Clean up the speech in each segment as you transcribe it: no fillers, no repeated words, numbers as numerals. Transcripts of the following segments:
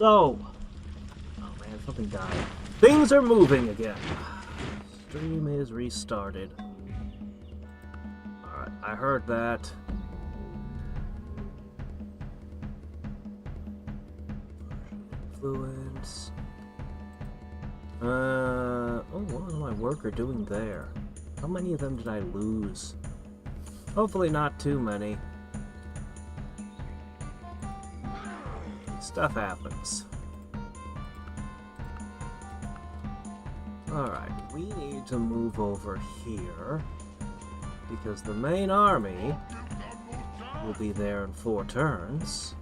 So, oh man, something died. Things are moving again. Stream is restarted. Alright, I heard that. Influence. What was my worker doing there? How many of them did I lose? Hopefully not too many. Stuff happens. Alright, we need to move over here because the main army will be there in 4 turns.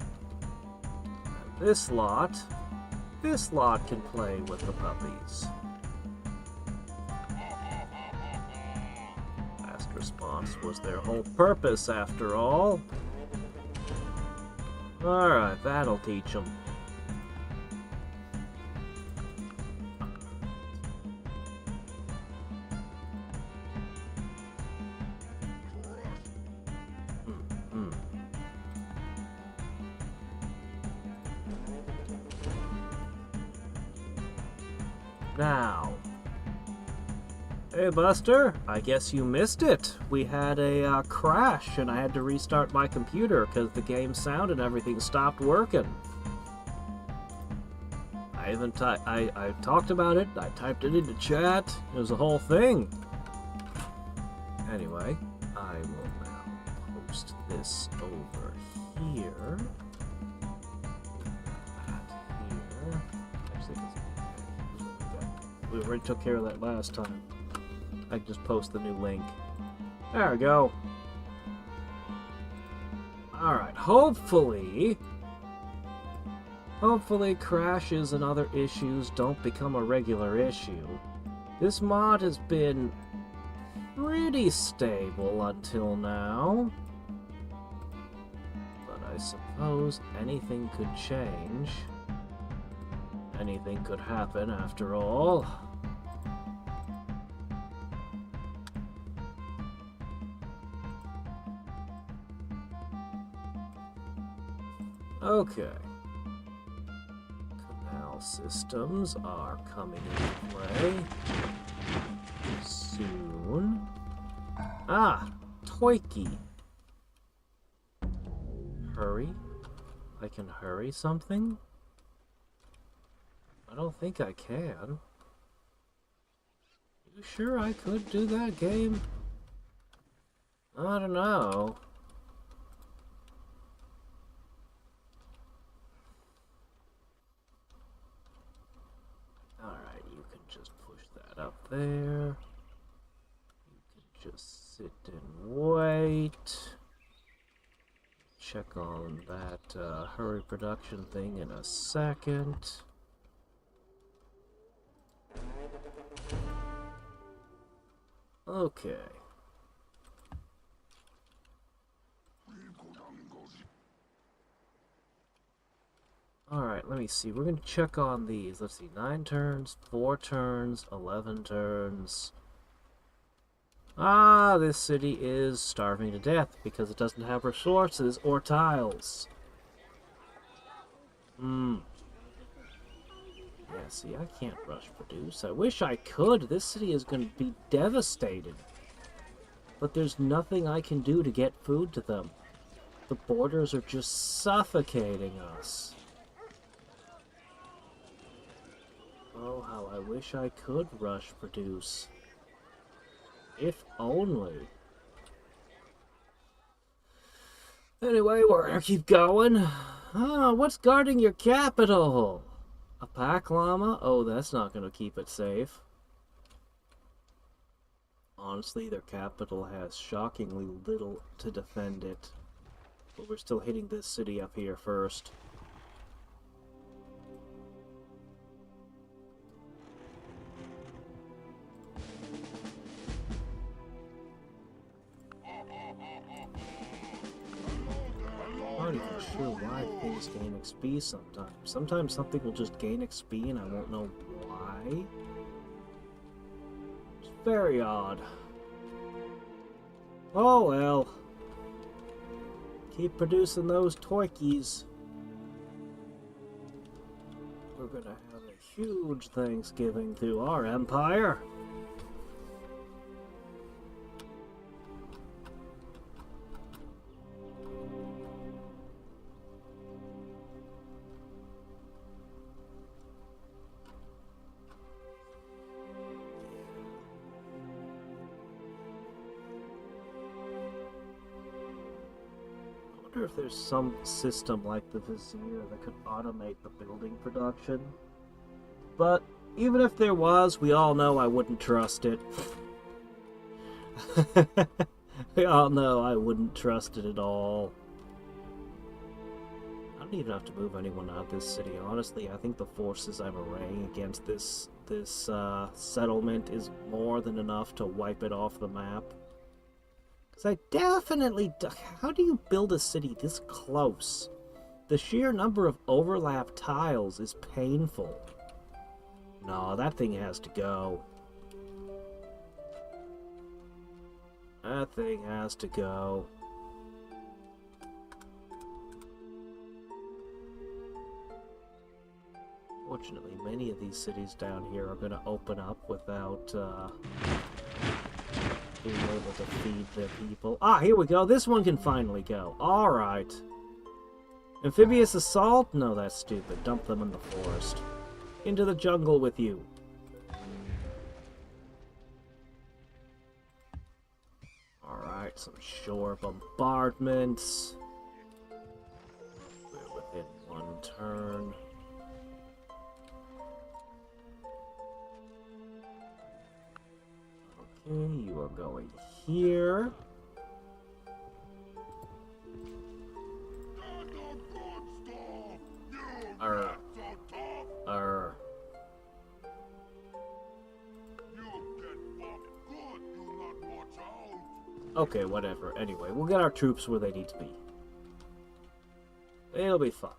And this lot can play with the puppies. Fast response was their whole purpose after all. Alright, that'll teach them. Now, hey Buster, I guess you missed it. We had a crash and I had to restart my computer because the game sound and everything stopped working. I talked about it, I typed it into chat, it was a whole thing. Anyway, I will now post this over here. We already took care of that last time. I can just post the new link. There we go. Alright, hopefully crashes and other issues don't become a regular issue. This mod has been pretty stable until now. But I suppose anything could change. Anything could happen after all. Okay. Canal systems are coming into play soon. Ah, Toiki. Hurry? I can hurry something? I don't think I can. You sure I could do that, game? I don't know. Alright, you can just push that up there. You can just sit and wait. Check on that hurry production thing in a second. Okay. Alright, let me see. We're going to check on these. Let's see. 9 turns, 4 turns, 11 turns. Ah, this city is starving to death because it doesn't have resources or tiles. Yeah, see, I can't rush produce. I wish I could. This city is going to be devastated. But there's nothing I can do to get food to them. The borders are just suffocating us. Oh, how I wish I could rush produce. If only. Anyway, we're gonna keep going. Ah, what's guarding your capital? A pack llama? Oh, that's not going to keep it safe. Honestly, their capital has shockingly little to defend it. But we're still hitting this city up here first. I'm not even sure why things gain XP sometimes. Sometimes something will just gain XP and I won't know why. It's very odd. Oh well. Keep producing those Toikies. We're gonna have a huge Thanksgiving through our empire. I wonder if there's some system like the Vizier that could automate the building production. But even if there was, we all know I wouldn't trust it. We all know I wouldn't trust it at all. I don't even have to move anyone out of this city. Honestly, I think the forces I'm arraying against this settlement is more than enough to wipe it off the map. Because I definitely... How do you build a city this close? The sheer number of overlap tiles is painful. No, that thing has to go. That thing has to go. Fortunately, many of these cities down here are going to open up without being able to feed their people. Ah, here we go. This one can finally go. Alright. Amphibious assault? No, that's stupid. Dump them in the forest. Into the jungle with you. Alright, some shore bombardments. We're within one turn. Okay, you are going here. Okay, whatever. Anyway, we'll get our troops where they need to be. They'll be fine.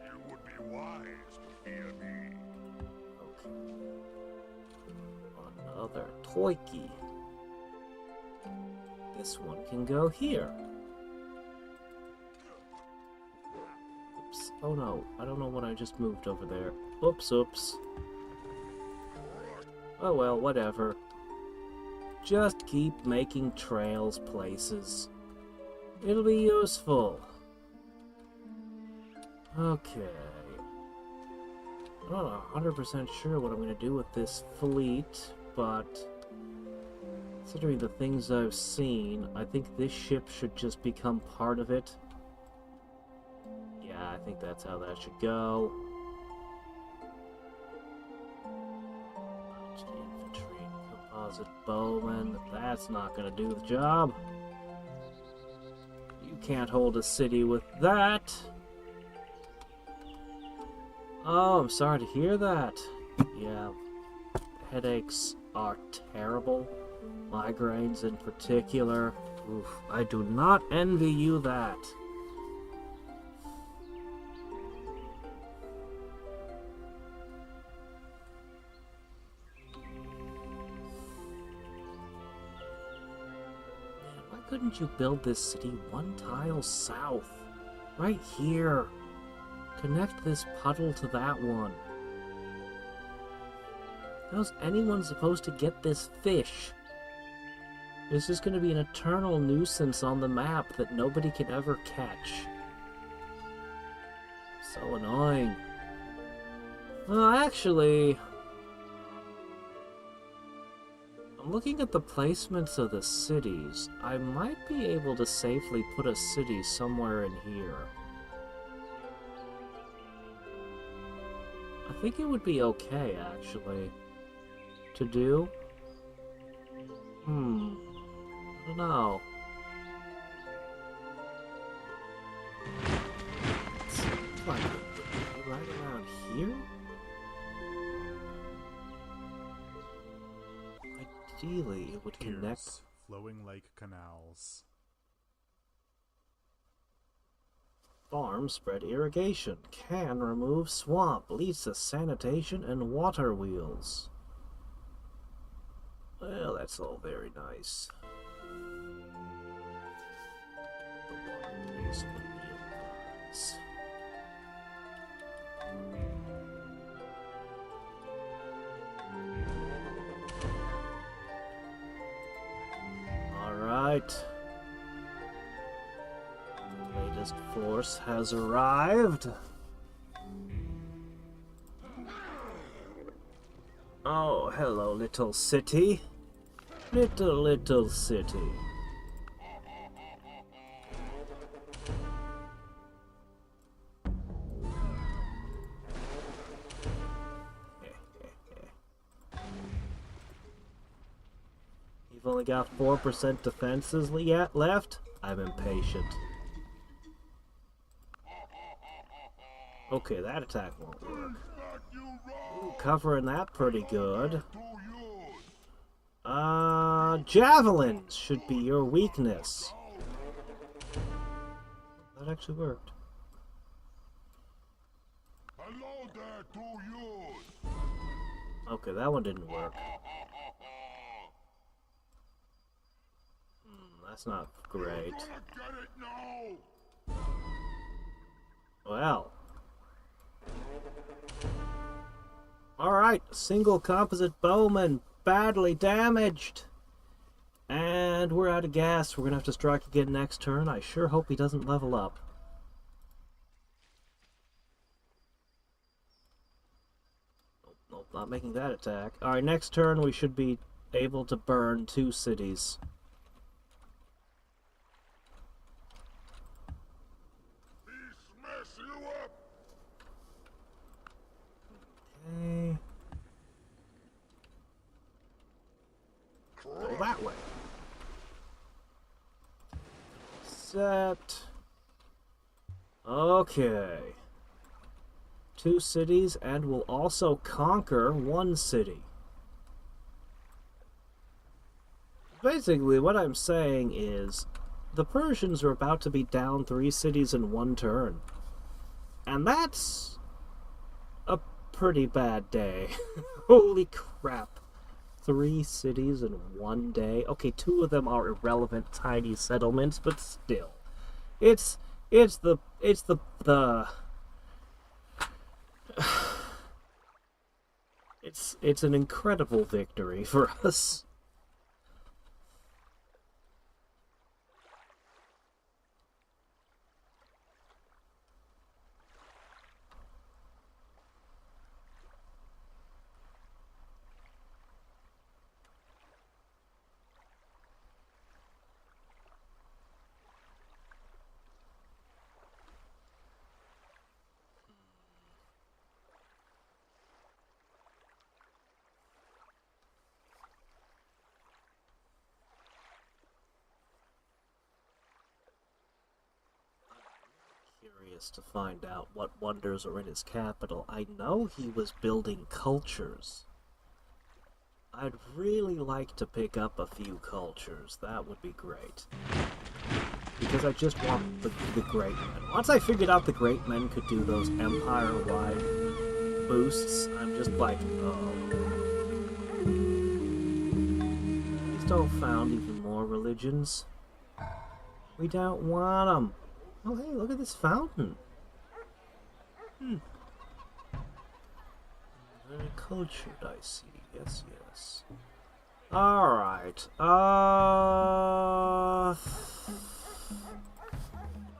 You would be wise to fear me. Okay. Another Toiki. This one can go here. Oops. Oh no, I don't know what I just moved over there. Oops, oops. Oh well, whatever. Just keep making trails places. It'll be useful. Okay. I'm not 100% sure what I'm going to do with this fleet, but considering the things I've seen, I think this ship should just become part of it. Yeah, I think that's how that should go. Infantry, composite bowmen, that's not going to do the job. You can't hold a city with that. Oh, I'm sorry to hear that. Yeah, headaches are terrible. Migraines in particular. Oof, I do not envy you that. Man, why couldn't you build this city one tile south? Right here. Connect this puddle to that one. How's anyone supposed to get this fish? It's just going to be an eternal nuisance on the map that nobody can ever catch. So annoying. Well, actually, I'm looking at the placements of the cities. I might be able to safely put a city somewhere in here. I think it would be okay, actually, to do. I don't know. It seems like it would be right around here? Ideally, it would connect... Flowing lake canals. Farm spread irrigation. Can remove swamp. Leads to sanitation and water wheels. Well, that's all very nice. The water placement is latest force has arrived. Oh, hello, little city. Little city. You've only got 4% defenses yet left? I'm impatient. Okay, that attack won't work. Ooh, covering that pretty good. Javelins should be your weakness. That actually worked. Okay, that one didn't work. That's not great. Well. Alright, single composite bowman, badly damaged. And we're out of gas. We're gonna have to strike again next turn. I sure hope he doesn't level up. Nope, not making that attack. Alright, next turn we should be able to burn 2 cities. Okay. Go that way. Set. Okay. 2 cities, and we'll also conquer 1 city. Basically, what I'm saying is, the Persians are about to be down 3 cities in 1 turn. And that's a pretty bad day. Holy crap. 3 cities in 1 day. Okay, 2 of them are irrelevant tiny settlements, but still. It's an incredible victory for us. To find out what wonders are in his capital. I know he was building cultures. I'd really like to pick up a few cultures. That would be great. Because I just want the great men. Once I figured out the great men could do those empire-wide boosts, I'm just like, oh. Please don't found even more religions. We don't want them. Oh, hey, look at this fountain. Very cultured, I see. Yes, yes. Alright.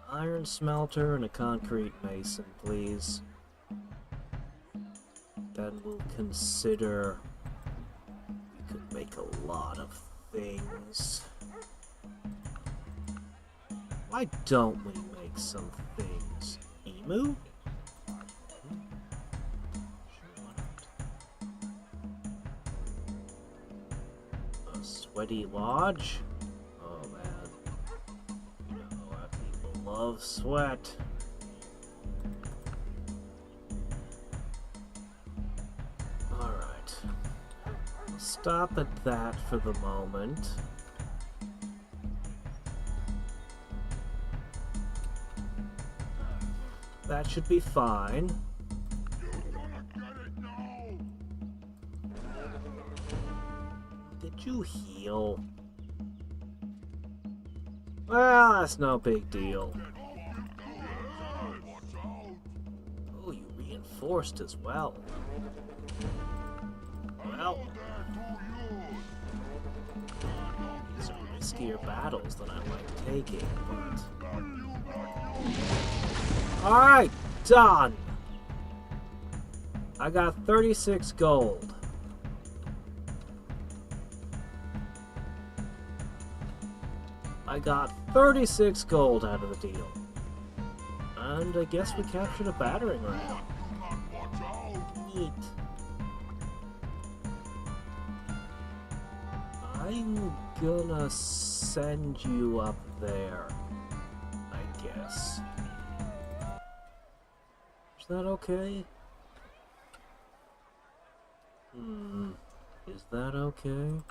Iron smelter and a concrete mason, please. Then we'll consider... we could make a lot of things. Why don't we make some things? Emu? Sure, why not? A sweaty lodge? Oh man. You know how people love sweat. Alright. I'll stop at that for the moment. That should be fine. Did you heal? Well, that's no big deal. Oh, you reinforced as well. Well, these are riskier battles than I like taking, but... Alright, done. I got 36 gold. I got 36 gold out of the deal. And I guess we captured a battering ram. Neat. I'm gonna send you up there, I guess. Is that okay? Is that okay?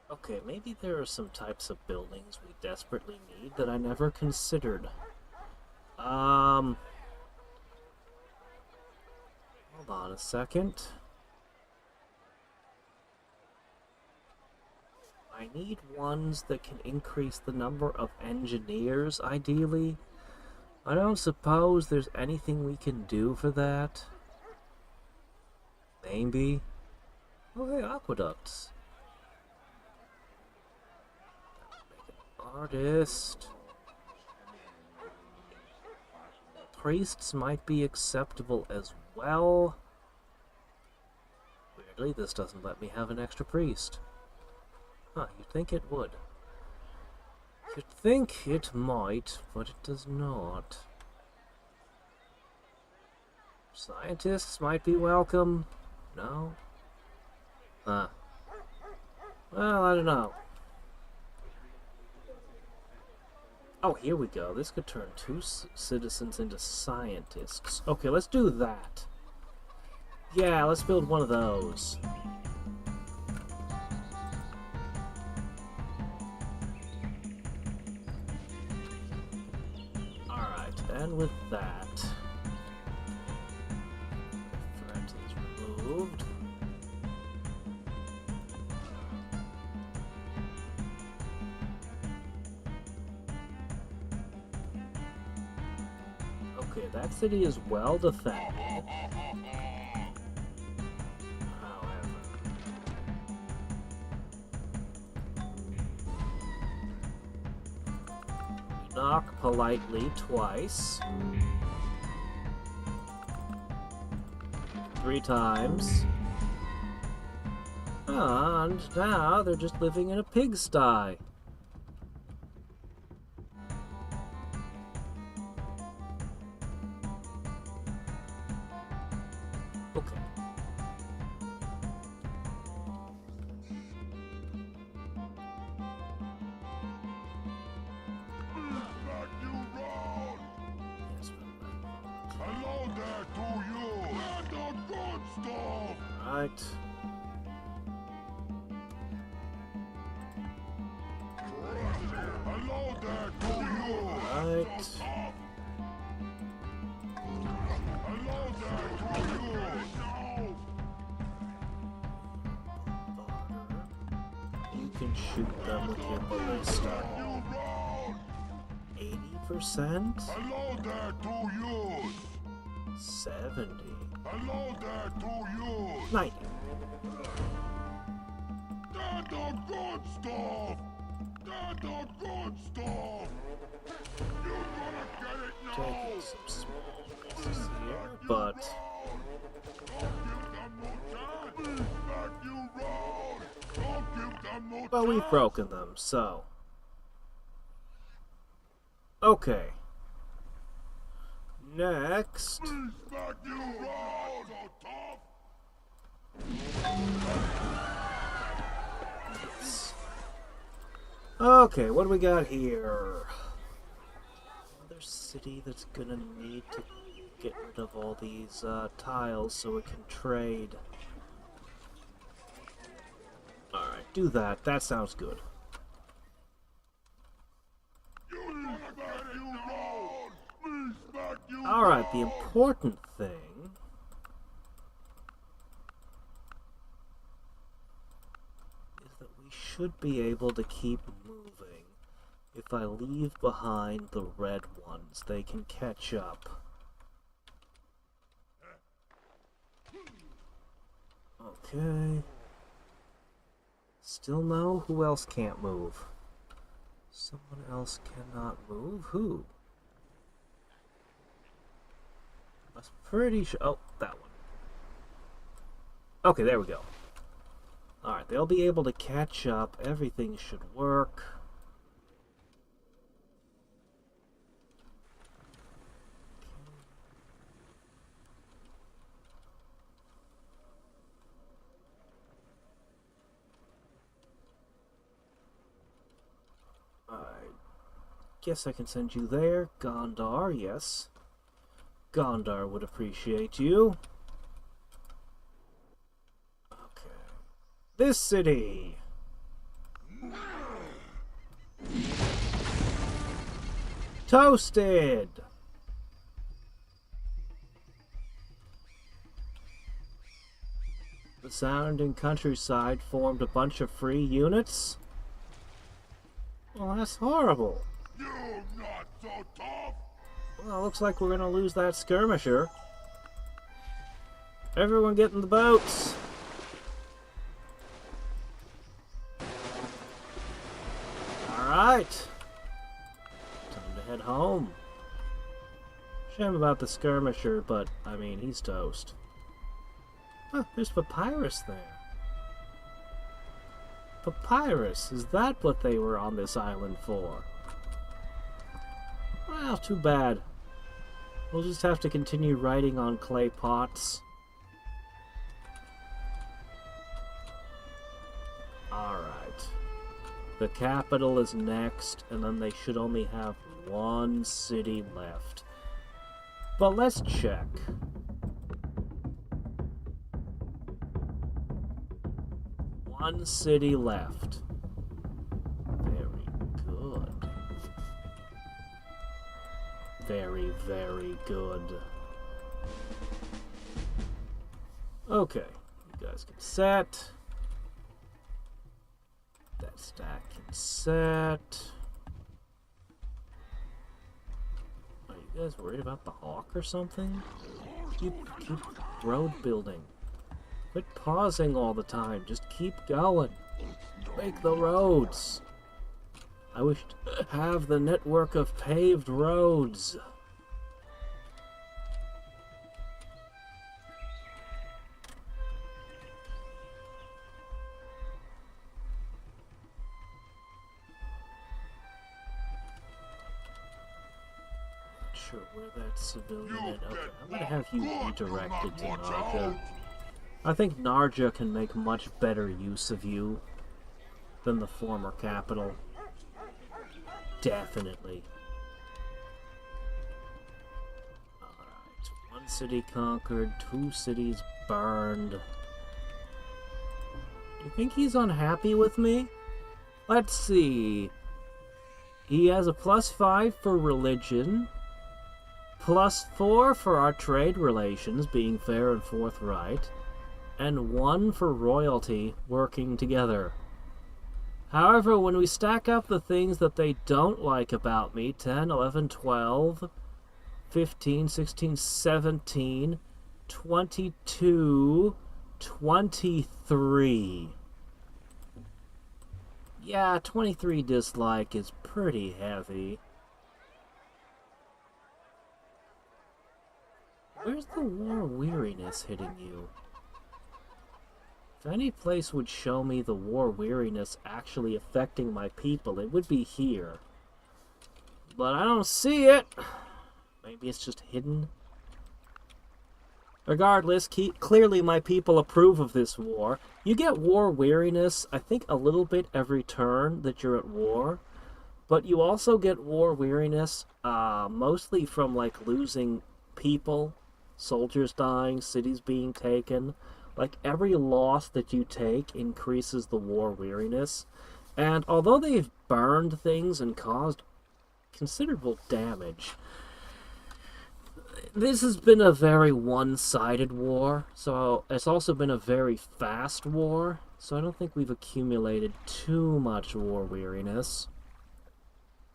Okay, maybe there are some types of buildings we desperately need that I never considered. Hold on a second. I need ones that can increase the number of engineers, ideally. I don't suppose there's anything we can do for that. Maybe. Oh, hey, aqueducts. Artist. Priests might be acceptable as well. Weirdly, this doesn't let me have an extra priest. Huh, you'd think it would. You'd think it might, but it does not. Scientists might be welcome. No? Huh. Well, I don't know. Oh, here we go. This could turn 2 citizens into scientists. Okay, let's do that. Yeah, let's build one of those. Alright, and with that, threat is removed. Okay, that city is well defended. However, knock politely twice. 3 times. And now they're just living in a pigsty. Okay. Yes, Hello there to you! And the good stuff! right. Hello there to you! Right. Hello there to you! You can shoot them with your ballista. 80%? Hello there to you! 70. Hello there to you! 90. And the good stuff! And the good stuff! You're gonna get it now! Taking some small pieces here, but we've broken them, so. Okay. Next. Yes. Okay, what do we got here? Another city that's gonna need to get rid of all these tiles so it can trade. Alright, do that. That sounds good. Alright, the important thing is that we should be able to keep moving. If I leave behind the red ones, they can catch up. Okay. Still no? Who else can't move? Someone else cannot move? Who? I was pretty sure... Oh, that one. Okay, there we go. Alright, they'll be able to catch up. Everything should work. Guess I can send you there. Gondar, yes. Gondar would appreciate you. Okay. This city! Toasted! The surrounding countryside formed a bunch of free units? Well, that's horrible. You not so tough! Well, looks like we're gonna lose that skirmisher. Everyone get in the boats! Alright! Time to head home. Shame about the skirmisher, but, I mean, he's toast. Huh, there's Papyrus there. Papyrus, is that what they were on this island for? Well, too bad. We'll just have to continue writing on clay pots. Alright. The capital is next, and then they should only have one city left. But let's check. One city left. Very good. Very, very good. Okay, you guys can set. That stack can set. Are you guys worried about the hawk or something? Keep road building. Quit pausing all the time. Just keep going. Make the roads. I wish to have the network of paved roads. Not sure where that civilian is. Okay, I'm gonna have you redirected to Narja. I think Narja can make much better use of you than the former capital. Definitely. Alright, one city conquered, 2 cities burned. Do you think he's unhappy with me? Let's see. He has a +5 for religion, +4 for our trade relations, being fair and forthright, and 1 for royalty, working together. However, when we stack up the things that they don't like about me, 10, 11, 12, 15, 16, 17, 22, 23. Yeah, 23 dislike is pretty heavy. Where's the war weariness hitting you? If any place would show me the war weariness actually affecting my people, it would be here. But I don't see it. Maybe it's just hidden. Regardless, clearly my people approve of this war. You get war weariness, I think, a little bit every turn that you're at war. But you also get war weariness mostly from, like, losing people, soldiers dying, cities being taken. Like, every loss that you take increases the war weariness. And although they've burned things and caused considerable damage, this has been a very one-sided war. So it's also been a very fast war. So I don't think we've accumulated too much war weariness.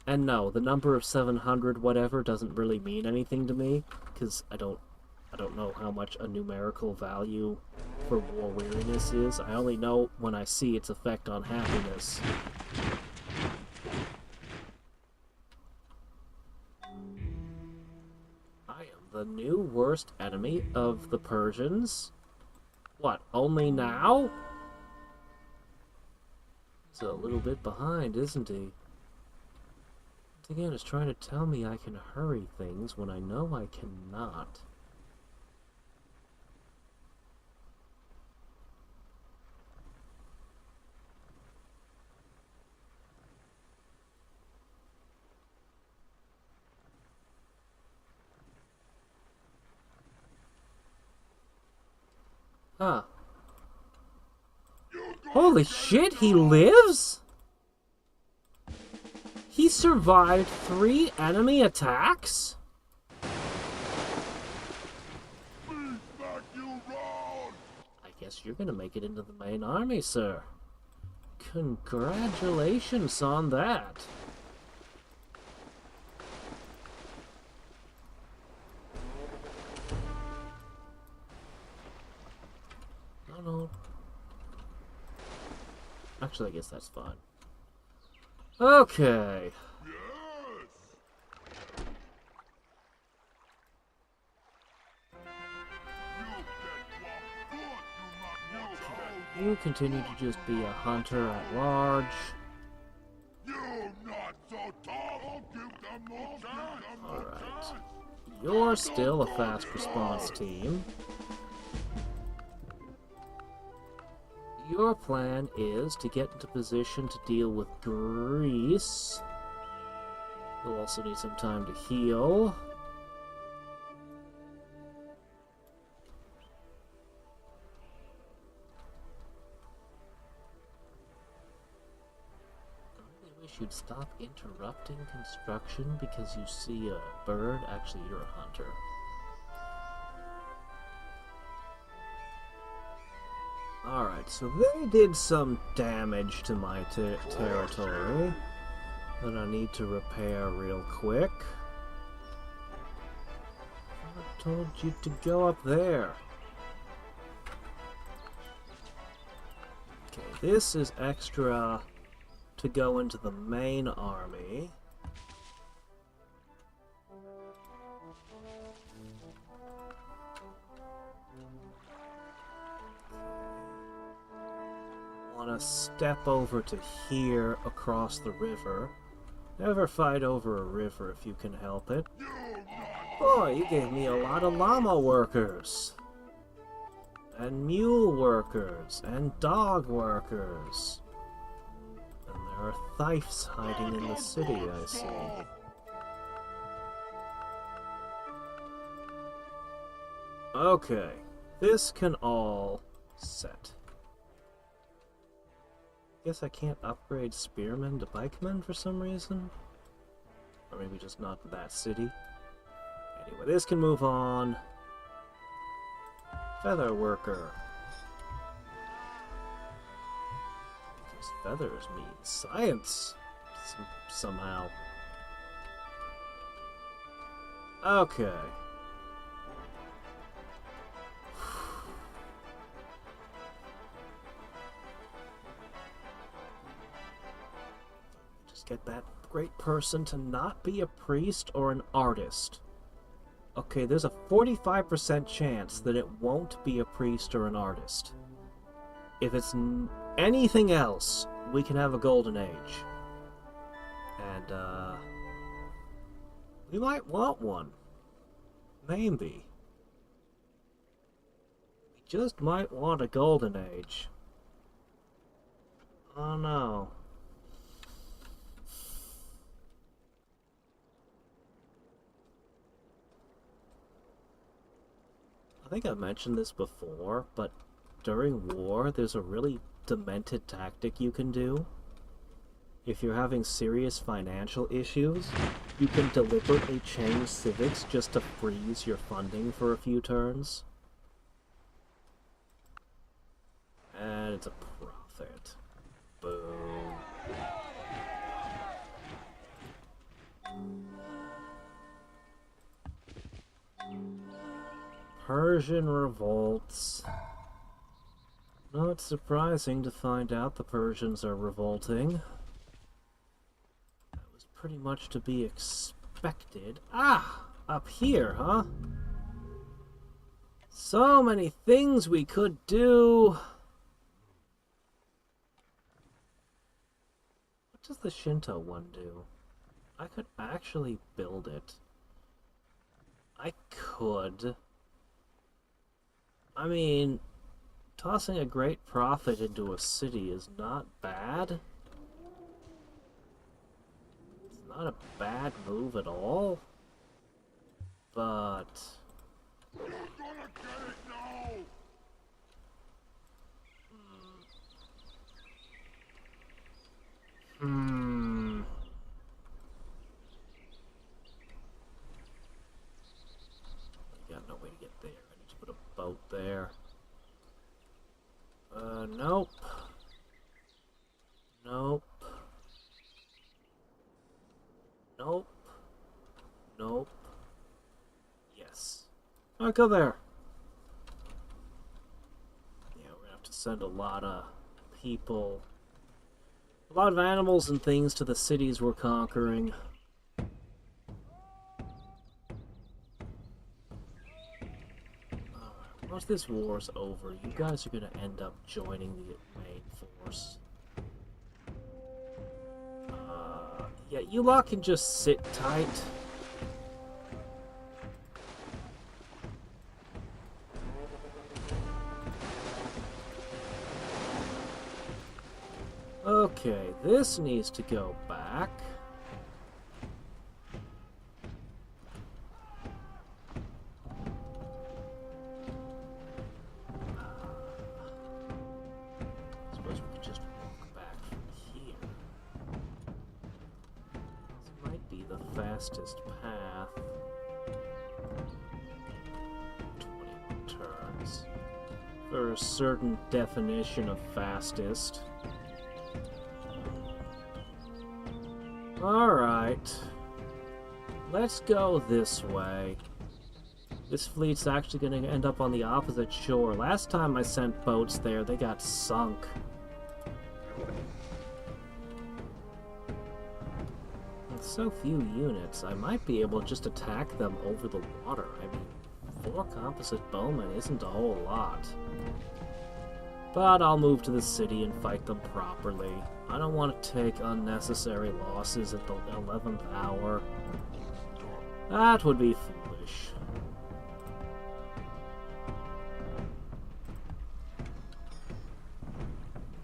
And no, the number of 700 whatever doesn't really mean anything to me, because I don't know how much a numerical value whatever war weariness is. I only know when I see its effect on happiness. I am the new worst enemy of the Persians. What, only now? He's a little bit behind, isn't he? Once again, it's trying to tell me I can hurry things when I know I cannot. Huh. Holy shit, he lives? He survived 3 enemy attacks? I guess you're gonna make it into the main army, sir. Congratulations on that. No. Actually, I guess that's fine. Okay. You continue to just be a hunter at large. Alright. You're still a fast response team. Your plan is to get into position to deal with Greece. You'll also need some time to heal. I really wish you'd stop interrupting construction because you see a bird. Actually, you're a hunter. Alright, so they did some damage to my territory that I need to repair real quick. I told you to go up there. Okay, this is extra to go into the main army. Want to step over to here across the river. Never fight over a river if you can help it. Boy, you gave me a lot of llama workers. And mule workers. And dog workers. And there are thieves hiding in the city, I see. Okay, this can all set. Guess I can't upgrade spearmen to pikemen for some reason? Or maybe just not that city. Anyway, this can move on. Feather worker. Because feathers mean science. Somehow. Okay. Get that great person to not be a priest or an artist. Okay, there's a 45% chance that it won't be a priest or an artist. If it's anything else, we can have a golden age. And, we might want one. Maybe. We just might want a golden age. Oh no. I think I've mentioned this before, but during war, there's a really demented tactic you can do. If you're having serious financial issues, you can deliberately change civics just to freeze your funding for a few turns. And it's a profit. Boom. Persian revolts. Not surprising to find out the Persians are revolting. That was pretty much to be expected. Ah! Up here, huh? So many things we could do. What does the Shinto one do? I could actually build it. I could. I mean, tossing a great profit into a city is not bad. It's not a bad move at all. But You're gonna get it now! I got no way to get there. I need to put a boat there. Nope. Nope. Nope. Nope. Yes. Alright, go there. Yeah, we're gonna have to send a lot of people, a lot of animals and things to the cities we're conquering. Once this war's over, you guys are gonna end up joining the main force. Yeah, you lot can just sit tight. Okay, this needs to go back. Suppose we could just walk back from here. This might be the fastest path. 21 turns. For a certain definition of fastest. Alright. Let's go this way. This fleet's actually going to end up on the opposite shore. Last time I sent boats there, they got sunk. With so few units, I might be able to just attack them over the water. I mean, 4 composite bowmen isn't a whole lot. But I'll move to the city and fight them properly. I don't want to take unnecessary losses at the 11th hour. That would be foolish.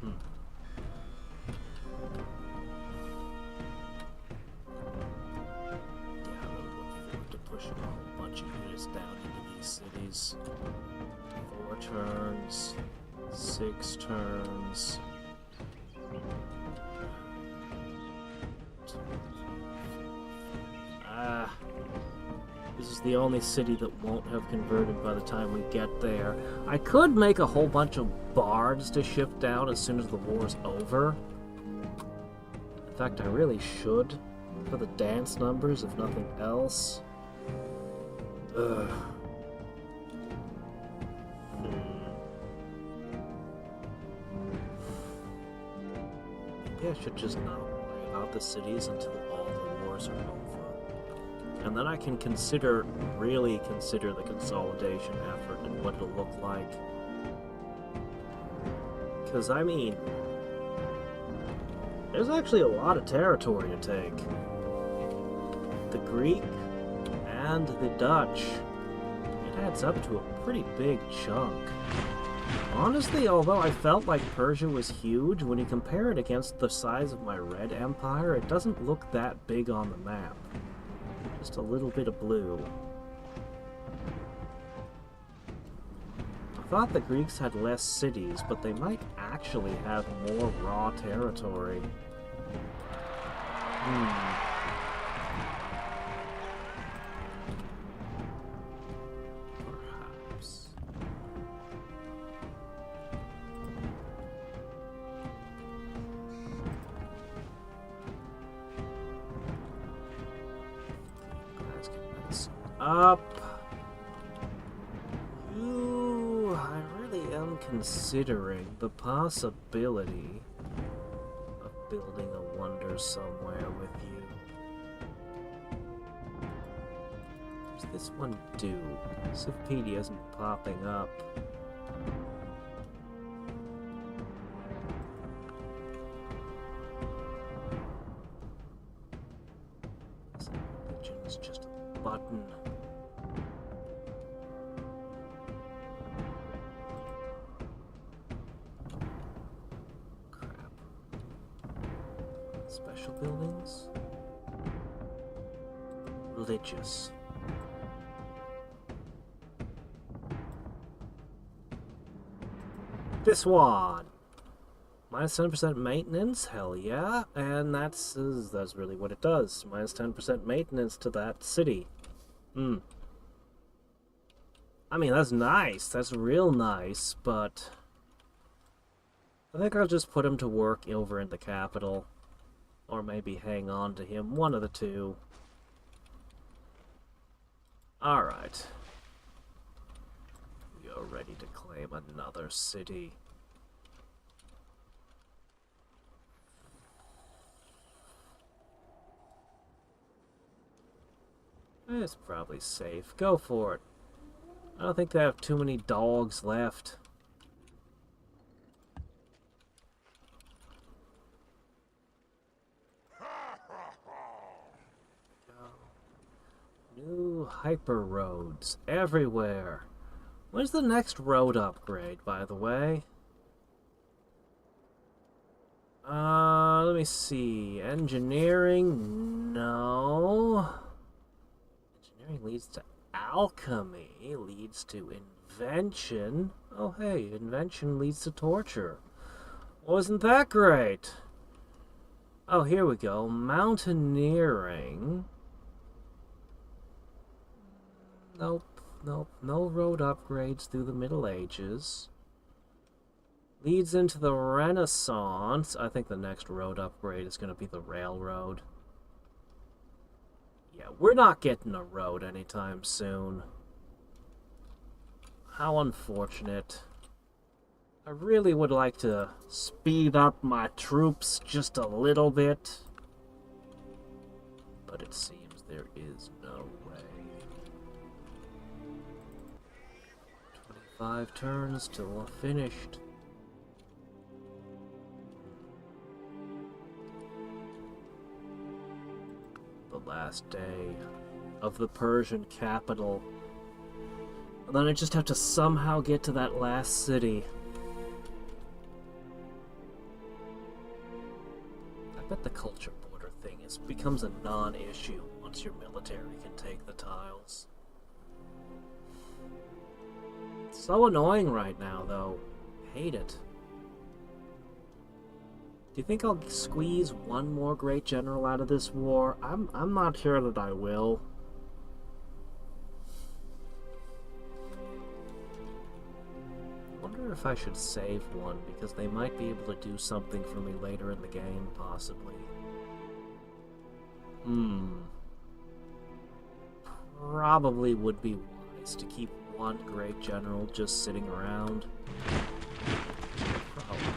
Yeah, I really look forward to pushing a whole bunch of units down into these cities. 4 turns. 6 turns. This is the only city that won't have converted by the time we get there. I could make a whole bunch of bards to ship down as soon as the war's over. In fact, I really should, for the dance numbers, if nothing else. Ugh. Maybe I should just not worry about the cities until all the wars are over. And then I can really consider the consolidation effort and what it'll look like. Because, I mean, there's actually a lot of territory to take. The Greek and the Dutch, it adds up to a pretty big chunk. Honestly, although I felt like Persia was huge, when you compare it against the size of my Red Empire, it doesn't look that big on the map. Just a little bit of blue. I thought the Greeks had less cities, but they might actually have more raw territory. Perhaps. Let's get this up. Ooh, I really am considering the possibility of building a wonder somewhere with you. What does this one do? Civipedia isn't popping up. It's just a button. Crap. Special buildings? Religious. This one! Minus 10% maintenance? Hell yeah. And that's really what it does. Minus 10% maintenance to that city. I mean, that's nice. That's real nice, but I think I'll just put him to work over in the capital. Or maybe hang on to him. One of the two. Alright. We are ready to claim another city. It's probably safe. Go for it. I don't think they have too many dogs left. New hyper roads everywhere. When's the next road upgrade, by the way? Let me see. Engineering? No. Engineering leads to alchemy, leads to invention. Oh hey, invention leads to torture. Wasn't that great? Oh, here we go. Mountaineering. Nope, nope. No road upgrades through the Middle Ages. Leads into the Renaissance. I think the next road upgrade is going to be the railroad. Yeah, we're not getting a road anytime soon. How unfortunate. I really would like to speed up my troops just a little bit. But it seems there is no way. 25 turns till we're finished. The last day of the Persian capital. And then I just have to somehow get to that last city. I bet the culture border thing becomes a non-issue once your military can take the tiles. It's so annoying right now, though. Hate it. Do you think I'll squeeze one more great general out of this war? I'm not sure that I will. I wonder if I should save one, because they might be able to do something for me later in the game, possibly. Probably would be wise to keep one great general just sitting around. Probably.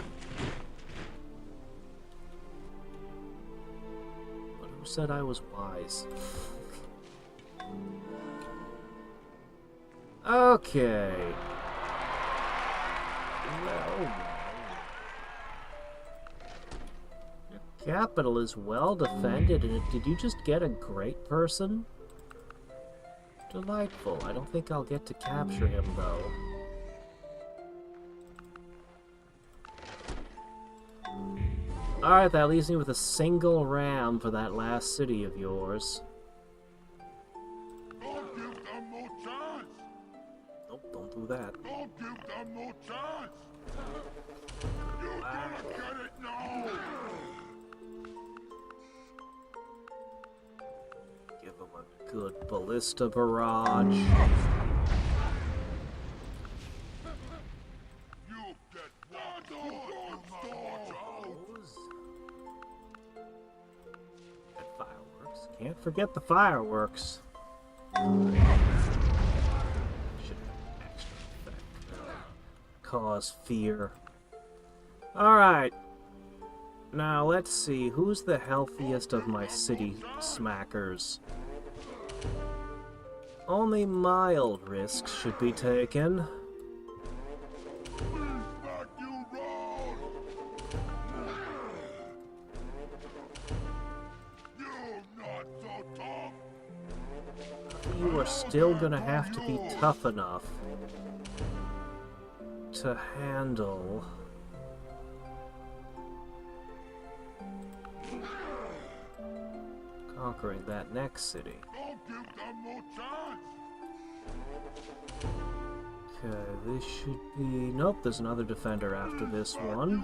But who said I was wise? Okay. Well, your capital is well defended, and did you just get a great person? Delightful. I don't think I'll get to capture him, though. Alright, that leaves me with a single ram for that last city of yours. Don't give them no chance! Nope, don't do that. Don't give them no chance! You gotta get it now! Give him a good ballista barrage. You get one And fireworks. Can't forget the fireworks. Should have extra effect. cause fear. Alright. Now, let's see. Who's the healthiest of my city smackers? Only mild risks should be taken. You are still gonna have to be tough enough to handle conquering that next city. Okay, this should be... Nope, there's another defender after this one.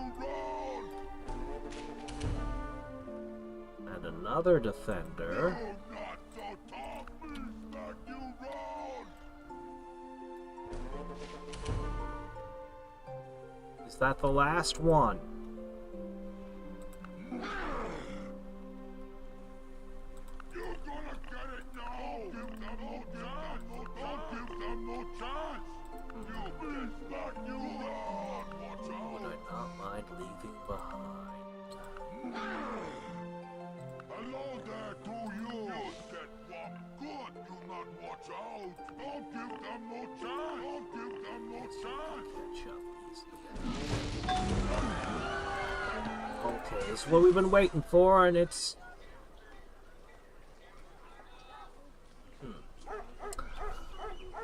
And another defender. Is that the last one? Would I not mind leaving behind? Hello there to you. That walk good. Do not watch out. Don't give them no chance. Don't give them no chance. Catch up easy. Okay, this is what we've been waiting for, and it's...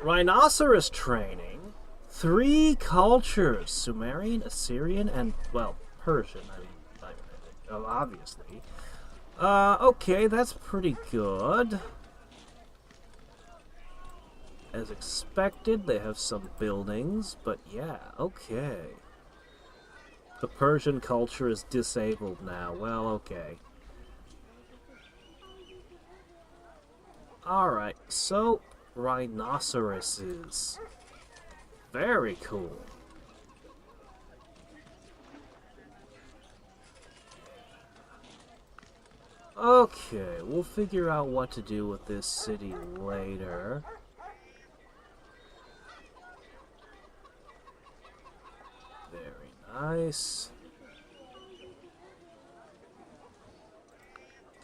Rhinoceros training. 3 cultures. Sumerian, Assyrian, and, well, Persian. Obviously. Okay, that's pretty good. As expected, they have some buildings, but yeah, okay. The Persian culture is disabled now. Well, okay. Alright, so rhinoceroses. Very cool. Okay, we'll figure out what to do with this city later. Very nice.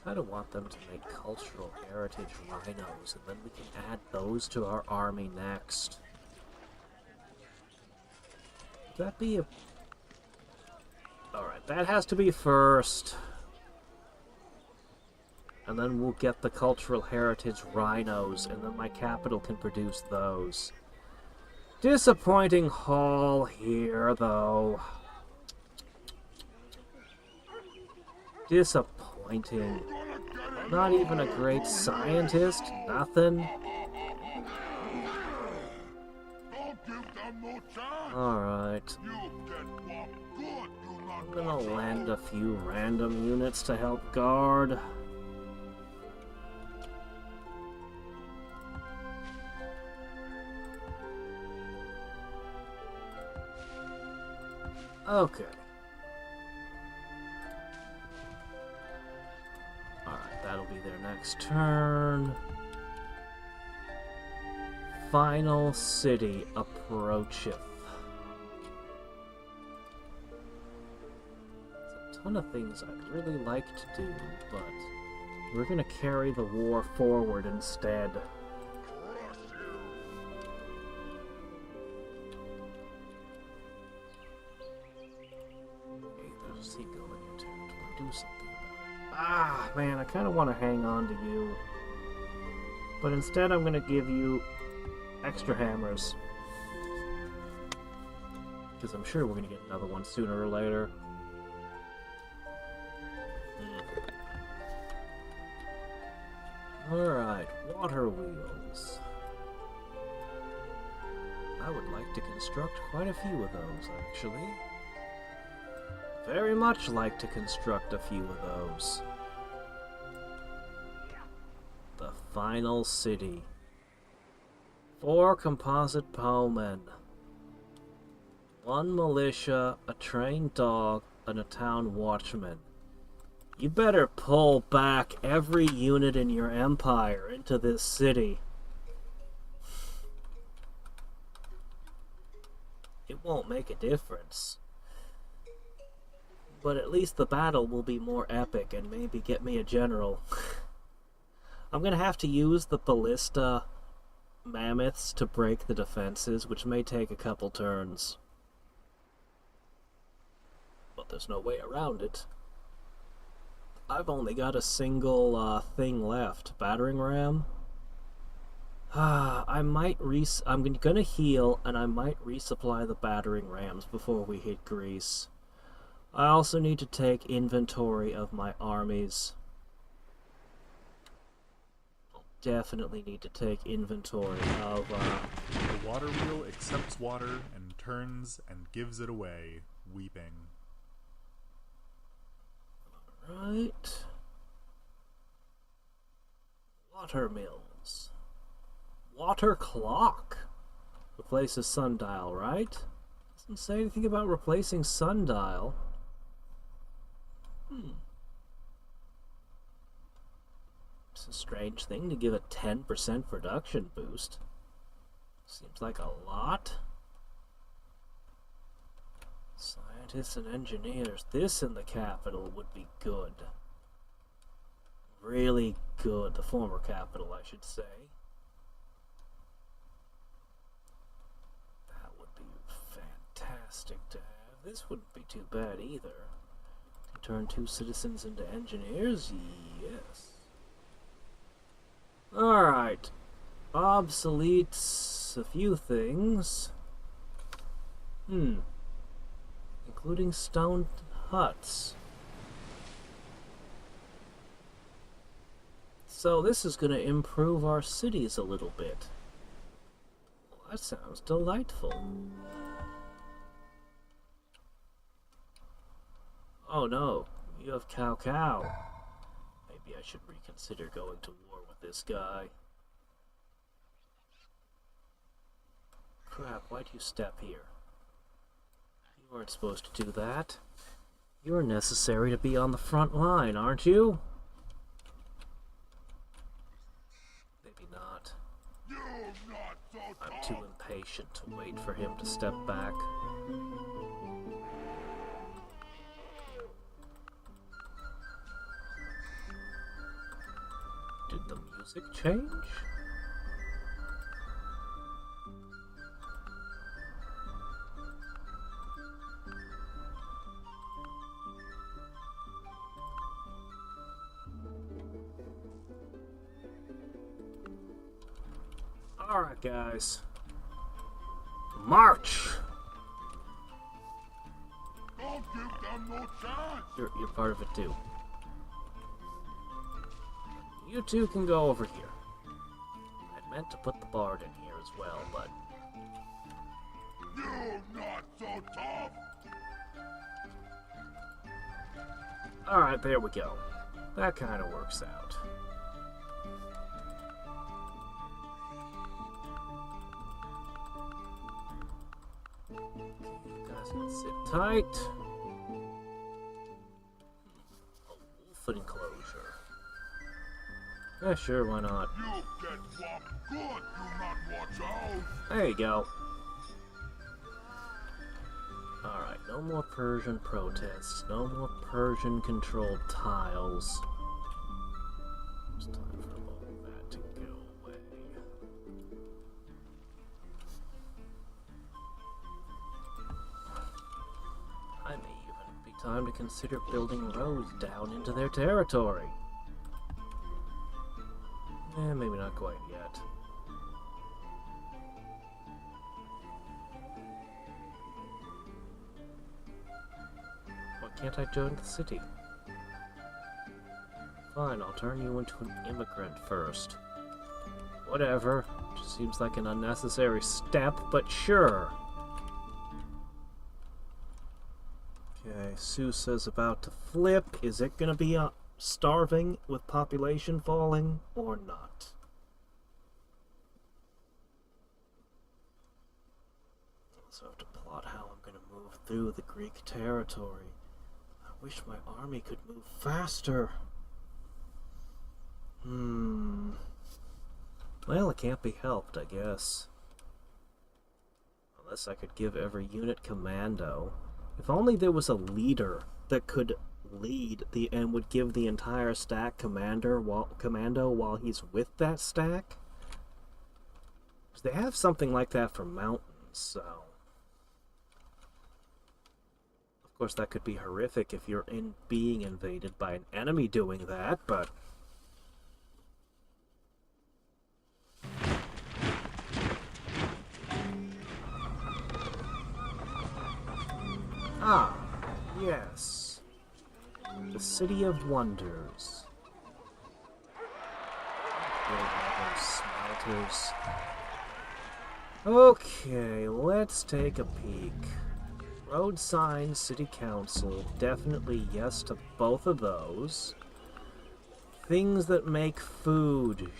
I don't want them to make cultural heritage rhinos, and then we can add those to our army next. Would that be a... Alright, that has to be first. And then we'll get the cultural heritage rhinos, and then my capital can produce those. Disappointing haul here, though. Disappointing. Not even a great scientist, nothing. Alright. I'm gonna lend a few random units to help guard. Okay. Alright, that'll be their next turn. Final city approacheth. There's a ton of things I'd really like to do, but we're gonna carry the war forward instead. Ah, man, I kind of want to hang on to you. But instead I'm going to give you extra hammers. Because I'm sure we're going to get another one sooner or later. Alright, water wheels. I would like to construct quite a few of those, actually. Very much like to construct a few of those. The final city. 4 composite bowmen. 1 militia, a trained dog, and a town watchman. You better pull back every unit in your empire into this city. it won't make a difference. But at least the battle will be more epic and maybe get me a general. I'm gonna have to use the ballista mammoths to break the defenses, which may take a couple turns. But there's no way around it. I've only got a single thing left. Battering ram. I'm gonna heal, and I might resupply the battering rams before we hit Greece. I also need to take inventory of my armies. I'll definitely need to take inventory of, The water wheel accepts water and turns and gives it away, weeping. Right. Water mills. Water clock. Replaces sundial, right? Doesn't say anything about replacing sundial. It's a strange thing to give a 10% production boost. Seems like a lot. Scientists and engineers. This in the capital would be good. Really good. The former capital, I should say. That would be fantastic to have. This wouldn't be too bad either. Turn 2 citizens into engineers? Yes. Alright. Obsoletes a few things. Including stone huts. So this is going to improve our cities a little bit. Well, that sounds delightful. Oh no, you have cow. Maybe I should reconsider going to war with this guy. Crap, why'd you step here? You weren't supposed to do that. You're necessary to be on the front line, aren't you? Maybe not. I'm too impatient to wait for him to step back. Did the music change? Alright, guys. March! Don't give them no chance. You're part of it too. You two can go over here. I meant to put the bard in here as well, but... You're not so tough. Alright, there we go. That kind of works out. You guys can sit tight. A wolf enclosure. Yeah, sure, why not? You get whopped good, you not watch out. There you go. Alright, no more Persian protests. No more Persian-controlled tiles. It's time for all that to go away. I may even be time to consider building roads down into their territory. Maybe not quite yet. Why can't I join the city? Fine, I'll turn you into an immigrant first. Whatever. Just seems like an unnecessary step, but sure. Okay, Sousa's about to flip. Is it gonna be starving with population falling or not? Also have to plot how I'm going to move through the Greek territory. I wish my army could move faster. Well, it can't be helped, I guess. Well, Unless I could give every unit commando. If only there was a leader that could lead and would give the entire stack commando while he's with that stack. 'Cause they have something like that for mountains, so... Of course, that could be horrific if you're being invaded by an enemy doing that, but... Ah, yes. The City of Wonders. Smelters. Okay, let's take a peek. Road sign, City Council, definitely yes to both of those. Things that make food,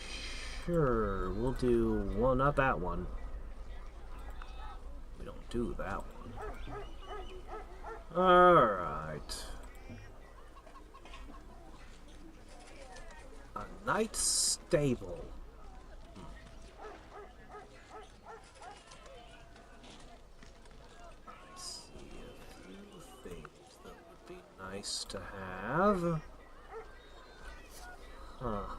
sure, we'll do, well, not that one. We don't do that one. Alright. A night stable. I see a few things that would be nice to have. Huh.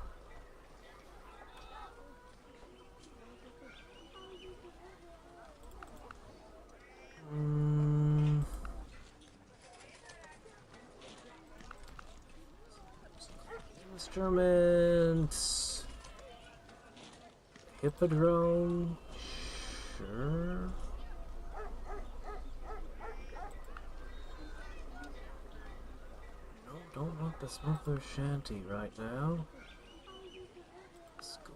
Instruments. Hippodrome. Sure. No, don't want the smuggler's shanty right now. School.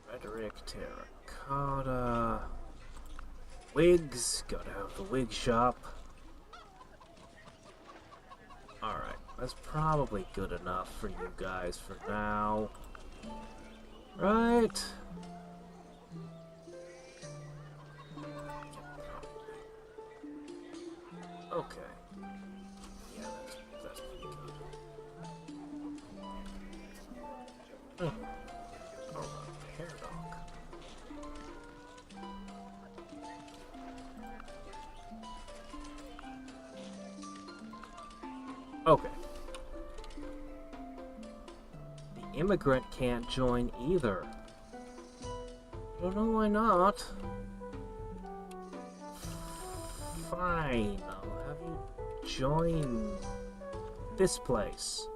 Rhetoric, terracotta. Wigs. Gotta have the wig shop. Alright. That's probably good enough for you guys for now. Right? Okay. Yeah, that's pretty good. Oh, hair dog. Okay. The immigrant can't join either. I don't know why not. Fine, I'll have you join this place.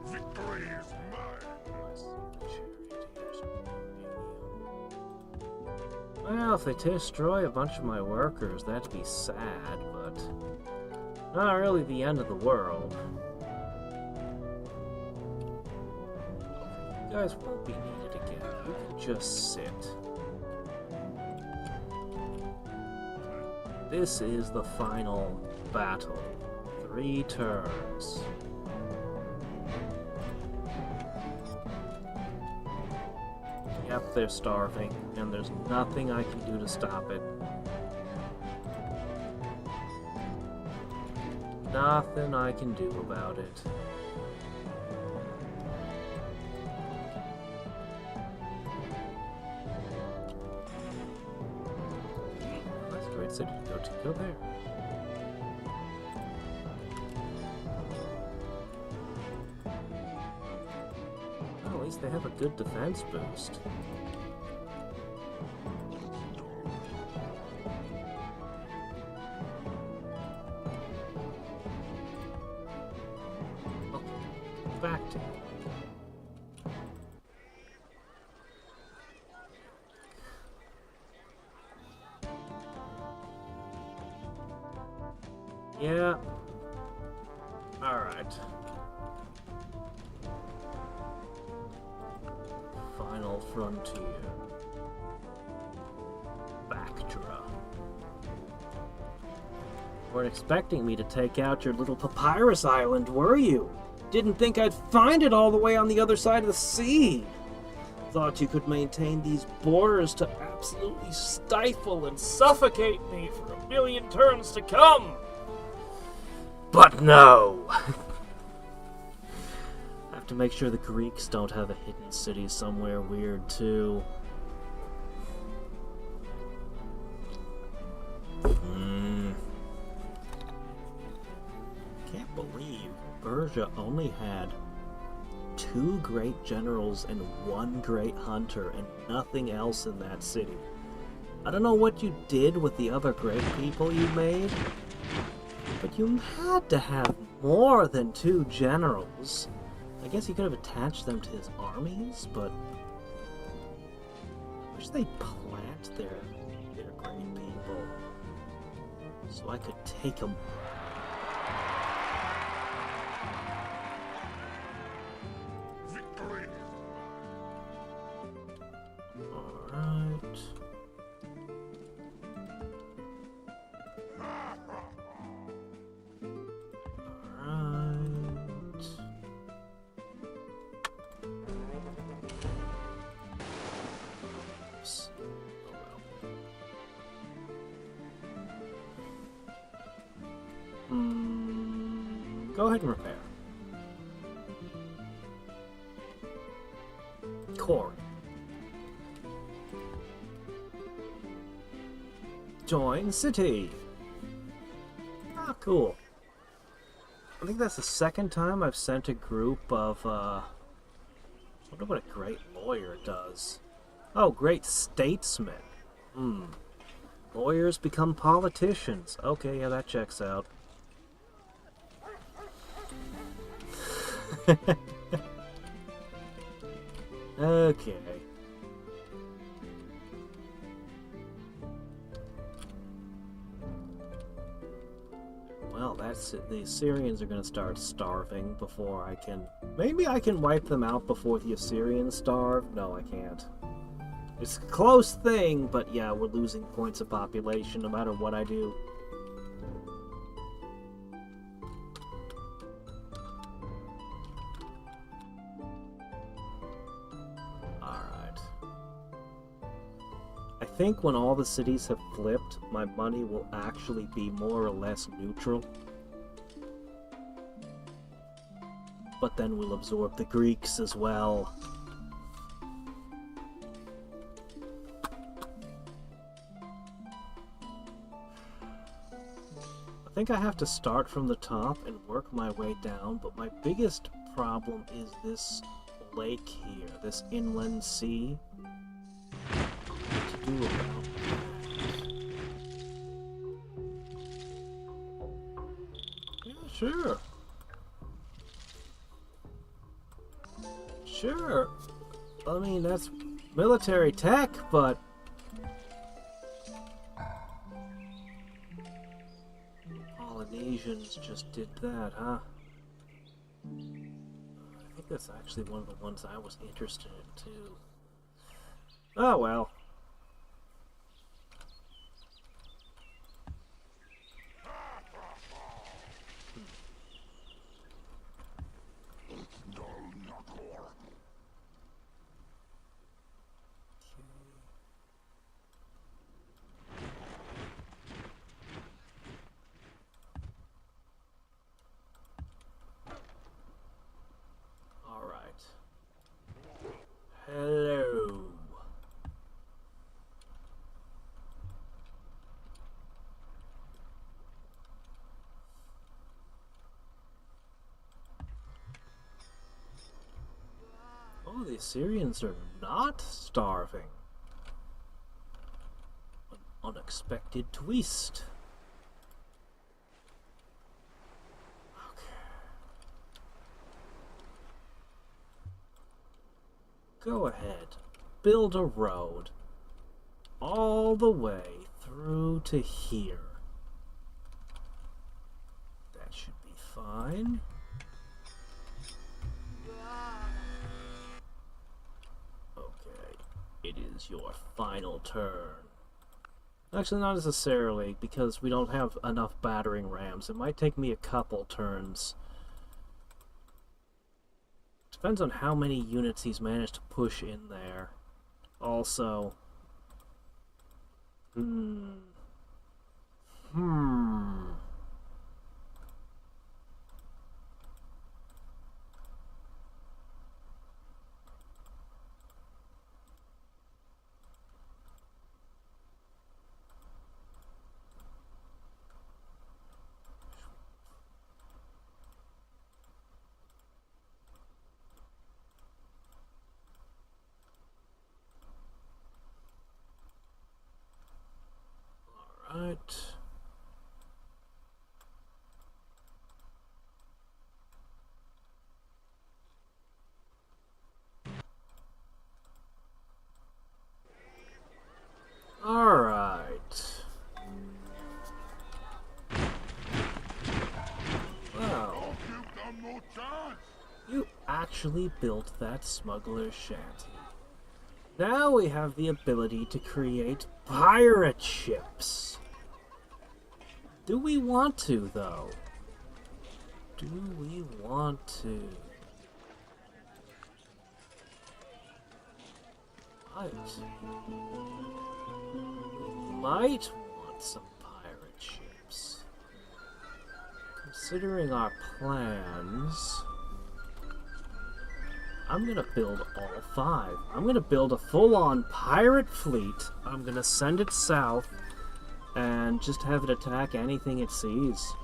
Victory is mine. Well, if they destroy a bunch of my workers, that'd be sad, but not really the end of the world. You guys won't be needed again. You can just sit. This is the final battle. 3 turns. Yep, they're starving, and there's nothing I can do to stop it. Nothing I can do about it. That's a great city to go to. Go there. Well, at least they have a good defense boost. Back to you. Yeah. Alright. Final frontier. Bactra. Weren't expecting me to take out your little papyrus island, were you? Didn't think I'd find it all the way on the other side of the sea. Thought you could maintain these borders to absolutely stifle and suffocate me for 1,000,000 turns to come. But no. to make sure the Greeks don't have a hidden city somewhere weird, too. Can't believe Persia only had 2 great generals and 1 great hunter and nothing else in that city. I don't know what you did with the other great people you made, but you had to have more than 2 generals. I guess he could have attached them to his armies, but I wish they'd plant their great people so I could take them. Victory! Alright. Alright. Oops. Oh well. Go ahead and repair. Core. Join city. Ah, cool. I think that's the 2nd time I've sent a group of, I wonder what a great lawyer does. Oh, great statesman. Lawyers become politicians. Okay, yeah, that checks out. Okay. Well, that's it. The Assyrians are going to start starving before I can... Maybe I can wipe them out before the Assyrians starve? No, I can't. It's a close thing, but yeah, we're losing points of population no matter what I do. I think when all the cities have flipped, my money will actually be more or less neutral. But then we'll absorb the Greeks as well. I think I have to start from the top and work my way down, but my biggest problem is this lake here, this inland sea. What to do about that? Yeah, sure. Sure. I mean, that's military tech, but... Polynesians just did that, huh? I think that's actually one of the ones I was interested in, too. Oh, well. Hello. Oh, the Assyrians are not starving. An unexpected twist. Go ahead, build a road all the way through to here. That should be fine. Okay, it is your final turn. Actually, not necessarily, because we don't have enough battering rams. It might take me a couple turns. Depends on how many units he's managed to push in there. Also... Alright. Alright. Well, you actually built that smuggler's shanty. Now we have the ability to create pirate ships. Do we want to, though? Do we want to? We might want some pirate ships. Considering our plans, I'm gonna build all 5. I'm gonna build a full-on pirate fleet. I'm gonna send it south and just have it attack anything it sees.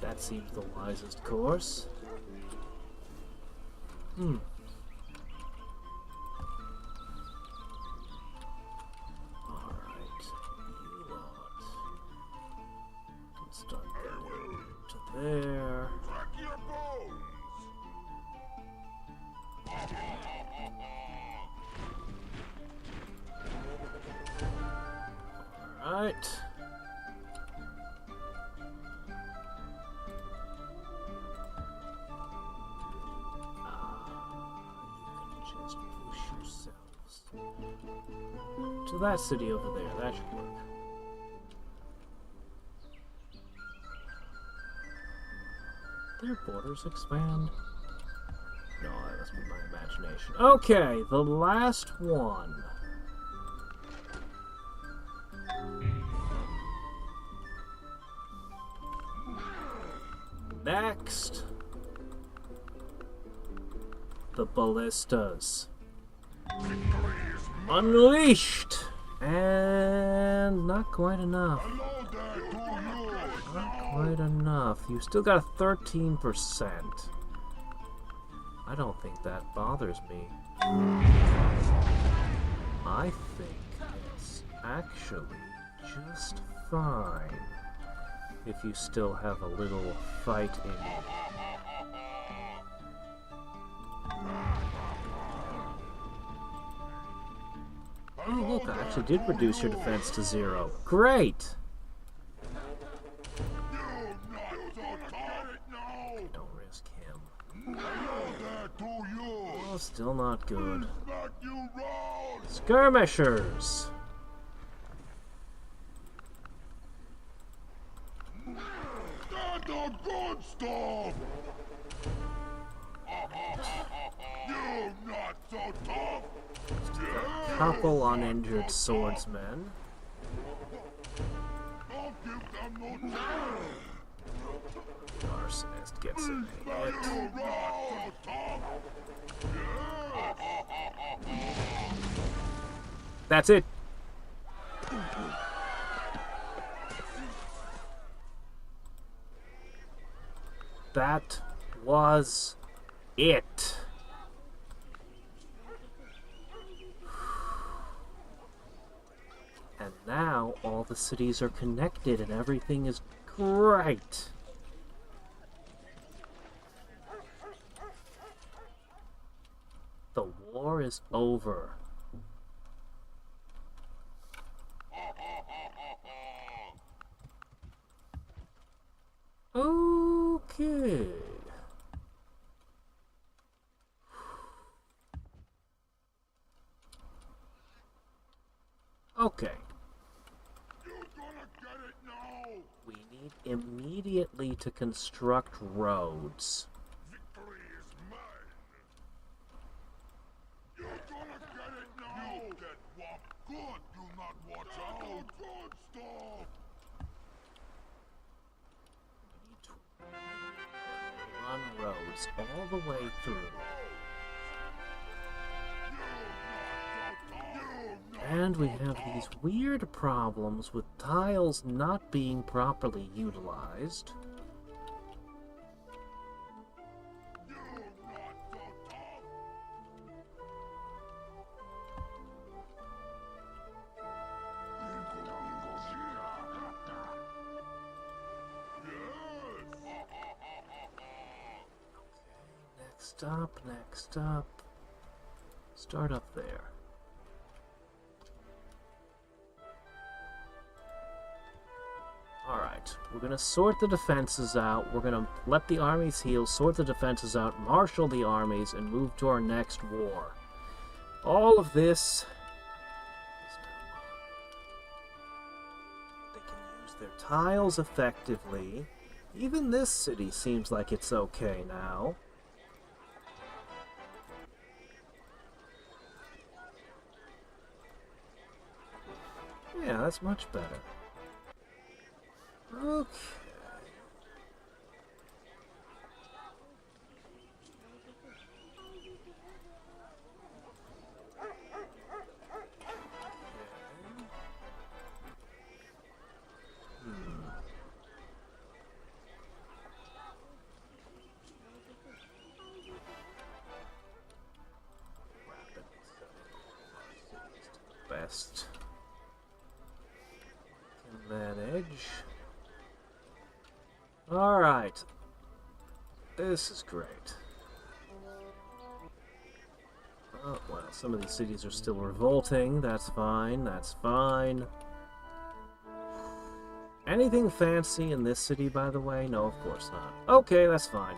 That seems the wisest course. Alright, you lot can start going to there. Alright. You can just push yourselves to that city over there. That should work. Their borders expand? No, that must be my imagination. Okay, the last one. Next, the ballistas. Unleashed! And not quite enough. Not quite enough. You still got a 13%. I don't think that bothers me. I think it's actually just fine if you still have a little fight in you. Oh look, I actually did reduce your defense to 0. Great! Don't risk him. Oh, still not good. Skirmishers! The good stuff! You're not so tough! Couple uninjured swordsmen. Don't give them no time! Arsonist gets a hit. You're not so tough! That's it. That was it. And now all the cities are connected and everything is great. The war is over. Okay. Okay. You're gonna get it now! We need immediately to construct roads. Victory is mine! You're gonna get it now! You get whopped good, do not watch out! Good stuff! Run roads all the way through. And we have these weird problems with tiles not being properly utilized. Next up. Start up there. Alright, we're gonna sort the defenses out. We're gonna let the armies heal, sort the defenses out, marshal the armies, and move to our next war. All of this... They can use their tiles effectively. Even this city seems like it's okay now. Yeah, that's much better. Okay. Best can manage. Alright. This is great. Oh, well, some of these cities are still revolting. That's fine, that's fine. Anything fancy in this city, by the way? No, of course not. Okay, that's fine.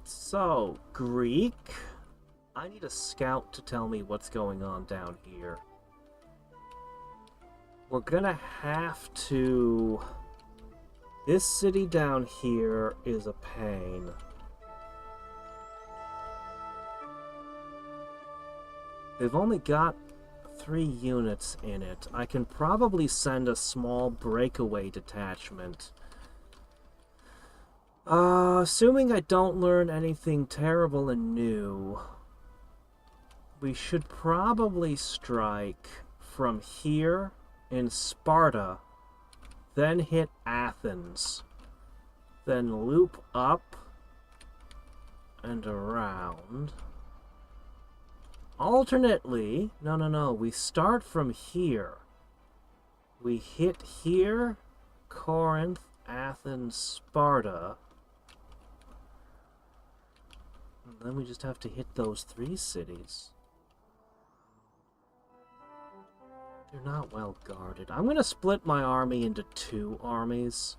So, Greek. I need a scout to tell me what's going on down here. We're gonna have to... This city down here is a pain. They've only got 3 units in it. I can probably send a small breakaway detachment. Assuming I don't learn anything terrible and new, we should probably strike from here in Sparta, then hit Athens, then loop up and around. Alternately, no, we start from here. We hit here, Corinth, Athens, Sparta. And then we just have to hit those 3 cities. They're not well guarded. I'm going to split my army into 2 armies.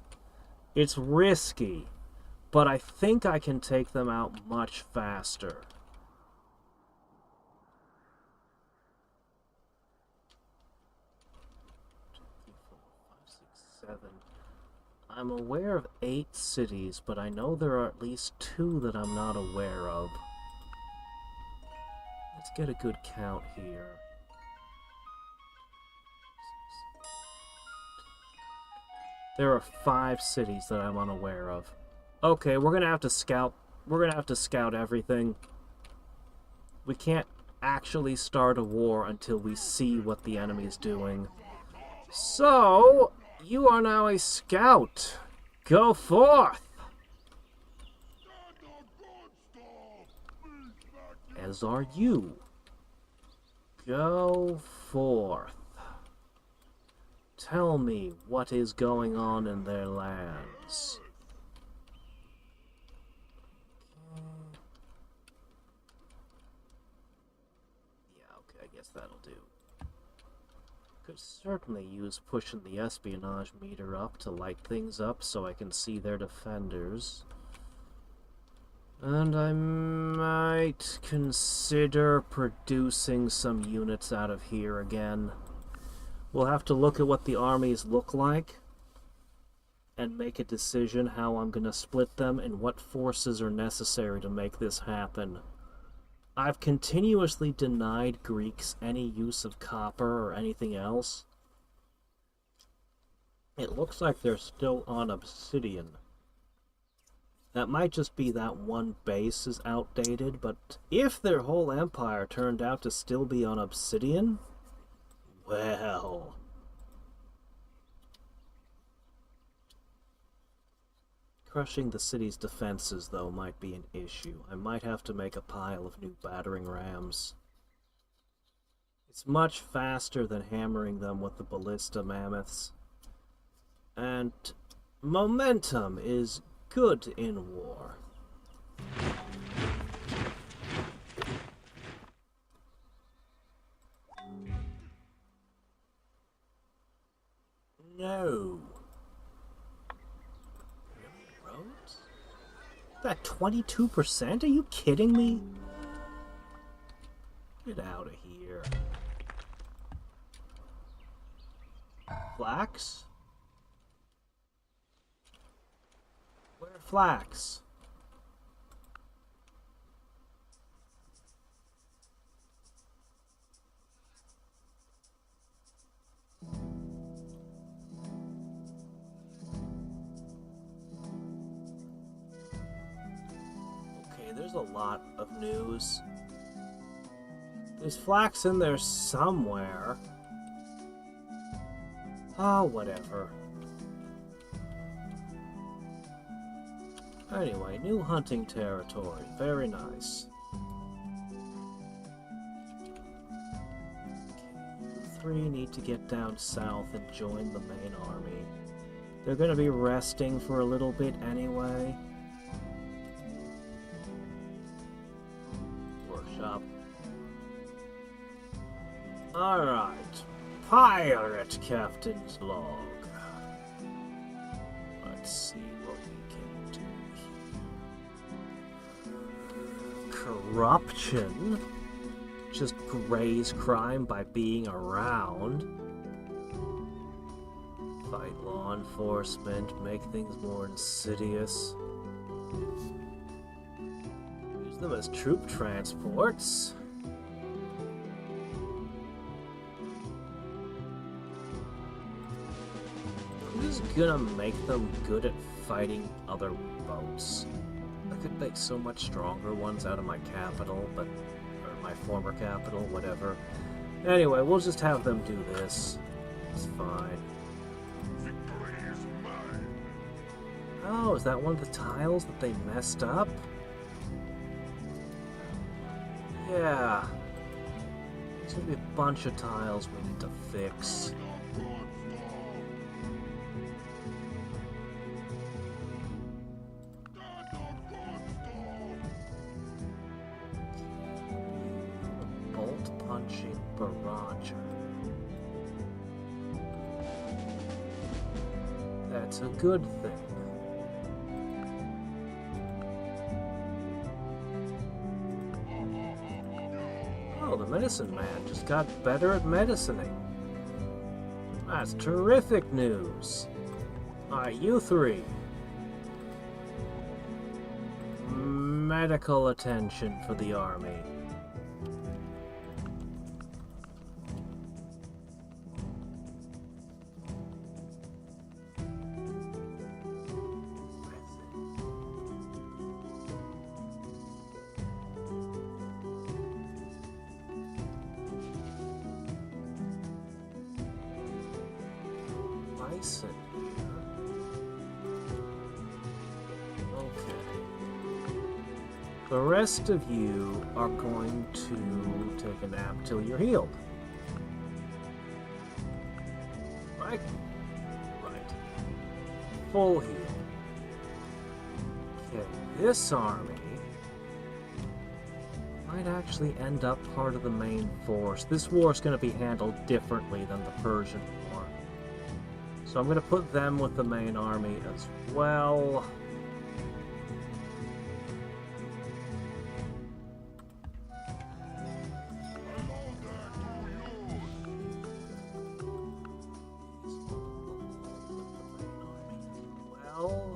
It's risky, but I think I can take them out much faster. 2, 3, 4, 5, 6, 7. I'm aware of 8 cities, but I know there are at least 2 that I'm not aware of. Let's get a good count here. There are 5 cities that I'm unaware of. Okay, we're gonna have to scout. We're gonna have to scout everything. We can't actually start a war until we see what the enemy's doing. So, you are now a scout. Go forth! As are you. Go forth. Tell me what is going on in their lands. Yeah, okay, I guess that'll do. Could certainly use pushing the espionage meter up to light things up so I can see their defenders. And I might consider producing some units out of here again. We'll have to look at what the armies look like and make a decision how I'm going to split them and what forces are necessary to make this happen. I've continuously denied Greeks any use of copper or anything else. It looks like they're still on obsidian. That might just be that one base is outdated, but if their whole empire turned out to still be on obsidian, well... Crushing the city's defenses, though, might be an issue. I might have to make a pile of new battering rams. It's much faster than hammering them with the ballista mammoths. And momentum is good in war. No. Roads? That 22%? Are you kidding me? Get out of here. Flax? Where flax? Okay, there's a lot of news. There's flax in there somewhere. Oh, whatever. Anyway, new hunting territory. Very nice. You three need to get down south and join the main army. They're going to be resting for a little bit anyway. Workshop. Alright. Pirate Captain's log. Let's see what we can do here. Corruption. Just raise crime by being around. Fight law enforcement, make things more insidious. Use them as troop transports. Who's gonna make them good at fighting other boats? I could make so much stronger ones out of my capital, or my former capital, whatever. Anyway, we'll just have them do this. It's fine. Victory is mine. Oh, is that one of the tiles that they messed up? Yeah. There's gonna be a bunch of tiles we need to fix. Bolt punching barrager. That's a good thing. Oh, the medicine man just got better at medicining. That's terrific news. Alright, you three. Medical attention for the army. Bison here. Okay. The rest of you are going to take a nap till you're healed. Right? Right. Full heal. Okay, this army might actually end up part of the main force. This war is going to be handled differently than the Persian War. So I'm going to put them with the main army as well. Well,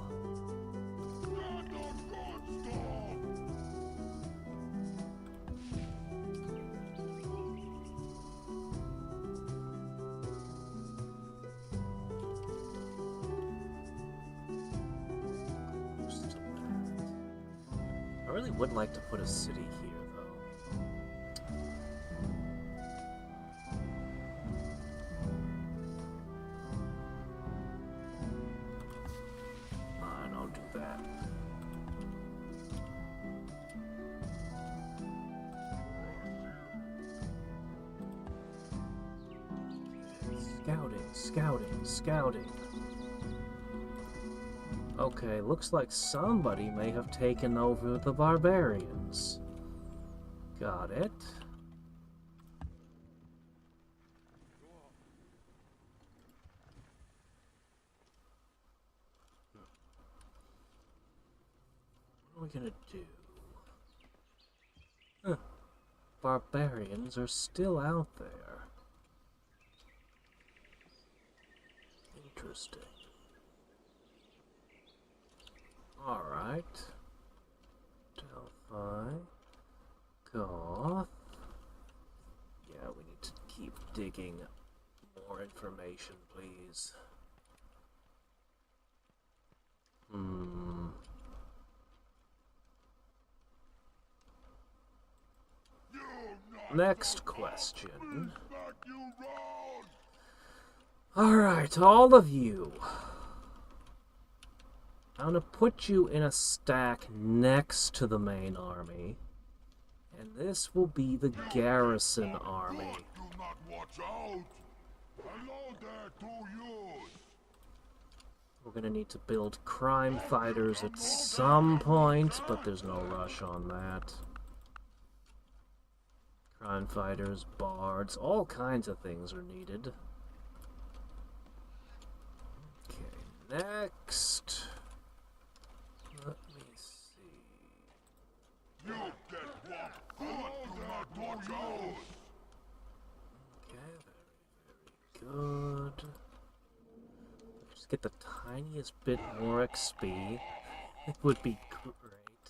I really would like to put a city here, though. Fine, I'll do that. Scouting, scouting, scouting. Okay, looks like somebody may have taken over the barbarians. Got it. What are we gonna do? Huh. Barbarians are still out there. Interesting. Alright. Delphi. Goth. Yeah, we need to keep digging more information, please. Next question. Alright, all of you. I'm gonna put you in a stack next to the main army. And this will be the garrison army. Do not watch out. Hello there to you. We're gonna need to build crime fighters at some point, but there's no rush on that. Crime fighters, bards, all kinds of things are needed. Okay, next. Let me see. You get what? Good. Do not watch out. Okay, very good. Just get the tiniest bit more XP. It would be great.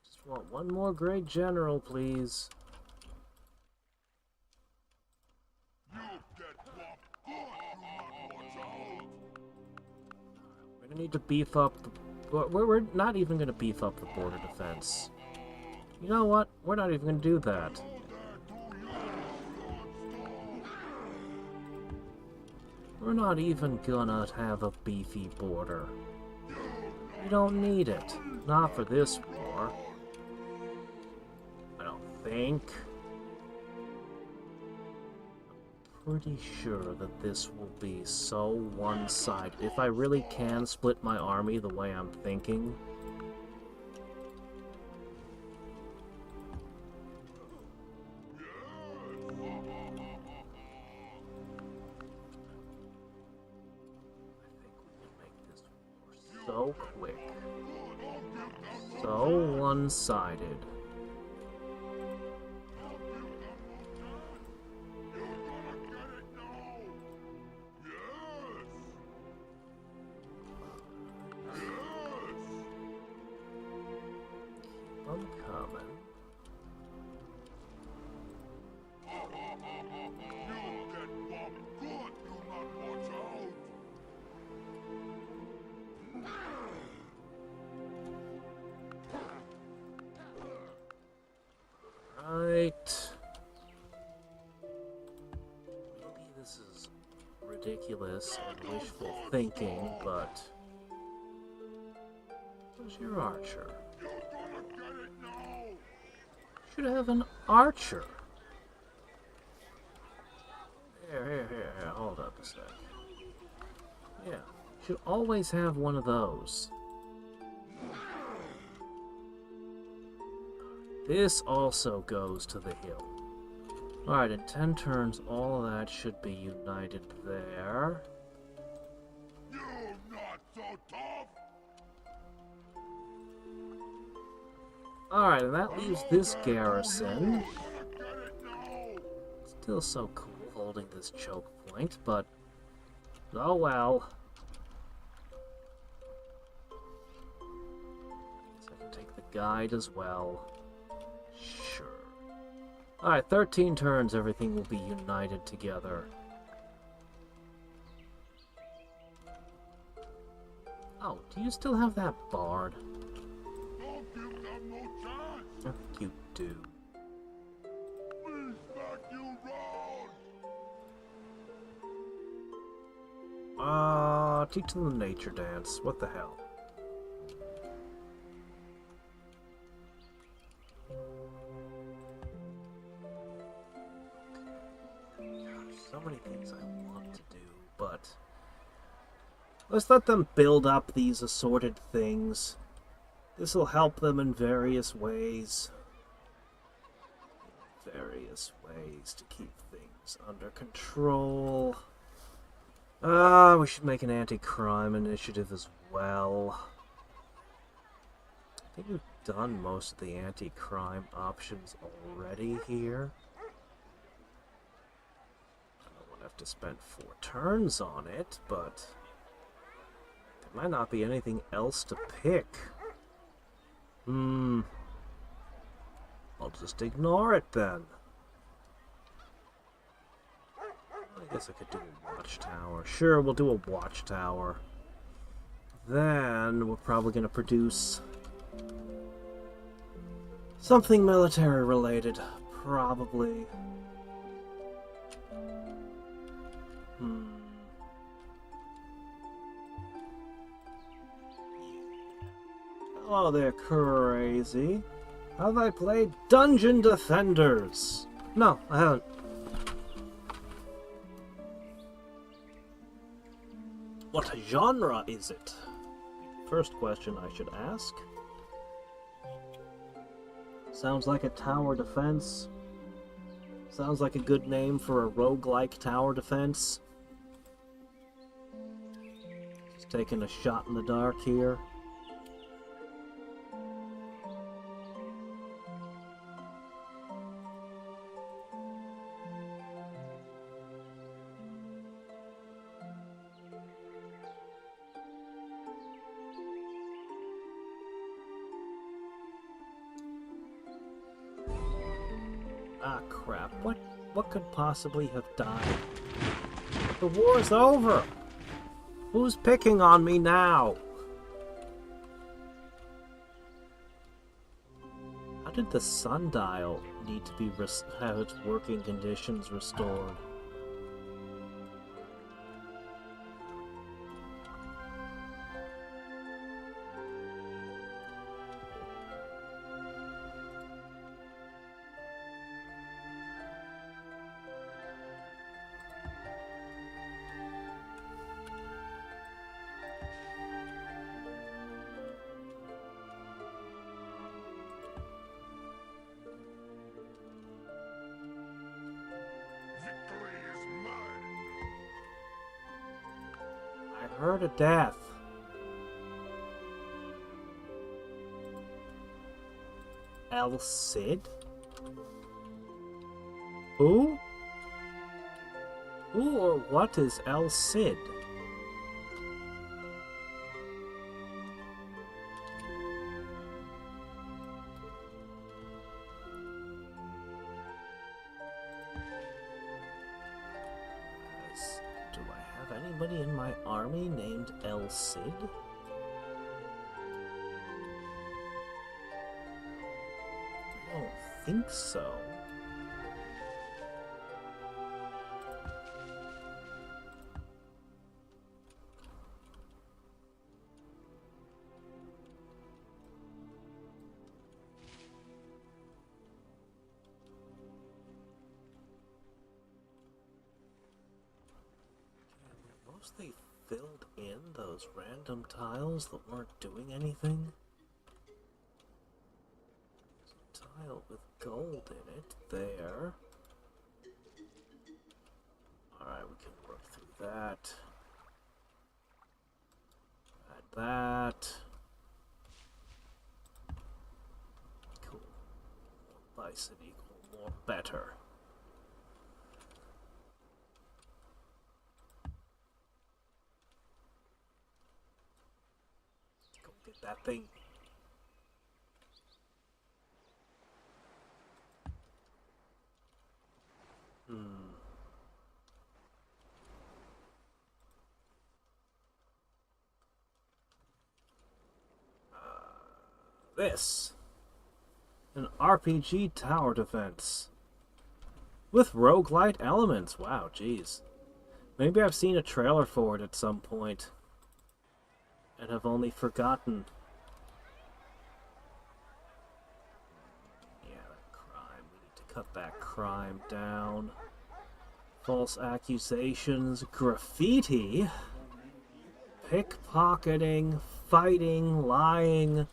Just want one more great general, please. You get what? Good. Do not watch out. We're gonna need to beef up the... We're not even gonna beef up the border defense. You know what? We're not even gonna do that. We're not even gonna have a beefy border. We don't need it. Not for this war. I don't think. I'm pretty sure that this will be so one-sided. If I really can split my army the way I'm thinking. So quick. So one-sided. I'm coming. Right. Maybe this is ridiculous and wishful thinking, but... Where's your archer? Should have an archer. Here, hold up a sec. Yeah, should always have one of those. This also goes to the hill. Alright, in 10 turns, all of that should be united there. You not so tough. Alright, and that leaves this garrison. Still so cool holding this choke point, but oh well. Guess I can take the guide as well. Sure. Alright, 13 turns, everything will be united together. Oh, do you still have that bard? Don't give them no chance. I think you do. Please back you round. Teach them the nature dance. What the hell? Gosh, so many things I want to do, but Let's let them build up these assorted things. This will help them in various ways. Various ways to keep things under control. We should make an anti-crime initiative as well. I think we've done most of the anti-crime options already here. I don't have to spend 4 turns on it, but there might not be anything else to pick. I'll just ignore it then. I guess I could do a watchtower. Sure, we'll do a watchtower. Then we're probably going to produce something military related. Probably. Oh, they're crazy. Have I played Dungeon Defenders? No, I haven't. What genre is it? First question I should ask. Sounds like a tower defense. Sounds like a good name for a roguelike tower defense. Just taking a shot in the dark here. Ah, crap. What could possibly have died? The war's over! Who's picking on me now? How did the sundial need to be have its working conditions restored? Heard of death. El Cid? Who? Who or what is El Cid? Anybody in my army named El Cid? I don't think so. They filled in those random tiles that weren't doing anything. There's a tile with gold in it there. Alright, we can work through that. Add that. Cool. More bison equal more better. That thing. This. An RPG tower defense. With roguelite elements. Wow, jeez. Maybe I've seen a trailer for it at some point. And have only forgotten. Yeah, that crime. We need to cut that crime down. False accusations, graffiti, pickpocketing, fighting, lying,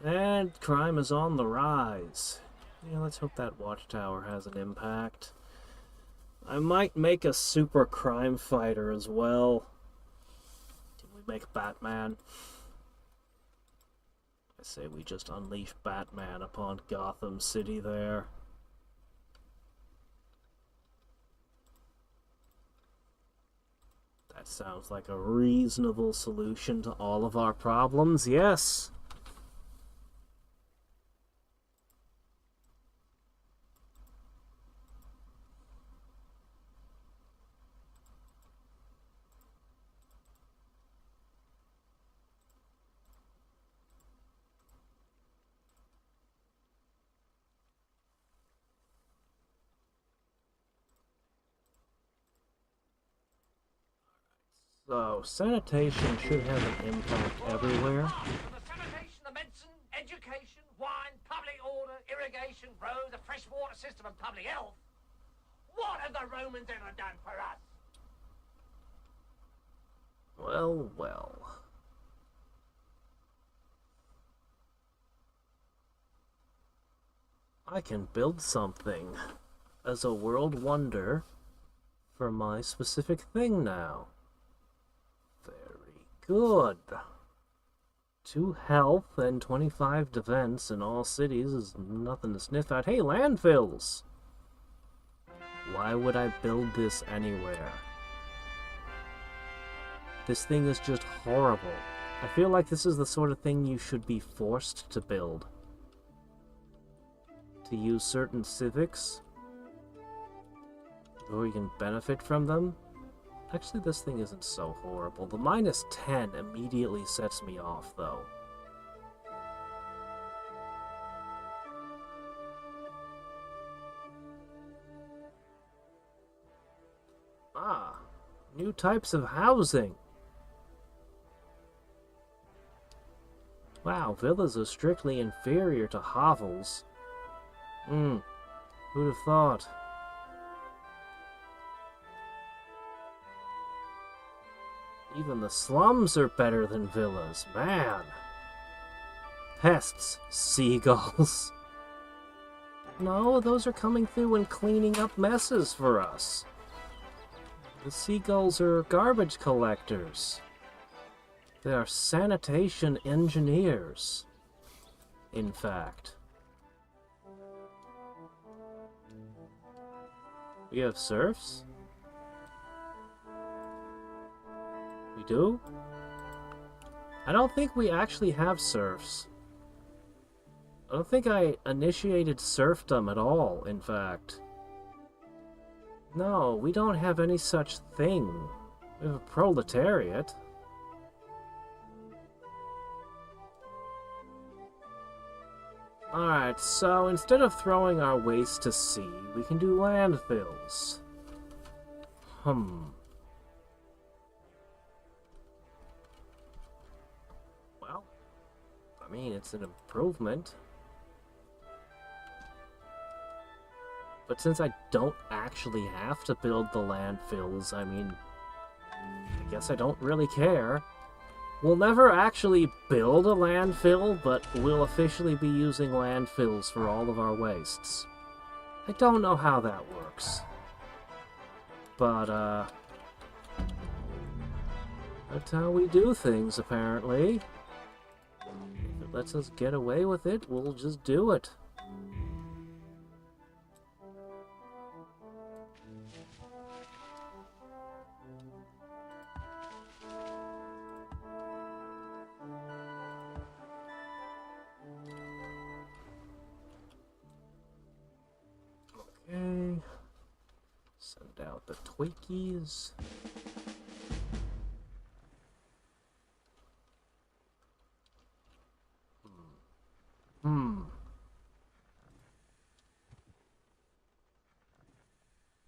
and crime is on the rise. Yeah, let's hope that watchtower has an impact. I might make a super crime fighter as well. Can we make Batman? I say we just unleash Batman upon Gotham City there. That sounds like a reasonable solution to all of our problems, yes. So, sanitation should have an impact everywhere. The sanitation, the medicine, education, wine, public order, irrigation, roads, the fresh water system and public health. What have the Romans ever done for us? Well, well. I can build something as a world wonder for my specific thing now. Very good. 2 health and 25 defense in all cities is nothing to sniff at. Hey, landfills! Why would I build this anywhere? This thing is just horrible. I feel like this is the sort of thing you should be forced to build. To use certain civics, or you can benefit from them. Actually, this thing isn't so horrible. The -10 immediately sets me off, though. Ah, new types of housing. Wow, villas are strictly inferior to hovels. Who'd have thought? Even the slums are better than villas, man. Pests, seagulls. No, those are coming through and cleaning up messes for us. The seagulls are garbage collectors. They are sanitation engineers, in fact. We have serfs? We do? I don't think we actually have serfs. I don't think I initiated serfdom at all, in fact. No, we don't have any such thing. We have a proletariat. Alright, so instead of throwing our waste to sea, we can do landfills. Well, I mean, it's an improvement. But since I don't actually have to build the landfills, I mean, I guess I don't really care. We'll never actually build a landfill, but we'll officially be using landfills for all of our wastes. I don't know how that works. But, that's how we do things, apparently. If it lets us get away with it, we'll just do it. Okay, send out the Twinkies.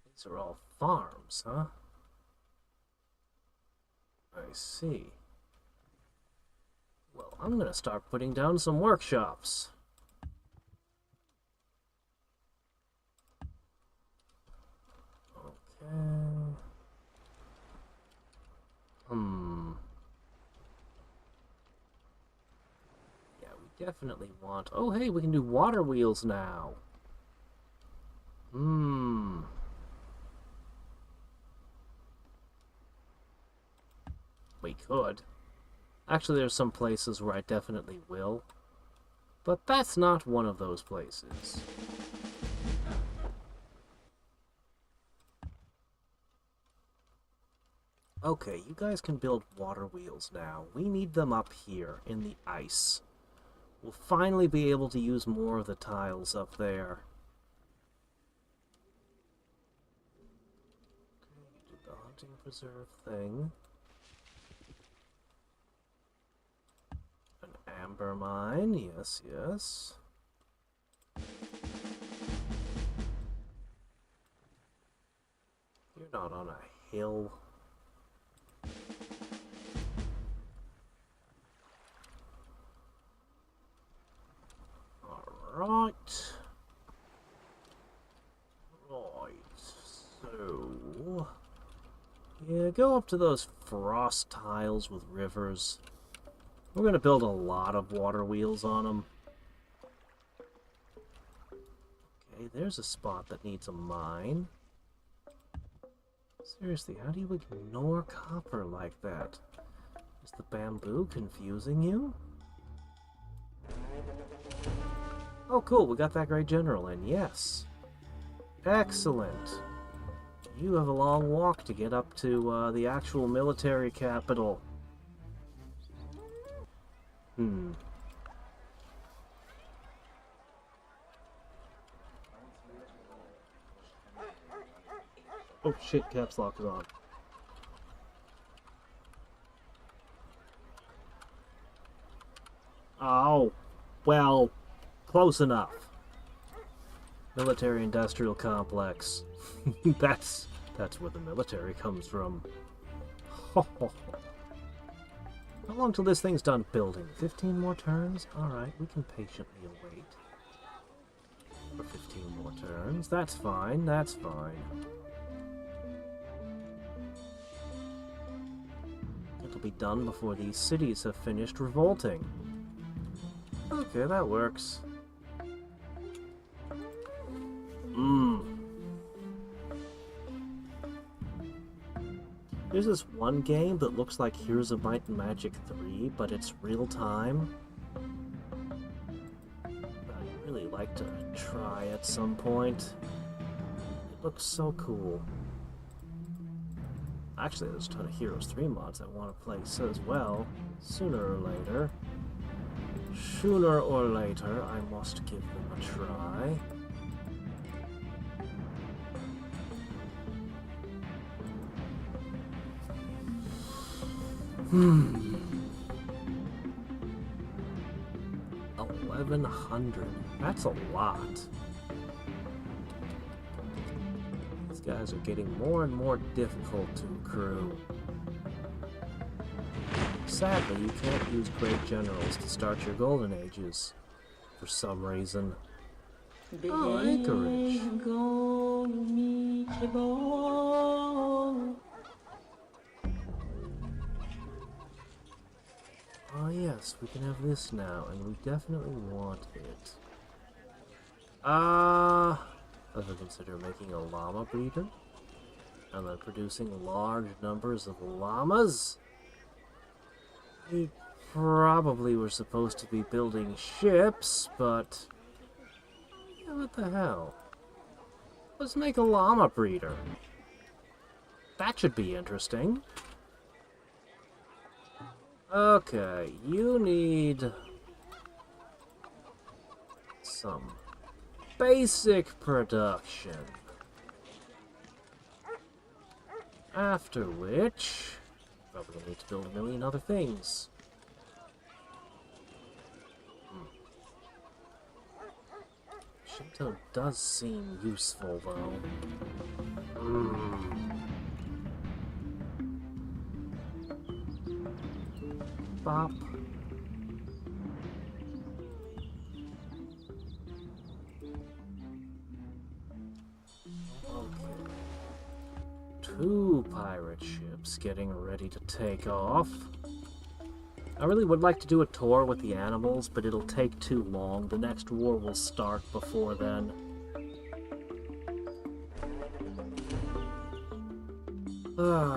These are all farms, huh? I see. Well, I'm gonna start putting down some workshops. definitely want... Oh, hey, we can do water wheels now. We could. Actually, there's some places where I definitely will. But that's not one of those places. Okay, you guys can build water wheels now. We need them up here in the ice. We'll finally be able to use more of the tiles up there. Okay, do the hunting preserve thing. An amber mine, yes, yes. You're not on a hill. Right. So... yeah, go up to those frost tiles with rivers. We're going to build a lot of water wheels on them. Okay, there's a spot that needs a mine. Seriously, how do you ignore copper like that? Is the bamboo confusing you? Oh, cool, we got that great general in, yes. Excellent. You have a long walk to get up to the actual military capital. Oh shit, caps lock is on. Oh, well, close enough. Military-industrial complex. That's where the military comes from. How long till this thing's done building? 15 more turns? Alright, we can patiently await. For 15 more turns. That's fine, that's fine. It'll be done before these cities have finished revolting. Okay, that works. There's this one game that looks like Heroes of Might and Magic 3, but it's real time. I'd really like to try at some point. It looks so cool. Actually, there's a ton of Heroes 3 mods I want to play as well, sooner or later. Sooner or later, I must give them a try. 1100. That's a lot. These guys are getting more and more difficult to accrue. Sadly, you can't use great generals to start your golden ages for some reason. Oh, anchorage. Oh yes, we can have this now, and we definitely want it. Ever consider making a llama breeder? And then producing large numbers of llamas? We probably were supposed to be building ships, but... yeah, what the hell? Let's make a llama breeder. That should be interesting. Okay, you need some basic production. After which, probably gonna need to build a million other things. Shinto does seem useful, though. Bop. Okay. 2 pirate ships getting ready to take off. I really would like to do a tour with the animals, but it'll take too long. The next war will start before then. Well.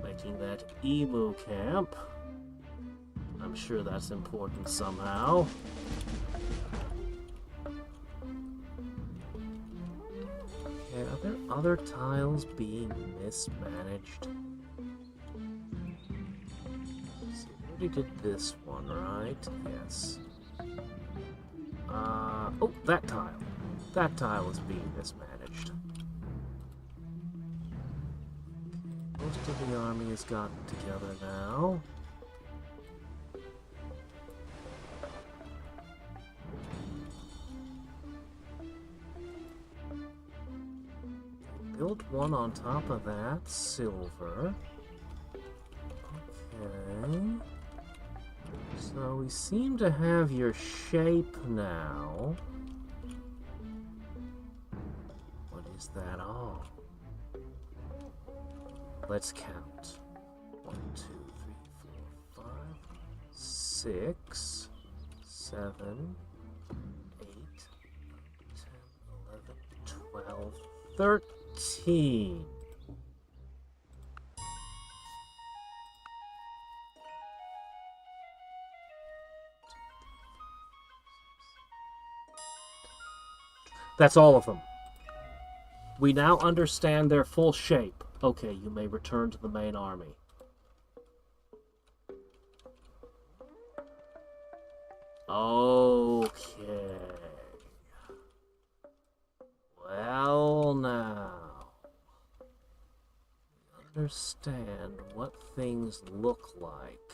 Making that emu camp. I'm sure that's important somehow. Okay, are there other tiles being mismanaged? Let's see, we already did this one, right? Yes. Oh, that tile. That tile is being mismanaged. Most of the army has gotten together now. Build one on top of that, silver. Okay. So we seem to have your shape now. What is that all? Let's count. 1, 2, 3, 4, 5, 6, 7, 8, 10, 11, 12, 13. That's all of them. We now understand their full shape. Okay, you may return to the main army. Okay. Well, now. We understand what things look like.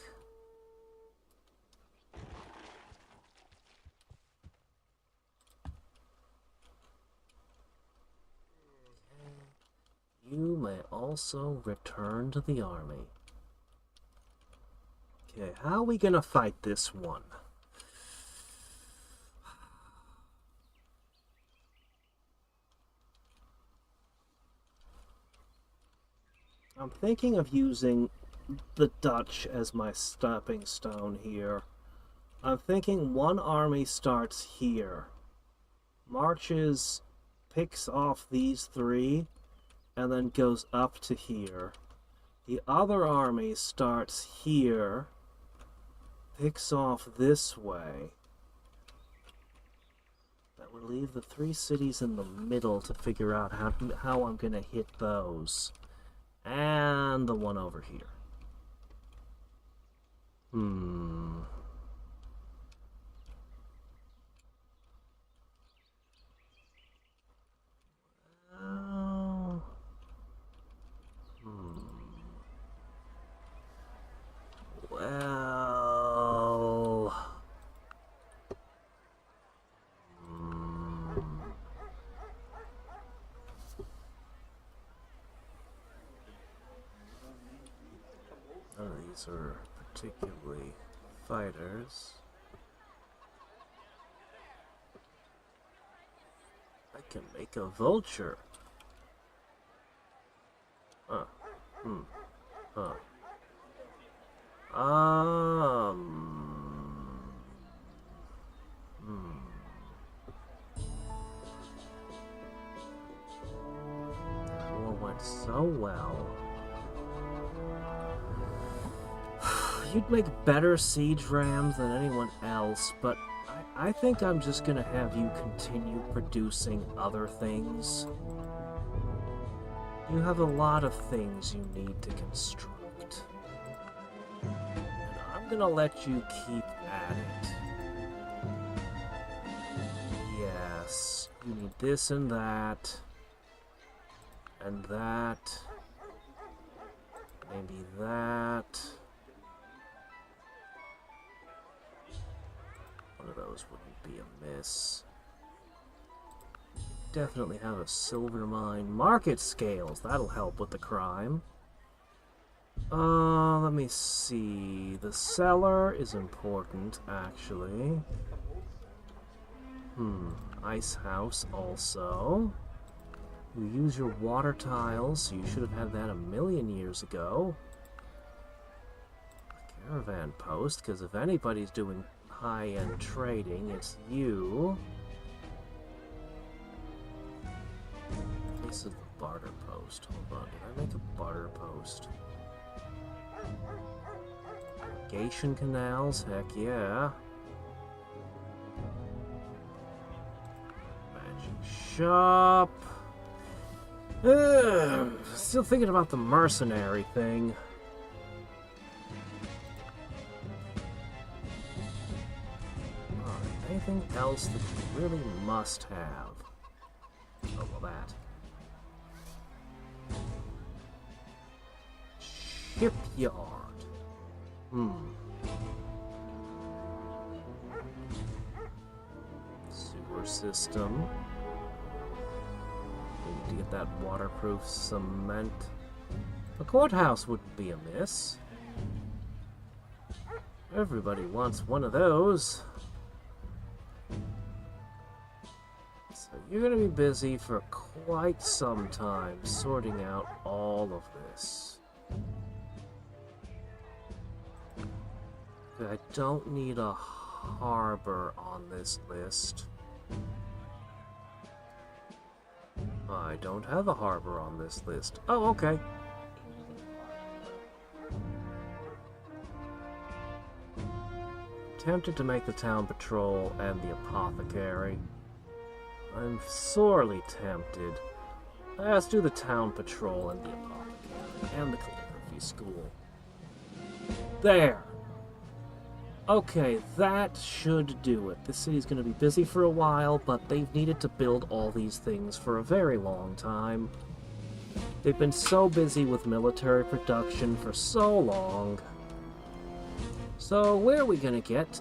You may also return to the army. Okay, how are we gonna fight this one? I'm thinking of using the Dutch as my stepping stone here. I'm thinking one army starts here, marches, picks off these three, and then goes up to here. The other army starts here, picks off this way. That would leave the 3 cities in the middle to figure out how I'm gonna hit those. And the one over here. Well... None of these are particularly fighters. I can make a vulture. That war went so well. You'd make better siege rams than anyone else, but I think I'm just gonna have you continue producing other things. You have a lot of things you need to construct. And I'm gonna let you keep at it. Yes, you need this and that. And that. Maybe that. One of those wouldn't be amiss. Definitely have a silver mine. Market scales, that'll help with the crime. Let me see. The cellar is important, actually. Ice house also. You use your water tiles. You should have had that a million years ago. A caravan post, because if anybody's doing high-end trading, it's you. This is the barter post. Hold on, did I make a barter post? Irrigation canals, heck yeah. Magic shop. Still thinking about the mercenary thing. Anything else that you really must have? Oh, well, that. Shipyard. Sewer system. We need to get that waterproof cement. The courthouse wouldn't be amiss. Everybody wants one of those. So you're going to be busy for quite some time sorting out all of this. I don't need a harbor on this list. I don't have a harbor on this list. Oh, okay. Tempted to make the town patrol and the apothecary. I'm sorely tempted. Let's do the town patrol and the apothecary and the calligraphy school. There! Okay, that should do it. This city's going to be busy for a while, but they've needed to build all these things for a very long time. They've been so busy with military production for so long. So where are we going to get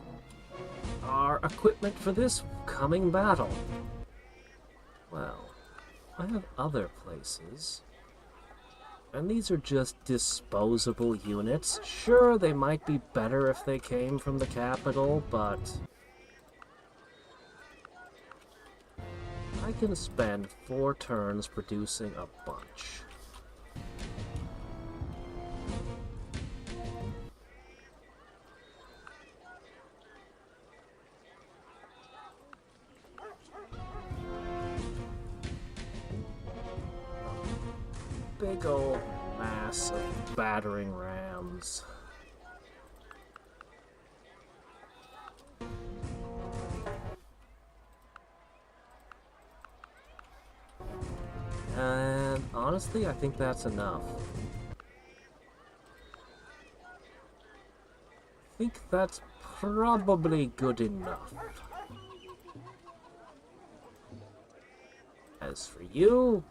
our equipment for this coming battle? Well, I have other places. And these are just disposable units. Sure, they might be better if they came from the capital, but I can spend 4 turns producing a bunch. Big old mass of battering rams. And honestly, I think that's enough. I think that's probably good enough. As for you,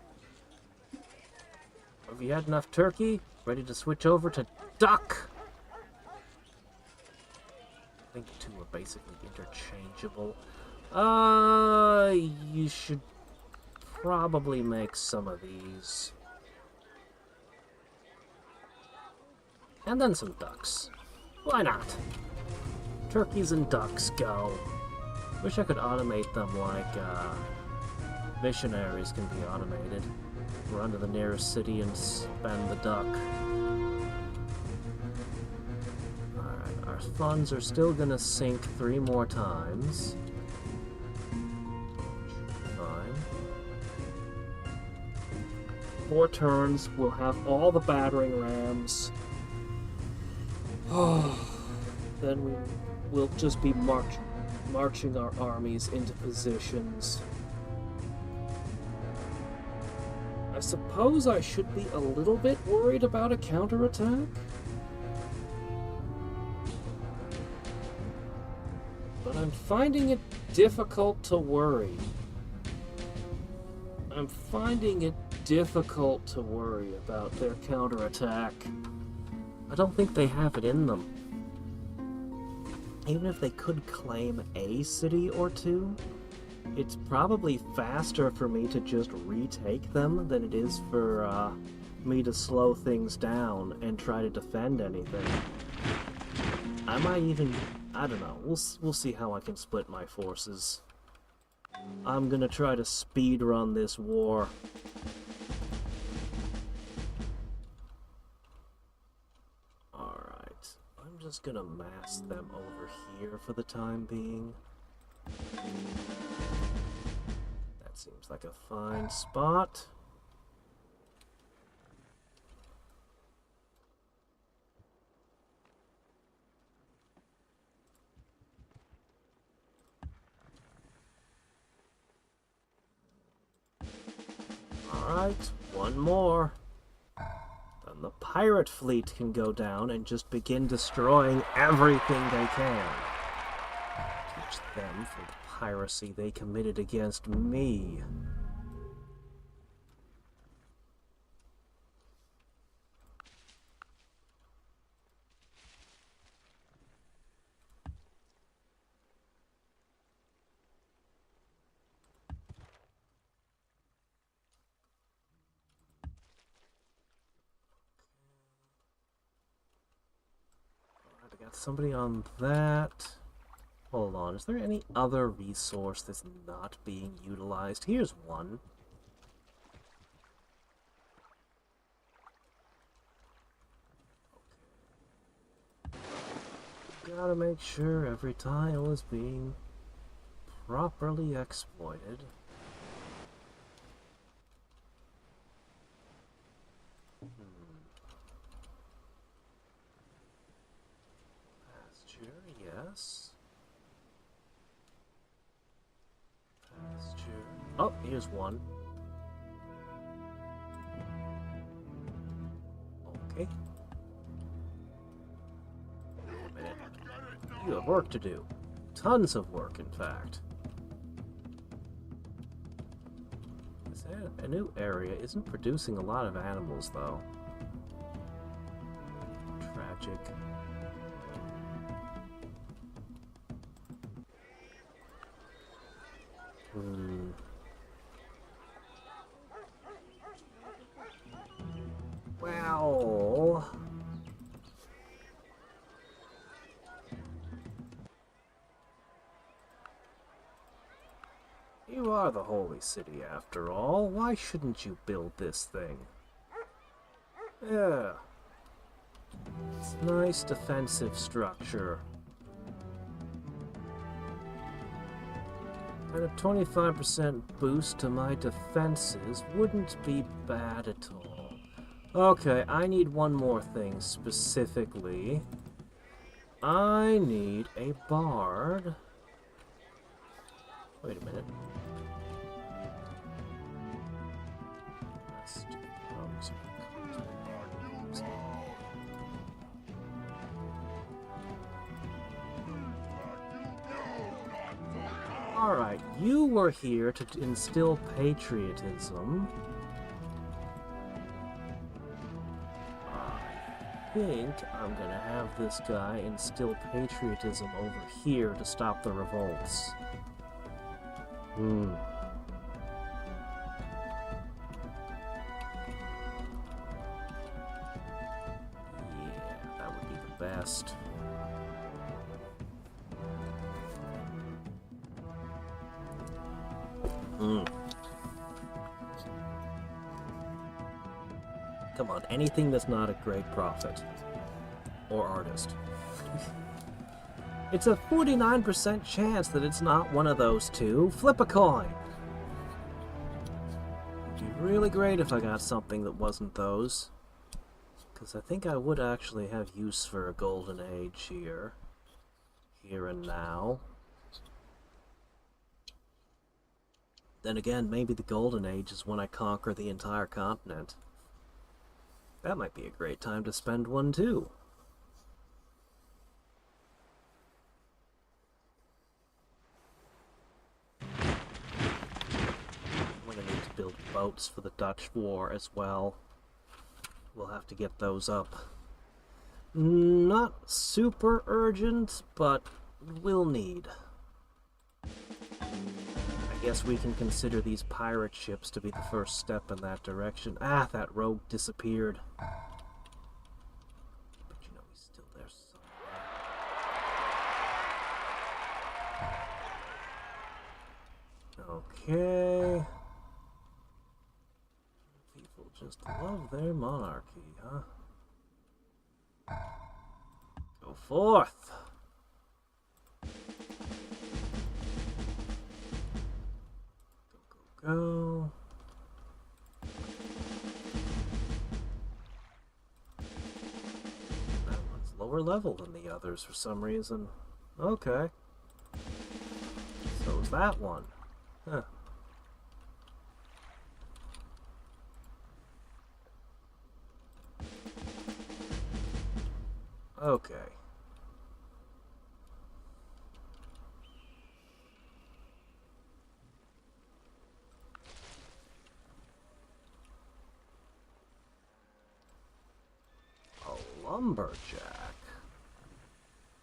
have you had enough turkey? Ready to switch over to duck? I think the two are basically interchangeable. You should probably make some of these. And then some ducks. Why not? Turkeys and ducks go. Wish I could automate them like, missionaries can be automated. Run to the nearest city and spend the duck. Alright, our funds are still gonna sink 3 more times. Fine. 4 turns, we'll have all the battering rams. Then we'll just be marching our armies into positions. I suppose I should be a little bit worried about a counterattack? But I'm finding it difficult to worry. I'm finding it difficult to worry about their counterattack. I don't think they have it in them. Even if they could claim a city or 2, it's probably faster for me to just retake them than it is for me to slow things down and try to defend anything. I might even, I don't know, we'll see how I can split my forces. I'm gonna try to speed run this war. Alright, I'm just gonna mass them over here for the time being. That seems like a fine spot. Alright, one more. Then the pirate fleet can go down and just begin destroying everything they can. Teach them for the piracy they committed against me. I got somebody on that. Hold on, is there any other resource that's not being utilized? Here's one. Gotta make sure every tile is being properly exploited. Pasture, yes. Pasture. Oh, here's one. Okay. Wait a minute. You have work to do. Tons of work, in fact. This a new area isn't producing a lot of animals, though. Tragic. Well... You are the holy city, after all. Why shouldn't you build this thing? Yeah. It's a nice defensive structure. And a 25% boost to my defenses wouldn't be bad at all. Okay, I need one more thing specifically. I need a bard. Wait a minute. Alright, you were here to instill patriotism. I think I'm gonna have this guy instill patriotism over here to stop the revolts. Yeah, that would be the best. Come on, anything that's not a great prophet or artist. It's a 49% chance that it's not one of those two. Flip a coin. It'd be really great if I got something that wasn't those. Because I think I would actually have use for a golden age here. Here and now. Then again, maybe the golden age is when I conquer the entire continent. That might be a great time to spend one too. I'm gonna need to build boats for the Dutch War as well. We'll have to get those up. Not super urgent, but we'll need. I guess we can consider these pirate ships to be the first step in that direction. Ah, that rogue disappeared. But you know he's still there somewhere. Oh. Okay. People just love their monarchy, huh? Go forth! Go. That one's lower level than the others for some reason. Okay. So is that one. Huh. Okay. A lumberjack.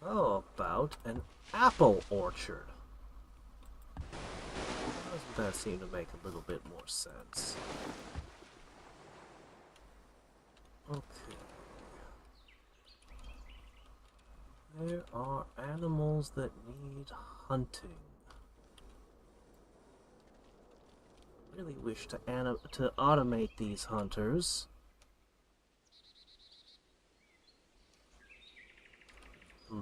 How about an apple orchard? Doesn't that seem to make a little bit more sense? Okay. There are animals that need hunting. I really wish to automate these hunters. Okay.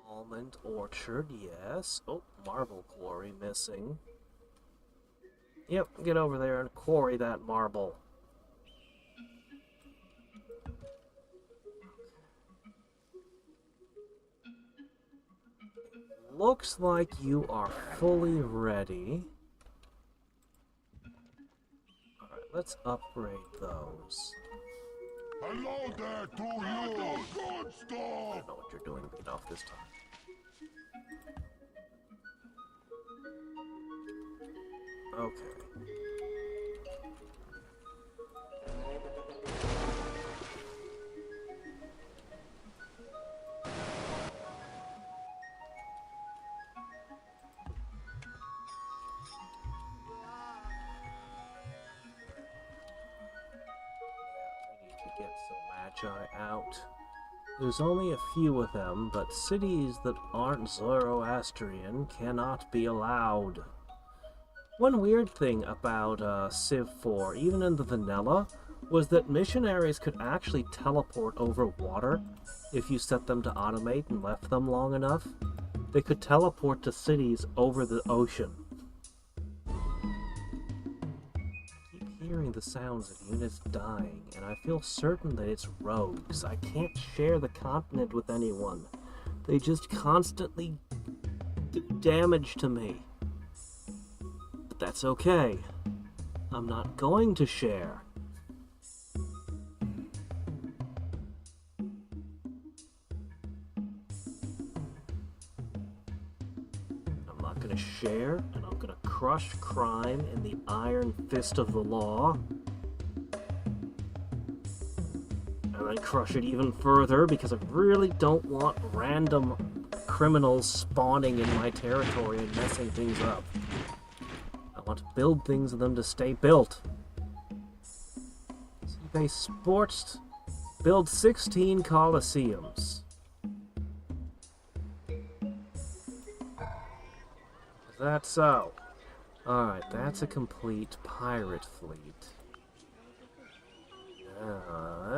Almond orchard, yes. Oh, marble quarry missing. Yep, get over there and quarry that marble. Looks like you are fully ready. Alright, let's upgrade those. Hello there to you. Good I stuff. don't know what you're doing. Get off this time. Okay. We need to get some magi out. There's only a few of them, but cities that aren't Zoroastrian cannot be allowed. One weird thing about Civ 4, even in the vanilla, was that missionaries could actually teleport over water if you set them to automate and left them long enough. They could teleport to cities over the ocean. I keep hearing the sounds of units dying, and I feel certain that it's rogues. I can't share the continent with anyone. They just constantly do damage to me. But that's okay. I'm not going to share. I'm not going to share, and I'm going to crush crime in the iron fist of the law. And then crush it even further, because I really don't want random criminals spawning in my territory and messing things up. I want to build things and them to stay built. See, they sports build 16 coliseums. Is that so? Alright, that's a complete pirate fleet.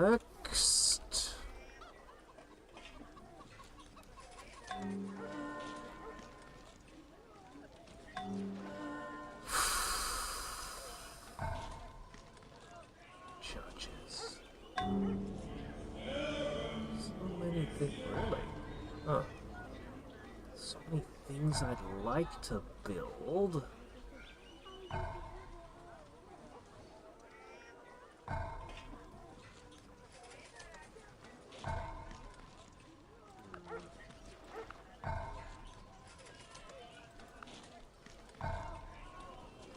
Next. Judges. So many things, really? Huh. So many things I'd like to build.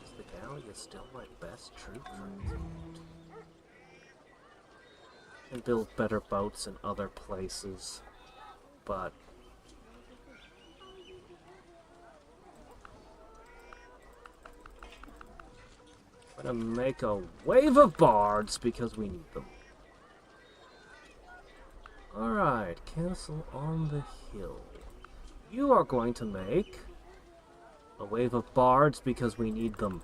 Is the galley still my best troop transport? And build better boats in other places, but I'm gonna make a wave of bards because we need them. Alright, castle on the hill. You are going to make a wave of bards because we need them.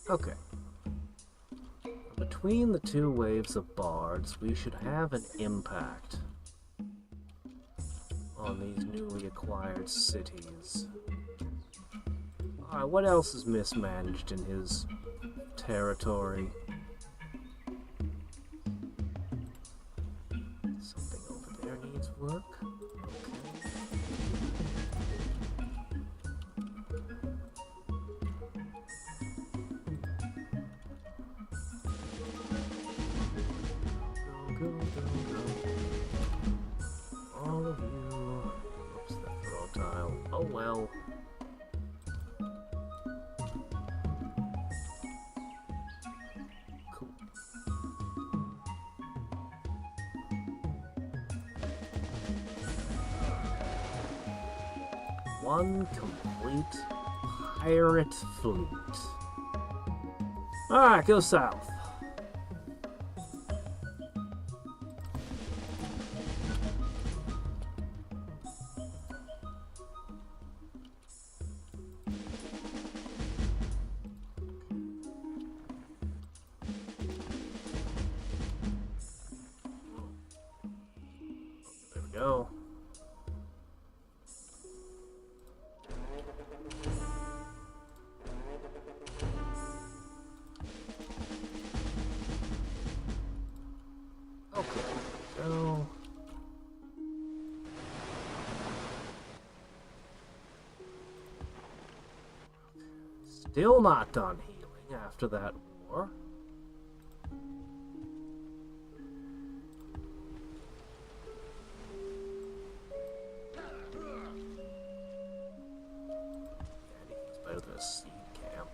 Okay. Between the two waves of bards, we should have an impact on these newly acquired cities. Alright, what else is mismanaged in his territory? Something over there needs work. Go, go. All of you. Oops, that throw tile. Oh well. Cool. One complete pirate fleet. Alright, go south. There we go. Okay, so still not done healing after that war. Anything's better than a seed camp.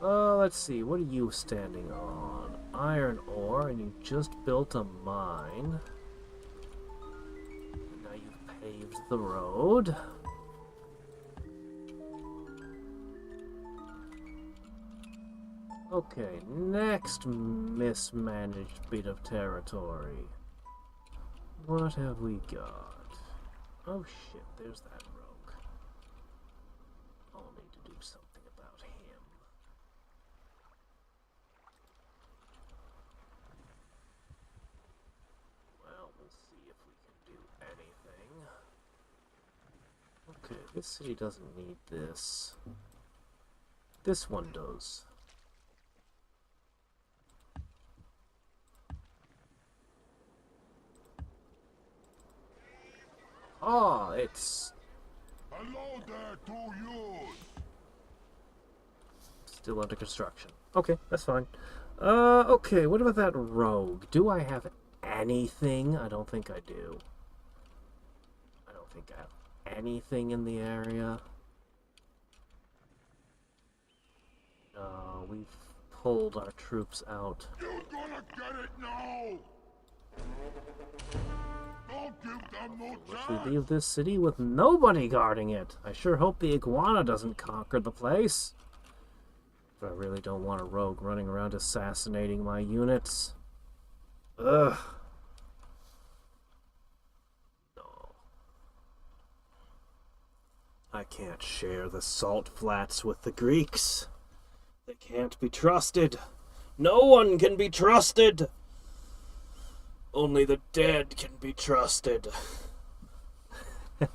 Let's see, what are you standing on? Iron ore, and you just built a mine. And now you've paved the road. Okay, next mismanaged bit of territory. What have we got? Oh shit, there's that rogue. I'll need to do something about him. Well, we'll see if we can do anything. Okay, this city doesn't need this. This one does. Oh, it's Hello there to you. still under construction. Okay, that's fine. Okay, what about that rogue? Do I have anything? I don't think I do. I don't think I have anything in the area. We've pulled our troops out. You're gonna get it now. Don't give them no If chance. we leave this city with nobody guarding it, I sure hope the iguana doesn't conquer the place. But I really don't want a rogue running around assassinating my units. Ugh. No. I can't share the salt flats with the Greeks. They can't be trusted. No one can be trusted. Only the dead can be trusted. The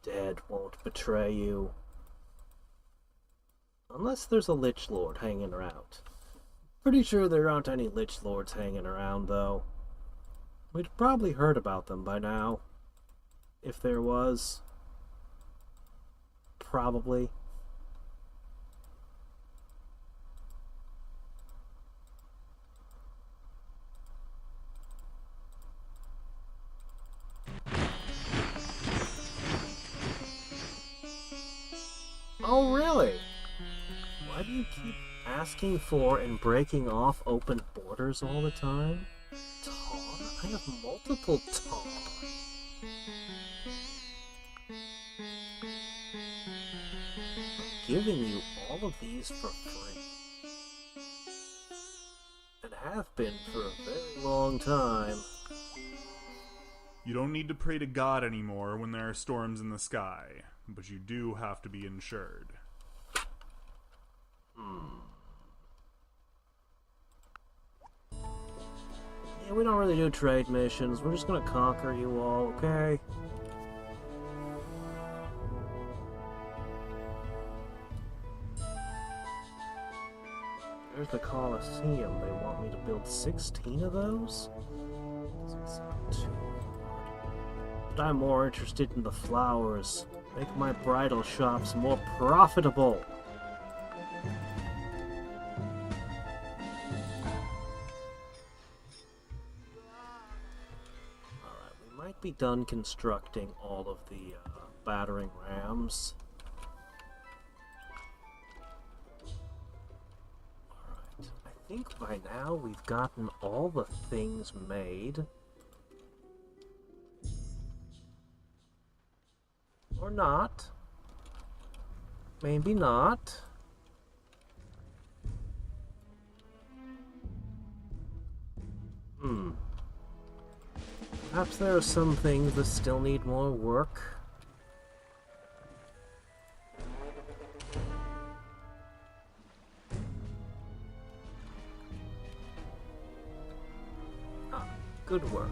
dead won't betray you. Unless there's a Lich Lord hanging around. Pretty sure there aren't any Lich Lords hanging around, though. We'd probably heard about them by now. If there was. Probably. Oh, really? Why do you keep asking for and breaking off open borders all the time? Tar? I have multiple tar. giving you all of these for free. And have been for a very long time. You don't need to pray to God anymore when there are storms in the sky, but you do have to be insured. Yeah, we don't really do trade missions. We're just gonna conquer you all, okay? There's the Colosseum. They want me to build 16 of those? Doesn't seem too hard. But I'm more interested in the flowers. Make my bridal shops more profitable. Alright, we might be done constructing all of the battering rams. I think by now we've gotten all the things made. Or not. Maybe not. Perhaps there are some things that still need more work. Good work.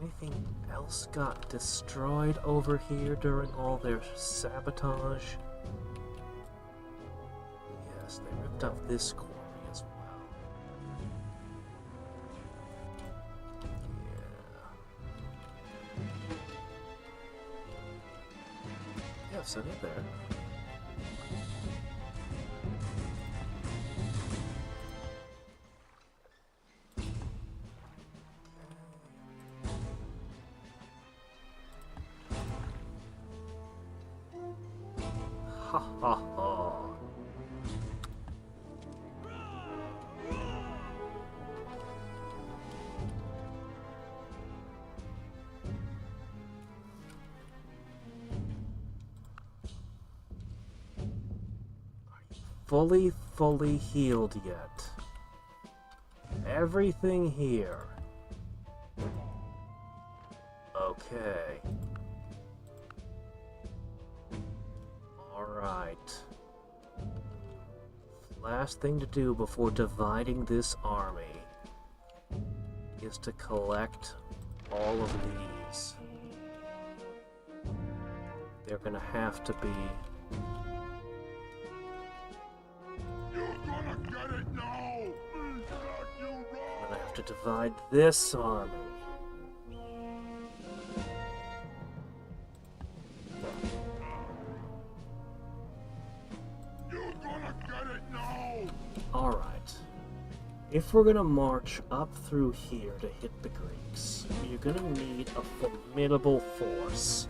Anything else got destroyed over here during all their sabotage? Yes, they ripped up this quarry as well. Yeah. Yeah, send it there. Ha ha ha. Are you fully healed yet? Everything here. Okay. Alright. Last thing to do before dividing this army is to collect all of these. They're gonna have to be... You're gonna get it now! Please let you I'm run! gonna have to divide this army. You're gonna get it now! Alright. If we're gonna march up through here to hit the Greeks, you're gonna need a formidable force.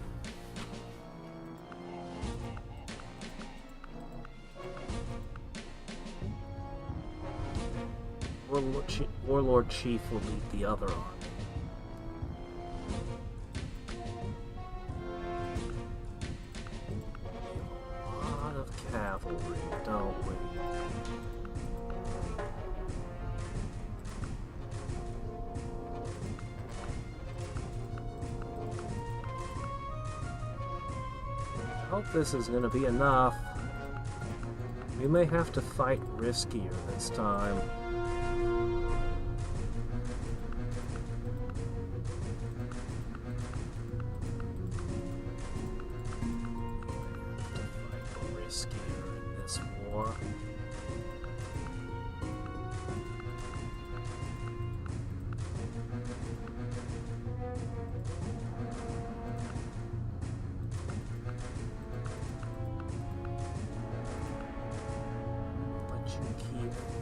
Warlord Chief will lead the other army. A lot of cavalry, don't we? I hope this is going to be enough. We may have to fight riskier this time.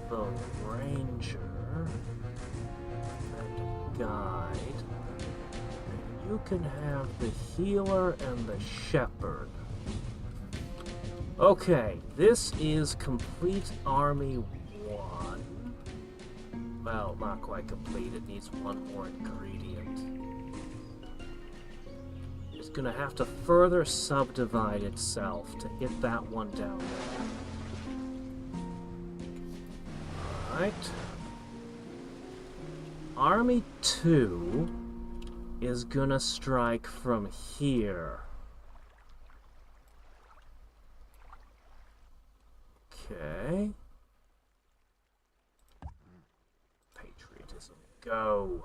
The ranger and guide. You can have the healer and the shepherd. Okay, this is complete army 1. Well, not quite complete. It needs one more ingredient. It's gonna have to further subdivide itself to hit that one down there. Alright. Army 2 is gonna strike from here. Okay. Patriotism, go.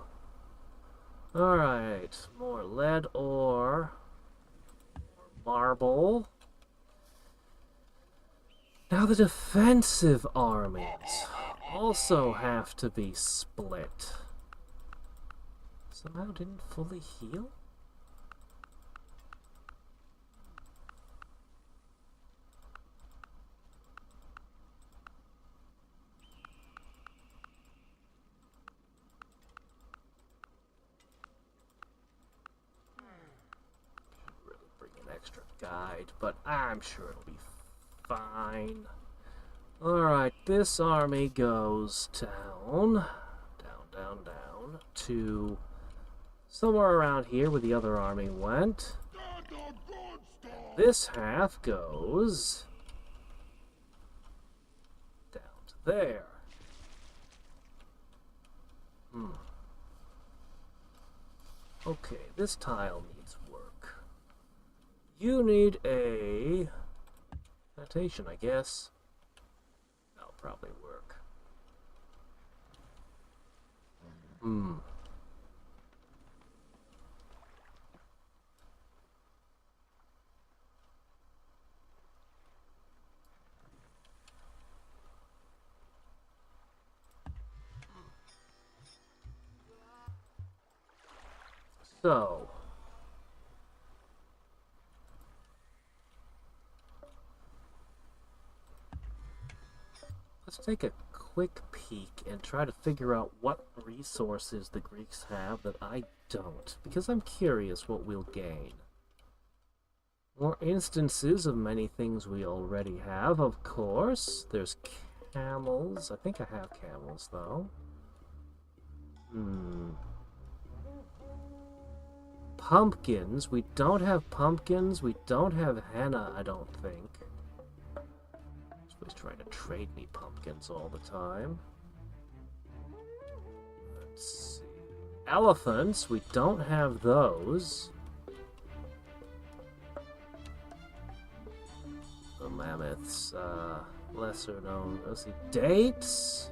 Alright, more lead ore. More marble. Now the defensive armies also have to be split. Somehow didn't fully heal? Really bring an extra guide, but I'm sure it'll be fine. Alright, this army goes down, to somewhere around here where the other army went. This half goes down to there. Okay, this tile needs work. You need a plantation, I guess. That'll probably work. So, let's take a quick peek and try to figure out what resources the Greeks have that I don't, because I'm curious what we'll gain. More instances of many things we already have, of course. There's camels. I think I have camels, though. Pumpkins. We don't have pumpkins. We don't have henna, I don't think. He's trying to trade me pumpkins all the time. Let's see. Elephants. We don't have those. The mammoths. Lesser known. Let's see. Dates.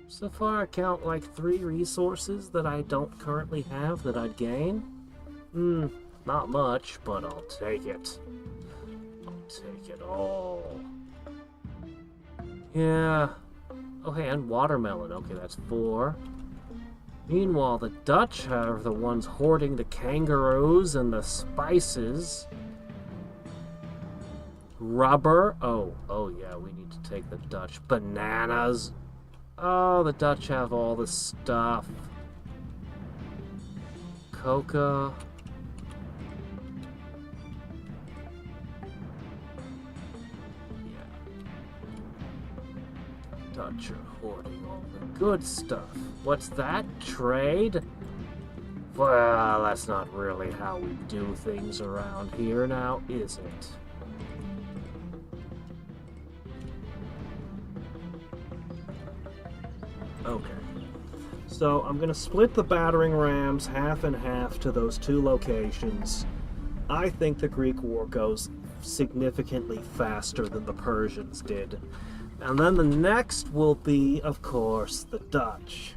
So far, I count like 3 resources that I don't currently have that I'd gain. Not much, but I'll take it. I'll take it all. Yeah. Oh, hey, and watermelon. Okay, that's 4. Meanwhile, the Dutch are the ones hoarding the kangaroos and the spices. Rubber. Oh yeah, we need to take the Dutch. Bananas. Oh, the Dutch have all the stuff. Coca. Yeah. Dutch are hoarding all the good stuff. What's that? Trade? Well, that's not really how we do things around here now, is it? Okay. So I'm going to split the battering rams half and half to those 2 locations. I think the Greek war goes significantly faster than the Persians did. And then the next will be, of course, the Dutch.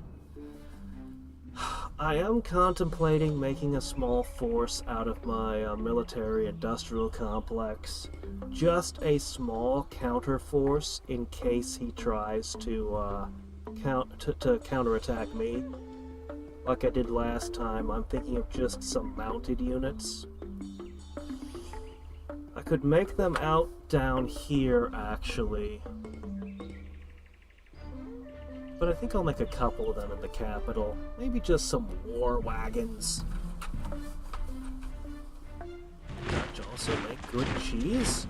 I am contemplating making a small force out of my military-industrial complex. Just a small counter force in case he tries to counterattack me. Like I did last time, I'm thinking of just some mounted units. I could make them out down here, actually. But I think I'll make a couple of them in the capital. Maybe just some war wagons. Dutch also make good cheese?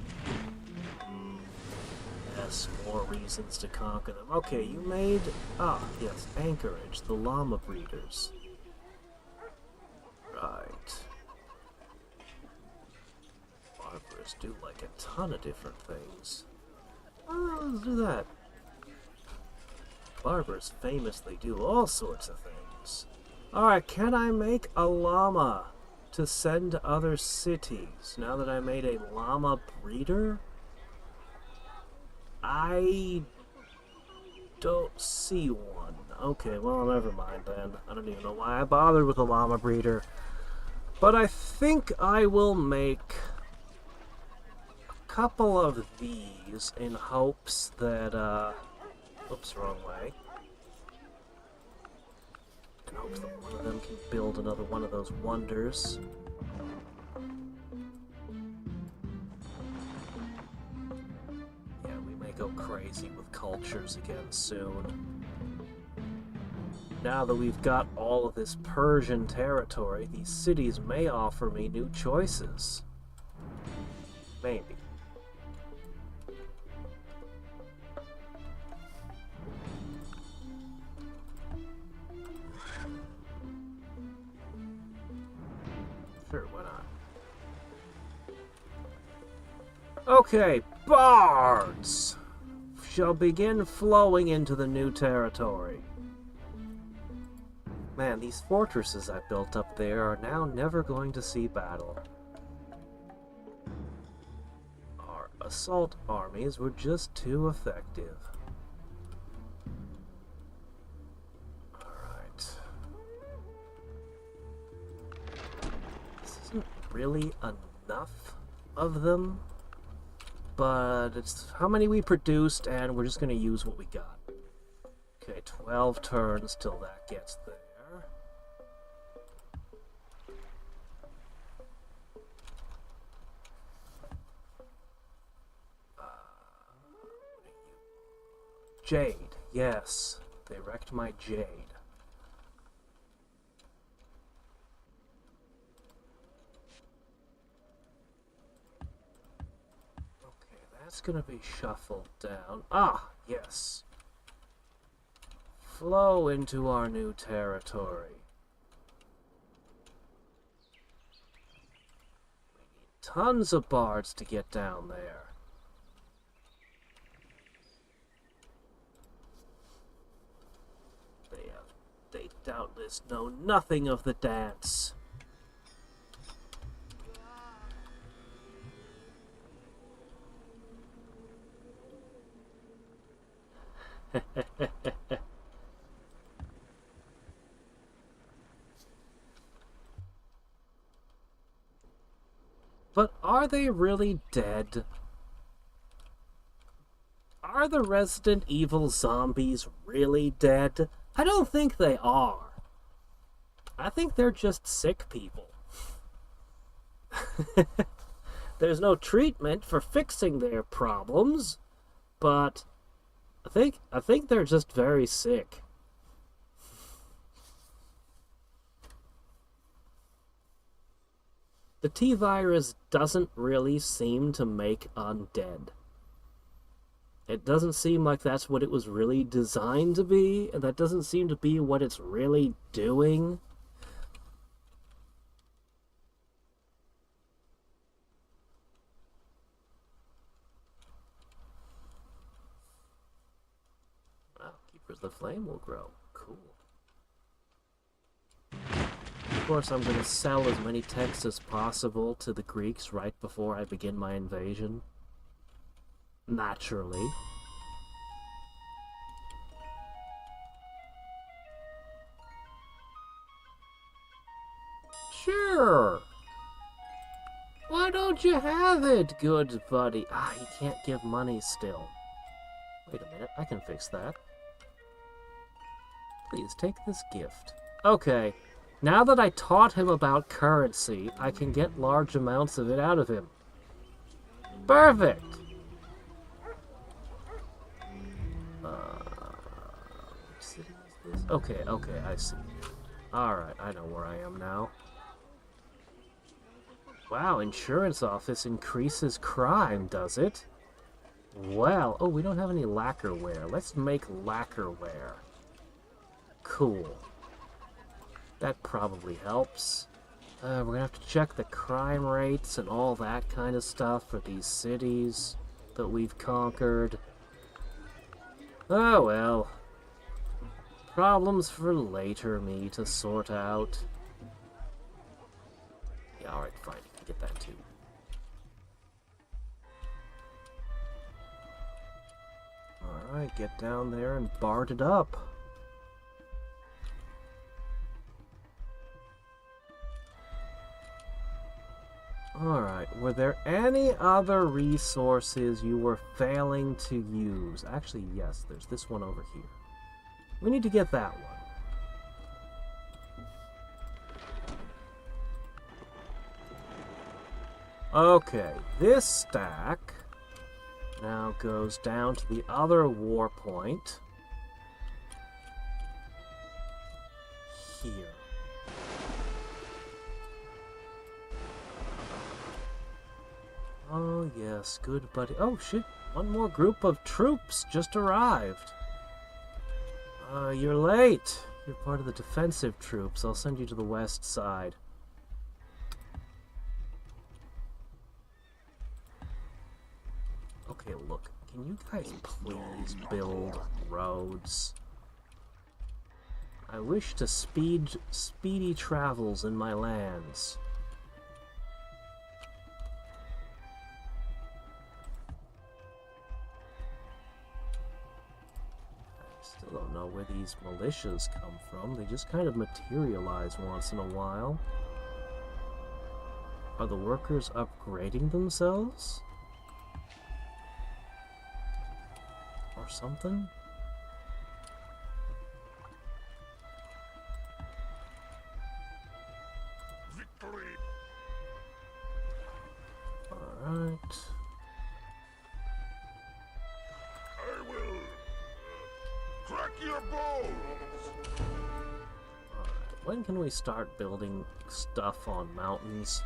Yes, more reasons to conquer them. Okay, you made... Ah, yes, Anchorage, the llama breeders. barbers do like a ton of different things. Oh, let's do that. Barbers famously do all sorts of things. Alright, can I make a llama to send to other cities now that I made a llama breeder? I don't see one. Okay, well, never mind then. I don't even know why I bothered with a llama breeder. But I think I will make a couple of these in hopes that, oops, wrong way. In hopes that one of them can build another one of those wonders. Yeah, we may go crazy with cultures again soon. Now that we've got all of this Persian territory, these cities may offer me new choices. Maybe. Sure, why not? Okay, bards shall begin flowing into the new territory. Man, these fortresses I built up there are now never going to see battle. Our assault armies were just too effective. Alright. This isn't really enough of them, but it's how many we produced, and we're just going to use what we got. Okay, 12 turns till that gets there. Jade, yes. They wrecked my jade. Okay, that's gonna be shuffled down. Ah, yes. Flow into our new territory. We need tons of bards to get down there. They doubtless know nothing of the dance. But are they really dead? Are the Resident Evil zombies really dead? I don't think they are. I think they're just sick people. There's no treatment for fixing their problems, but I think they're just very sick. The T-virus doesn't really seem to make undead. It doesn't seem like that's what it was really designed to be, and that doesn't seem to be what it's really doing. Wow, Keepers of the Flame will grow. Cool. Of course, I'm going to sell as many texts as possible to the Greeks right before I begin my invasion. Naturally. Sure. Why don't you have it, good buddy? Ah, he can't give money still. Wait a minute, I can fix that. Please take this gift. Okay, now that I taught him about currency, I can get large amounts of it out of him. Perfect! Okay, I see. Alright, I know where I am now. Wow, insurance office increases crime, does it? Well, oh, we don't have any lacquerware. Let's make lacquerware. Cool. That probably helps. We're gonna have to check the crime rates and all that kind of stuff for these cities that we've conquered. Oh well. Problems for later me to sort out. Yeah, alright, fine. You can get that too. Alright, get down there and bart it up. Alright, were there any other resources you were failing to use? Actually, yes, there's this one over here. We need to get that one. Okay, this stack now goes down to the other war point. Here. Oh, yes, good buddy. Oh, shit. One more group of troops just arrived. You're late. You're part of the defensive troops. I'll send you to the west side. Okay, look. Can you guys please build roads? I wish to speedy travels in my lands. Still don't know where these militias come from. They just kind of materialize once in a while. Are the workers upgrading themselves? Or something? Victory! Alright. I will crack your bones! Alright, when can we start building stuff on mountains?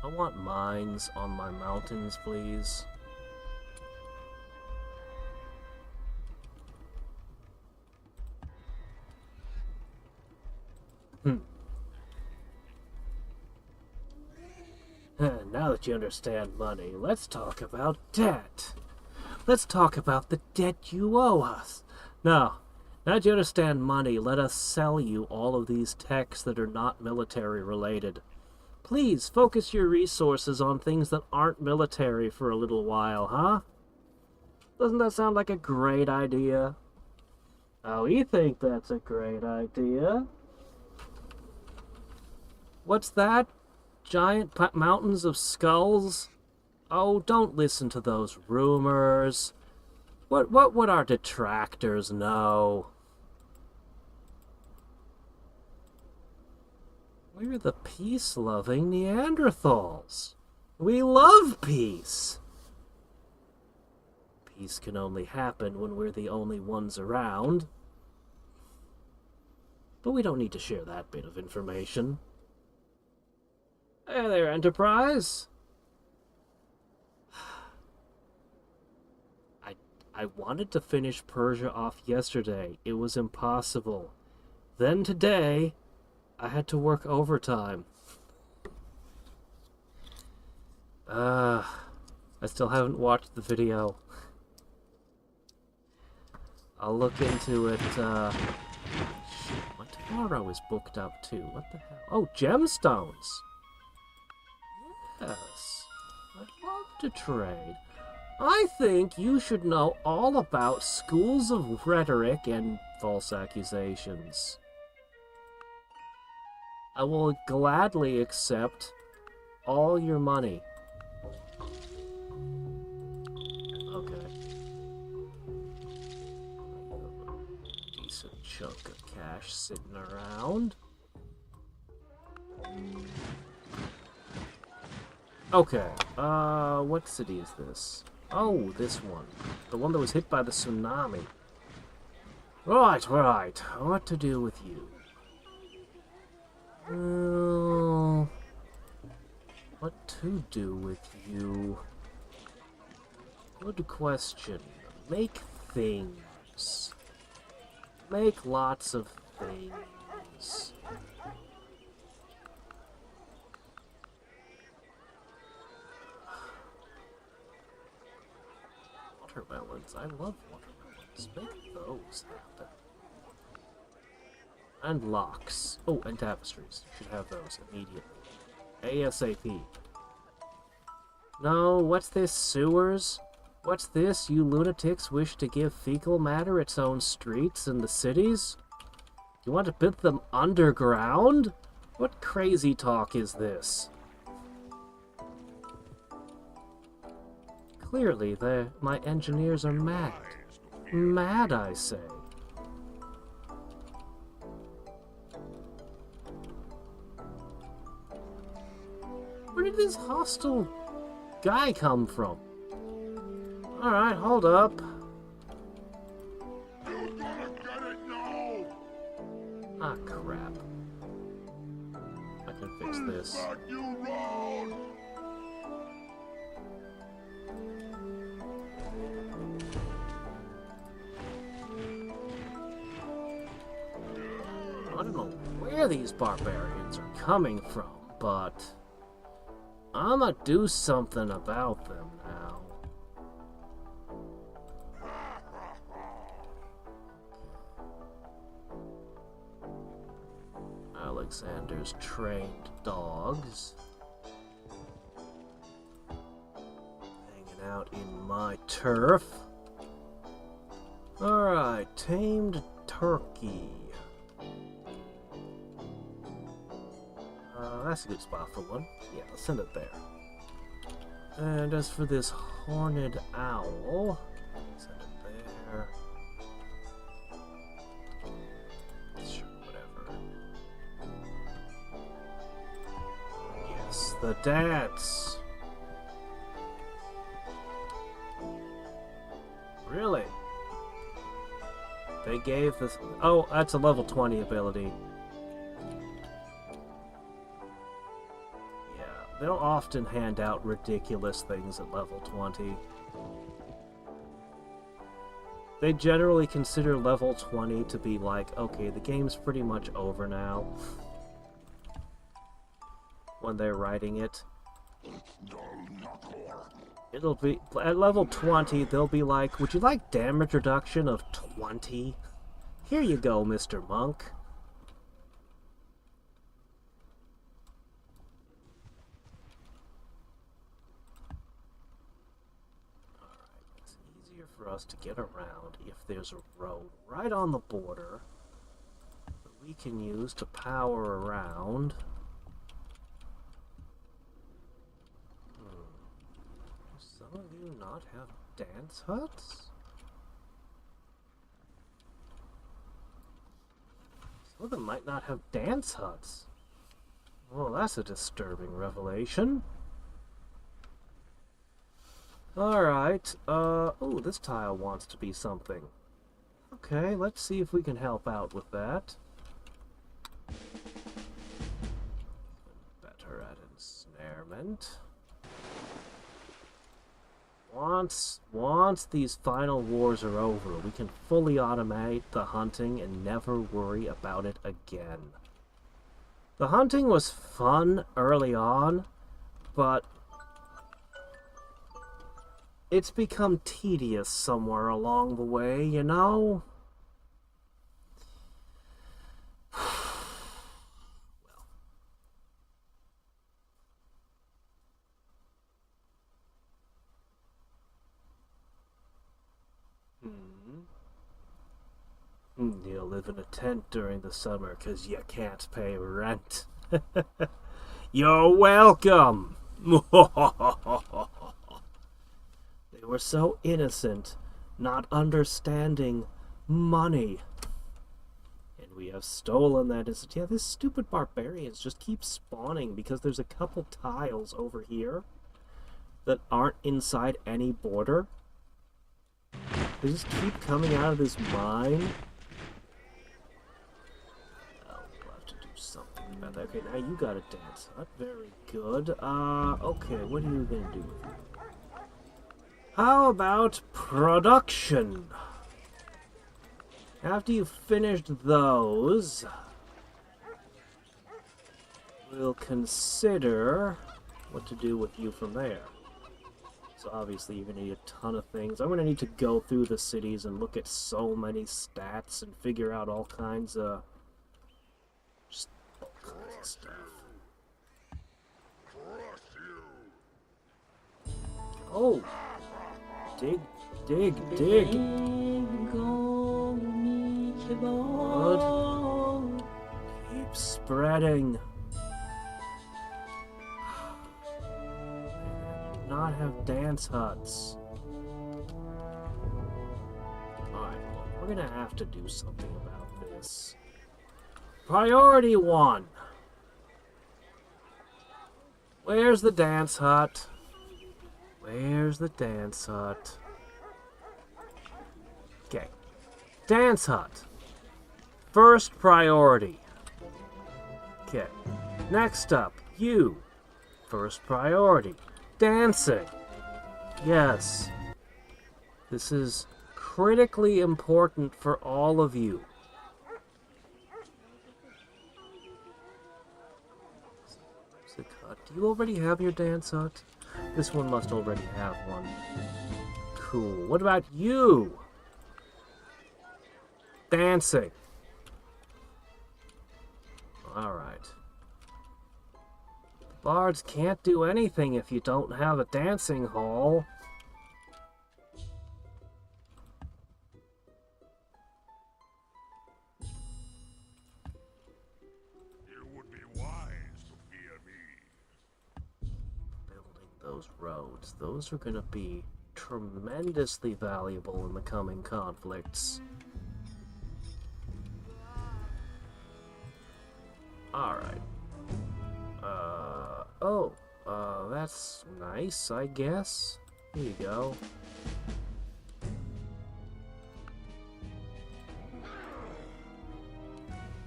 I want mines on my mountains, please. Now that you understand money, let's talk about debt. Let's talk about the debt you owe us. Now that you understand money, let us sell you all of these techs that are not military related. Please focus your resources on things that aren't military for a little while, huh? Doesn't that sound like a great idea? Oh, we think that's a great idea. What's that? Giant mountains of skulls? Oh, don't listen to those rumors. What would our detractors know? We're the peace-loving Neanderthals. We love peace. Peace can only happen when we're the only ones around. But we don't need to share that bit of information. Hey there, Enterprise. I wanted to finish Persia off yesterday. It was impossible. Then today, I had to work overtime. I still haven't watched the video. I'll look into it, shit, what tomorrow is booked up too? What the hell? Oh, gemstones! Yes, I'd love to trade. I think you should know all about schools of rhetoric and false accusations. I will gladly accept all your money. Okay. Decent chunk of cash sitting around. Okay, what city is this? Oh, this one. The one that was hit by the tsunami. Right. What to do with you? What to do with you? Good question. Make things. Make lots of things. watermelons. I love watermelons. Make those happen. And locks. Oh, and tapestries. Should have those immediately. ASAP. No, what's this, sewers? What's this? You lunatics wish to give fecal matter its own streets in the cities? You want to put them underground? What crazy talk is this? Clearly, my engineers are mad. Mad, I say. Where did this hostile guy come from? Alright, hold up. You gotta get it now! Ah, crap. I can fix this. Back you round! I don't know where these barbarians are coming from, but I'ma do something about them now. Alexander's trained dogs. Hanging out in my turf. Alright, tamed turkey. That's a good spot for one. Yeah, let's send it there. And as for this horned owl, send it there. Sure, whatever. Yes, the dance. Really? They gave this... Oh, that's a level 20 ability. They'll often hand out ridiculous things at level 20. They generally consider level 20 to be like, okay, the game's pretty much over now. When they're writing it. It'll be, at level 20, they'll be like, would you like damage reduction of 20? Here you go, Mr. Monk. For us to get around if there's a road right on the border that we can use to power around. Do some of you not have dance huts? Some of them might not have dance huts. Well, that's a disturbing revelation. Alright, ooh, this tile wants to be something. Okay, let's see if we can help out with that. Better at ensnarement. Once these final wars are over, we can fully automate the hunting and never worry about it again. The hunting was fun early on, but it's become tedious somewhere along the way, you know? You'll live in a tent during the summer because you can't pay rent. You're welcome! They were so innocent, not understanding money. And we have stolen that. Yeah, this stupid barbarians just keep spawning because there's a couple tiles over here that aren't inside any border. They just keep coming out of this mine. Oh, we'll have to do something about that. Okay, now you got a dance hut. Very good. Okay, what are you gonna do with it? How about production? After you've finished those, we'll consider what to do with you from there. So obviously you're going to need a ton of things. I'm going to need to go through the cities and look at so many stats and figure out all kinds of... just all kinds of stuff. Oh! Dig, dig, dig! Good. Keep spreading. Not have dance huts. Alright, we're gonna have to do something about this. Priority 1. Where's the dance hut? Where's the dance hut? Okay. Dance hut. First priority. Okay. Next up, you. First priority. Dancing. Yes. This is critically important for all of you. Do you already have your dance hut? This one must already have one. Cool. What about you? Dancing. Alright. Bards can't do anything if you don't have a dancing hall. You would be wise to fear me. Building those roads. Those are going to be tremendously valuable in the coming conflicts. Alright. That's nice, I guess. Here you go.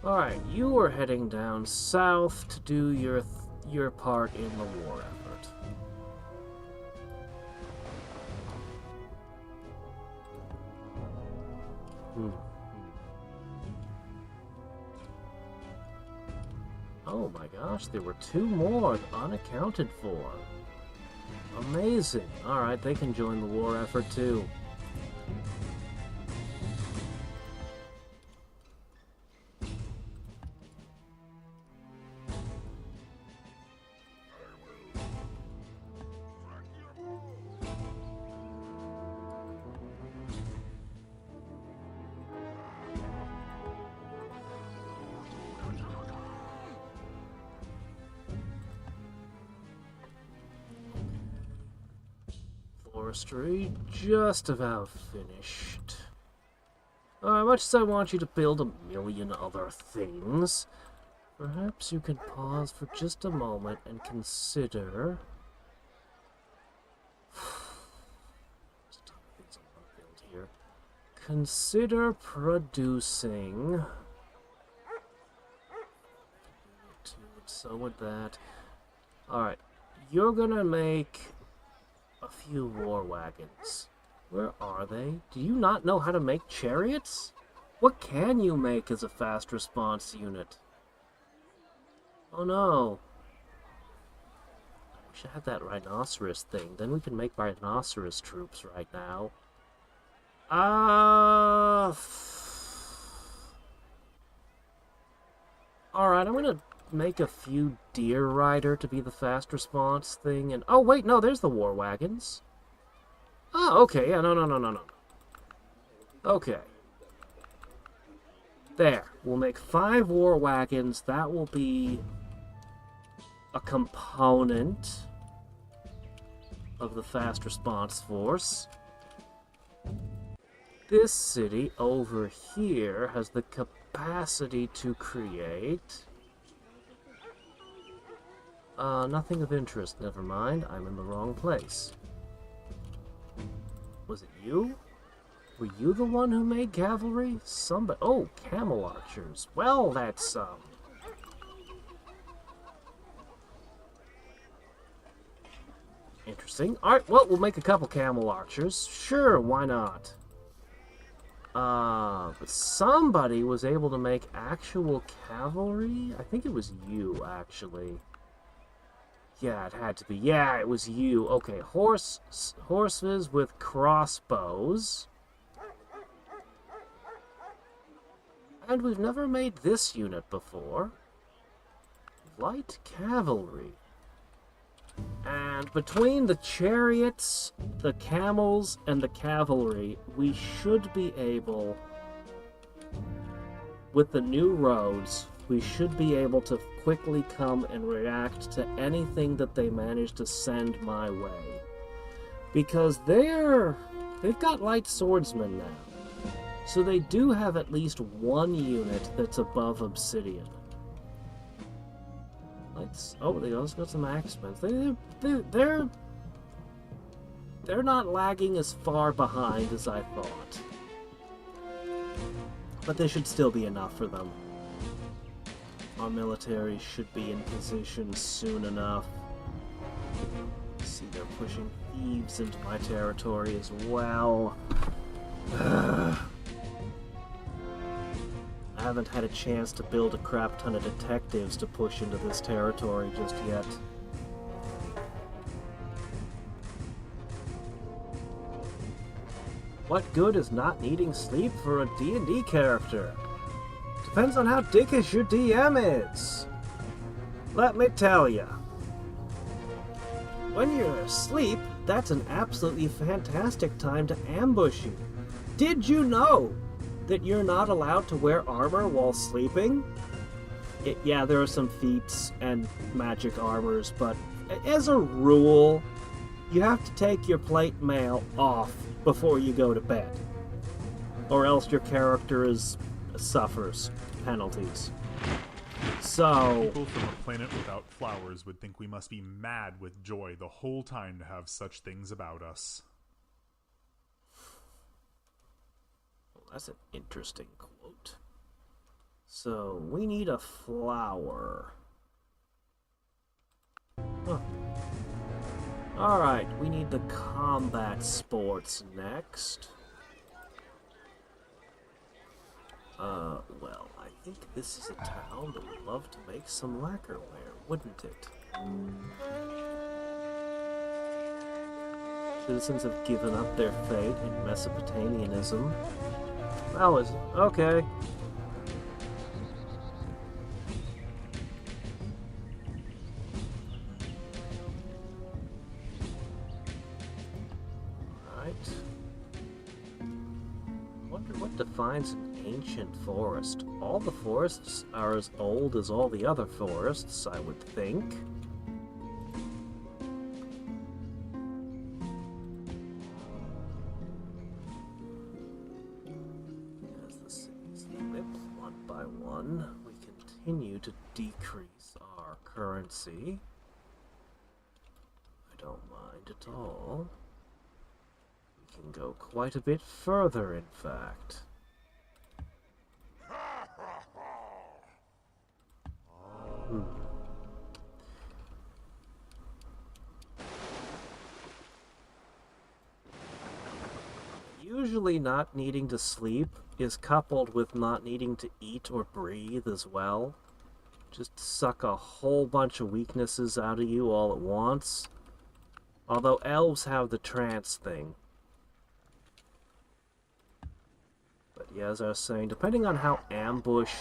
Alright, you are heading down south to do your part in the war effort. Oh my gosh, there were 2 more unaccounted for. Amazing. Alright, they can join the war effort too. Forestry just about finished. Much as I want you to build a million other things, perhaps you can pause for just a moment and consider... here. Consider producing... So with that... Alright, you're gonna make a few war wagons. Where are they? Do you not know how to make chariots? What can you make as a fast response unit? Oh no. I wish I had that rhinoceros thing. Then we can make rhinoceros troops right now. Alright, I'm gonna make a few deer rider to be the fast response thing, and oh wait, no, there's the war wagons. Oh, okay, yeah, no. Okay. There, we'll make 5 war wagons. That will be a component of the fast response force. This city over here has the capacity to create... nothing of interest. Never mind. I'm in the wrong place. Was it you? Were you the one who made cavalry? Somebody... Oh, camel archers. Well, that's, interesting. Alright, well, we'll make a couple camel archers. Sure, why not? But somebody was able to make actual cavalry? I think it was you, actually. Yeah, it had to be. Yeah, it was you. Okay, horses with crossbows. And we've never made this unit before. Light cavalry. And between the chariots, the camels, and the cavalry, we should be able, with the new roads, we should be able to quickly come and react to anything that they manage to send my way. Because they've got light swordsmen now. So they do have at least one unit that's above obsidian. Oh, they also got some axemen. They're not lagging as far behind as I thought. But they should still be enough for them. Our military should be in position soon enough. See, they're pushing thieves into my territory as well. I haven't had a chance to build a crap ton of detectives to push into this territory just yet. What good is not needing sleep for a D&D character? Depends on how dickish your DM is. Let me tell ya. When you're asleep, that's an absolutely fantastic time to ambush you. Did you know that you're not allowed to wear armor while sleeping? Yeah, there are some feats and magic armors, but as a rule, you have to take your plate mail off before you go to bed. Or else your character suffers penalties. So... People from a planet without flowers would think we must be mad with joy the whole time to have such things about us. That's an interesting quote. So, we need a flower. Huh. Alright, we need the combat sports next. Well, I think this is a town that would love to make some lacquerware, wouldn't it? Citizens have given up their fate in Mesopotamianism. That was... okay. Right. Wonder what defines an ancient forest. All the forests are as old as all the other forests, I would think. We continue to decrease our currency. I don't mind at all. We can go quite a bit further, in fact. Usually not needing to sleep is coupled with not needing to eat or breathe as well. Just suck a whole bunch of weaknesses out of you all at once. Although elves have the trance thing. But yeah, as I was saying, depending on how ambush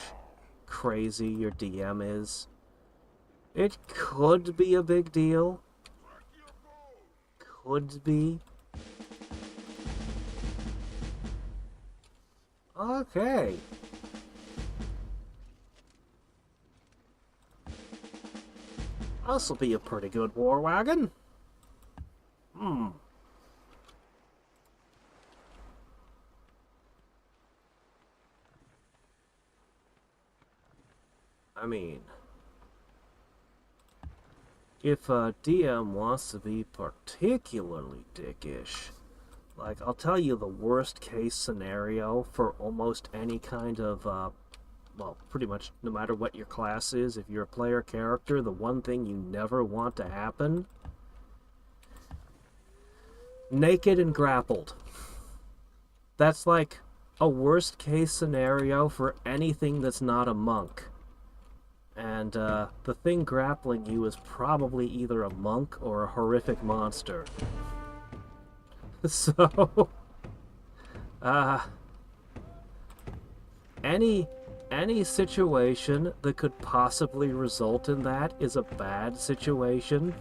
crazy your DM is, it could be a big deal. Could be. Okay. This'll be a pretty good war wagon. I mean, if a DM wants to be particularly dickish, like, I'll tell you the worst case scenario for almost any kind of, well, pretty much no matter what your class is, if you're a player character, the one thing you never want to happen: naked and grappled. That's like a worst case scenario for anything that's not a monk. And the thing grappling you is probably either a monk or a horrific monster. So, any situation that could possibly result in that is a bad situation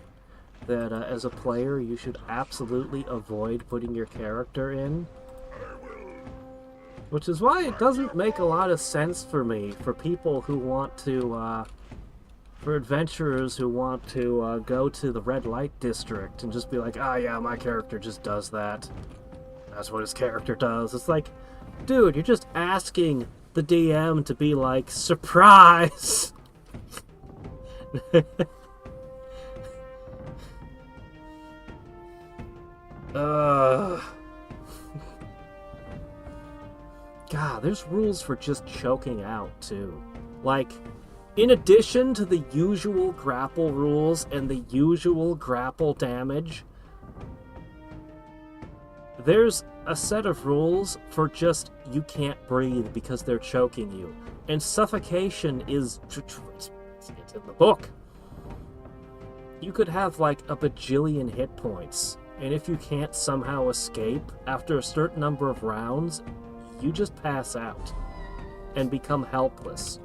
that, as a player, you should absolutely avoid putting your character in. Which is why it doesn't make a lot of sense for me, for people who want to, for adventurers who want to go to the red light district and just be like, ah, yeah, my character just does that. That's what his character does. It's like, dude, you're just asking the DM to be like, surprise! God, there's rules for just choking out, too. Like, in addition to the usual grapple rules and the usual grapple damage, there's a set of rules for just you can't breathe because they're choking you. And suffocation is... it's in the book. You could have, like, a bajillion hit points, and if you can't somehow escape after a certain number of rounds, you just pass out and become helpless.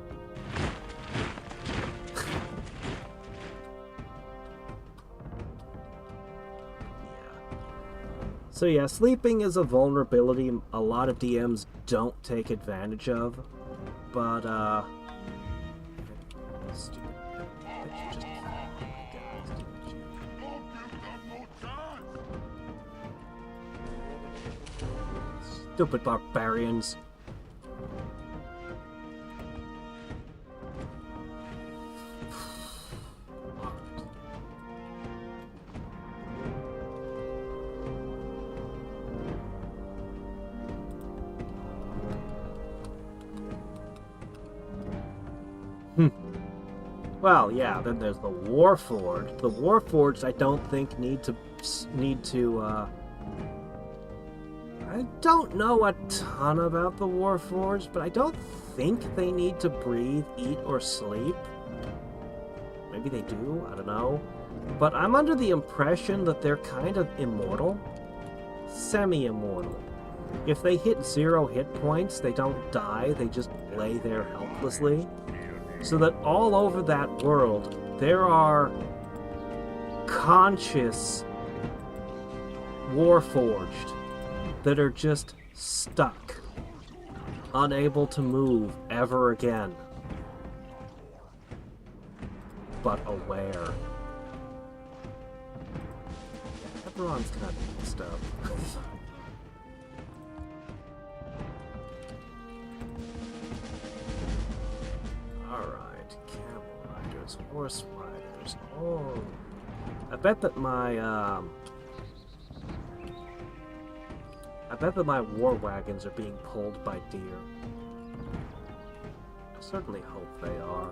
So yeah, sleeping is a vulnerability a lot of DMs don't take advantage of, but stupid. Just stupid barbarians. Well, yeah, then there's the Warforged. The Warforged I don't think need to I don't know a ton about the Warforged, but I don't think they need to breathe, eat, or sleep. Maybe they do, I don't know. But I'm under the impression that they're kind of immortal. Semi-immortal. If they hit 0 hit points, they don't die, they just lay there helplessly. So that all over that world, there are conscious Warforged that are just stuck, unable to move ever again, but aware. Everyone's kind of messed up. Alright, camel riders, horse riders, oh. I bet that my war wagons are being pulled by deer. I certainly hope they are.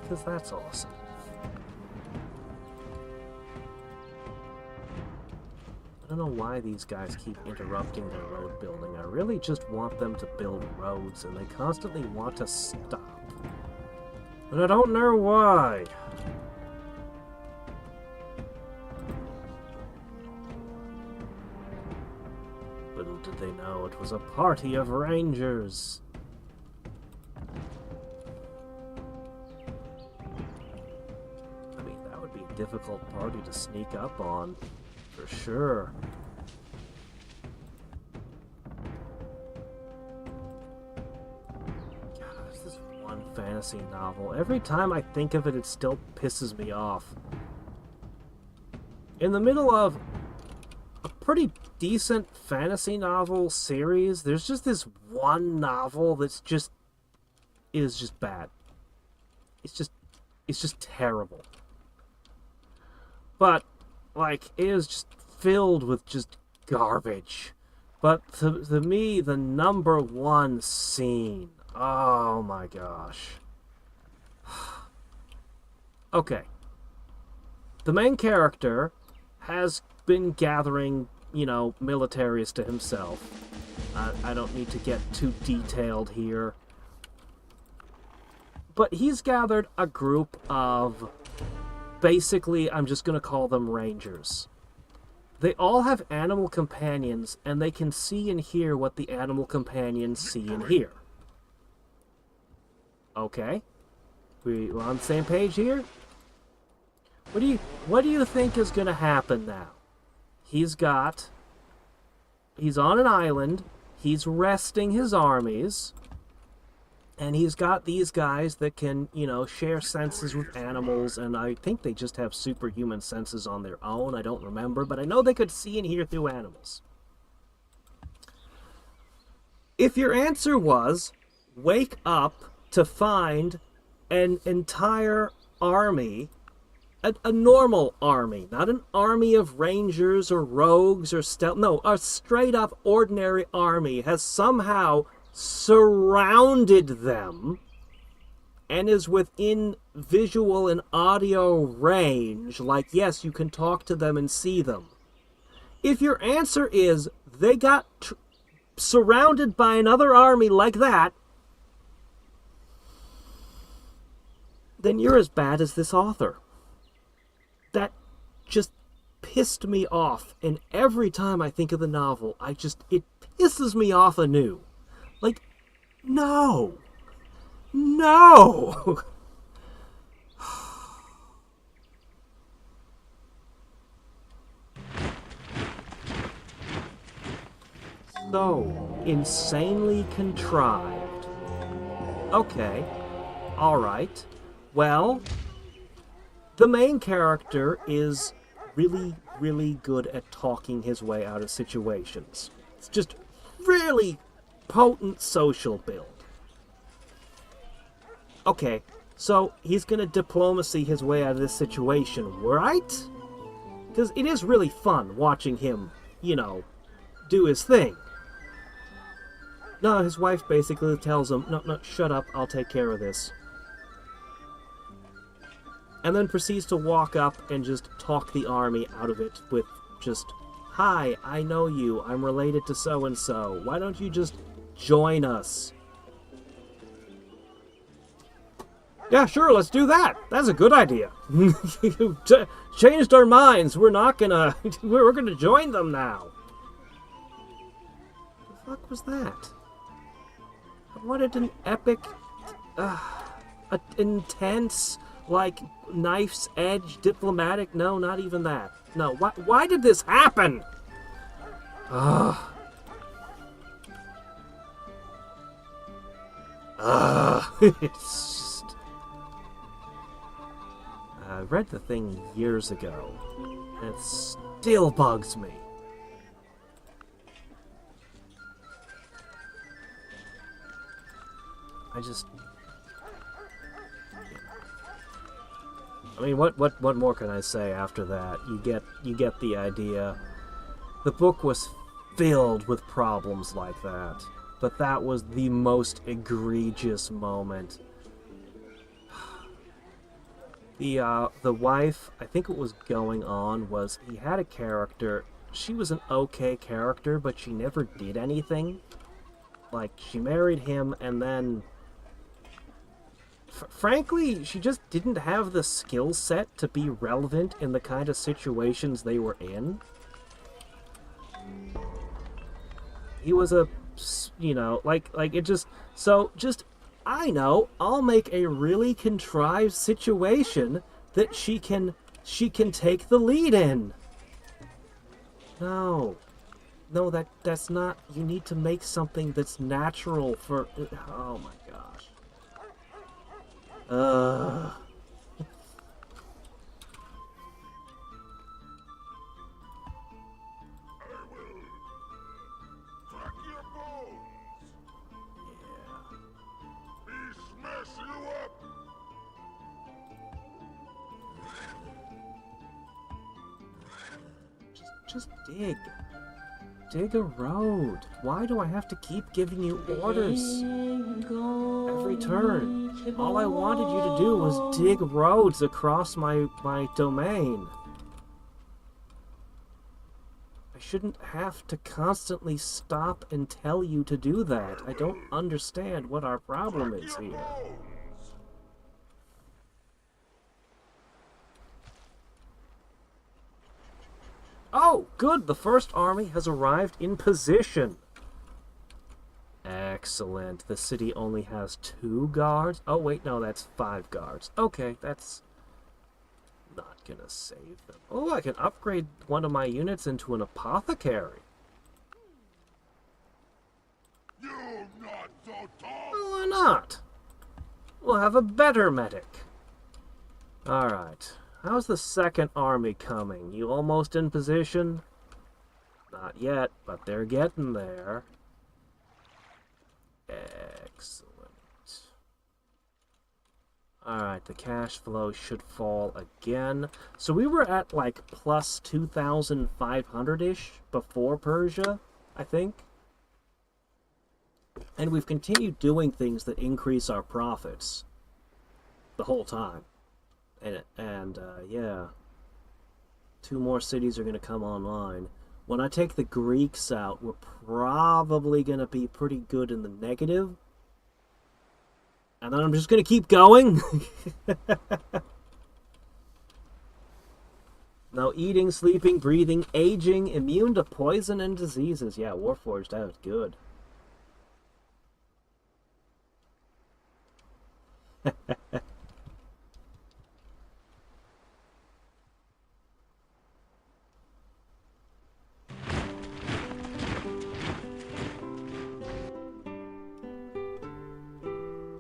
Because that's awesome. I don't know why these guys keep interrupting their road building. I really just want them to build roads, and they constantly want to stop. And I don't know why. Little did they know it was a party of rangers. I mean, that would be a difficult party to sneak up on, for sure. God, this is one fantasy novel. Every time I think of it, it still pisses me off. In the middle of a pretty decent fantasy novel series, there's just this one novel that's just bad. It's just terrible. But like, it is just filled with just garbage. But to me, the number one scene, oh my gosh. Okay. The main character has been gathering, you know, militaries to himself. I don't need to get too detailed here. but he's gathered a group of, basically, I'm just going to call them rangers. They all have animal companions, and they can see and hear what the animal companions see and hear. Okay? We're on the same page here? What do you think is going to happen now? He's on an island, he's resting his armies, and he's got these guys that can, you know, share senses with animals, and I think they just have superhuman senses on their own. I don't remember, but I know they could see and hear through animals. If your answer was, wake up to find an entire army, a normal army, not an army of rangers or rogues or stealth, no, a straight-up ordinary army has somehow surrounded them and is within visual and audio range, like, yes, you can talk to them and see them. If your answer is they got surrounded by another army like that, then you're as bad as this author. That just pissed me off, and every time I think of the novel, it pisses me off anew. Like, no! No! So insanely contrived. Okay, alright. Well, the main character is really, really good at talking his way out of situations. It's just really potent social build. Okay, so he's gonna diplomacy his way out of this situation, right? Because it is really fun watching him, you know, do his thing. No, his wife basically tells him, no, shut up, I'll take care of this. And then proceeds to walk up and just talk the army out of it with just, hi, I know you, I'm related to so-and-so, why don't you just join us? Yeah, sure, let's do that. That's a good idea. Changed our minds, we're gonna join them now. The fuck was that? I wanted an epic, intense, like, knife's edge, diplomatic. No, not even that. No, why did this happen? It's just... I read the thing years ago, and it still bugs me. I mean, what more can I say after that? You get the idea. The book was filled with problems like that, but that was the most egregious moment. The wife, I think what was going on was he had a character. She was an okay character, but she never did anything. Like, she married him and then... frankly, she just didn't have the skill set to be relevant in the kind of situations they were in. He was a, you know, like it just, so just, I know, I'll make a really contrived situation that she can take the lead in. No, that's not, you need to make something that's natural for, oh my gosh. Crack your bones. Yeah. Me smash you up. Just dig. Dig a road. Why do I have to keep giving you orders every turn? All I wanted you to do was dig roads across my domain. I shouldn't have to constantly stop and tell you to do that. I don't understand what our problem is here. Good, the first army has arrived in position. Excellent. The city only has 2 guards. Oh, wait, no, that's 5 guards. Okay, that's not gonna save them. Oh, I can upgrade one of my units into an apothecary. You not so tough. Well, why not? We'll have a better medic. Alright. How's the second army coming? You almost in position? Not yet, but they're getting there. Excellent. Alright, the cash flow should fall again. So we were at like plus 2,500-ish before Persia, I think. And we've continued doing things that increase our profits the whole time. And yeah. 2 more cities are going to come online. When I take the Greeks out, we're probably going to be pretty good in the negative. And then I'm just going to keep going. Now, eating, sleeping, breathing, aging, immune to poison and diseases. Yeah, Warforged out. Good.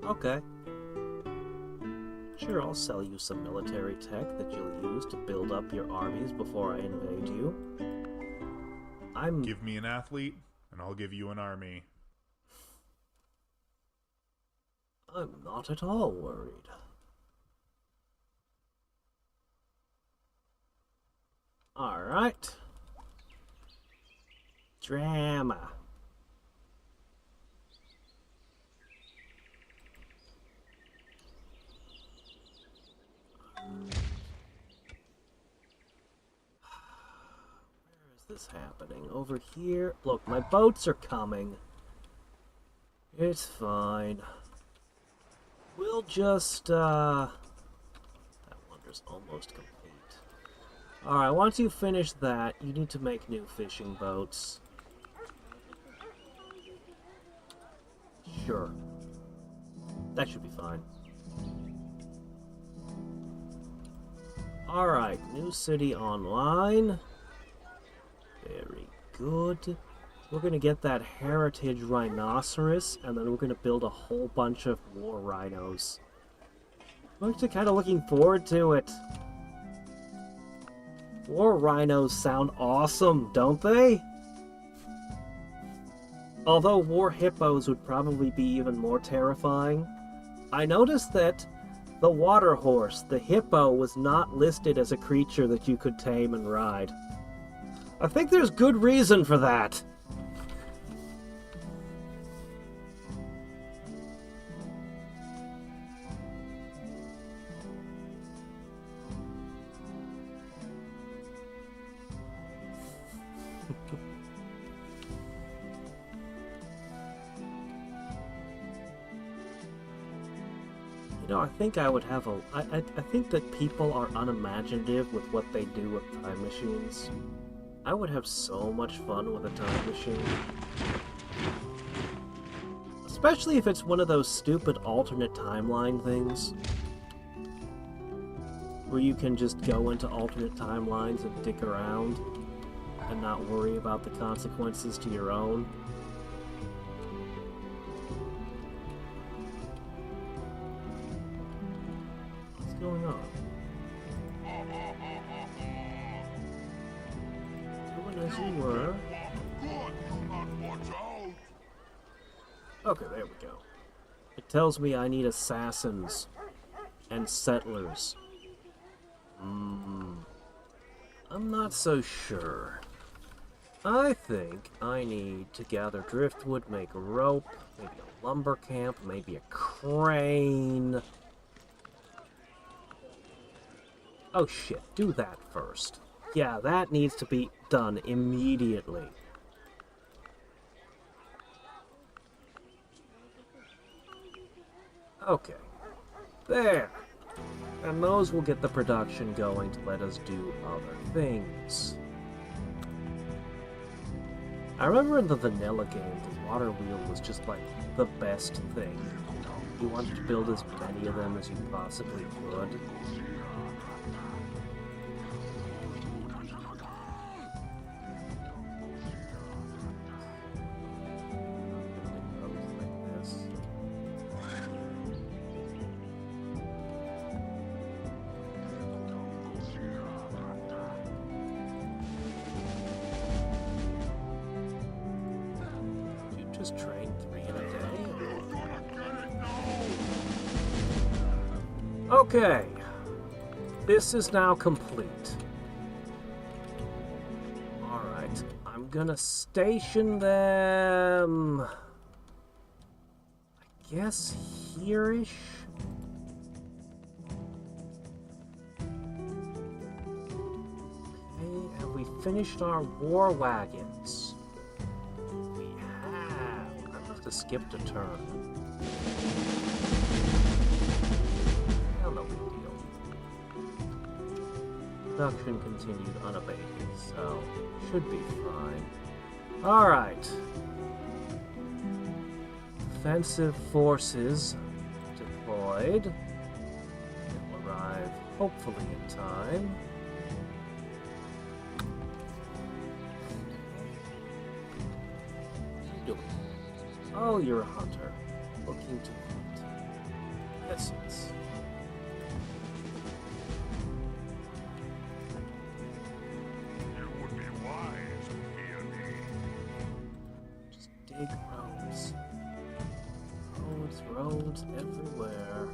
Okay. Sure, I'll sell you some military tech that you'll use to build up your armies before I invade you. Give me an athlete, and I'll give you an army. I'm not at all worried. Alright. Drama. Where is this happening? Over here? Look, my boats are coming. It's fine. We'll just, that wonder's almost complete. Alright, once you finish that, you need to make new fishing boats. Sure. That should be fine. Alright, new city online. Very good. We're going to get that heritage rhinoceros, and then we're going to build a whole bunch of war rhinos. I'm actually kind of looking forward to it. War rhinos sound awesome, don't they? Although war hippos would probably be even more terrifying. I noticed that the water horse, the hippo, was not listed as a creature that you could tame and ride. I think there's good reason for that. You know, I think I would have a... I think that people are unimaginative with what they do with time machines. I would have so much fun with a time machine. Especially if it's one of those stupid alternate timeline things. Where you can just go into alternate timelines and dick around. And not worry about the consequences to your own. Going on? Doing as you were. Good, you not watch out. Okay, there we go. It tells me I need assassins and settlers. I'm not so sure. I think I need to gather driftwood, make a rope, maybe a lumber camp, maybe a crane. Oh shit, do that first. Yeah, that needs to be done immediately. Okay. There. And those will get the production going to let us do other things. I remember in the vanilla game, the water wheel was just like the best thing. You wanted to build as many of them as you possibly could. Train 3 in a day. Okay, this is now complete. Alright, I'm gonna station them, I guess, here-ish? Okay, have we finished our war wagons? Skipped a turn. Well, no big deal. Production continued unabated, so should be fine. Alright. Defensive forces deployed. They'll arrive hopefully in time. Oh, you're a hunter. Looking to hunt. Yes, yes. You would be wise to hear me. Just dig roads. Roads, roads everywhere.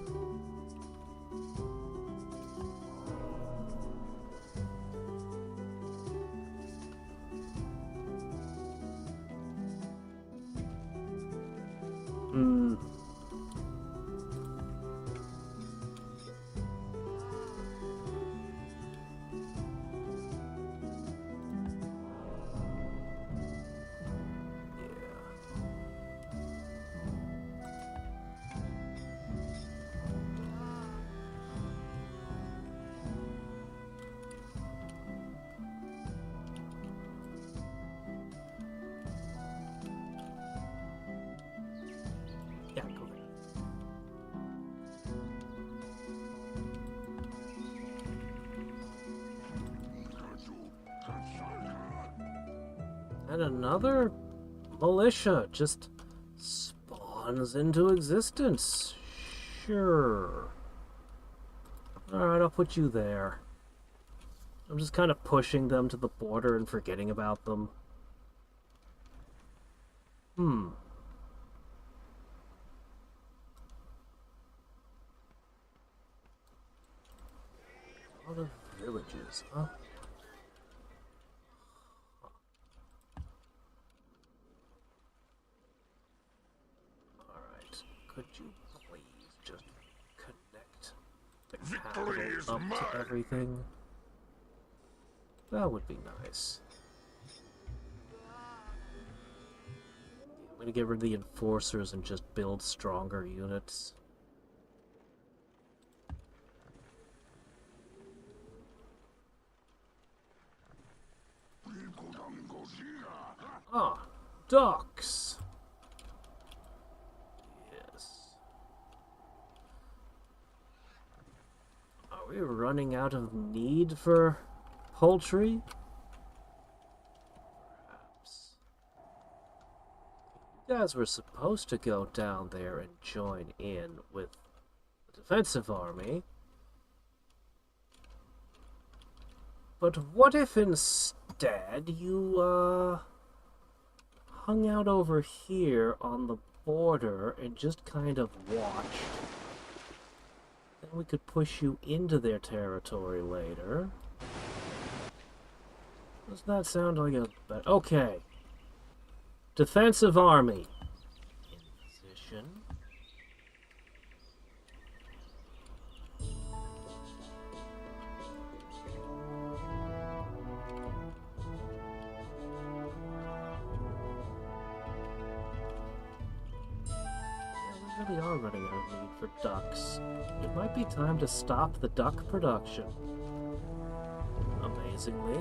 And another militia just spawns into existence. Sure. Alright, I'll put you there. I'm just kind of pushing them to the border and forgetting about them. A lot of villages, huh? Could you please just connect the capital up to everything? That would be nice. I'm gonna get rid of the enforcers and just build stronger units. Ah, docks! Are we running out of need for poultry? Perhaps. You guys were supposed to go down there and join in with the defensive army. But what if instead you, hung out over here on the border and just kind of watched? Then we could push you into their territory later. Does that sound like a bad... Okay. Defensive army. In position. We really are running out of need for ducks. It might be time to stop the duck production. Amazingly.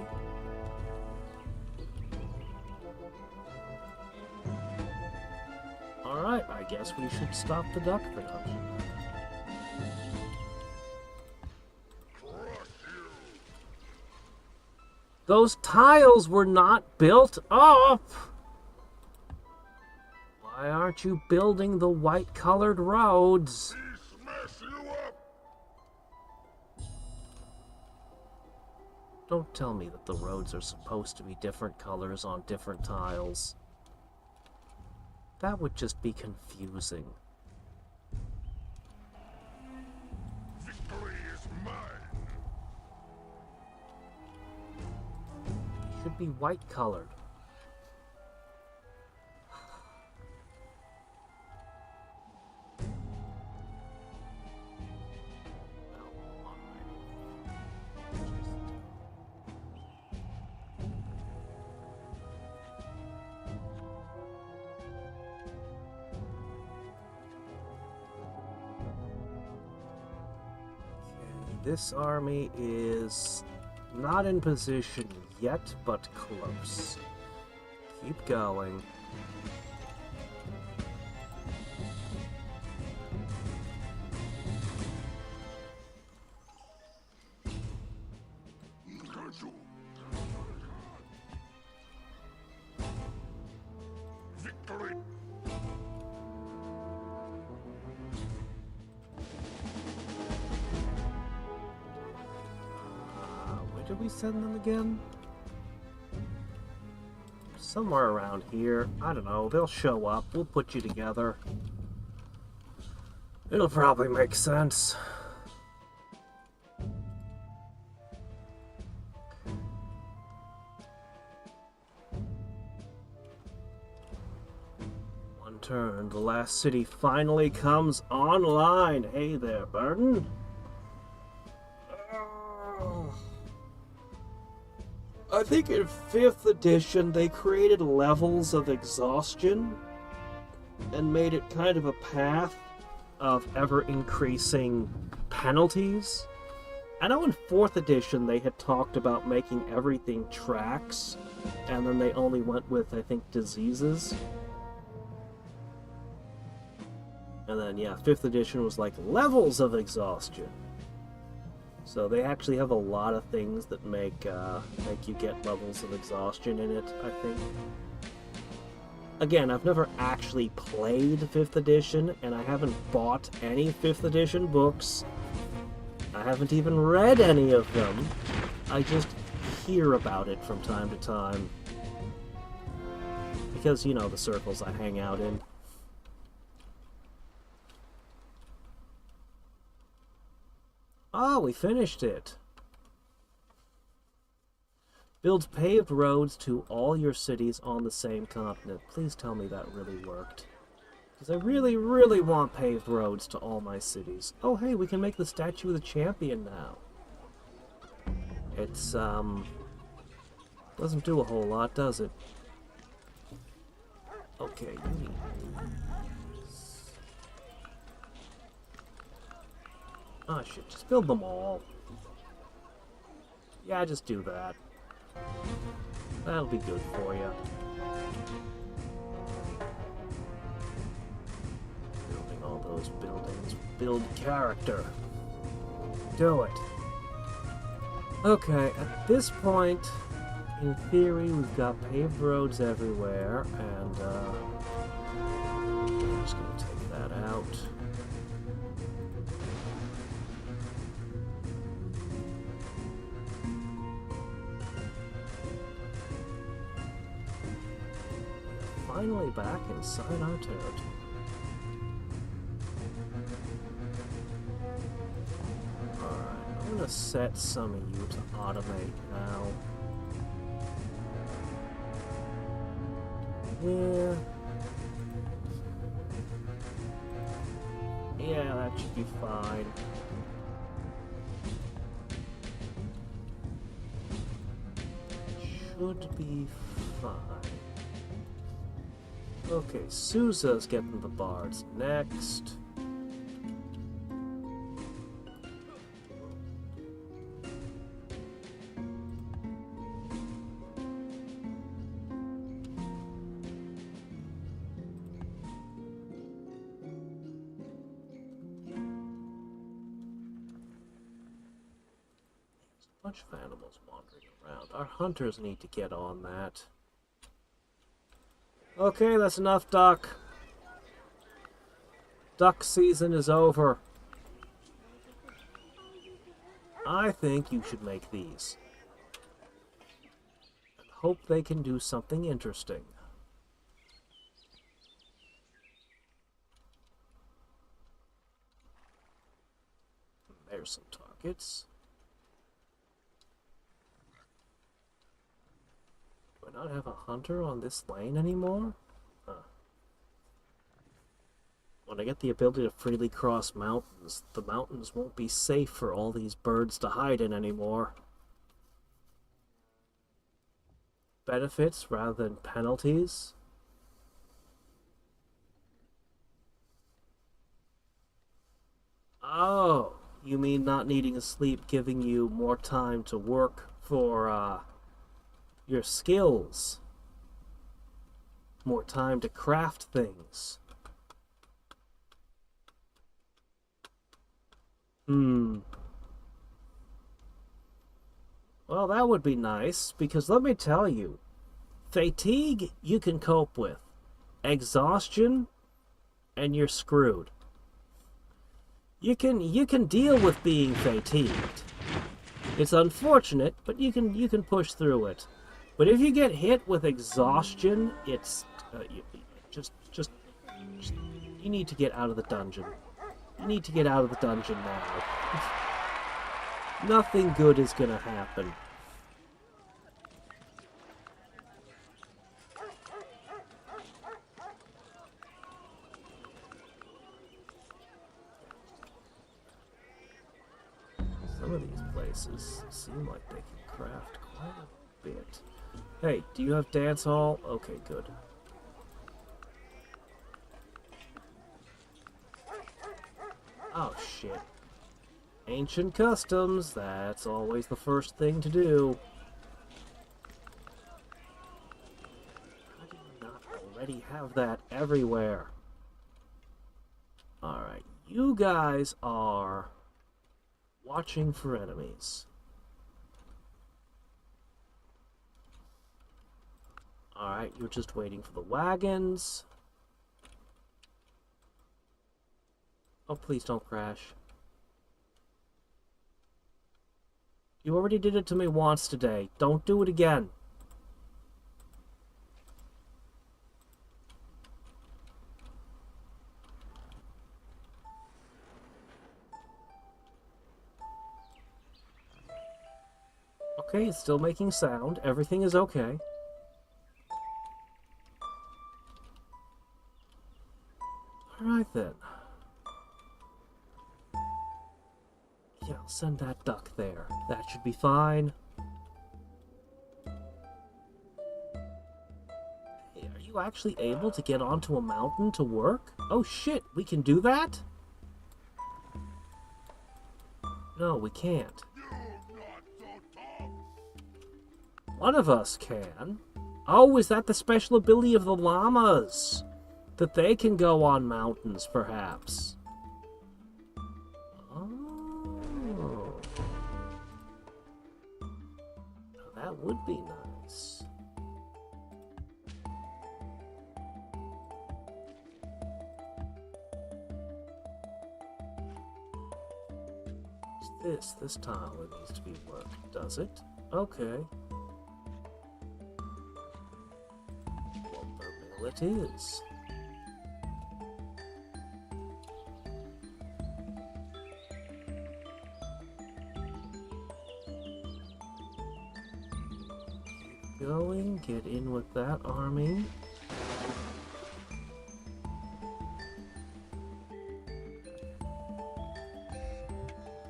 guess we should stop the duck production. Those tiles were not built up! Why aren't you building the white-colored roads? He smash you up! Don't tell me that the roads are supposed to be different colors on different tiles. That would just be confusing. Victory is mine! It should be white-colored. This army is not in position yet, but close. Keep going. Victory! Where did we send them again? Somewhere around here. I don't know. They'll show up. We'll put you together. It'll probably make sense. One turn. The last city finally comes online. Hey there, Burden. I think in 5th edition they created levels of exhaustion and made it kind of a path of ever-increasing penalties. I know in 4th edition they had talked about making everything tracks, and then they only went with, I think, diseases. And then, yeah, 5th edition was like levels of exhaustion. So they actually have a lot of things that make you get levels of exhaustion in it, I think. Again, I've never actually played 5th edition, and I haven't bought any 5th edition books. I haven't even read any of them. I just hear about it from time to time. Because, you know, the circles I hang out in. Oh, we finished it. Build paved roads to all your cities on the same continent. Please tell me that really worked. Because I really, really want paved roads to all my cities. Oh, hey, we can make the Statue of the Champion now. It's, doesn't do a whole lot, does it? Okay, you need these. Oh, shit, just build them all. Yeah, just do that. That'll be good for you. Building all those buildings. Build character. Do it. Okay, at this point, in theory, we've got paved roads everywhere, and I'm just gonna take that out. Finally back inside our territory. Alright, I'm gonna set some of you to automate now. Yeah. Yeah, that should be fine. Should be fine. Okay, Sousa's getting the bards next. bunch of animals wandering around. Our hunters need to get on that. Okay, that's enough, duck. Duck season is over. I think you should make these. And hope they can do something interesting. There's some targets. Do I not have a hunter on this lane anymore? Huh. When I get the ability to freely cross mountains, the mountains won't be safe for all these birds to hide in anymore. Benefits rather than penalties? Oh, you mean not needing a sleep giving you more time to work for, your skills? More time to craft things? Well, that would be nice, because let me tell you, fatigue you can cope with. Exhaustion, and you're screwed. You can deal with being fatigued. It's unfortunate, but you can push through it. But if you get hit with exhaustion, it's just you need to get out of the dungeon. You need to get out of the dungeon now. Nothing good is gonna happen. Some of these places seem like they can craft quite a bit. Hey, do you have dance hall? Okay, good. Oh, shit. Ancient customs, that's always the first thing to do. How do you not already have that everywhere? Alright, you guys are watching for enemies. Alright, you're just waiting for the wagons. Oh, please don't crash. You already did it to me once today. Don't do it again. Okay, it's still making sound. Everything is okay. Alright then. Yeah, I'll send that duck there. That should be fine. Hey, are you actually able to get onto a mountain to work? Oh shit, we can do that? No, we can't. One of us can. Oh, is that the special ability of the llamas? That they can go on mountains, perhaps. Oh. That would be nice. What's this? This tile that needs to be worked, does it? Okay. Well, it is. Going, get in with that army.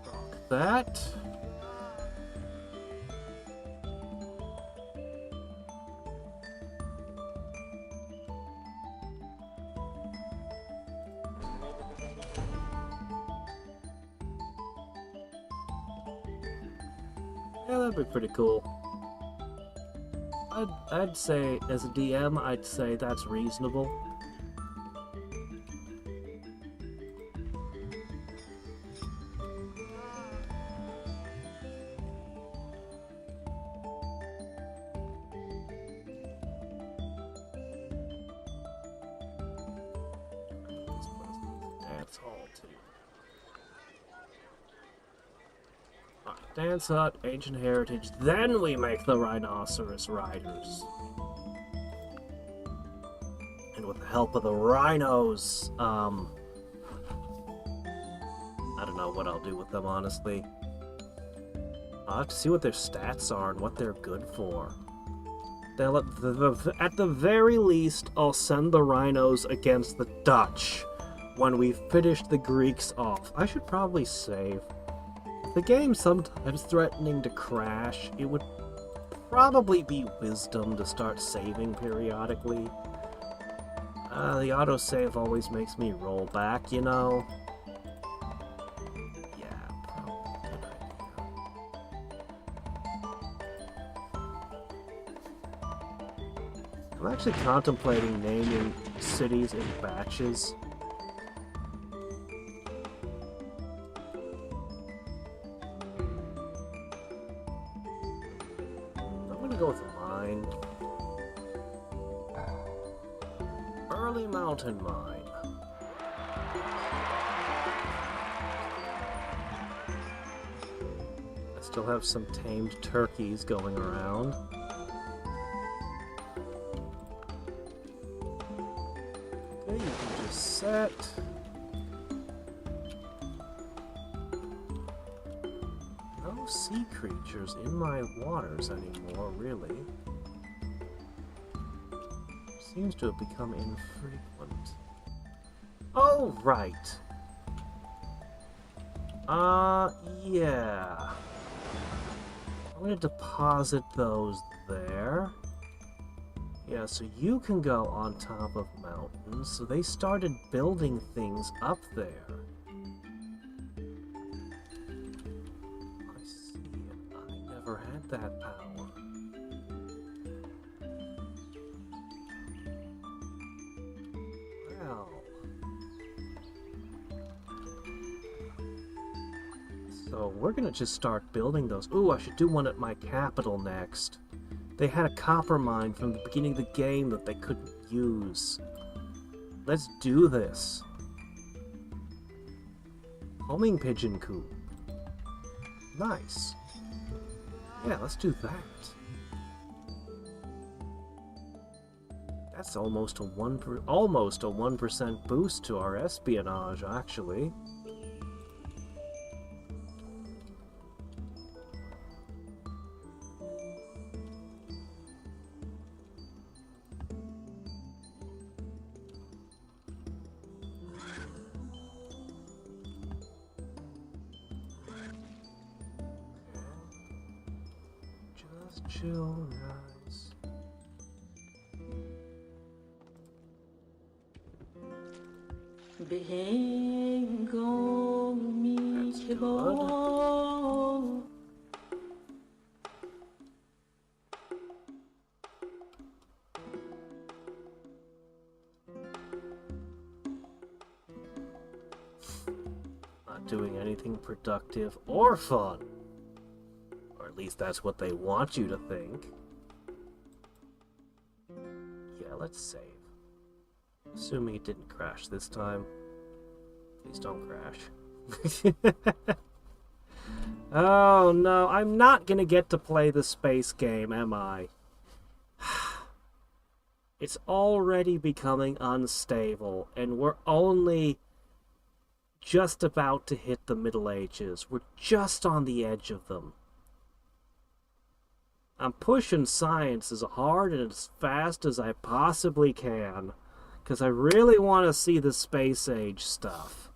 Rock that. Yeah, that'd be pretty cool. I'd say, as a DM, I'd say that's reasonable. That's all too. Alright, dance hut, ancient heritage, then we make the rhinoceros riders. And with the help of the rhinos, I don't know what I'll do with them, honestly. I'll have to see what their stats are and what they're good for. At the very least, I'll send the rhinos against the Dutch when we've finished the Greeks off. I should probably save. If the game's sometimes threatening to crash, it would probably be wisdom to start saving periodically. The autosave always makes me roll back, you know? Yeah, probably a good idea. I'm actually contemplating naming cities in batches. I'm gonna go with mine. Early Mountain Mine. I still have some tamed turkeys going around. Okay, you can just set. No sea creatures in my waters anymore, really. Seems to have become infrequent. Oh, right. Yeah. I'm gonna deposit those there. Yeah, so you can go on top of mountains. So they started building things up there. I see it. I never had that power. So we're gonna just start building those. Ooh, I should do one at my capital next. They had a copper mine from the beginning of the game that they couldn't use. Let's do this. Homing pigeon coop. Nice. Yeah, let's do that. That's almost a 1% boost to our espionage, actually. Just chill, guys. That's good. Not doing anything productive or fun. Or at least that's what they want you to think. Yeah, let's save. Assuming it didn't crash this time. Please don't crash. Oh no, I'm not gonna get to play the space game, am I? It's already becoming unstable, and we're only just about to hit the Middle Ages. We're just on the edge of them. I'm pushing science as hard and as fast as I possibly can, because I really want to see the space age stuff.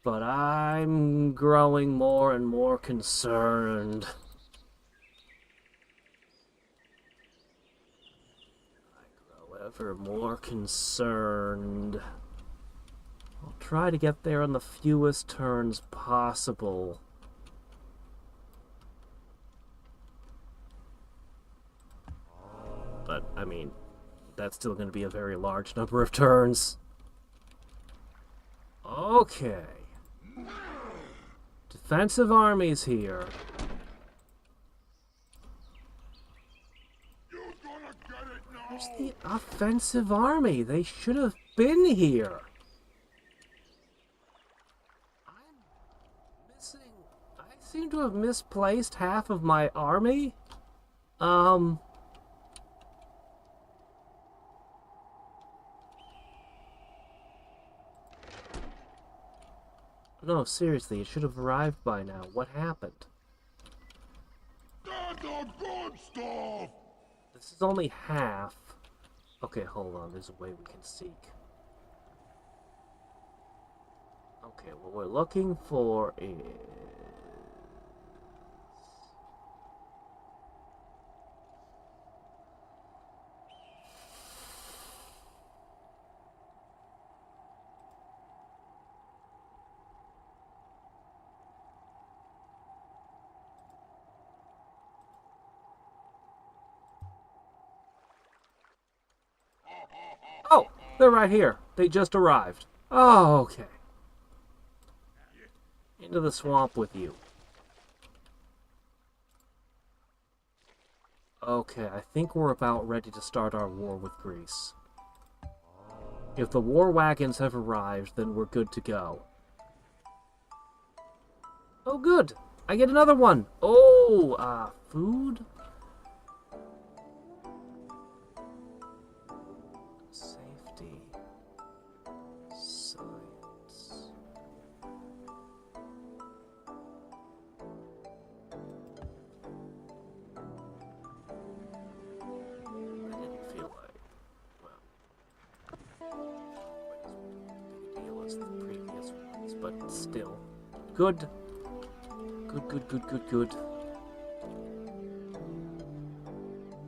But I'm growing more and more concerned. I grow ever more concerned. I'll try to get there on the fewest turns possible. But, I mean, that's still going to be a very large number of turns. Okay. Defensive armies here. Where's the offensive army? They should have been here. seem to have misplaced half of my army. No, seriously, it should have arrived by now. What happened? That's the good stuff! This is only half. Okay, hold on. There's a way we can seek. Okay, what we're looking for is... Oh, they're right here. They just arrived. Oh, okay. Into the swamp with you. Okay, I think we're about ready to start our war with Greece. If the war wagons have arrived, then we're good to go. Oh, good. I get another one. Oh, food? Safety. Science. I didn't feel like, well, quite as big a deal as the previous ones, but still. Good. Good.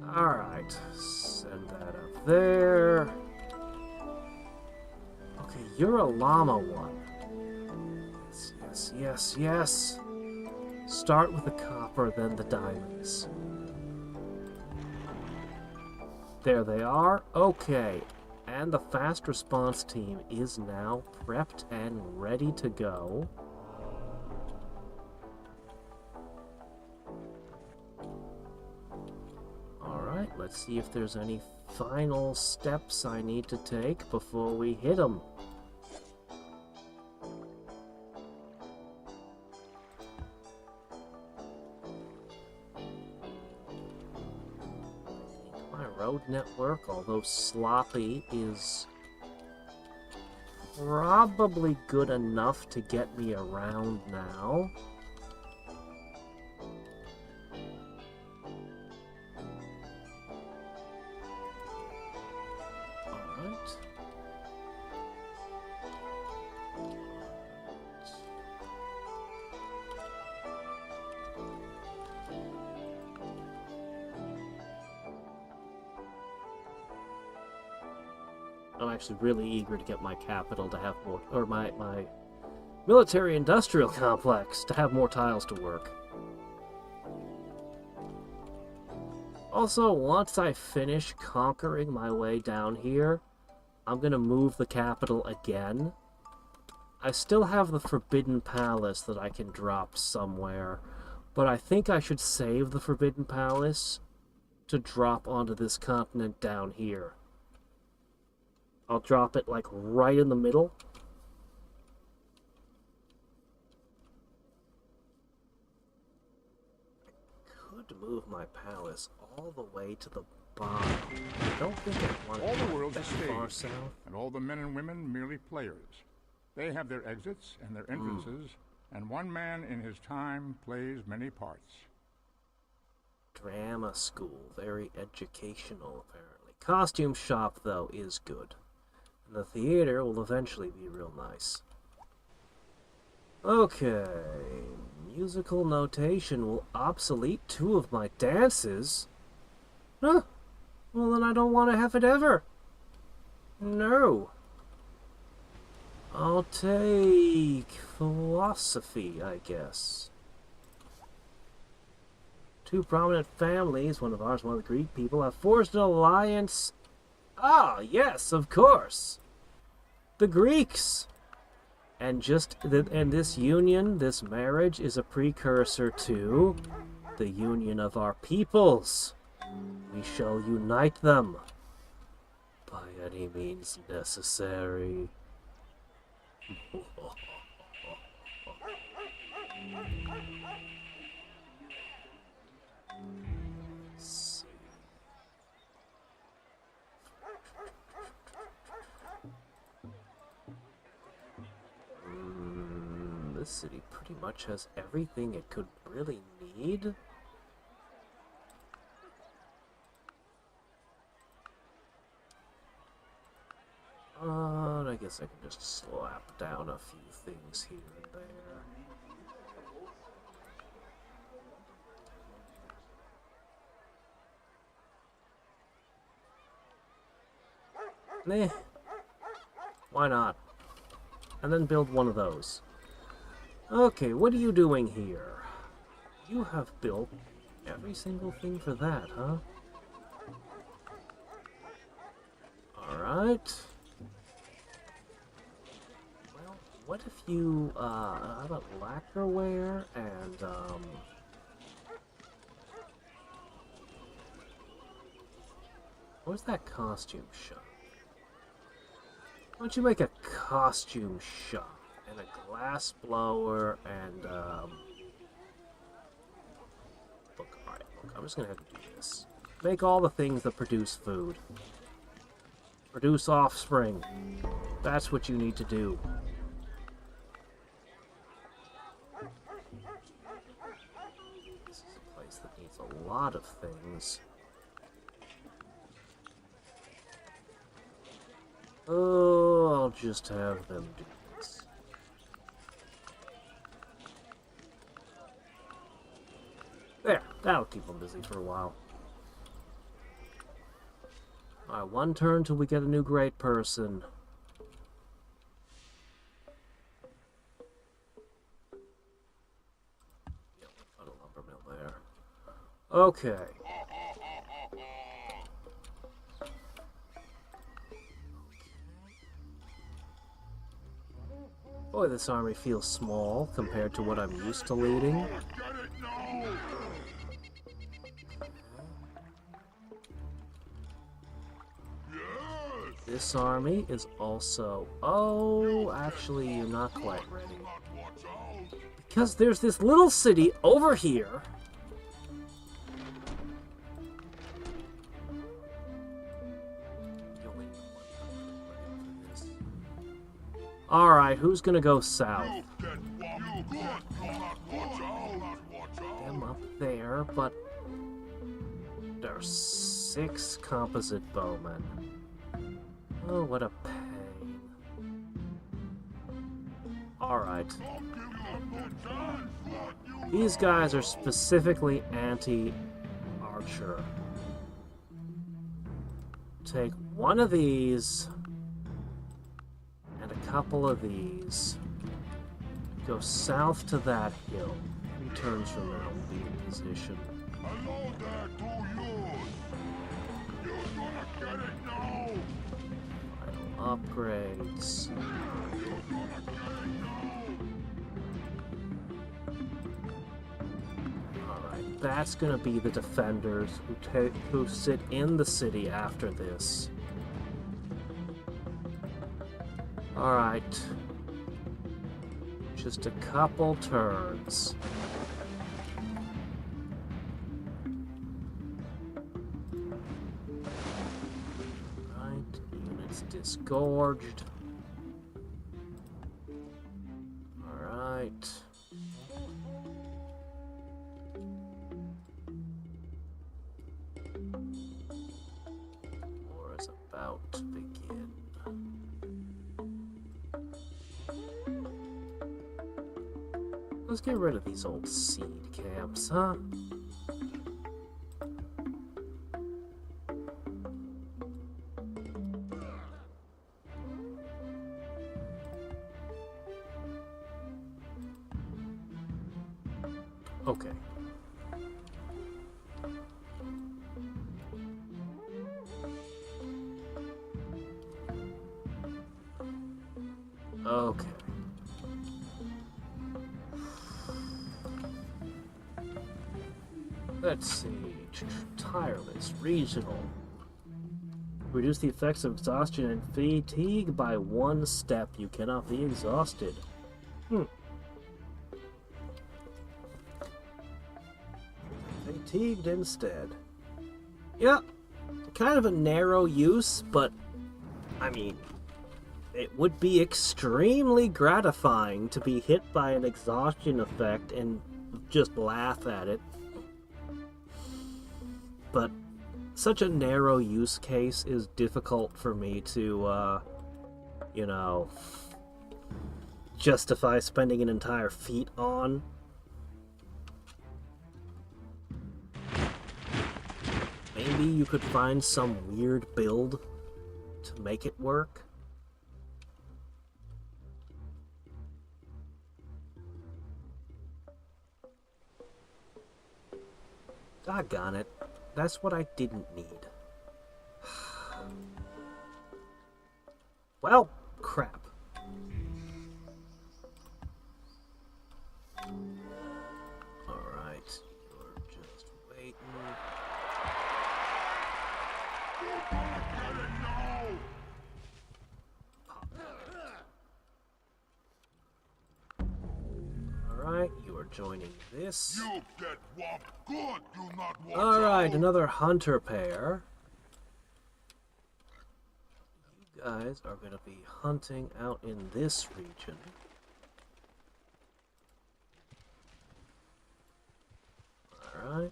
Alright, send that up there. Okay, you're a llama one. Yes. Start with the copper, then the diamonds. There they are. Okay, and the fast response team is now prepped and ready to go. Alright, let's see if there's any final steps I need to take before we hit them. My road network, although sloppy, is probably good enough to get me around now. I'm actually really eager to get my capital to have more, or my military-industrial complex to have more tiles to work. Also, once I finish conquering my way down here, I'm gonna move the capital again. I still have the Forbidden Palace that I can drop somewhere, but I think I should save the Forbidden Palace to drop onto this continent down here. I'll drop it, like, right in the middle. I could move my palace all the way to the bottom. I don't think I want All to the world's a that stage, far south. and all the men and women merely players. They have their exits and their entrances, and one man in his time plays many parts. Drama school, very educational, apparently. Costume shop, though, is good. And the theater will eventually be real nice. Okay. Musical notation will obsolete 2 of my dances? Huh? Well, then I don't want to have it ever. No. I'll take philosophy, I guess. 2 prominent families, one of ours, one of the Greek people, have forged an alliance. Ah, yes, of course. The Greeks. And this union, this marriage, is a precursor to the union of our peoples. We shall unite them by any means necessary. this city pretty much has everything it could really need. I guess I can just slap down a few things here and there. Nah. Why not? And then build one of those. Okay, what are you doing here? You have built every single thing for that, huh? Alright. Well, what if you, how about lacquerware and, where's that costume shop? Why don't you make a costume shop and a glass blower and, look, alright, look, I'm just gonna have to do this. Make all the things that produce food. Produce offspring. That's what you need to do. This is a place that needs a lot of things. Oh, I'll just have them do this. There, that'll keep them busy for a while. Alright, one turn till we get a new great person. Yeah, we'll put a lumber mill there. Okay. Boy, this army feels small compared to what I'm used to leading. This army is also... Oh, actually, you're not quite ready. Because there's this little city over here. Alright, who's gonna go south? Them up there, but... There's 6 composite bowmen. Oh, what a pain. Alright. These guys are specifically anti-archer. Take one of these, and a couple of these. Go south to that hill. 3 turns from now we'll be in position. Hello there to you. You're gonna get it now. Upgrades. Alright, that's gonna be the defenders who sit in the city after this. Alright. Just a couple turns. Disgorged. Alright. War is about to begin. Let's get rid of these old seed camps, huh? Okay. Okay. Let's see. Tireless, regional. Reduce the effects of exhaustion and fatigue by 1 step. You cannot be exhausted. Fatigued instead. Yeah, kind of a narrow use, but I mean, it would be extremely gratifying to be hit by an exhaustion effect and just laugh at it. But such a narrow use case is difficult for me to, you know, justify spending an entire feat on. Maybe you could find some weird build to make it work. Doggone it. That's what I didn't need. Well, crap. Alright, you're just waiting. Alright, you are joining this. You get what good do not watch Alright, out. another hunter pair. You guys are going to be hunting out in this region. Alright.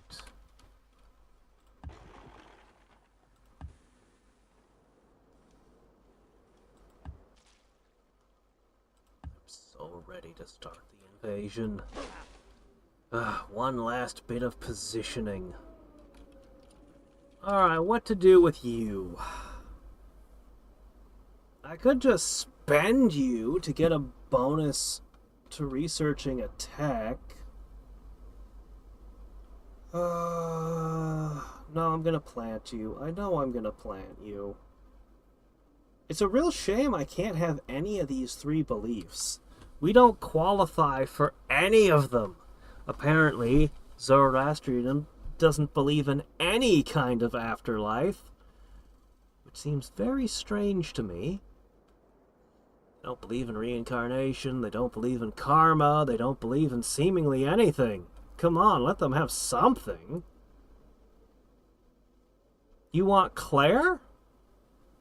I'm so ready to start the invasion. One last bit of positioning. Alright, what to do with you? I could just spend you to get a bonus to researching a tech. No, I'm gonna plant you. I know I'm gonna plant you. It's a real shame I can't have any of these three beliefs. We don't qualify for any of them. Apparently, Zoroastrianism doesn't believe in any kind of afterlife, which seems very strange to me. They don't believe in reincarnation, they don't believe in karma, they don't believe in seemingly anything. Come on, let them have something. You want Claire?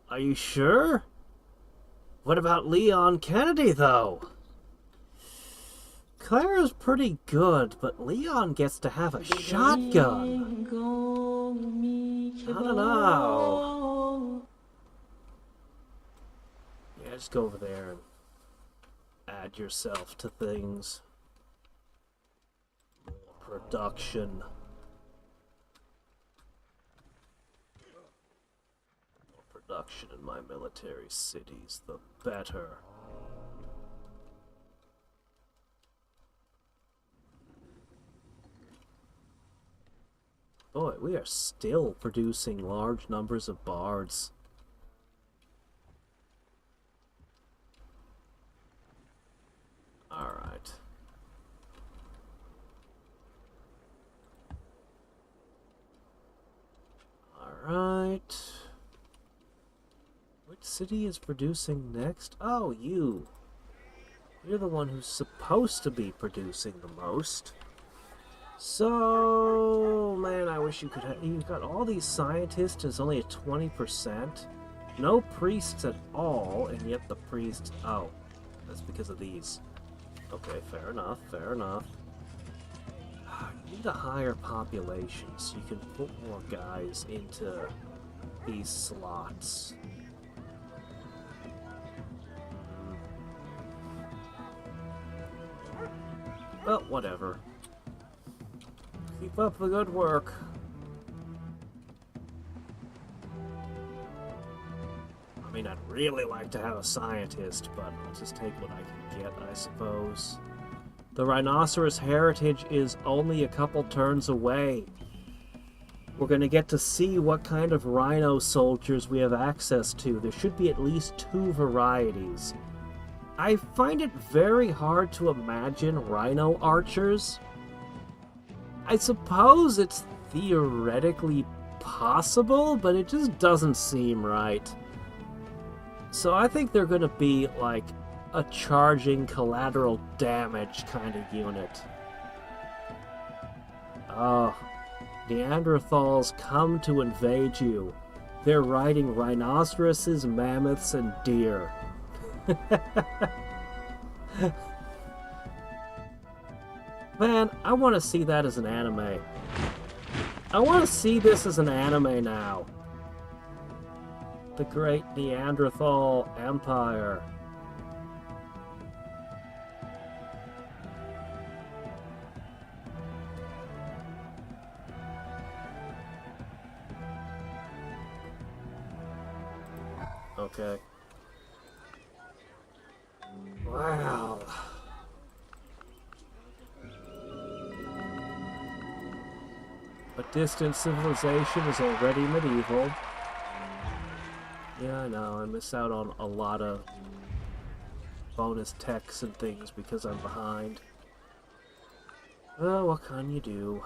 Are you sure? What about Leon Kennedy, though? Claire is pretty good, but Leon gets to have a shotgun. I don't know. Yeah, just go over there and add yourself to things. More production. More production in my military cities, the better. Boy, we are still producing large numbers of bards. Alright. Alright. Which city is producing next? Oh, you. You're the one who's supposed to be producing the most. So, man, I wish you could have... You've got all these scientists, it's only at 20%. No priests at all, and yet the priests... Oh, that's because of these. Okay, fair enough, fair enough. You need a higher population so you can put more guys into these slots. Well, whatever. Keep up the good work. I mean, I'd really like to have a scientist, but I'll just take what I can get, I suppose. The rhinoceros heritage is only a couple turns away. We're going to get to see what kind of rhino soldiers we have access to. There should be at least 2 varieties. I find it very hard to imagine rhino archers. I suppose it's theoretically possible, but it just doesn't seem right. So I think they're going to be like a charging collateral damage kind of unit. Oh, Neanderthals come to invade you. They're riding rhinoceroses, mammoths, and deer. Man, I want to see that as an anime. I want to see this as an anime now. The Great Neanderthal Empire. Okay. Wow. A distant civilization is already medieval. Yeah, I know. I miss out on a lot of bonus techs and things because I'm behind. Well, what can you do?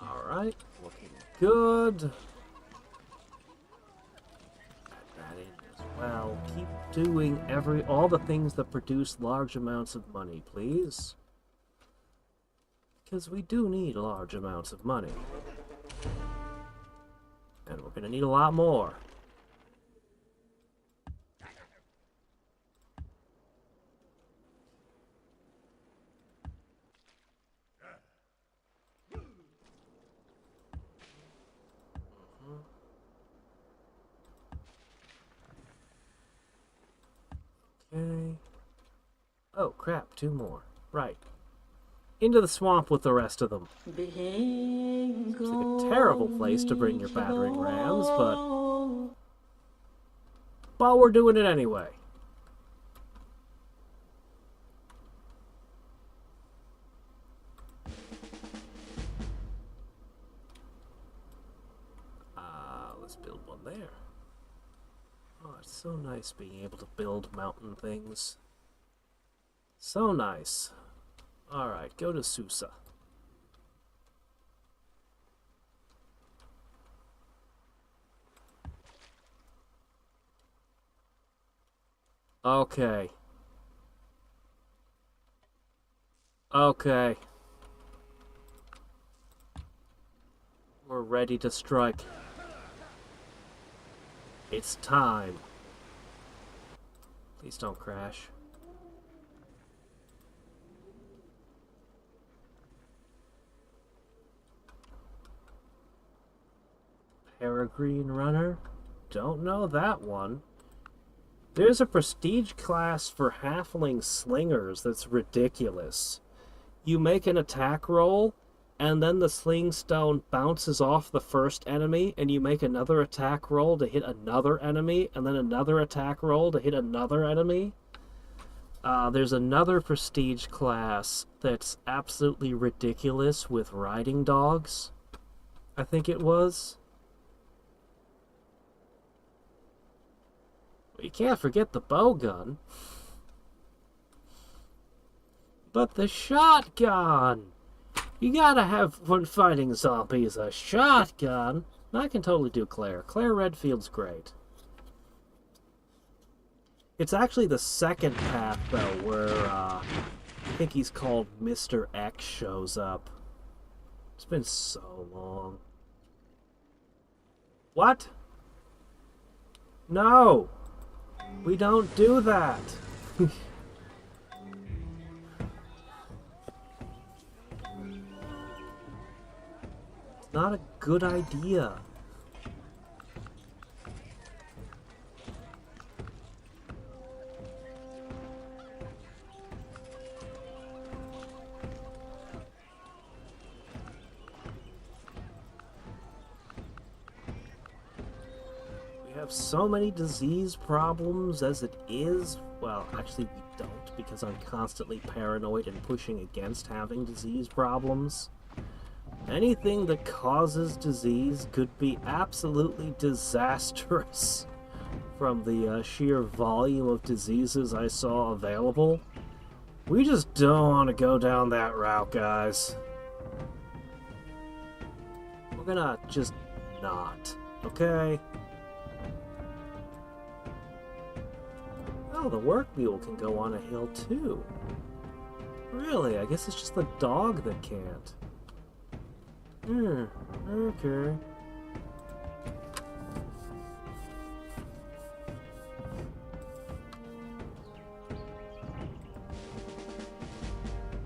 Alright, looking good. Add that in as well. Keep doing all the things that produce large amounts of money, please. Because we do need large amounts of money. And we're gonna need a lot more. Okay. Oh, crap, 2 more. Right. Into the swamp with the rest of them. Seems like a terrible place to bring your battering rams, but we're doing it anyway. Let's build one there. Oh, it's so nice being able to build mountain things. So nice. Alright, go to Susa. Okay. Okay. We're ready to strike. It's time. Please don't crash. Peregrine Runner? Don't know that one. There's a prestige class for halfling slingers that's ridiculous. You make an attack roll, and then the sling stone bounces off the first enemy, and you make another attack roll to hit another enemy, and then another attack roll to hit another enemy. There's another prestige class that's absolutely ridiculous with riding dogs, I think it was. You can't forget the bow gun. But the shotgun! You gotta have, when fighting zombies, a shotgun. I can totally do Claire. Claire Redfield's great. It's actually the second path, though, where I think he's called Mr. X shows up. It's been so long. What? No! We don't do that! It's not a good idea. So many disease problems as it is. Well, actually we don't, because I'm constantly paranoid and pushing against having disease problems. Anything that causes disease could be absolutely disastrous from the sheer volume of diseases I saw available. We just don't want to go down that route, guys. We're gonna just not, okay? Oh, the work mule can go on a hill too. Really? I guess it's just the dog that can't. Okay.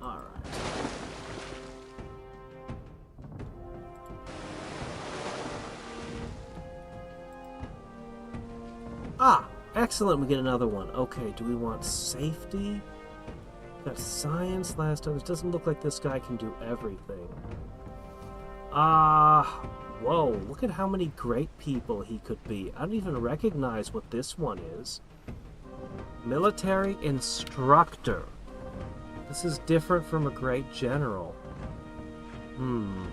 Alright. Ah! Excellent, we get another one. Okay, do we want safety? Got science last time. It doesn't look like this guy can do everything. Whoa, look at how many great people he could be. I don't even recognize what this one is. Military instructor. This is different from a great general. I don't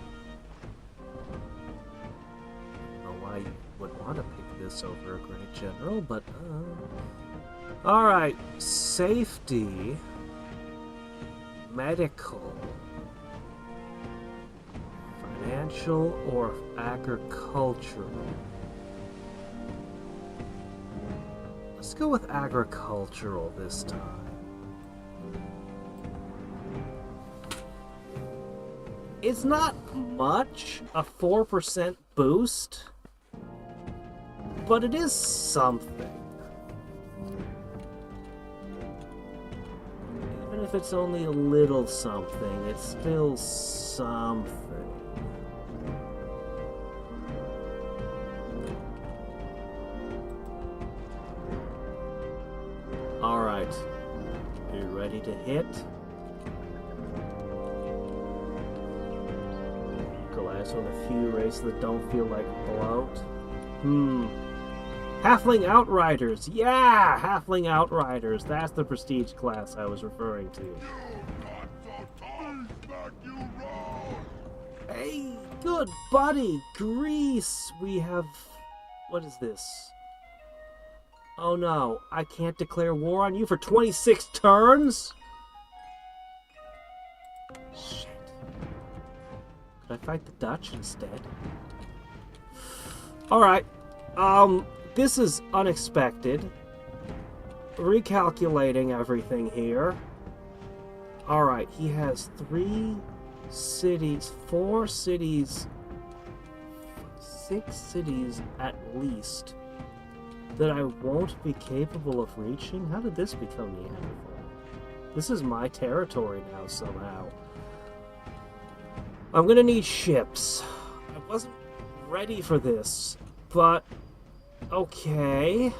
know why you would want to pick this over a great general, but alright, safety, medical, financial, or agricultural. Let's go with agricultural this time. It's not much, a 4% boost, but it is something. Even if it's only a little something, it's still something. Alright. Are you ready to hit? Glass on a few races that don't feel like bloat. Halfling Outriders! Yeah! Halfling Outriders! That's the prestige class I was referring to. Hey, good buddy! Greece! We have... What is this? Oh no, I can't declare war on you for 26 turns? Shit. Could I fight the Dutch instead? Alright. This is unexpected. Recalculating everything here. Alright, he has 3 cities, 4 cities, 6 cities at least that I won't be capable of reaching? How did this become Neanderthal? This is my territory now somehow. I'm gonna need ships. I wasn't ready for this, but okay.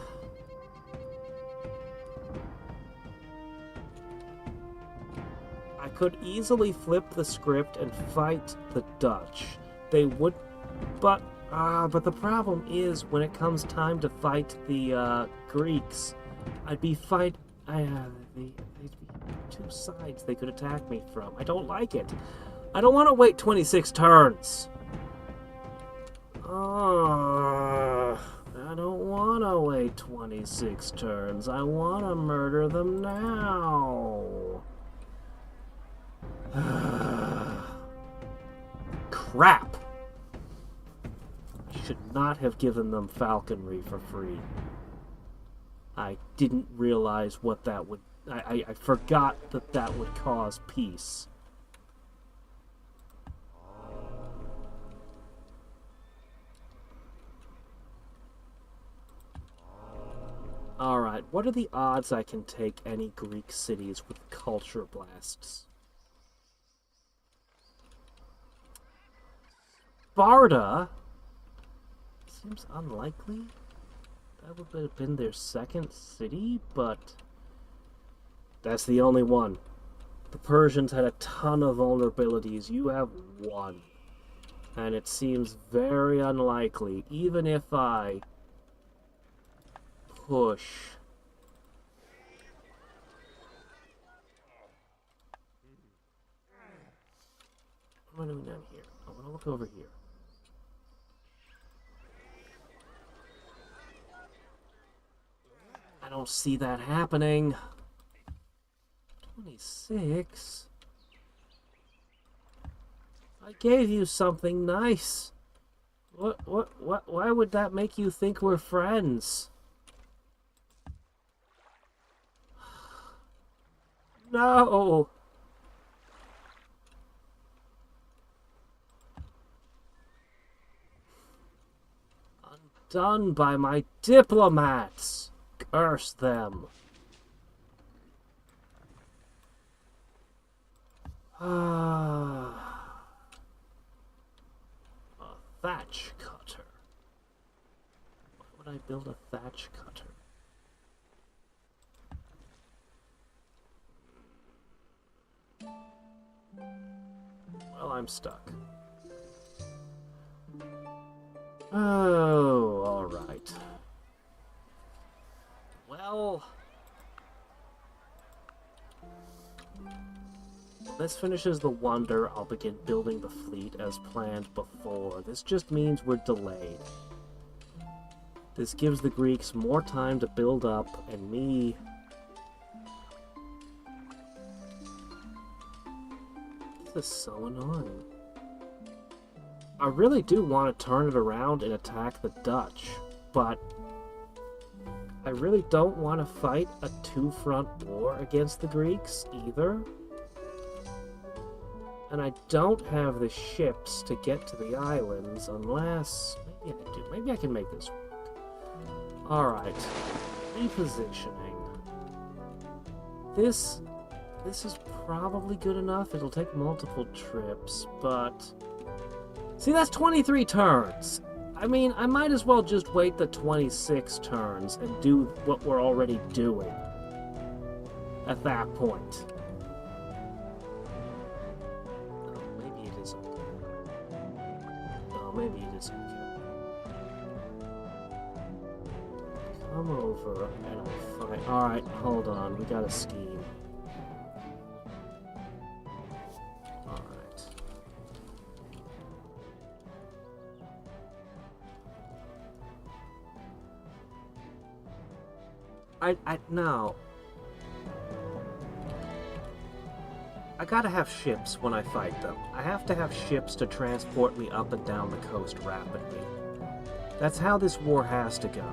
I could easily flip the script and fight the Dutch. They would, but the problem is when it comes time to fight the Greeks, I'd be they'd be 2 sides they could attack me from. I don't like it. I don't want to wait 26 turns. I don't want to wait 26 turns. I want to murder them now. Crap. I should not have given them falconry for free. I didn't realize what that would... I forgot that would cause peace. Alright, what are the odds I can take any Greek cities with culture blasts? Sparta? Seems unlikely. That would have been their 2nd city, but that's the only one. The Persians had a ton of vulnerabilities. You have 1. And it seems very unlikely, even if I push. What am I doing down here? I want to look over here. I don't see that happening. 26? I gave you something nice. What, why would that make you think we're friends? No! Undone by my diplomats! Curse them! Ah. A thatch cutter. Why would I build a thatch cutter? Well, I'm stuck. Oh, alright. Well... this finishes the wonder. I'll begin building the fleet as planned before. This just means we're delayed. This gives the Greeks more time to build up, and me... this is so annoying. I really do want to turn it around and attack the Dutch, but I really don't want to fight a two-front war against the Greeks either. And I don't have the ships to get to the islands unless... maybe I do. Maybe I can make this work. Alright. Repositioning. This is probably good enough. It'll take multiple trips, but... see, that's 23 turns! I mean, I might as well just wait the 26 turns and do what we're already doing at that point. Maybe it is okay. Come over and I'll fight. Alright, hold on. We got a scheme. Alright. Now. I gotta have ships when I fight them. I have to have ships to transport me up and down the coast rapidly. That's how this war has to go.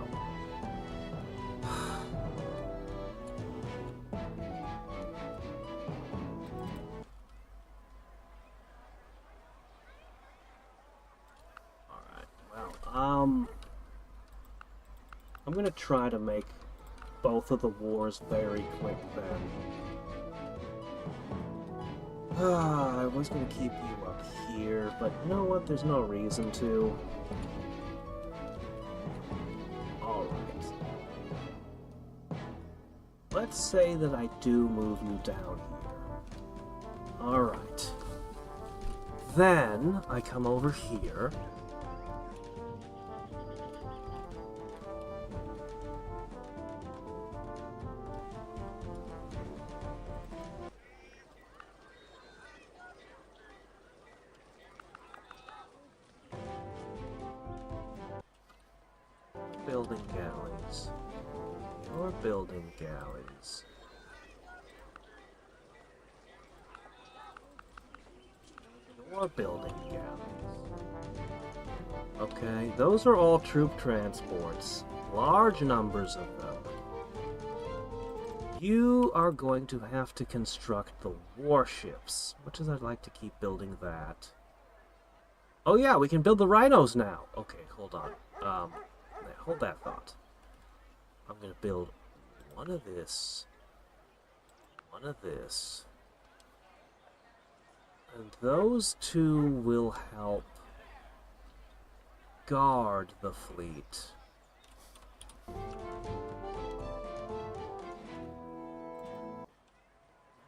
Alright, well, I'm gonna try to make both of the wars very quick then. I was going to keep you up here, but you know what? There's no reason to. Alright. Let's say that I do move you down here. Alright. Then I come over here. Building galleys. You're building galleys. You're building galleys. Okay, those are all troop transports. Large numbers of them. You are going to have to construct the warships. Much as I'd like to keep building that. Oh yeah, we can build the rhinos now. Okay, hold on. Hold that thought. I'm gonna build one of this, one of this, and those two will help guard the fleet. I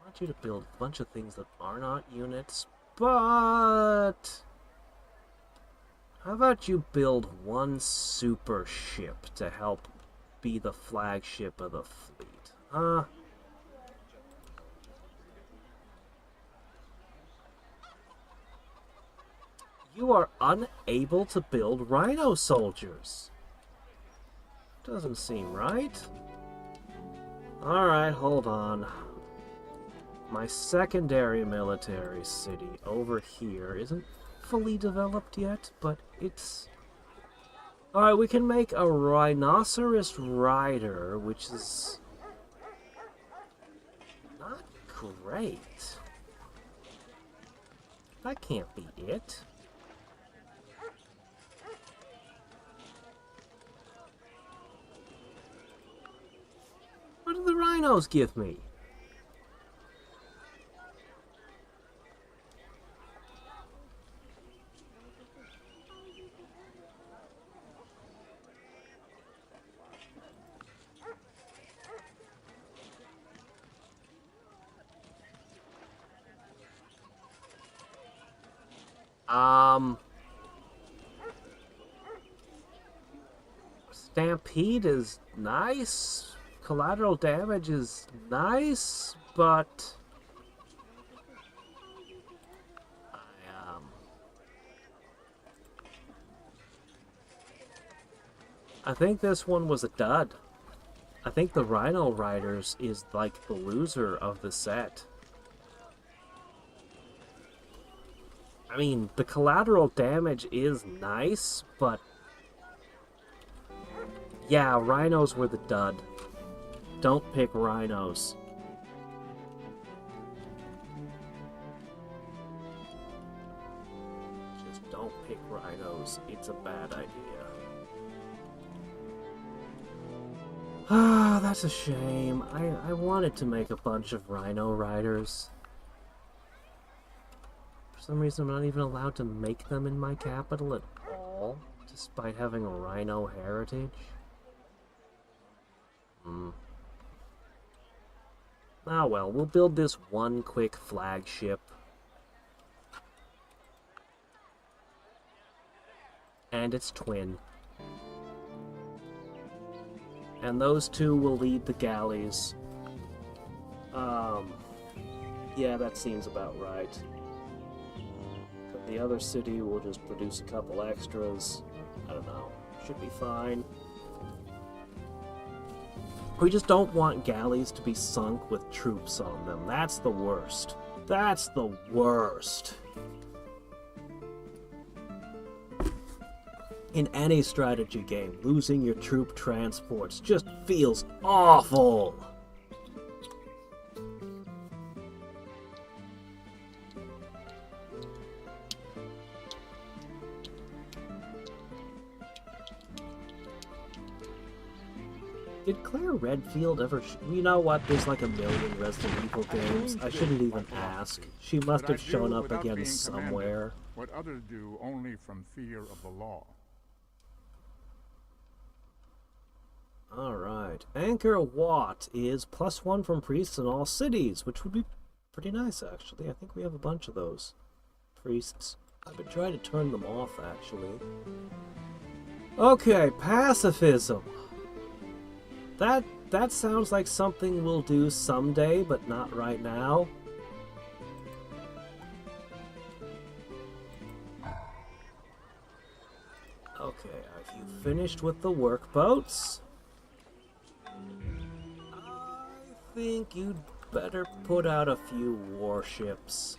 want you to build a bunch of things that are not units, but... how about you build one super ship to help be the flagship of the fleet? Huh? You are unable to build rhino soldiers. Doesn't seem right. Alright, hold on. My secondary military city over here isn't fully developed yet, but it's Alright, we can make a rhinoceros rider, which is not great. That can't be it. What do the rhinos give me? Stampede is nice. Collateral damage is nice, but I think this one was a dud. I think the Rhino Riders is like the loser of the set. I mean, the collateral damage is nice, but yeah, rhinos were the dud. Don't pick rhinos. Just don't pick rhinos. It's a bad idea. Ah, that's a shame. I wanted to make a bunch of rhino riders. For some reason, I'm not even allowed to make them in my capital at all, despite having a rhino heritage. Ah well, we'll build this one quick flagship. And its twin. And those two will lead the galleys. Yeah, that seems about right. But the other city will just produce a couple extras. I don't know. Should be fine. We just don't want galleys to be sunk with troops on them. That's the worst. That's the worst. In any strategy game, losing your troop transports just feels awful. Did Claire Redfield ever... You know what? There's like a million Resident Evil games. I shouldn't even ask. She must have shown up again somewhere. What others do only from fear of the law. Alright. Anchor Watt is +1 from priests in all cities, which would be pretty nice, actually. I think we have a bunch of those priests. I've been trying to turn them off, actually. Okay, pacifism. That sounds like something we'll do someday, but not right now. Okay, have you finished with the workboats? I think you'd better put out a few warships.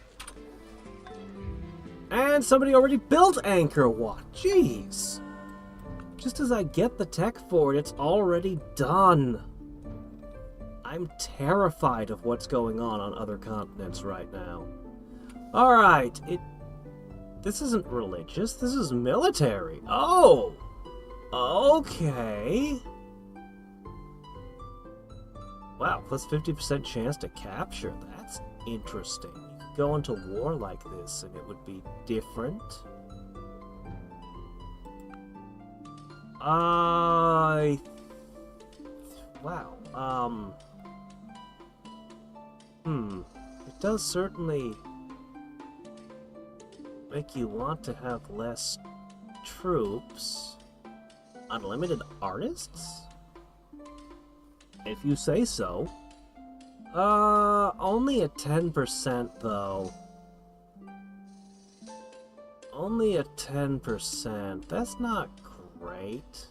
And somebody already built Anchor Watt. Jeez. Just as I get the tech for it, it's already done. I'm terrified of what's going on other continents right now. Alright, this isn't religious, this is military. Oh! Okay. Wow, plus 50% chance to capture. That's interesting. You could go into war like this and it would be different. Wow, it does certainly make you want to have less troops. Unlimited artists? If you say so. Only at 10% though. Only at 10%. That's not great.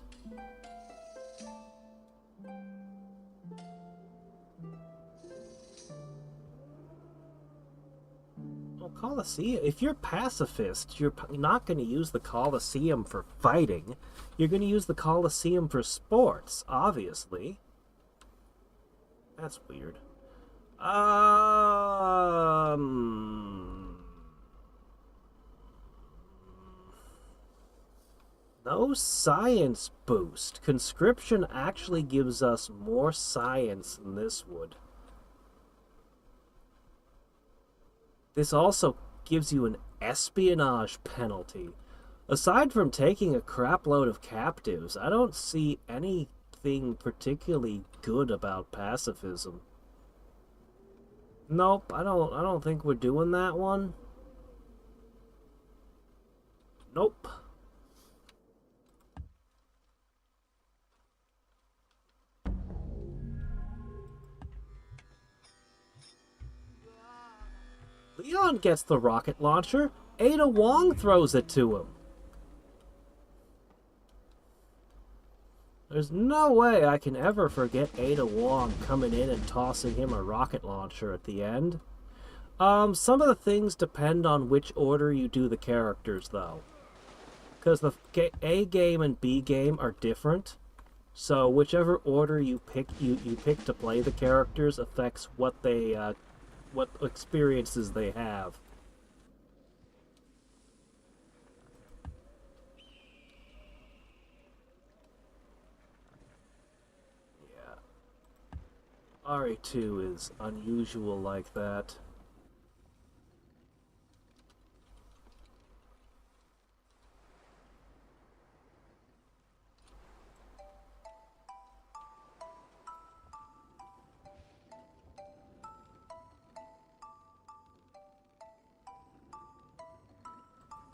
Colosseum. If you're pacifist, you're not going to use the Colosseum for fighting. You're going to use the Colosseum for sports, obviously. That's weird. No science boost. Conscription actually gives us more science than this would. This also gives you an espionage penalty. Aside from taking a crapload of captives, I don't see anything particularly good about pacifism. Nope, I don't think we're doing that one. Nope. Leon gets the rocket launcher. Ada Wong throws it to him. There's no way I can ever forget Ada Wong coming in and tossing him a rocket launcher at the end. Some of the things depend on which order you do the characters, though. Because the A game and B game are different. So whichever order you pick to play the characters affects what what experiences they have. Yeah. RE2 is unusual like that.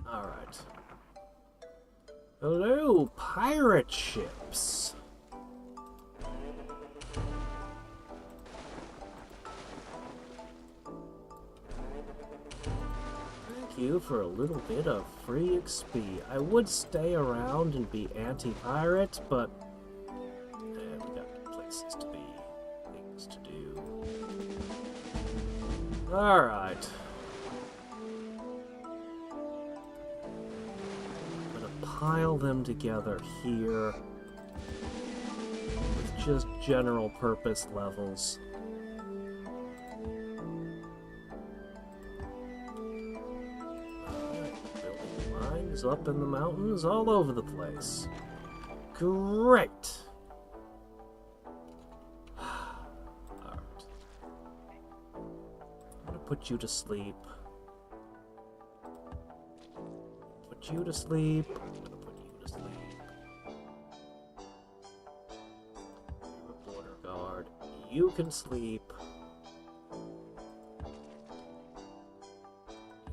Alright. Hello, pirate ships. Thank you for a little bit of free XP. I would stay around and be anti-pirate, but we got places to be, things to do. Alright. Pile them together here with just general purpose levels. Building mines up in the mountains all over the place. Great! Alright. I'm gonna put you to sleep. Put you to sleep. You can sleep.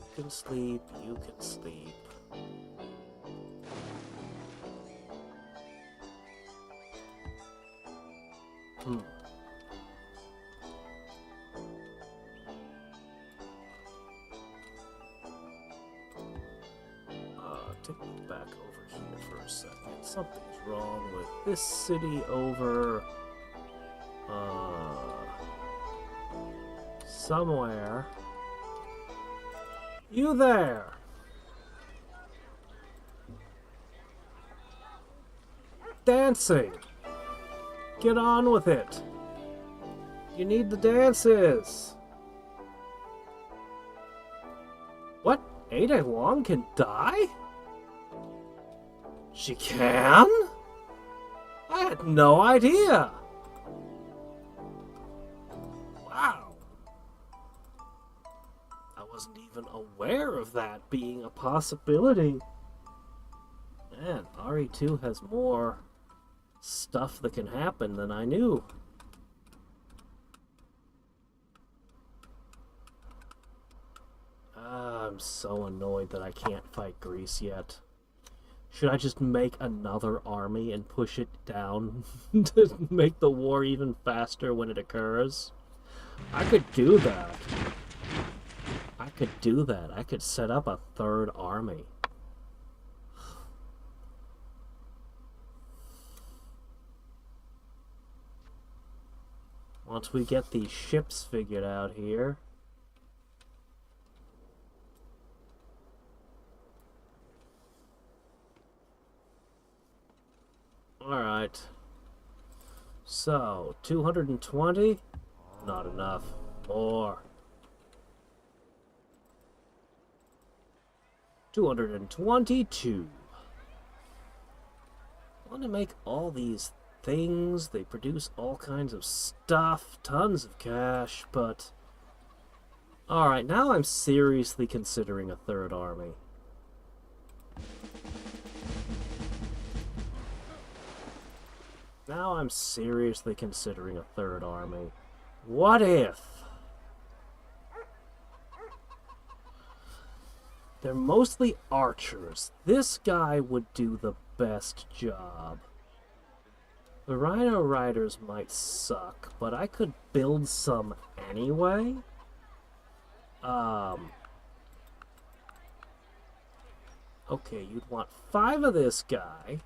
You can sleep. You can sleep. Take me back over here for a second. Something's wrong with this city over... somewhere. You there! Dancing! Get on with it! You need the dances! What? Ada Wong can die? She can? I had no idea! Wasn't even aware of that being a possibility. Man, RE2 has more stuff that can happen than I knew. I'm so annoyed that I can't fight Greece yet. Should I just make another army and push it down to make the war even faster when it occurs? I could do that. I could set up a third army. Once we get these ships figured out here. Alright. So, 220? Not enough. More. 222. I want to make all these things. They produce all kinds of stuff. Tons of cash, but... Alright, now I'm seriously considering a third army. Now I'm seriously considering a third army. What if? They're mostly archers. This guy would do the best job. The Rhino Riders might suck, but I could build some anyway. Okay, you'd want 5 of this guy.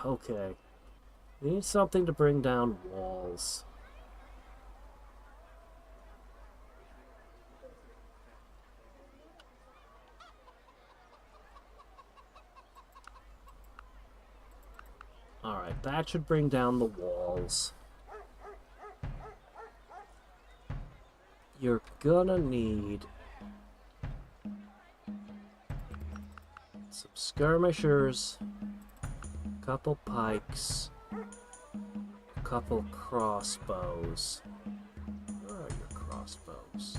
Okay. We need something to bring down walls. Alright, that should bring down the walls. You're gonna need some skirmishers, a couple pikes, a couple crossbows. Where are your crossbows?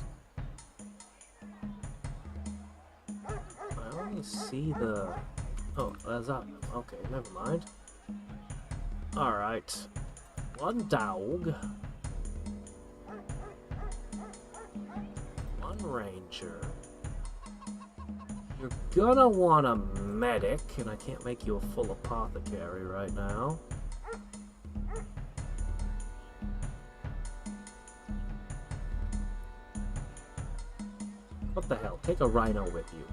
I only see the... Oh, that's up. Okay, never mind. Alright. 1 dog. 1 ranger. You're gonna want a medic, and I can't make you a full apothecary right now. What the hell? Take a rhino with you.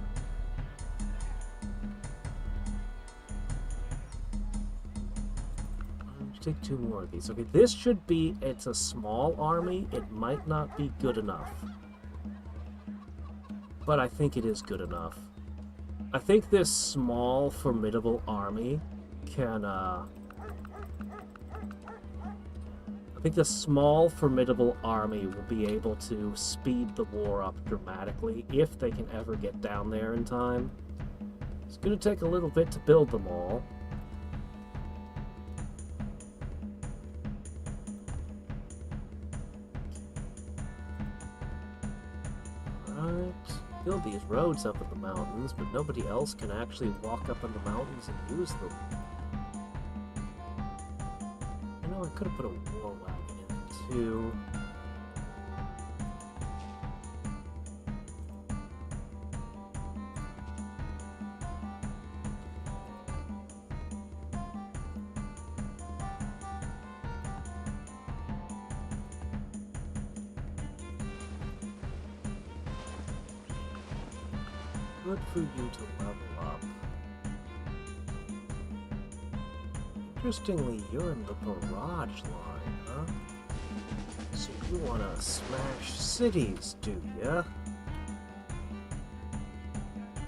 Take 2 more of these. Okay, this should be... It's a small army. It might not be good enough. But I think it is good enough. I think this small, formidable army can, I think this small, formidable army will be able to speed the war up dramatically if they can ever get down there in time. It's going to take a little bit to build them all. Build these roads up in the mountains, but nobody else can actually walk up in the mountains and use them. You know, I could have put a war wagon in it too. Good for you to level up. Interestingly, you're in the barrage line, huh? So you wanna smash cities, do ya?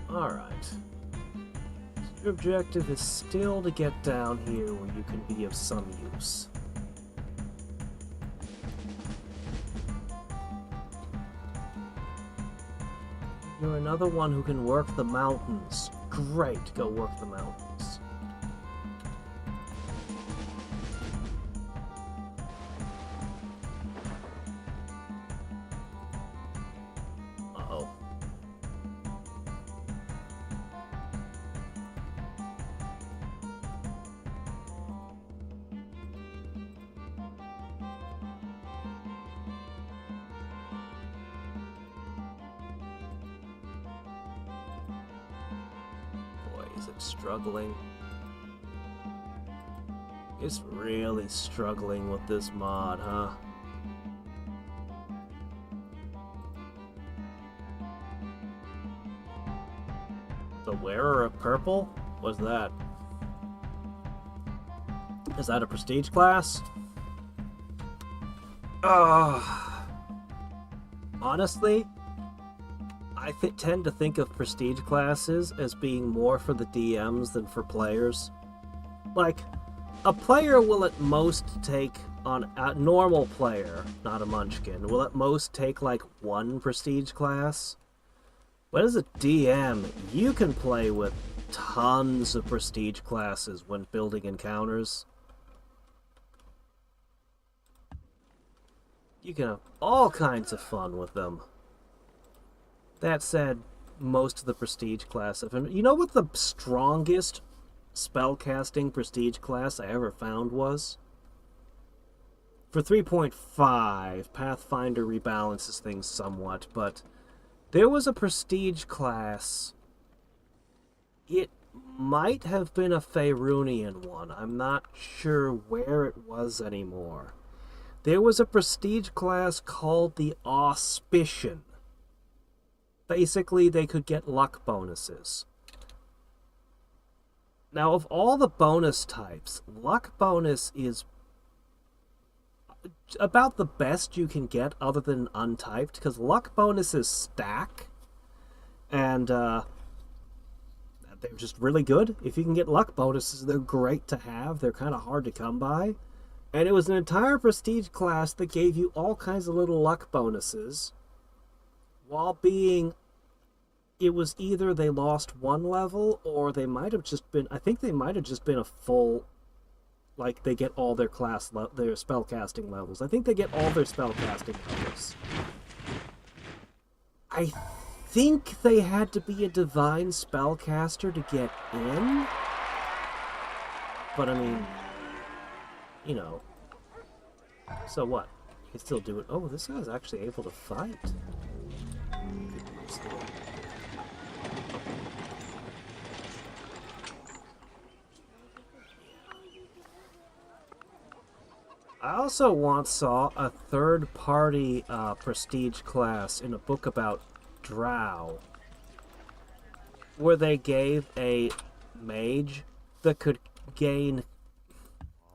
Alright. Your objective is still to get down here where you can be of some use. You're another one who can work the mountains. Great, go work the mountains. Uh-oh. Is it struggling? It's really struggling with this mod, huh? The wearer of purple? What's that? Is that a prestige class? Honestly, I tend to think of prestige classes as being more for the DMs than for players. Like, a player will at most take on a normal player, not a munchkin, will at most take like one prestige class. But as a DM, you can play with tons of prestige classes when building encounters. You can have all kinds of fun with them. That said, most of the prestige class you know what the strongest spellcasting prestige class I ever found was? For 3.5, Pathfinder rebalances things somewhat, but there was a prestige class. It might have been a Faerunian one. I'm not sure where it was anymore. There was a prestige class called the Auspician. Basically, they could get luck bonuses. Now, of all the bonus types, luck bonus is about the best you can get other than untyped, because luck bonuses stack, and they're just really good. If you can get luck bonuses, they're great to have. They're kind of hard to come by. And it was an entire prestige class that gave you all kinds of little luck bonuses, while being... It was either they lost one level, or they might have just been... I think they might have just been a full... Like, they get all their their spellcasting levels. I think they get all their spellcasting levels. I think they had to be a divine spellcaster to get in. But, I mean... You know. So what? You can still do it. Oh, this guy's actually able to fight. I also once saw a third-party prestige class in a book about Drow, where they gave a mage that could gain...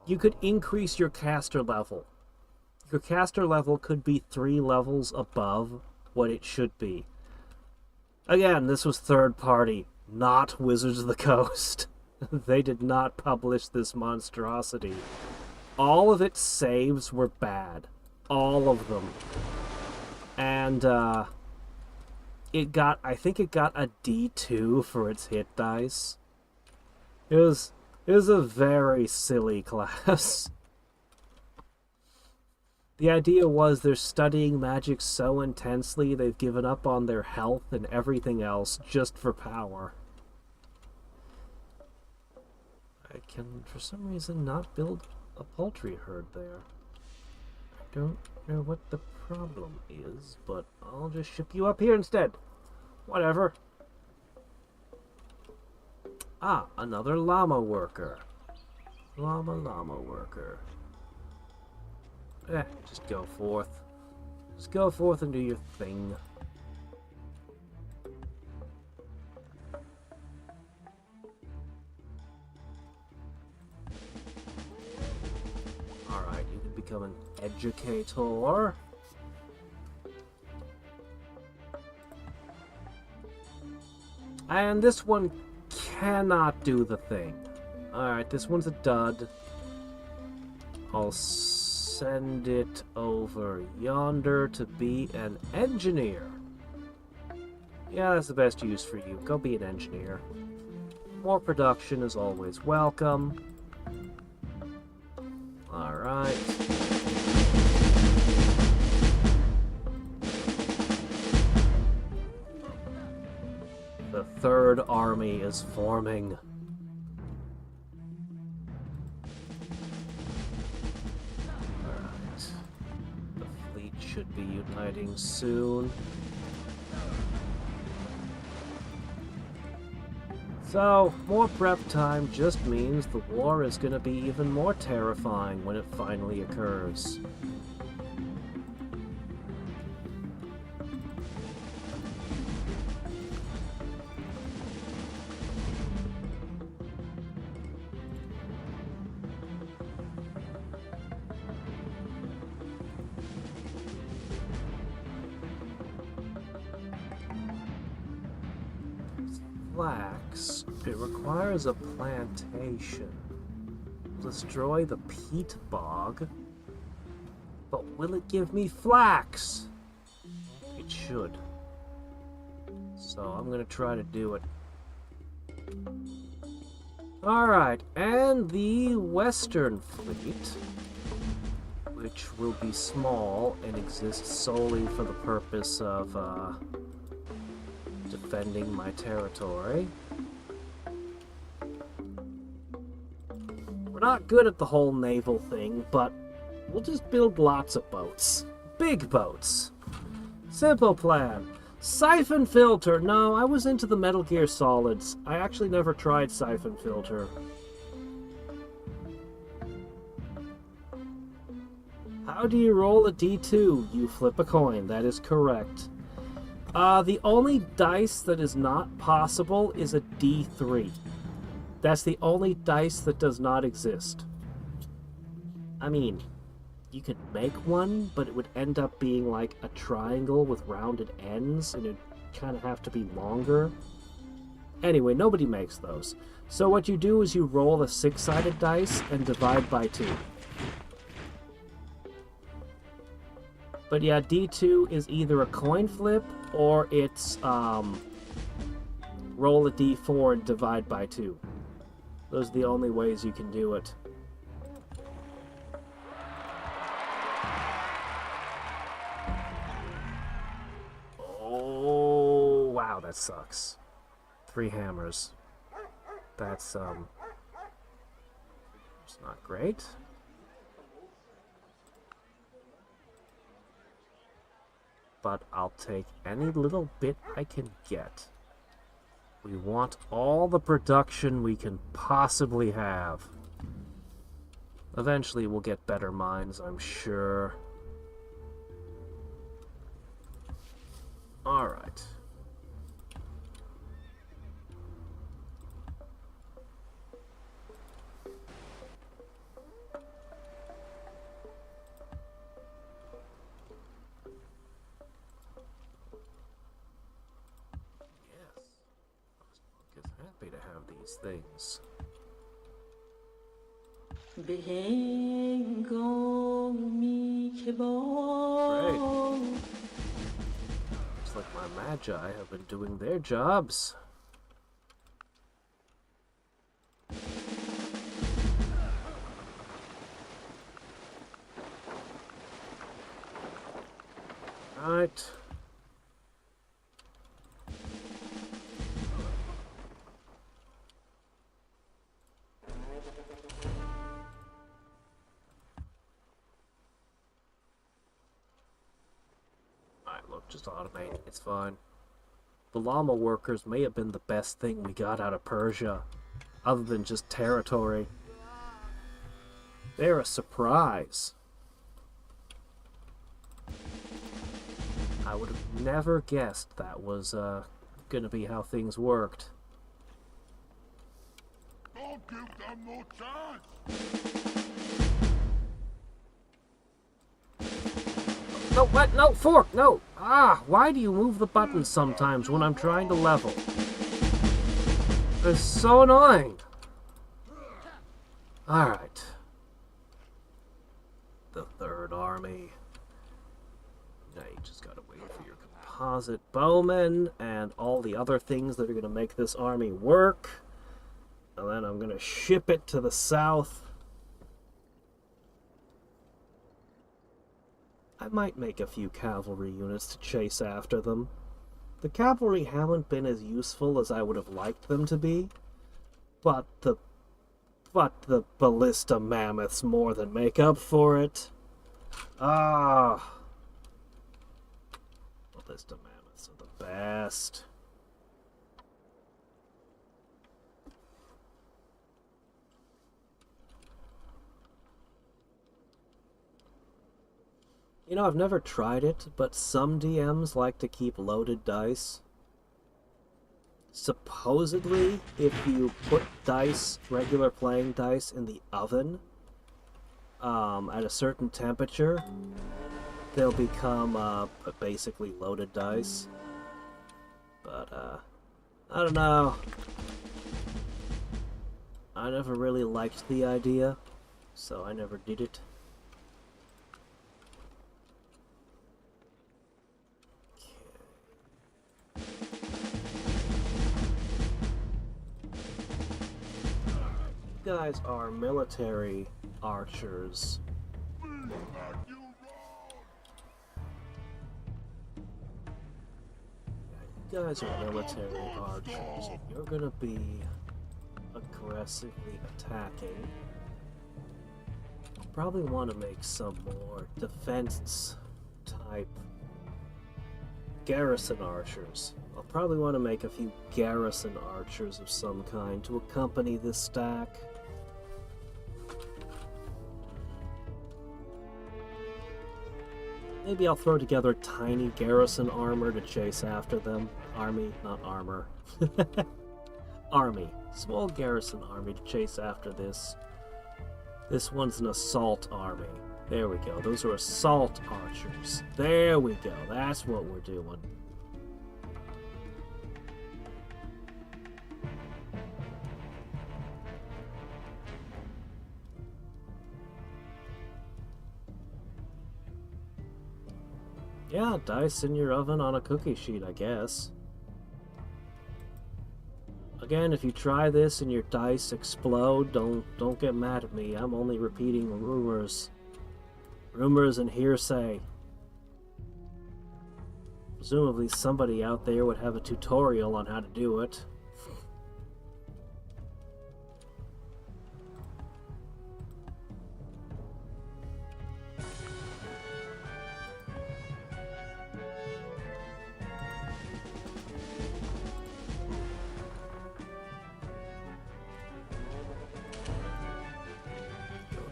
You could increase your caster level. Your caster level could be 3 levels above what it should be. Again, this was third-party, not Wizards of the Coast. They did not publish this monstrosity. All of its saves were bad. All of them. And, I think it got a D2 for its hit dice. It was a very silly class. The idea was they're studying magic so intensely they've given up on their health and everything else just for power. I can, for some reason, not build a poultry herd there. I don't know what the problem is, but I'll just ship you up here instead. Whatever. Ah, another llama worker. Llama worker. Just go forth. Just go forth and do your thing. Alright, you can become an educator. And this one cannot do the thing. Alright, this one's a dud. I'll send it over yonder to be an engineer. Yeah, that's the best use for you. Go be an engineer. More production is always welcome. Alright. The third army is forming. Alright. The fleet should be uniting soon. So, more prep time just means the war is going to be even more terrifying when it finally occurs. flax, it requires a plantation. Destroy the peat bog. But will it give me flax? It should. So I'm gonna try to do it. Alright, and the Western Fleet, which will be small and exist solely for the purpose of defending my territory. We're not good at the whole naval thing, but we'll just build lots of boats. Big boats. Simple plan. Siphon filter. No, I was into the Metal Gear Solids. I actually never tried siphon filter. How do you roll a D2? You flip a coin. That is correct. The only dice that is not possible is a D3. That's the only dice that does not exist. I mean, you could make one, but it would end up being like a triangle with rounded ends, and it'd kind of have to be longer. Anyway, nobody makes those. So what you do is you roll a 6-sided dice and divide by 2. But yeah, D2 is either a coin flip, or it's roll a D4 and divide by 2. Those are the only ways you can do it. Oh, wow, that sucks. 3 hammers. That's, it's not great. But I'll take any little bit I can get. We want all the production we can possibly have. Eventually we'll get better mines, I'm sure. Alright. Happy to have these things. Great. Looks like my magi have been doing their jobs. Right. Just automate it. It's fine. The llama workers may have been the best thing we got out of Persia, other than just territory. They're a surprise. I would have never guessed that was gonna be how things worked. Don't give them no chance! No, what? No, fork! No! Ah, why do you move the buttons sometimes when I'm trying to level? It's so annoying. Alright. The Third Army. Now you just gotta wait for your composite bowmen and all the other things that are gonna make this army work. And then I'm gonna ship it to the south. I might make a few cavalry units to chase after them. The cavalry haven't been as useful as I would have liked them to be, but the ballista mammoths more than make up for it. Ah, ballista mammoths are the best. You know, I've never tried it, but some DMs like to keep loaded dice. Supposedly, if you put dice, regular playing dice, in the oven, at a certain temperature, they'll become, basically loaded dice. But, I don't know. I never really liked the idea, so I never did it. You guys are military archers. You guys are military archers. You're gonna be aggressively attacking. Probably want to make some more defense type garrison archers. I'll probably want to make a few garrison archers of some kind to accompany this stack. Maybe I'll throw together a tiny garrison armor to chase after them. Army, not armor. Army. Small garrison army to chase after this. This one's an assault army. There we go. Those are assault archers. There we go. That's what we're doing. Yeah, dice in your oven on a cookie sheet, I guess. Again, if you try this and your dice explode, don't get mad at me. I'm only repeating rumors. Rumors and hearsay. Presumably somebody out there would have a tutorial on how to do it.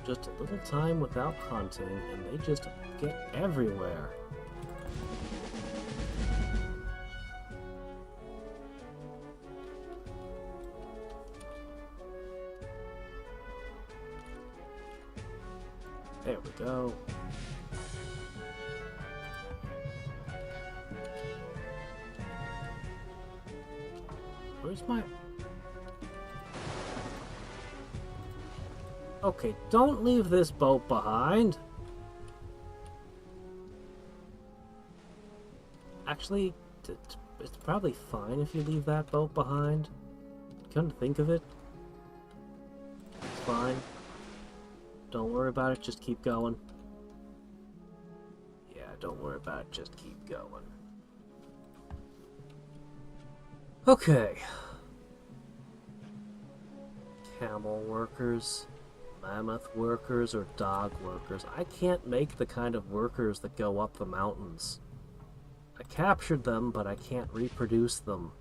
Just a little time without hunting, and they just get everywhere. There we go. Where's my... Okay, don't leave this boat behind. Actually, it's probably fine if you leave that boat behind. Come to think of it, it's fine. Don't worry about it, just keep going. Yeah, don't worry about it, just keep going. Okay. Camel workers. Mammoth workers or dog workers. I can't make the kind of workers that go up the mountains. I captured them, but I can't reproduce them.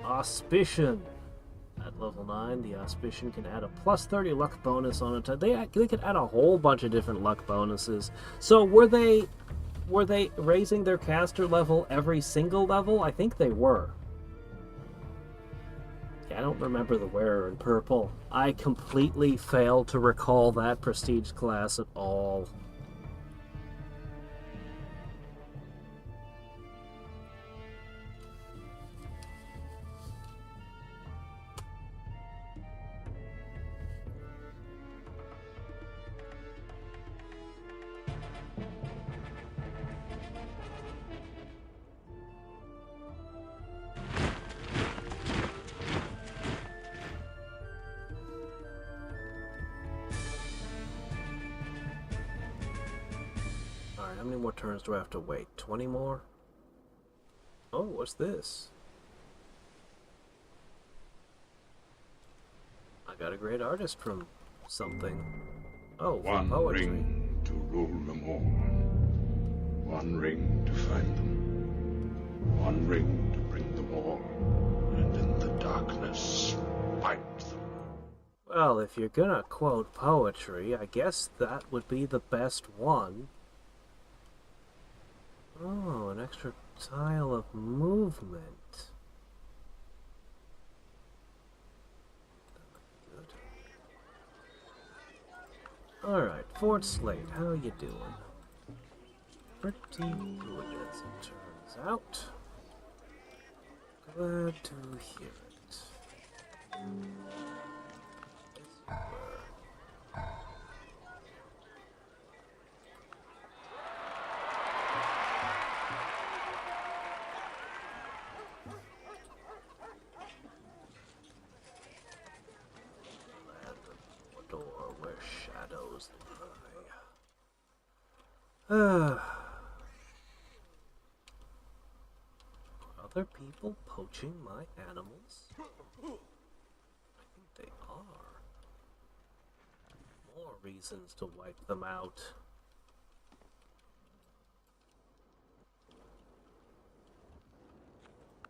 Auspician. At level 9, the Auspician can add a plus 30 luck bonus on it. They could add a whole bunch of different luck bonuses. So were they raising their caster level every single level? I think they were. Yeah, I don't remember the wearer in purple. I completely failed to recall that prestige class at all. How many more turns do I have to wait? 20 more? Oh, what's this? I got a great artist from something. Oh, One poetry. ring to rule them all. One ring to find them. One ring to bring them all. And in the darkness, fight them. Well, if you're gonna quote poetry, I guess that would be the best one. Oh, an extra tile of movement. Good. Alright, Fort Slate, how you doing? Pretty good as it turns out. Glad to hear it. Door where shadows lie. Other people poaching my animals? I think they are. More reasons to wipe them out.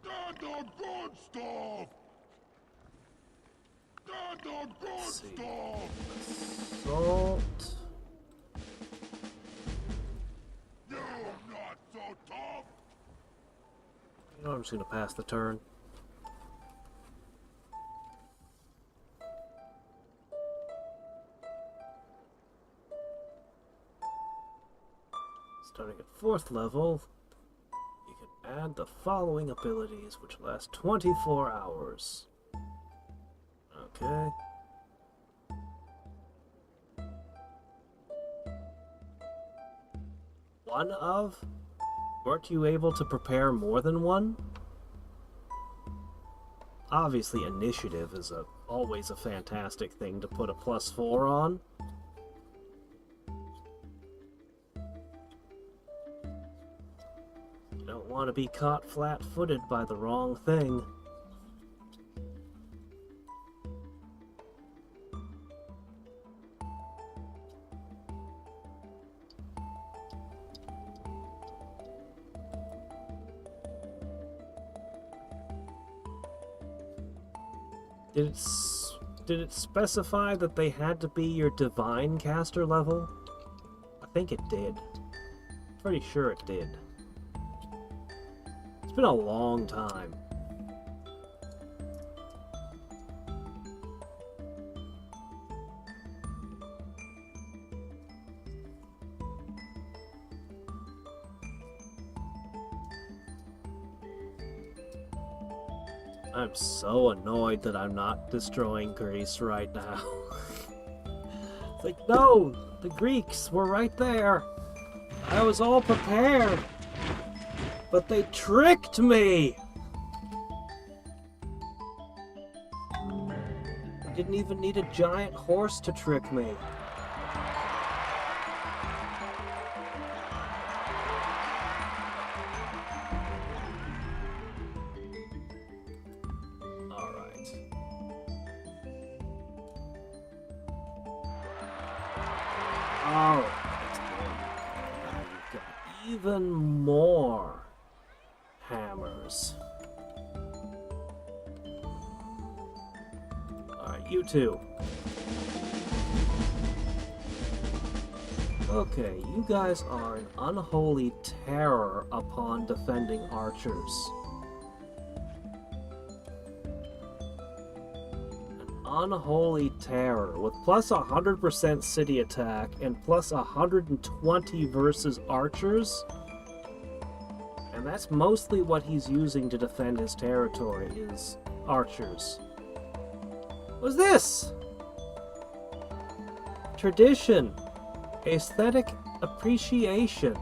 Get the good stuff! Get the good stuff! Salt. You're not so tough! You know, I'm just gonna pass the turn. Starting at 4th level, you can add the following abilities, which last 24 hours. Okay. One of? Weren't you able to prepare more than one? Obviously, initiative is always a fantastic thing to put a +4 on. You don't want to be caught flat-footed by the wrong thing. Did it specify that they had to be your divine caster level? I think it did. Pretty sure it did. It's been a long time. I'm so annoyed that I'm not destroying Greece right now. It's like, no! The Greeks were right there! I was all prepared! But they tricked me! I didn't even need a giant horse to trick me. Even more hammers. Alright, you two. Okay, you guys are an unholy terror upon defending archers. Unholy terror with plus 100% city attack and plus 120 versus archers, and that's mostly what he's using to defend his territory is archers. What's this? Tradition, aesthetic appreciation,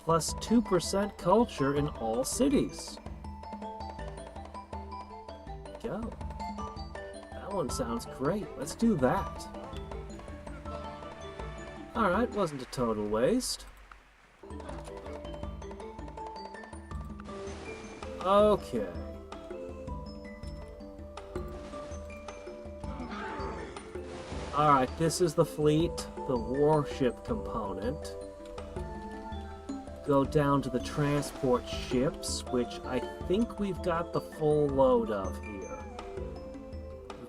plus 2% culture in all cities. Go. That one sounds great. Let's do that. Alright, wasn't a total waste. Okay. Alright, this is the fleet, the warship component. Go down to the transport ships, which I think we've got the full load of here.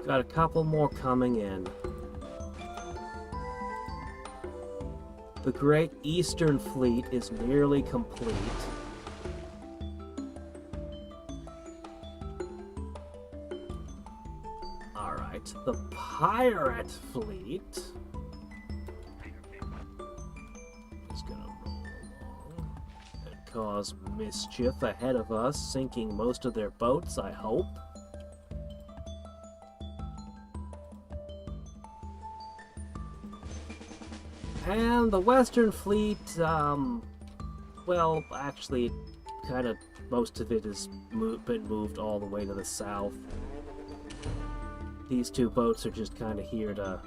Got a couple more coming in. The Great Eastern Fleet is nearly complete. Alright, the Pirate Fleet cause mischief ahead of us, sinking most of their boats, I hope. And the Western Fleet, well, actually, kind of most of it has been moved all the way to the south. These two boats are just kind of here to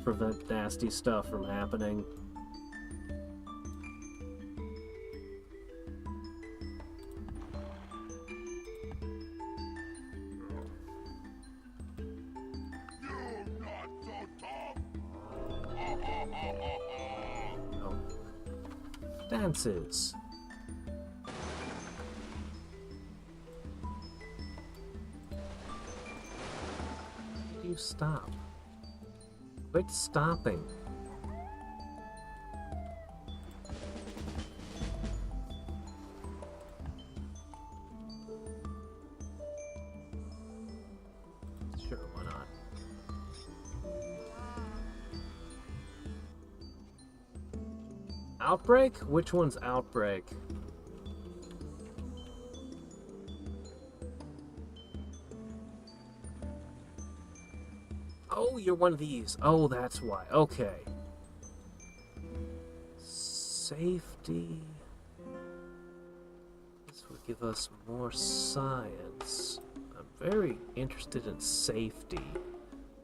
prevent nasty stuff from happening. Oh. Dances. You stop. Quit stopping. Sure, why not? Outbreak? Which one's Outbreak? Oh, you're one of these. Oh, that's why. Okay. Safety. This will give us more science. I'm very interested in safety.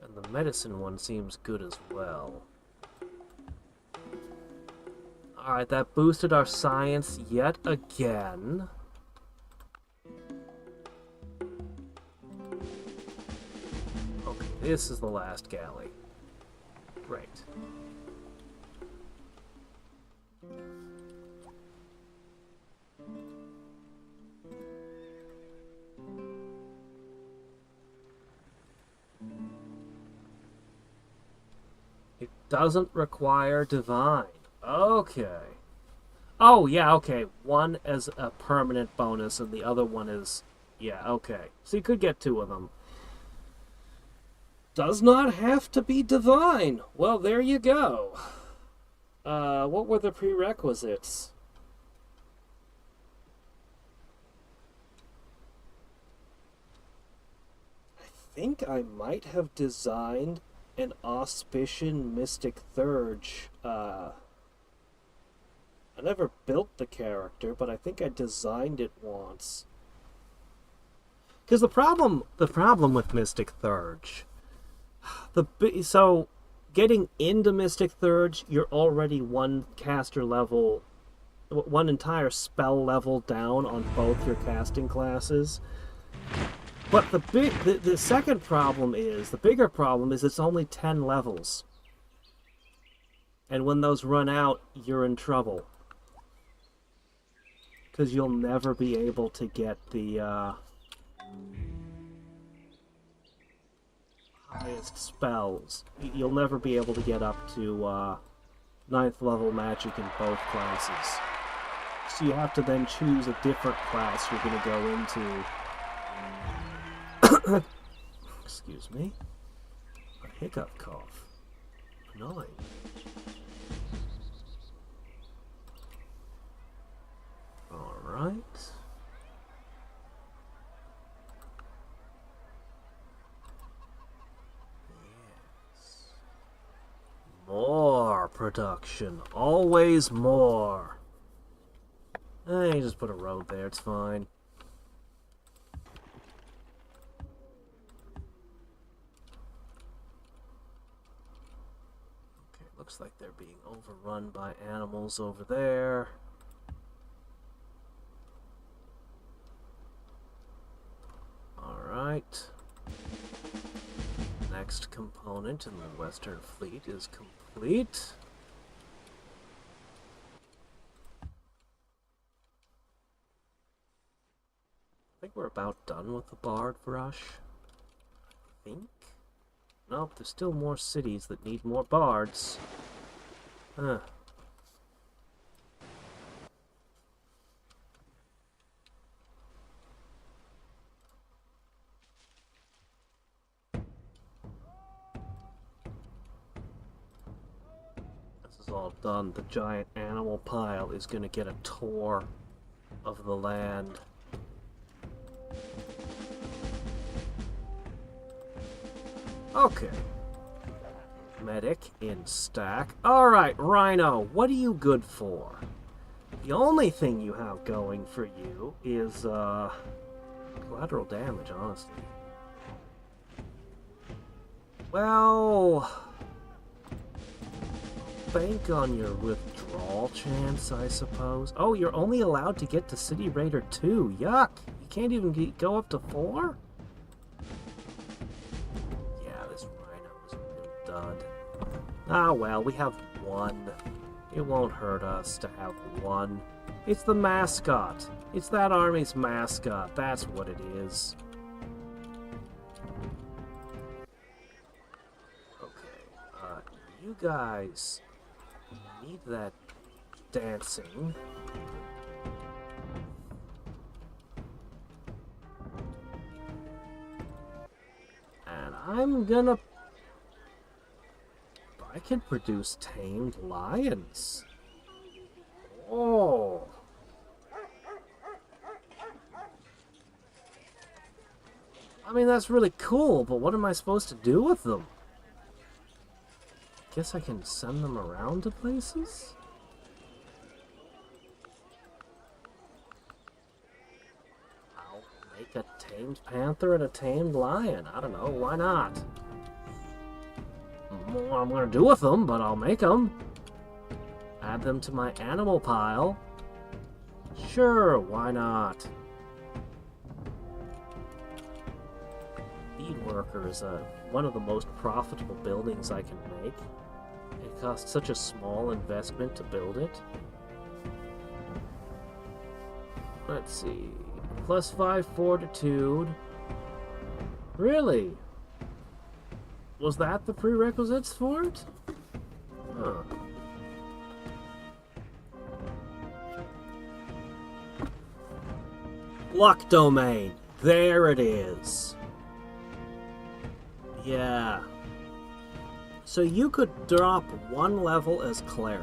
And the medicine one seems good as well. Alright, that boosted our science yet again. This is the last galley. Great. It doesn't require divine. Okay. Oh, yeah, okay. One as a permanent bonus and the other one is... Yeah, okay. So you could get two of them. Does not have to be divine. Well, there you go. What were the prerequisites? I think I might have designed an Auspician Mystic Thurge. I never built the character, but I think I designed it once. Because the problem with Mystic Thurge... So, getting into Mystic Thurge, you're already one caster level, one entire spell level down on both your casting classes. But the second problem is, the bigger problem is it's only 10 levels. And when those run out, you're in trouble. Because you'll never be able to get the, highest spells. You'll never be able to get up to 9th level magic in both classes. So you have to then choose a different class you're going to go into. Excuse me. A hiccup cough. Annoying. Alright. More production. Always more. You just put a road there, it's fine. Okay, looks like they're being overrun by animals over there. Alright. Next component in the Western Fleet is complete. I think we're about done with the Bard Rush. I think? Nope, there's still more cities that need more bards. Huh. All done. The giant animal pile is going to get a tour. of the land. Okay. Medic in stack. Alright, Rhino, what are you good for? The only thing you have going for you is, collateral damage, honestly. Well, bank on your withdrawal chance, I suppose. Oh, you're only allowed to get to City Raider 2. Yuck! You can't even go up to 4? Yeah, this Rhino is a real dud. Ah, well, we have 1. It won't hurt us to have 1. It's the mascot. It's that army's mascot. That's what it is. Okay, you guys need that dancing. And I'm gonna... I can produce tamed lions. Oh. I mean, that's really cool, but what am I supposed to do with them? Guess I can send them around to places? I'll make a tamed panther and a tamed lion. I don't know, why not? I don't know what I'm gonna do with them, but I'll make them. Add them to my animal pile. Sure, why not? Feed worker is one of the most profitable buildings I can make. It costs such a small investment to build it. Let's see. +5 fortitude. Really? Was that the prerequisites for it? Huh. Luck domain. There it is. Yeah. So you could drop 1 level as cleric,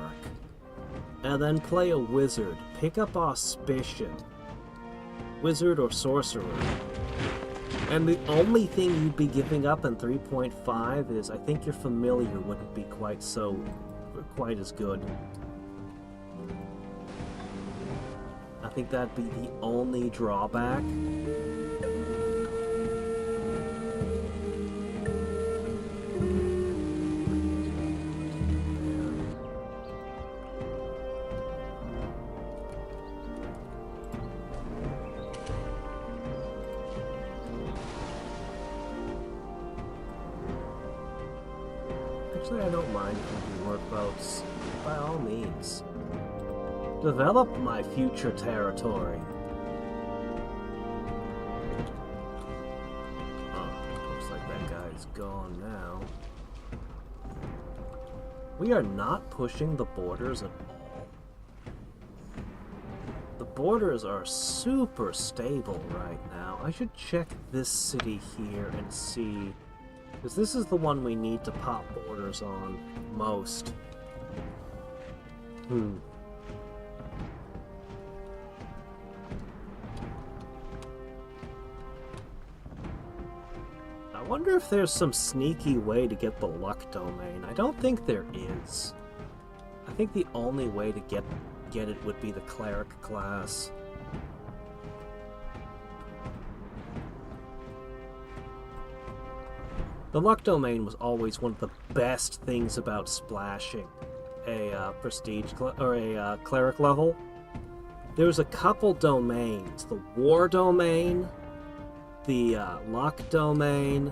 and then play a wizard. Pick up auspicion. Wizard or sorcerer. And the only thing you'd be giving up in 3.5 is, I think your familiar wouldn't be quite as good. I think that'd be the only drawback. Actually, I don't mind if you work boats. By all means. Develop my future territory. Oh, looks like that guy's gone now. We are not pushing the borders at all. The borders are super stable right now. I should check this city here and see, because this is the one we need to pop borders on most. I wonder if there's some sneaky way to get the luck domain. I don't think there is. I think the only way to get it would be the cleric class. The luck domain was always one of the best things about splashing a prestige or a cleric level. There was a couple domains: the war domain, the luck domain.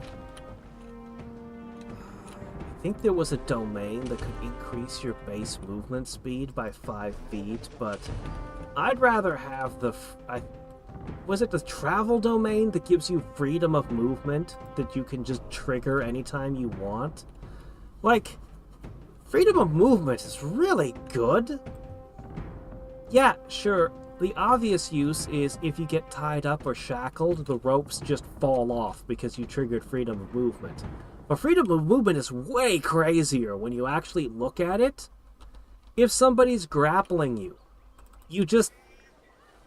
I think there was a domain that could increase your base movement speed by 5 feet, but I'd rather have the... Was it the travel domain that gives you freedom of movement that you can just trigger anytime you want? Like, freedom of movement is really good. Yeah, sure. The obvious use is if you get tied up or shackled, the ropes just fall off because you triggered freedom of movement. But freedom of movement is way crazier when you actually look at it. If somebody's grappling you, you just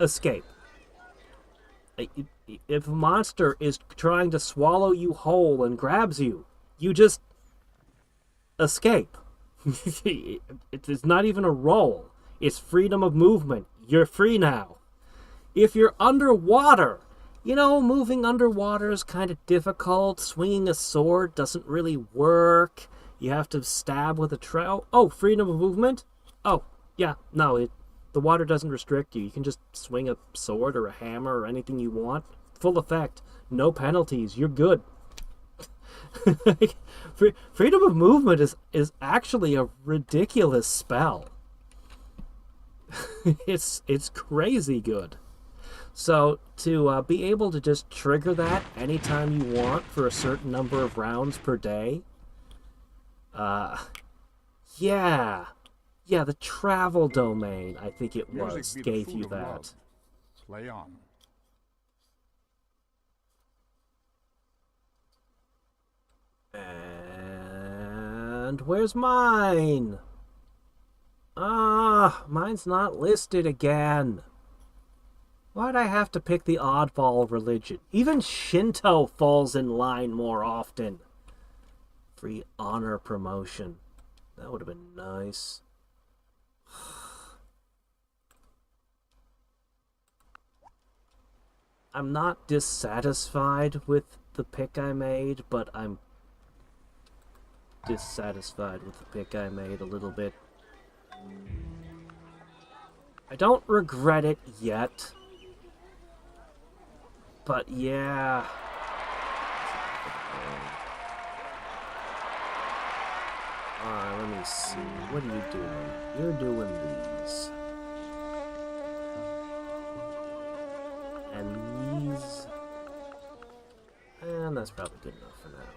escape. If a monster is trying to swallow you whole and grabs you, you just escape. It's not even a roll. It's freedom of movement. You're free now. If you're underwater, you know, moving underwater is kind of difficult. Swinging a sword doesn't really work. You have to stab with a trowel. Oh, freedom of movement? Oh, yeah, no, the water doesn't restrict you. You can just swing a sword or a hammer or anything you want. Full effect. No penalties. You're good. Freedom of movement is actually a ridiculous spell. It's crazy good. So to be able to just trigger that anytime you want for a certain number of rounds per day, yeah, the travel domain, I think it was, gave you that. Play on. And where's mine? Mine's not listed again. Why'd I have to pick the oddball religion? Even Shinto falls in line more often. Free honor promotion. That would have been nice. I'm not dissatisfied with the pick I made, but I'm dissatisfied with the pick I made a little bit. I don't regret it yet. But yeah. Alright, let me see. What are you doing? You're doing these. And these. And that's probably good enough for now.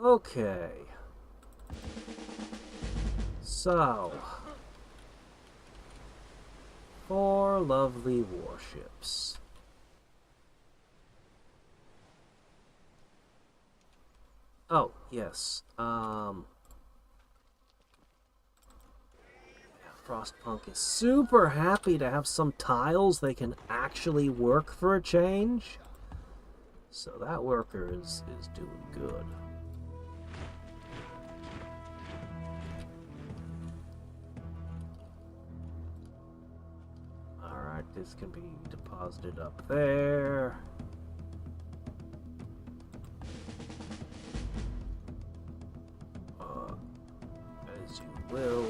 Okay. So. 4 lovely warships. Oh, yes. Frostpunk is super happy to have some tiles they can actually work for a change. So that worker is doing good. Alright, this can be deposited up there. As you will.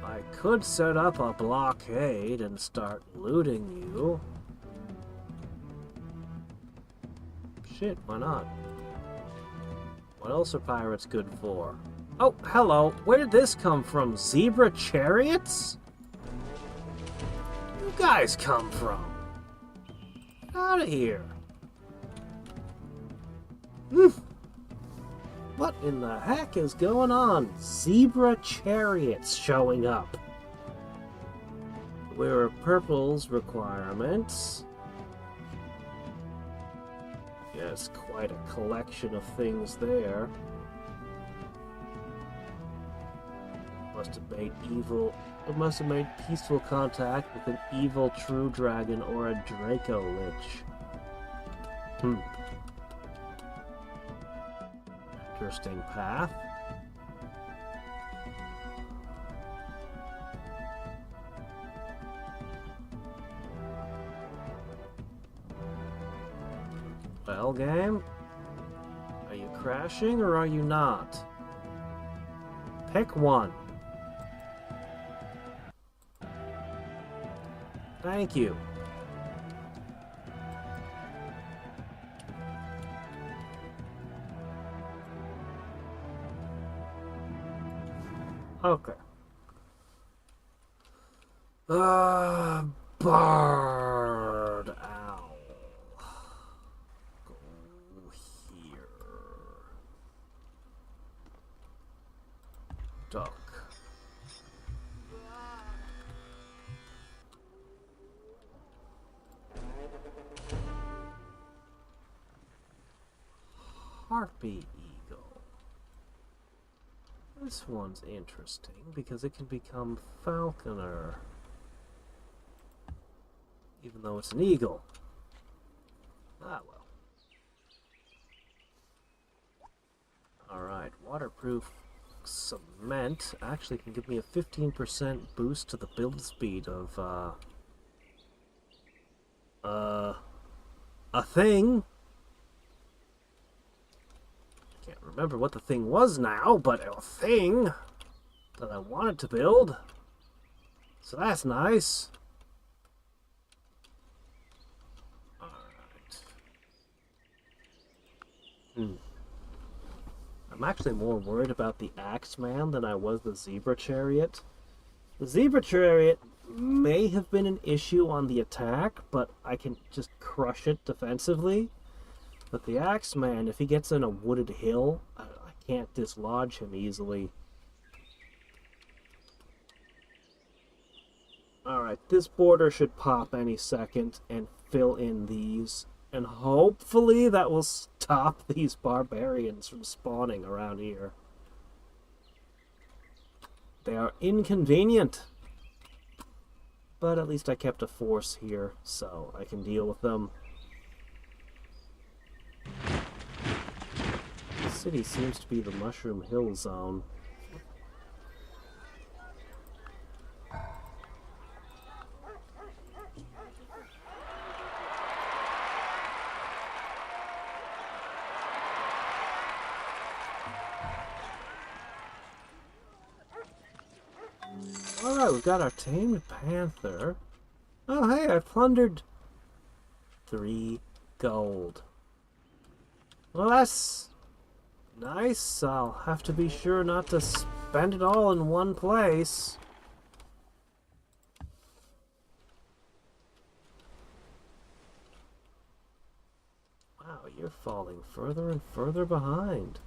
I could set up a blockade and start looting you. Shit, why not? What else are pirates good for? Oh, hello. Where did this come from? Zebra chariots? Where you guys come from? Get out of here. What in the heck is going on? Zebra chariots showing up. Where are purple's requirements? Yes, quite a collection of things there. Must have made peaceful contact with an evil true dragon or a Draco Lich. Interesting path. Well, game, are you crashing or are you not? Pick one. Thank you. Okay. Bird owl. Go here. Duck. Harpy eagle. This one's interesting because it can become falconer. Even though it's an eagle. Ah, well. Alright, waterproof cement actually can give me a 15% boost to the build speed of, a thing. Can't remember what the thing was now, but a thing that I wanted to build. So that's nice. Alright. I'm actually more worried about the Axeman than I was the Zebra Chariot. The Zebra Chariot may have been an issue on the attack, but I can just crush it defensively. But the Axeman, if he gets in a wooded hill, I can't dislodge him easily. Alright, this border should pop any second and fill in these. And hopefully that will stop these barbarians from spawning around here. They are inconvenient. But at least I kept a force here, so I can deal with them. The city seems to be the Mushroom Hill zone. Alright, we've got our tamed panther. Oh, hey, I plundered 3 gold. Well, that's nice. I'll have to be sure not to spend it all in one place. Wow, you're falling further and further behind.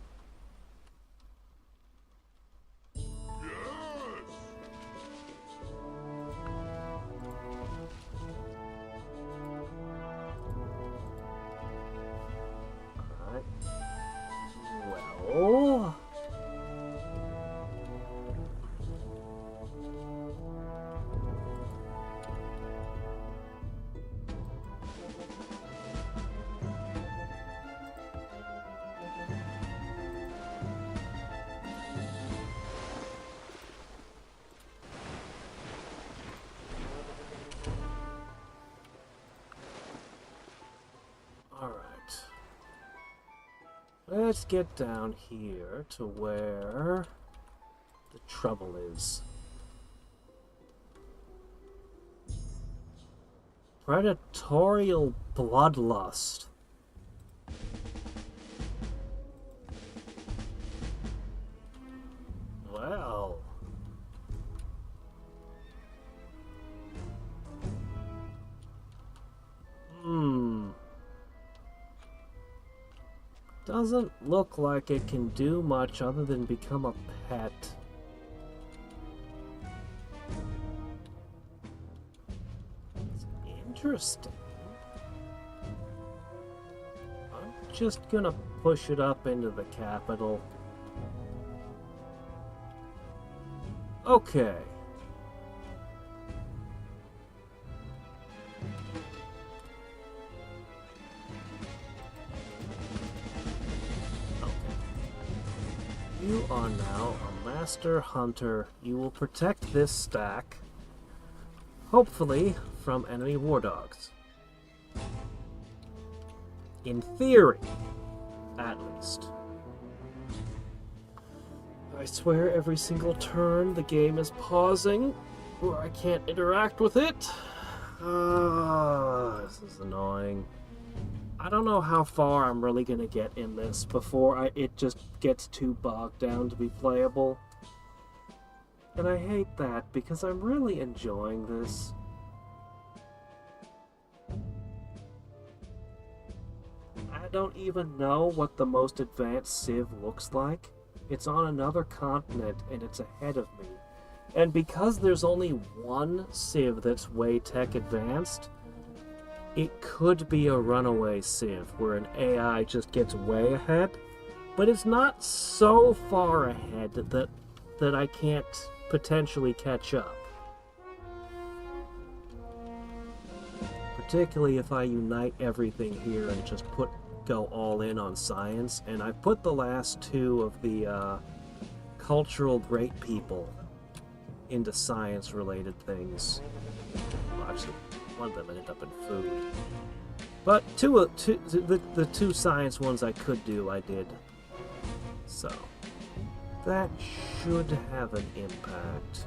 Well, let's get down here to where the trouble is. Predatorial bloodlust. Well. Doesn't look like it can do much other than become a pet. It's interesting. I'm just gonna push it up into the capital. Okay. You are now a master hunter. You will protect this stack, hopefully from enemy war dogs. In theory, at least. I swear every single turn the game is pausing, or I can't interact with it. This is annoying. I don't know how far I'm really going to get in this before it just gets too bogged down to be playable. And I hate that because I'm really enjoying this. I don't even know what the most advanced Civ looks like. It's on another continent and it's ahead of me. And because there's only one Civ that's way tech advanced, it could be a runaway Civ where an AI just gets way ahead, but it's not so far ahead that that I can't potentially catch up. Particularly if I unite everything here and just go all in on science. And I put the last two of the cultural great people into science-related things. Well, actually, one of them ended up in food. But the two science ones I could do, I did. So, that should have an impact.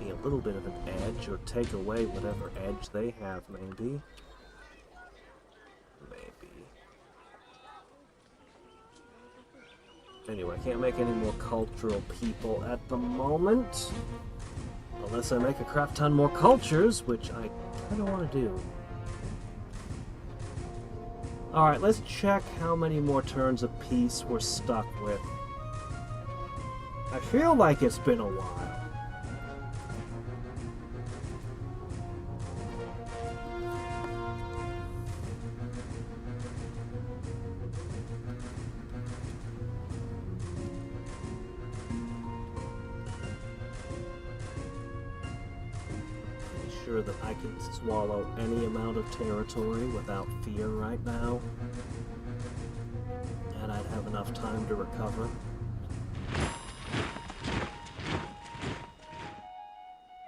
Give me a little bit of an edge, or take away whatever edge they have, maybe. Anyway, I can't make any more cultural people at the moment. Unless I make a crap ton more cultures, which I kind of want to do. Alright, let's check how many more turns of peace we're stuck with. I feel like it's been a while. That I can swallow any amount of territory without fear right now, and I'd have enough time to recover.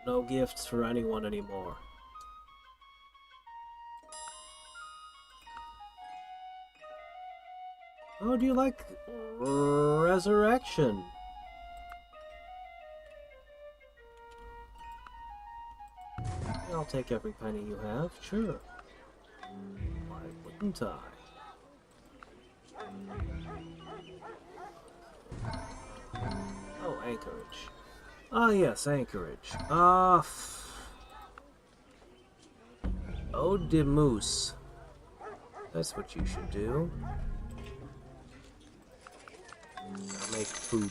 No gifts for anyone anymore. Oh, do you like resurrection? I'll take every penny you have, sure. Why wouldn't I? Oh, Anchorage. Ah, yes, Anchorage. Eau de Mousse. That's what you should do. Make food.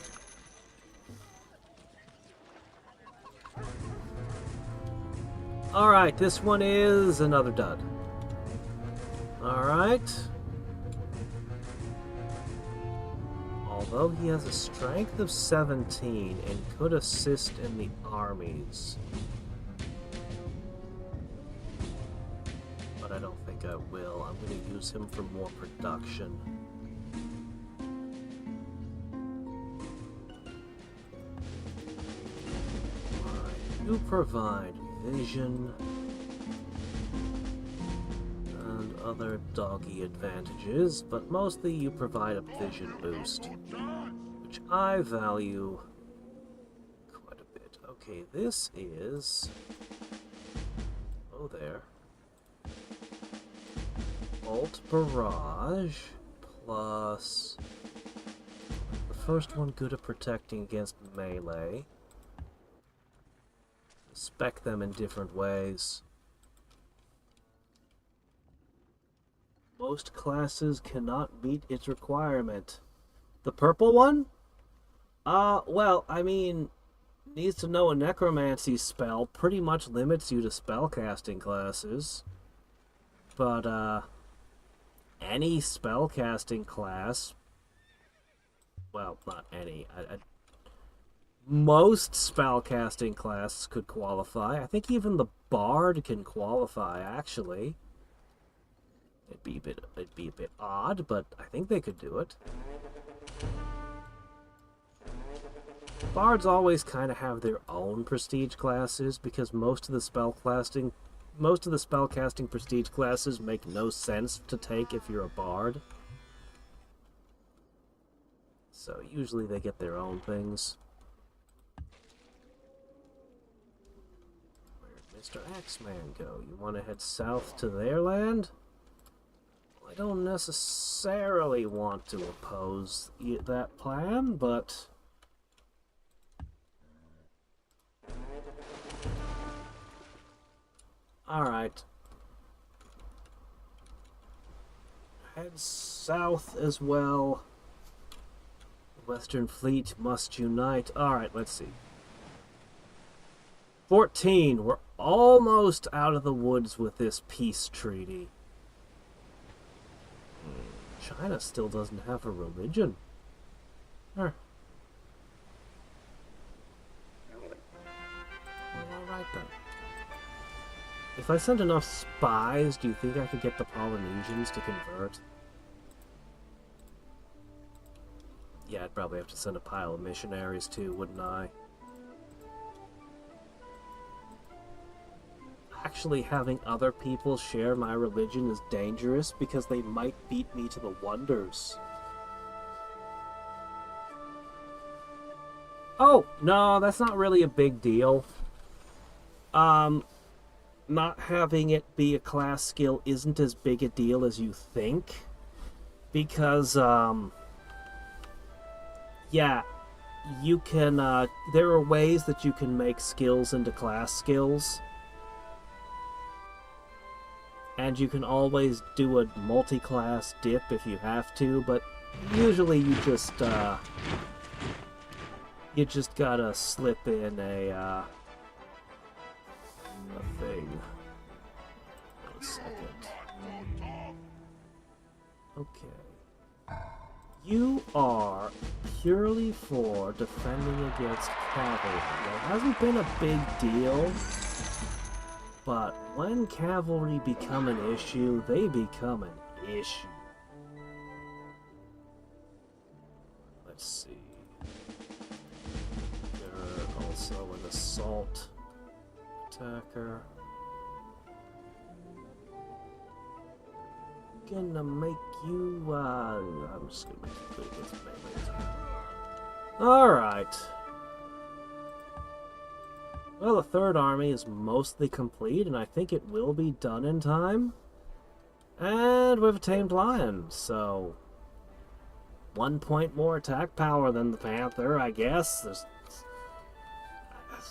Alright, this one is another dud. Alright. Although he has a strength of 17 and could assist in the armies. But I don't think I will. I'm going to use him for more production. Alright, you provide vision and other doggy advantages, but mostly you provide a vision boost, which I value quite a bit. Okay, this is... oh, there. Bolt Barrage plus... the first one good at protecting against melee. Spec them in different ways. Most classes cannot meet its requirement. The purple one? Well, I mean, needs to know a necromancy spell pretty much limits you to spellcasting classes. But, any spellcasting class, well, not any, most spellcasting classes could qualify. I think even the bard can qualify, actually. It'd be a bit odd, but I think they could do it. Bards always kind of have their own prestige classes because most of the spellcasting prestige classes make no sense to take if you're a bard. So usually they get their own things. Mr. Axeman go? You want to head south to their land? Well, I don't necessarily want to oppose that plan, but... alright. Head south as well. The Western Fleet must unite. Alright, let's see. 14. We're almost out of the woods with this peace treaty. China still doesn't have a religion. then. If I sent enough spies, do you think I could get the Polynesians to convert? Yeah, I'd probably have to send a pile of missionaries too, wouldn't I? Actually, having other people share my religion is dangerous because they might beat me to the wonders. Oh, no, that's not really a big deal. Not having it be a class skill isn't as big a deal as you think. Because, yeah, you can, there are ways that you can make skills into class skills. And you can always do a multi-class dip if you have to, but usually you just gotta slip in a thing. Wait a second. Okay. You are purely for defending against cavalry. It hasn't been a big deal, but when cavalry become an issue, they become an issue. Let's see. They're also an assault attacker. Gonna make you, I'm just gonna make you good against melee. Alright. Well, the third army is mostly complete, and I think it will be done in time. And we've tamed lion, so 1 point more attack power than the panther, I guess. There's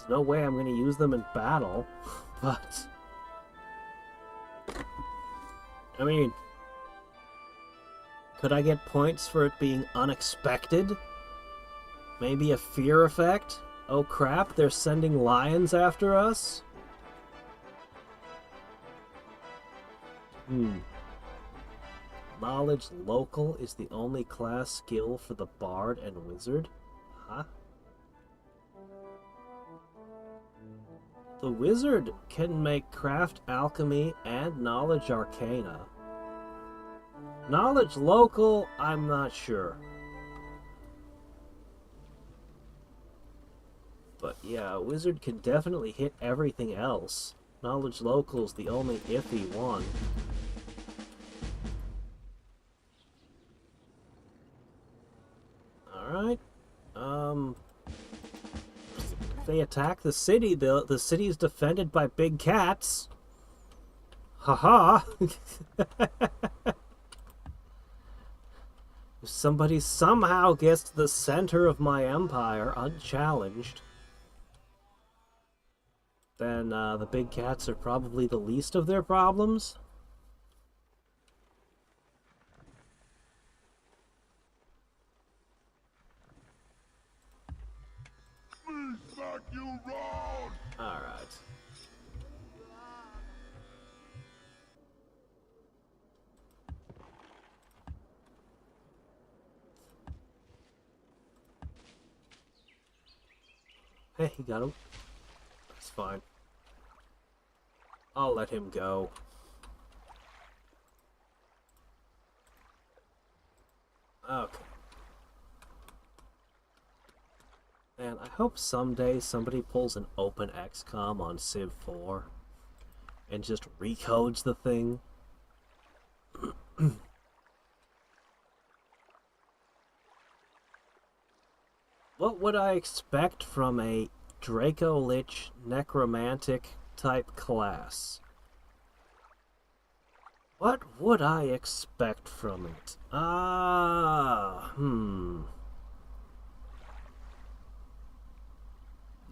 no way I'm going to use them in battle, but I mean, could I get points for it being unexpected? Maybe a fear effect? Oh crap, they're sending lions after us? Knowledge local is the only class skill for the bard and wizard? Huh? The wizard can make craft alchemy and knowledge arcana. Knowledge local, I'm not sure. But yeah, a wizard can definitely hit everything else. Knowledge local is the only iffy one. Alright. If they attack the city, the city's defended by big cats. Haha. If somebody somehow gets to the center of my empire unchallenged, then the big cats are probably the least of their problems. Alright. Hey, he got him. That's fine. I'll let him go. Okay. Man, I hope someday somebody pulls an open XCOM on Civ 4 and just recodes the thing. What would I expect from a Draco Lich necromantic type class? What would I expect from it?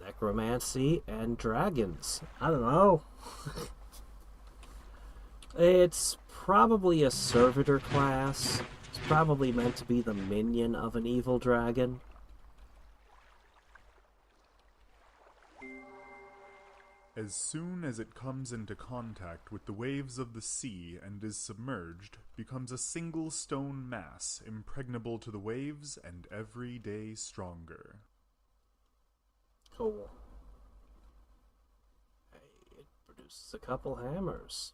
Necromancy and dragons. I don't know. It's probably a servitor class. It's probably meant to be the minion of an evil dragon. As soon as it comes into contact with the waves of the sea and is submerged, becomes a single stone mass, impregnable to the waves and every day stronger. Cool. produces a couple hammers.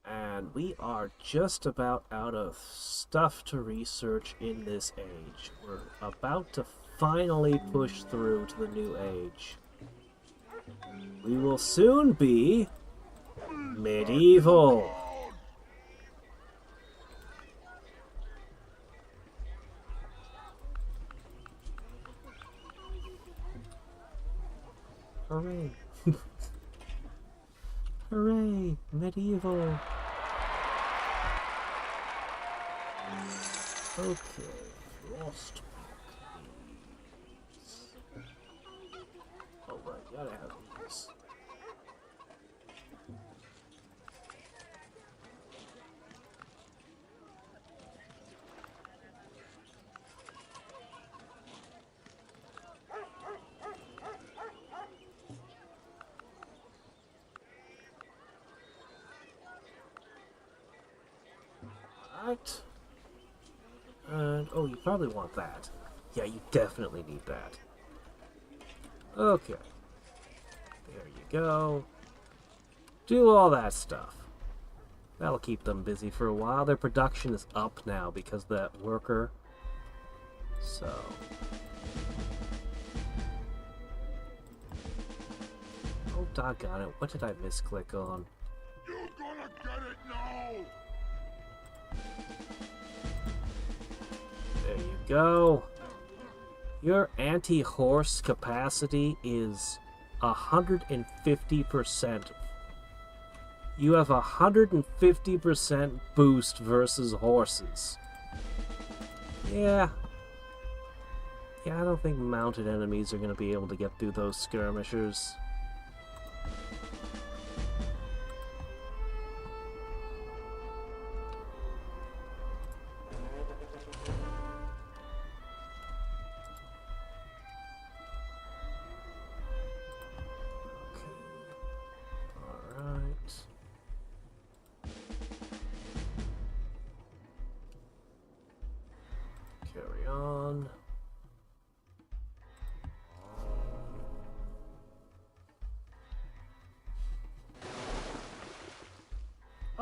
And we are just about out of stuff to research in this age. We're about to finally push through to the new age. We will soon be medieval. Hooray! Hooray! Medieval! Okay, frost please. Oh right, gotta have these. Right. And, oh, you probably want that. Yeah, you definitely need that. Okay. There you go. Do all that stuff. That'll keep them busy for a while. Their production is up now because of that worker. So... oh, doggone it. What did I misclick on? You're gonna get it now! There you go. Your anti-horse capacity is 150%. You have 150% boost versus horses. Yeah. Yeah, I don't think mounted enemies are going to be able to get through those skirmishers.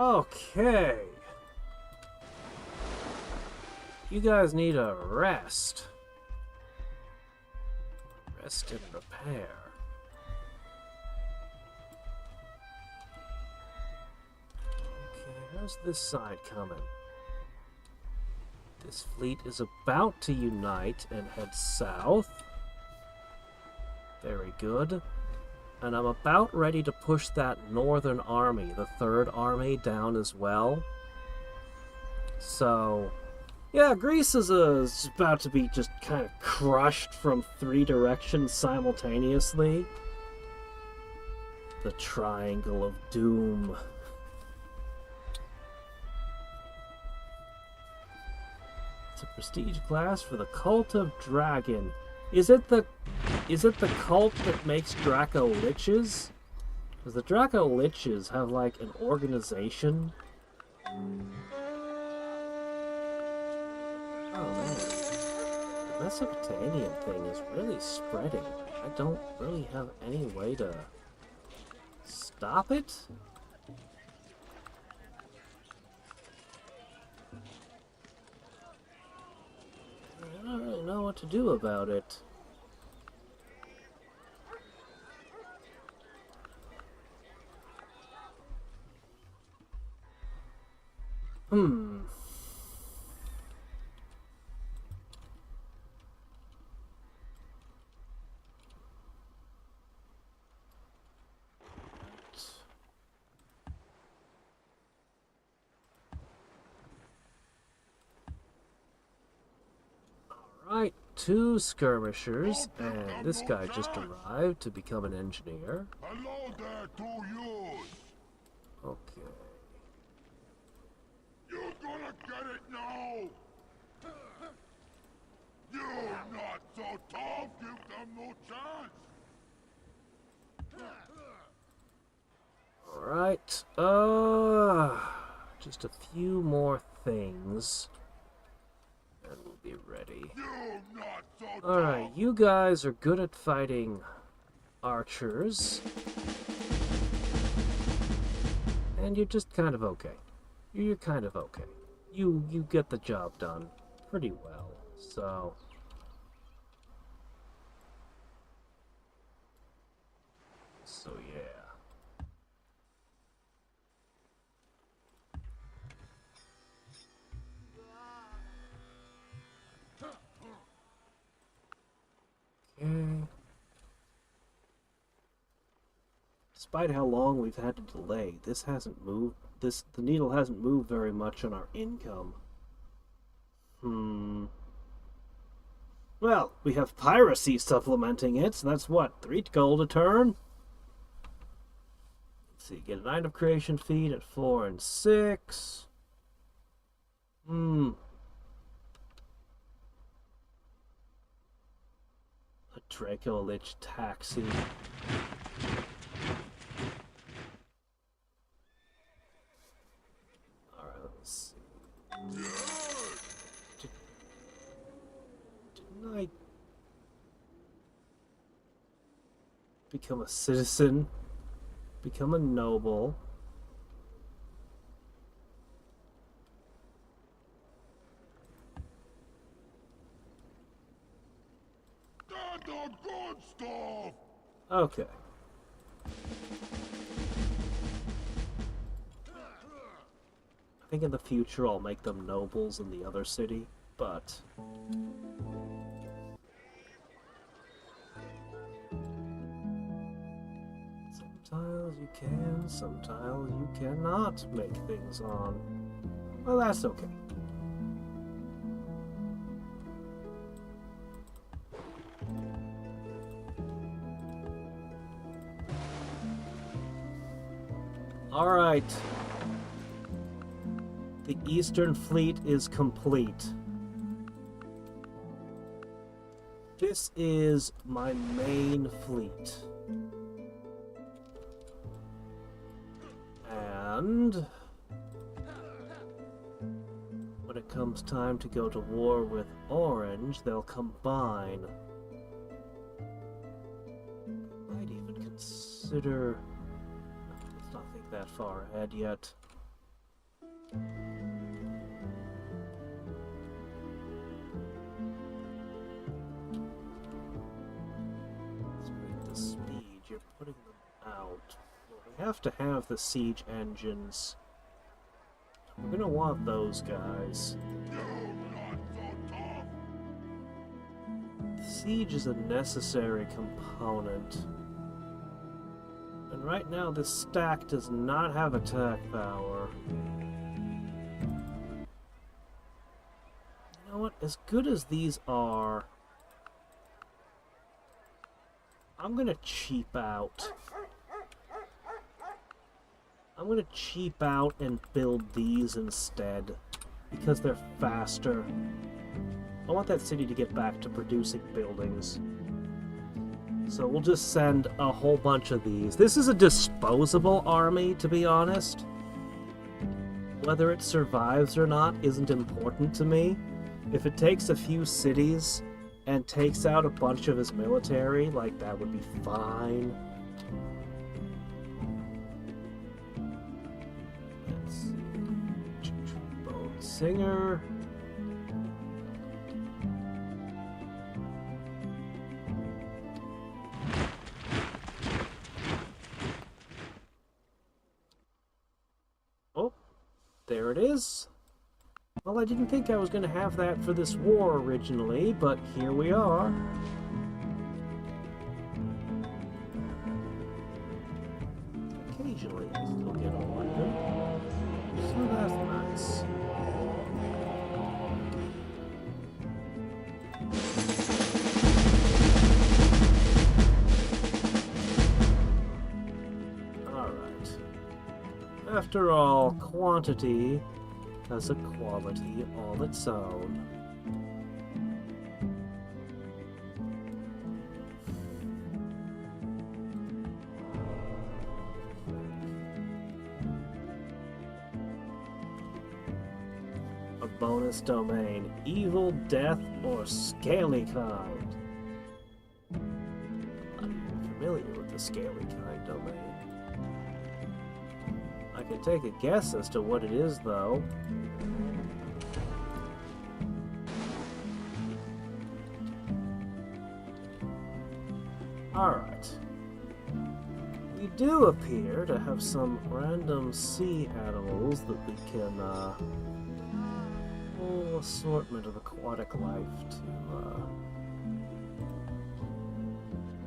Okay. You guys need a rest. Rest and repair. Okay, how's this side coming? This fleet is about to unite and head south. Very good. And I'm about ready to push that northern army, the third army, down as well. So, yeah, Greece is about to be just kind of crushed from 3 directions simultaneously. The Triangle of Doom. It's a prestige class for the Cult of Dragon. Is it the cult that makes Draco Liches? Because the Draco Liches have like an organization. Oh man. The Mesopotamian thing is really spreading. I don't really have any way to stop it. I don't really know what to do about it. Alright, 2 skirmishers, and this guy just arrived to become an engineer. Hello there to you! Okay. You're gonna get it now! You're not so tough, give them no chance! Alright, just a few more things, and we'll be ready. You're not so Alright, you guys are good at fighting archers. And you're just kind of okay. You're kind of okay. You get the job done pretty well, so... So yeah. Okay. Despite how long we've had to delay, this hasn't moved. The needle hasn't moved very much on our income. Well, we have piracy supplementing it, so that's what, 3 gold a turn? Let's see, get an item creation feed at 4 and 6. A Draco Lich taxi. Alright, let's see. Didn't I become a citizen? Become a noble? Okay. I think in the future I'll make them nobles in the other city, but... Sometimes you can, sometimes you cannot make things on. Well, that's okay. Alright. The Eastern Fleet is complete. This is my main fleet. And when it comes time to go to war with Orange, they'll combine. Might even consider... Let's not think that far ahead yet. Let's make the speed. You're putting them out. We have to have the siege engines. We're gonna want those guys. Siege is a necessary component. And right now this stack does not have attack power. You know what? As good as these are, I'm gonna cheap out. I'm gonna cheap out and build these instead, because they're faster. I want that city to get back to producing buildings. So we'll just send a whole bunch of these. This is a disposable army, to be honest. Whether it survives or not isn't important to me. If it takes a few cities and takes out a bunch of his military, like, that would be fine. Singer. Oh, there it is. Well, I didn't think I was going to have that for this war originally, but here we are. Occasionally, I still get a wonder. So that's nice. After all, quantity has a quality all its own. A bonus domain, evil, death, or scaly kind. I'm familiar with the scaly kind domain. I can take a guess as to what it is, though. Alright. We do appear to have some random sea animals that we can, whole assortment of aquatic life to,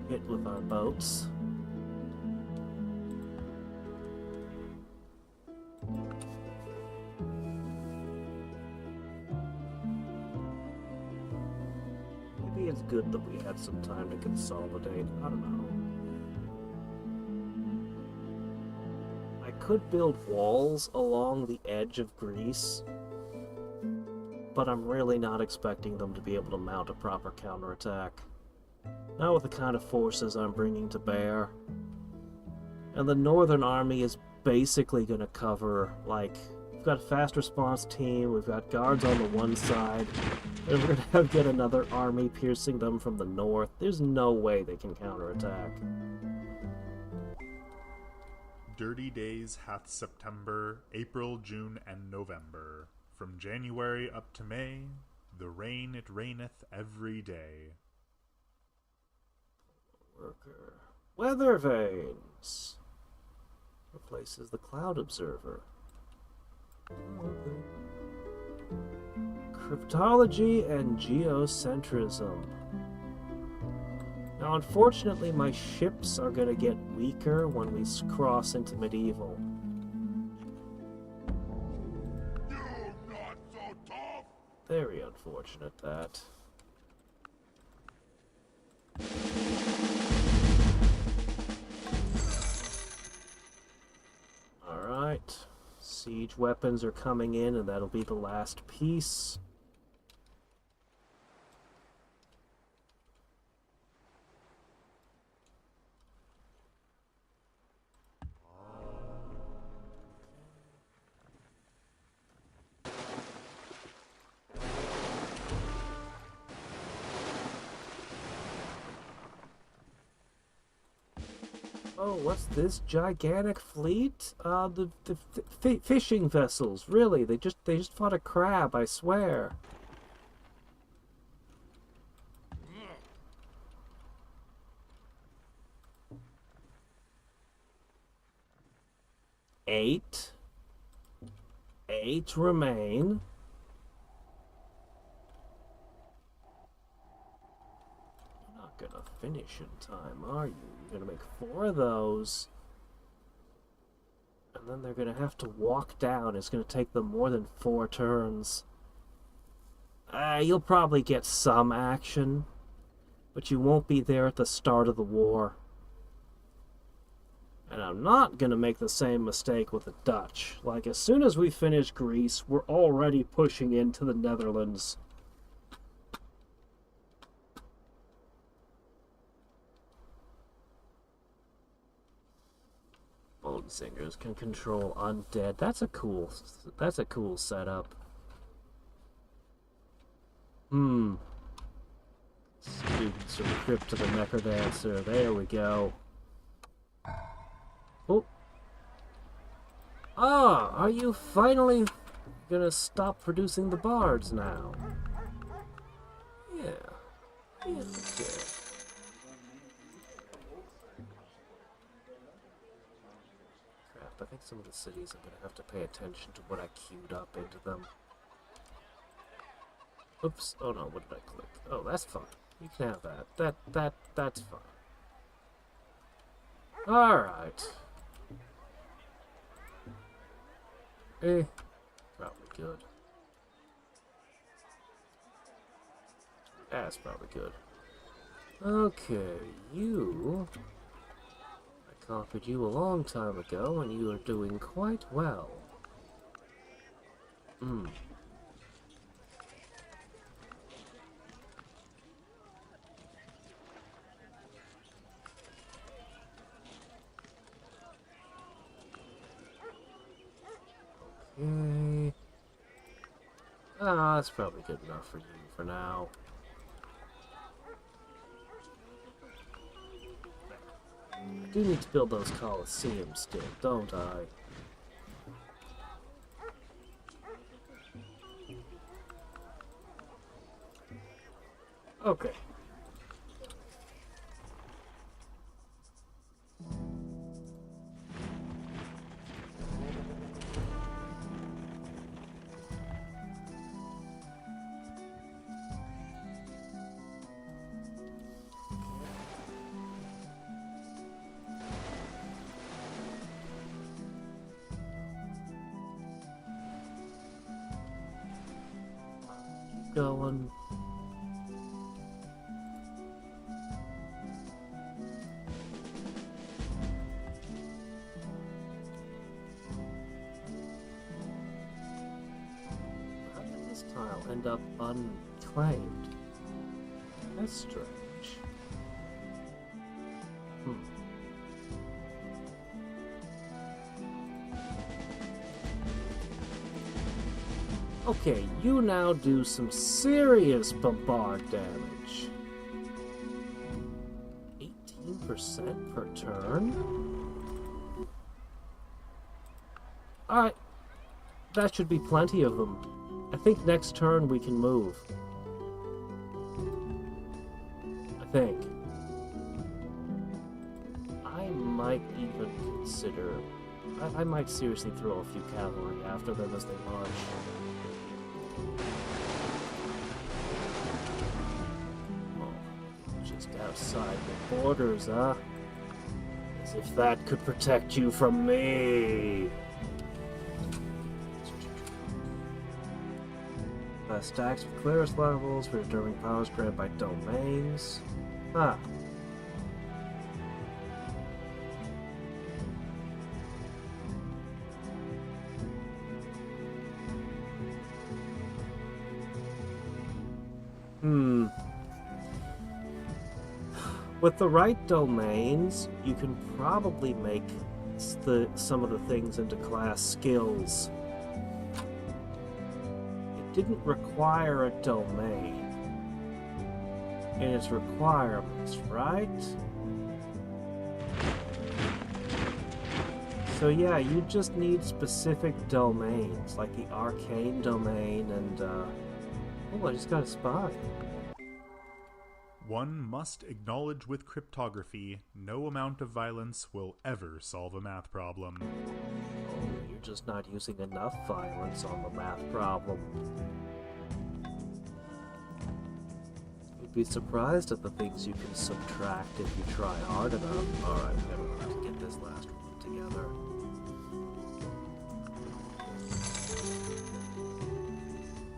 hit with our boats. Maybe it's good that we had some time to consolidate. I don't know. I could build walls along the edge of Greece, but I'm really not expecting them to be able to mount a proper counterattack. Not with the kind of forces I'm bringing to bear. And the Northern Army is basically going to cover, like, we've got a fast response team, we've got guards on the one side, and we're going to have yet another army piercing them from the north. There's no way they can counterattack. Dirty days hath September, April, June, and November. From January up to May, the rain it raineth every day. Worker. Weather vanes. Replaces the cloud observer. Cryptology and geocentrism. Now, unfortunately, my ships are going to get weaker when we cross into medieval. You're not so tough! Very unfortunate, that. Alright. Siege weapons are coming in, and that'll be the last piece. Oh, what's this gigantic fleet? The fishing vessels. Really, they just fought a crab, I swear. Eight remain. You're not gonna finish in time, are you? You're gonna make 4 of those. And then they're gonna have to walk down. It's gonna take them more than 4 turns. You'll probably get some action, but you won't be there at the start of the war. And I'm not gonna make the same mistake with the Dutch. Like, as soon as we finish Greece, we're already pushing into the Netherlands. Bone Singers can control undead. That's a cool setup. Students from Crypt to the Necrodancer. There we go. Oh. Ah, are you finally gonna stop producing the bards now? Yeah. Okay. I think some of the cities are going to have to pay attention to what I queued up into them. Oops. Oh no, what did I click? Oh, that's fine. You can have that. That's fine. Alright. Probably good. That's probably good. Okay, you... conquered you a long time ago, and you are doing quite well. Okay. That's probably good enough for you for now. do need to build those Colosseums still, don't I? Okay. Going. How did this tile end up unclaimed? That's strange. Okay, you now do some serious bombard damage. 18% per turn? Alright. That should be plenty of them. I think next turn we can move. I think. I might even consider... I might seriously throw a few cavalry after them as they march. Just outside the borders, huh? As if that could protect you from me! Stacks with clearest levels for determining powers granted by domains. Ah. With the right domains, you can probably make some of the things into class skills. It didn't require a domain in its requirements, right? So yeah, you just need specific domains, like the arcane domain and, oh, I just got a spy. One must acknowledge with cryptography, no amount of violence will ever solve a math problem. Oh, you're just not using enough violence on the math problem. You'd be surprised at the things you can subtract if you try hard enough. Alright, we gotta get this last one together.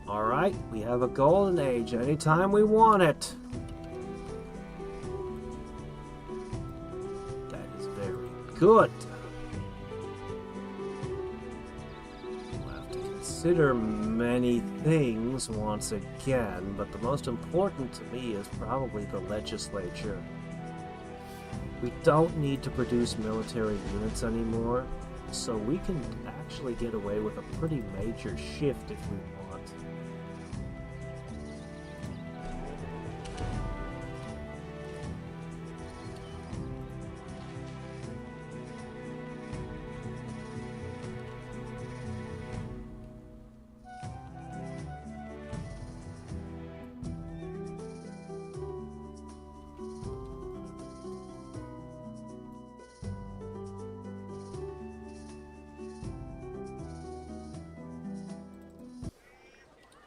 Alright, we have a golden age anytime we want it. Good. We'll have to consider many things once again, but the most important to me is probably the legislature. We don't need to produce military units anymore, so we can actually get away with a pretty major shift if we want.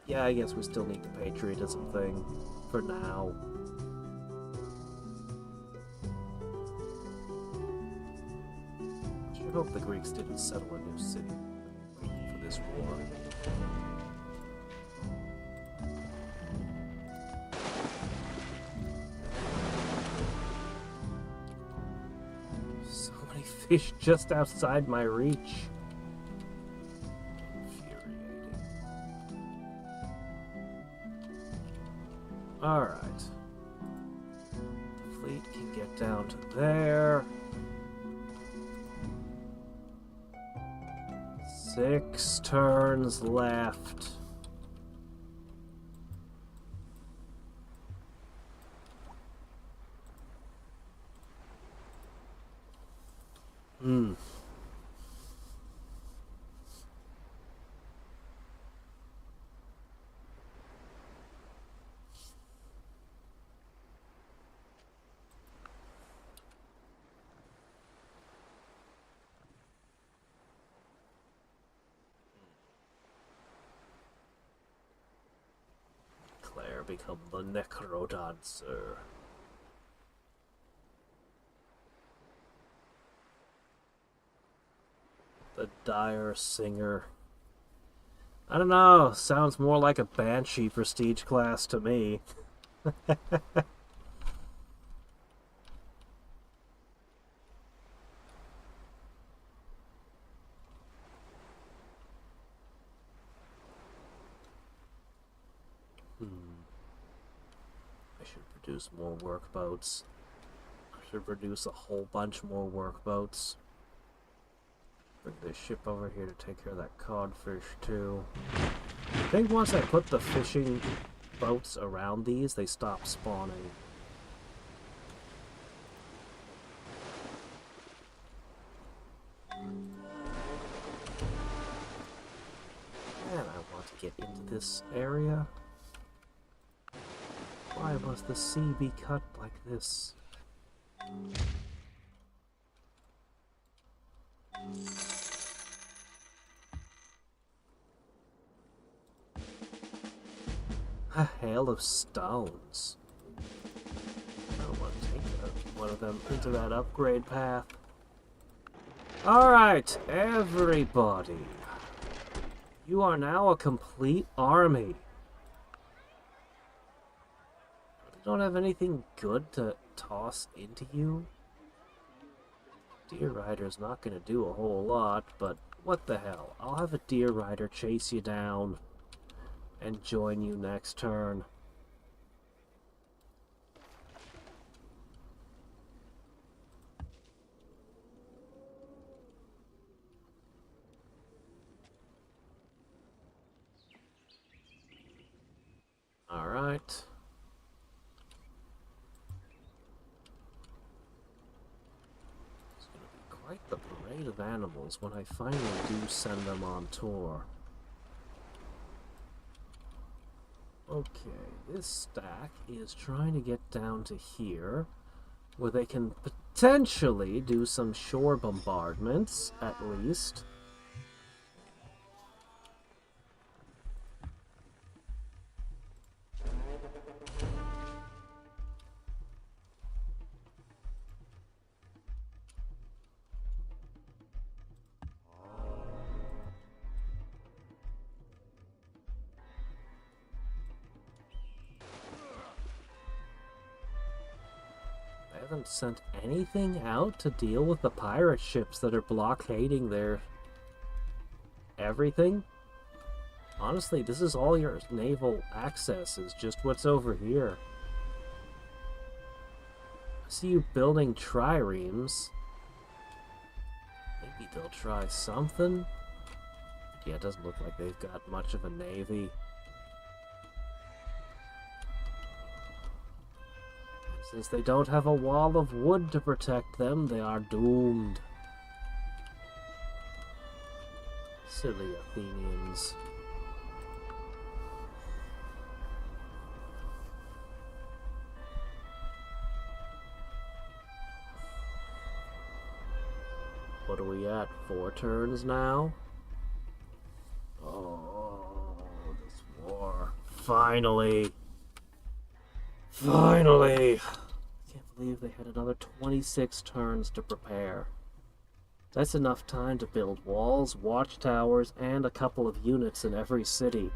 Yeah, I guess we still need the patriotism thing for now. I sure hope the Greeks didn't settle a new city for this war. So many fish just outside my reach. Alright. The fleet can get down to there. 6 turns left. Hmm. Claire become the necrodancer. The dire singer. I don't know, sounds more like a banshee prestige class to me. I should produce more workboats. I should produce a whole bunch more workboats. Bring this ship over here to take care of that codfish too. I think once I put the fishing boats around these, they stop spawning. And I want to get into this area. Why must the sea be cut like this? A hail of stones. I want to take one of them into that upgrade path. Alright, everybody. You are now a complete army. They don't have anything good to toss into you. Deer Rider's not going to do a whole lot, but what the hell. I'll have a Deer Rider chase you down and join you next turn. Alright. It's going to be quite the parade of animals when I finally do send them on tour. Okay, this stack is trying to get down to here, where they can potentially do some shore bombardments, at least. Haven't sent anything out to deal with the pirate ships that are blockading their everything. Honestly, this is all your naval access, is just what's over here. I see you building triremes. Maybe they'll try something. Yeah, it doesn't look like they've got much of a navy. Since they don't have a wall of wood to protect them, they are doomed. Silly Athenians. What are we at? 4 turns now? Oh, this war. Finally! Finally! I can't believe they had another 26 turns to prepare. That's enough time to build walls, watchtowers, and a couple of units in every city.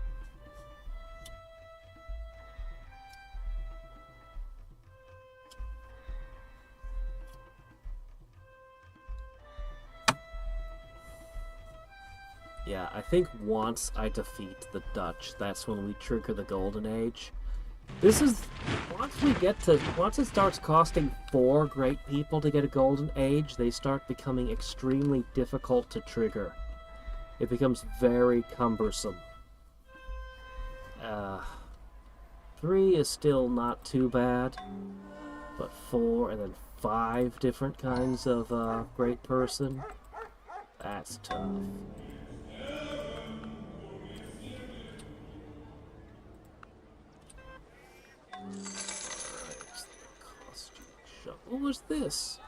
Yeah, I think once I defeat the Dutch, that's when we trigger the Golden Age. This is, once it starts costing 4 great people to get a Golden Age, they start becoming extremely difficult to trigger. It becomes very cumbersome. 3 is still not too bad, But 4 and then 5 different kinds of great person? That's tough. What was this?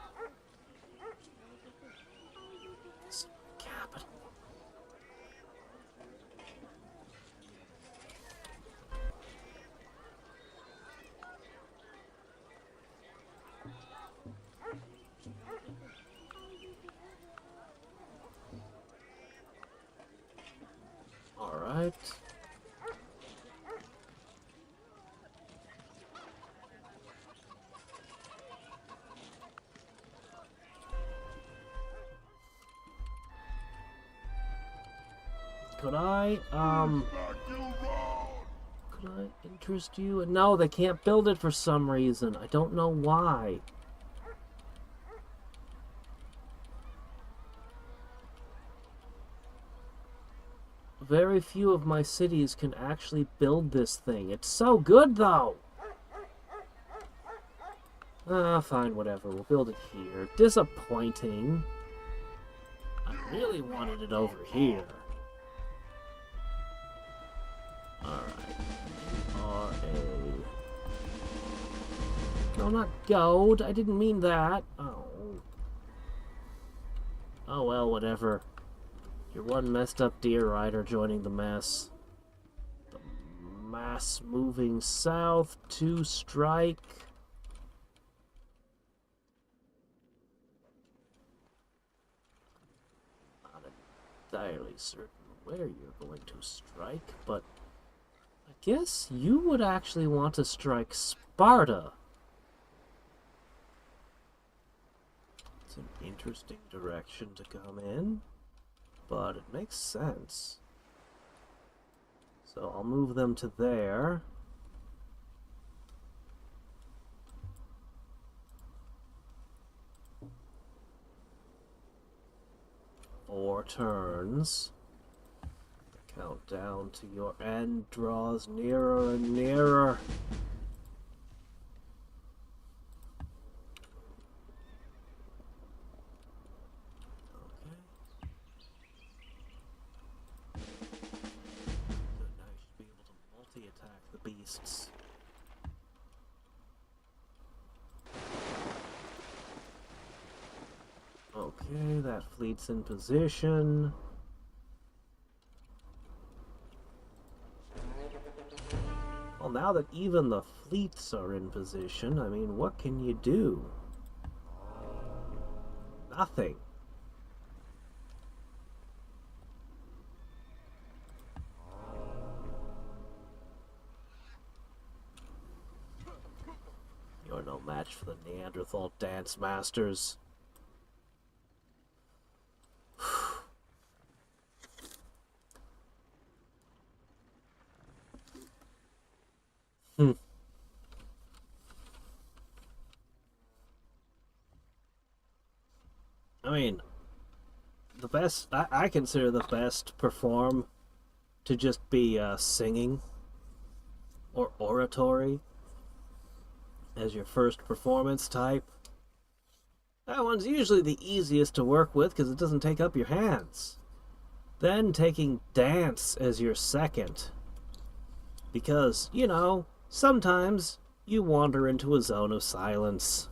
Capital. All right. Could I interest you? No, they can't build it for some reason. I don't know why. Very few of my cities can actually build this thing. It's so good, though! Fine, whatever. We'll build it here. Disappointing. I really wanted it over here. Alright. R-A... No, not gold. I didn't mean that. Oh. Oh well, whatever. You're one messed up deer rider joining the mess. The mass moving south to strike. Not entirely certain where you're going to strike, but I guess you would actually want to strike Sparta. It's an interesting direction to come in, but it makes sense. So I'll move them to there. Four turns. The countdown to your end draws nearer and nearer. Beasts. Okay, that fleet's in position. Well, now that even the fleets are in position, I mean, what can you do? Nothing. You're no match for the Neanderthal dance masters. I mean, the best, I consider the best perform to just be singing or oratory as your first performance type. That one's usually the easiest to work with because it doesn't take up your hands. Then taking dance as your second. Because, you know, sometimes you wander into a zone of silence.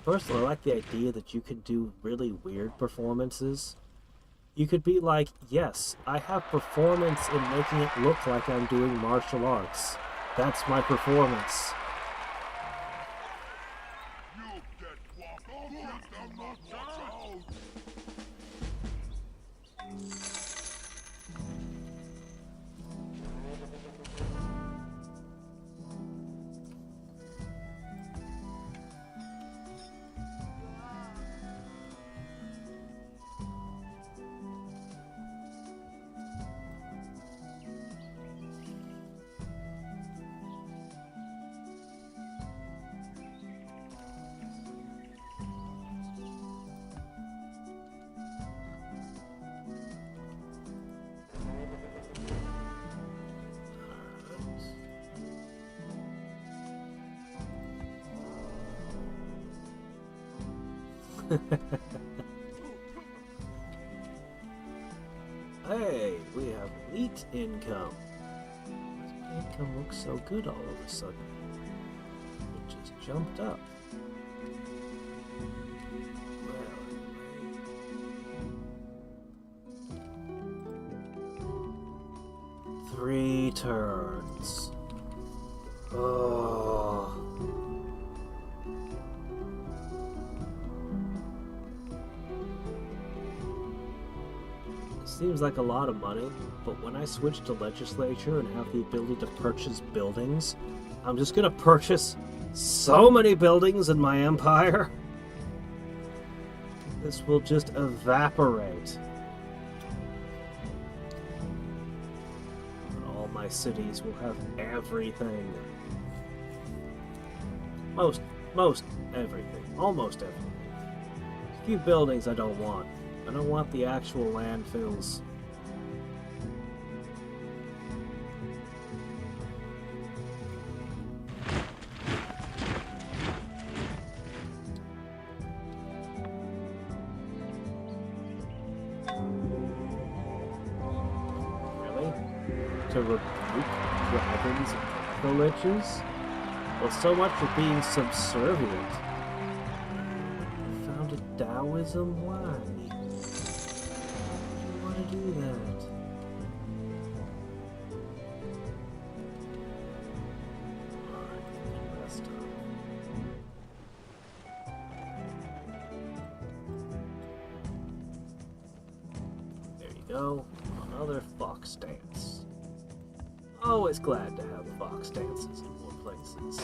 Personally, I like the idea that you could do really weird performances. You could be like, yes, I have performance in making it look like I'm doing martial arts. That's my performance. Hey, we have elite income. My income looks so good all of a sudden. It just jumped up. Well, 3 turns. Oh. Seems like a lot of money, but when I switch to legislature and have the ability to purchase buildings, I'm just gonna purchase so many buildings in my empire. This will just evaporate. And all my cities will have everything. Most everything. Almost everything. A few buildings I don't want. I don't want the actual landfills. Really? To rebuke dragons and villages? Well, so much for being subservient. You founded Taoism? Why? Do that. Rest up. There you go. Another fox dance. Always glad to have fox dances in more places.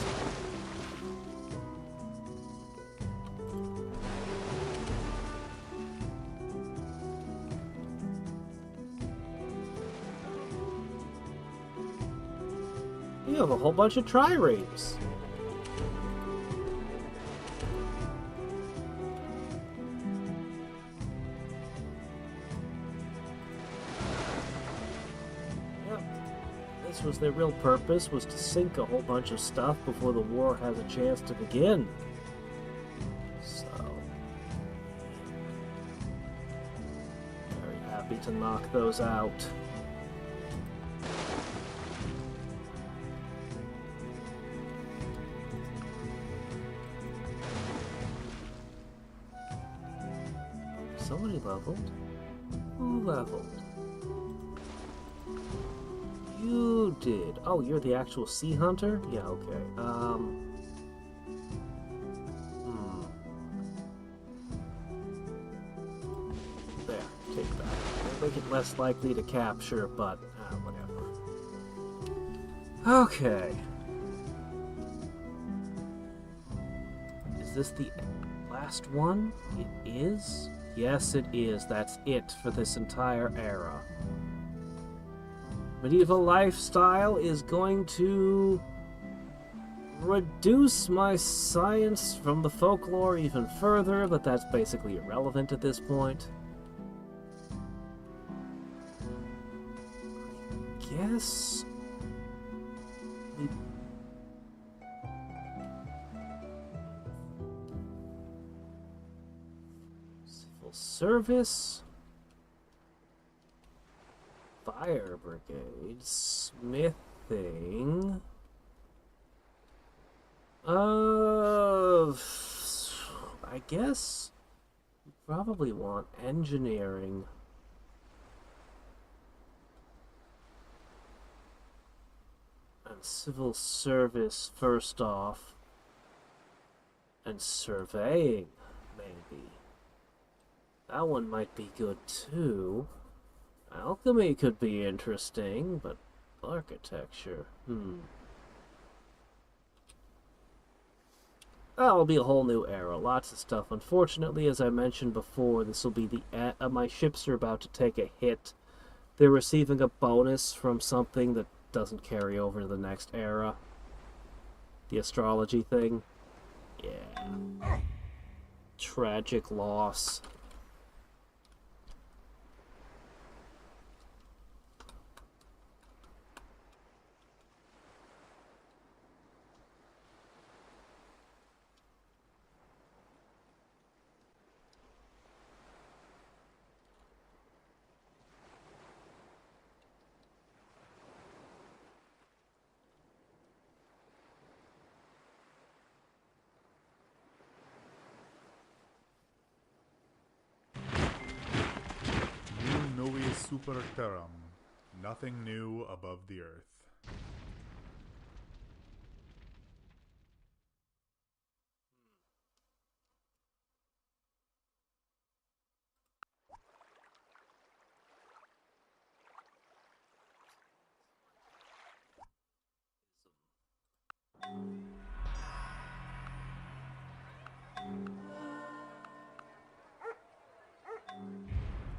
You have a whole bunch of triremes. Yep. This was their real purpose, was to sink a whole bunch of stuff before the war has a chance to begin. So... very happy to knock those out. Somebody leveled? Who leveled? You did. Oh, you're the actual sea hunter? Yeah, okay. There, take that. Make it less likely to capture, but whatever. Okay. Is this the last one? It is? Yes, it is. That's it for this entire era. Medieval lifestyle is going to reduce my science from the folklore even further, but that's basically irrelevant at this point. I guess... Service, fire brigade, smithing. I guess you probably want engineering. And civil service first off. And surveying, maybe. That one might be good too. Alchemy could be interesting, but architecture, That'll be a whole new era, lots of stuff. Unfortunately, as I mentioned before, this will be the my ships are about to take a hit. They're receiving a bonus from something that doesn't carry over to the next era. The astrology thing. Yeah. Tragic loss. super terram. Nothing new above the earth.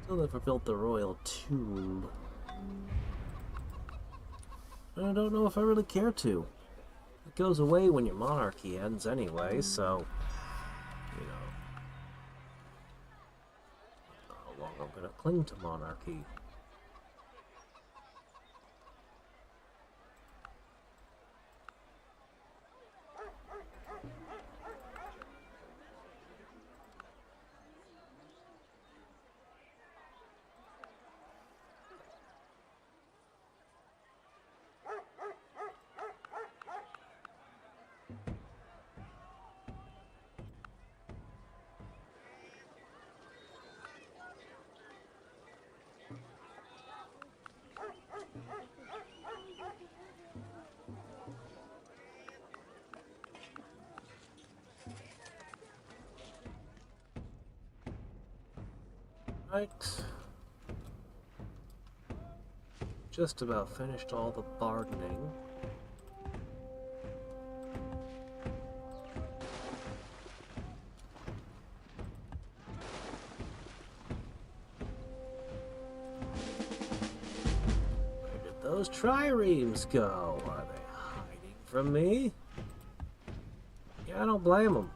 Still never built the royal tomb. I don't know if I really care to. It goes away when your monarchy ends anyway, so... You know... How long I'm gonna cling to monarchy. Right. Just about finished all the bargaining. Where did those triremes go? Are they hiding from me? Yeah, I don't blame them.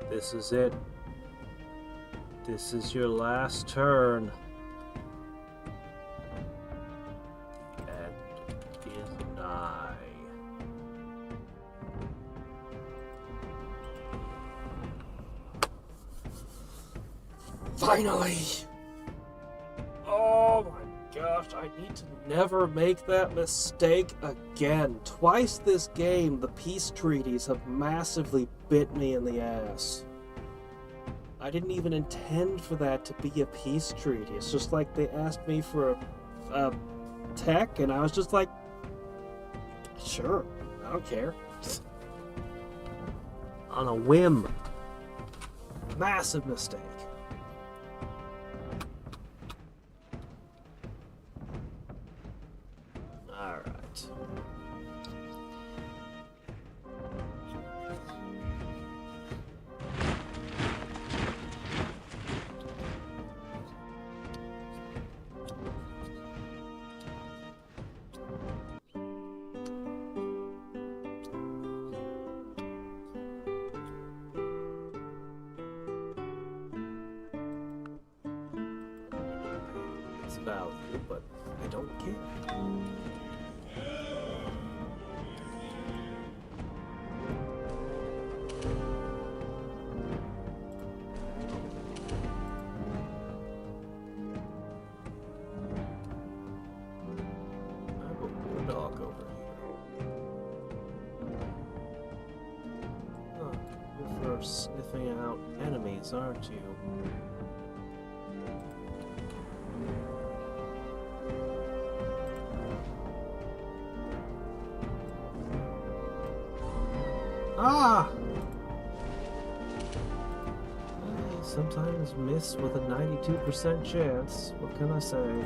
This is it. This is your last turn. The end is nigh. Finally! Oh my gosh, I need to never make that mistake again. Twice this game, the peace treaties have massively bit me in the ass. I didn't even intend for that to be a peace treaty. It's just like they asked me for a tech, and I was just like, sure, I don't care. On a whim. Massive mistake. Alright. It's value, but I don't care. I have a bulldog over here. Huh, you're for sniffing out enemies, aren't you? Ah! I sometimes miss with a 92% chance. What can I say?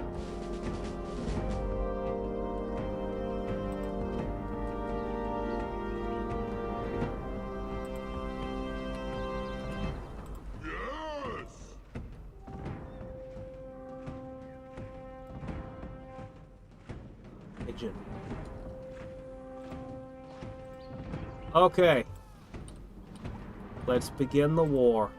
Yes! Pigeon. Okay. Let's begin the war.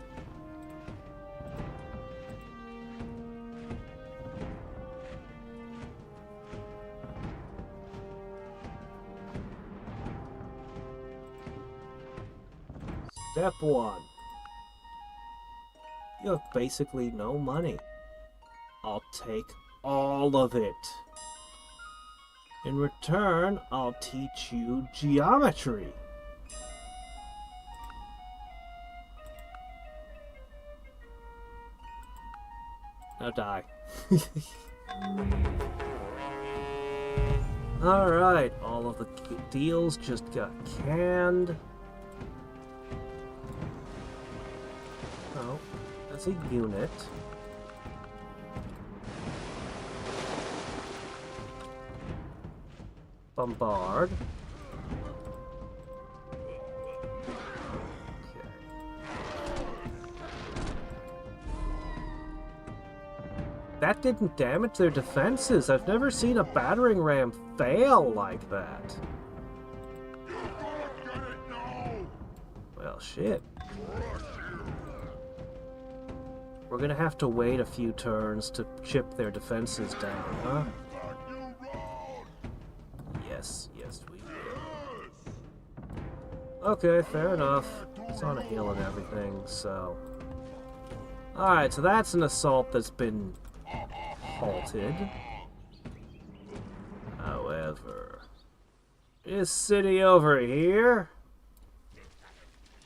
Step 1. You have basically no money. I'll take all of it. In return, I'll teach you geometry. Now die. Alright, all of the deals just got canned. Oh, that's a unit. Bombard. Okay. That didn't damage their defenses. I've never seen a battering ram fail like that. Well, shit. We're gonna have to wait a few turns to chip their defenses down, huh? Yes, we will. Okay, fair enough. It's on a hill and everything, so... Alright, so that's an assault that's been halted. However, this city over here,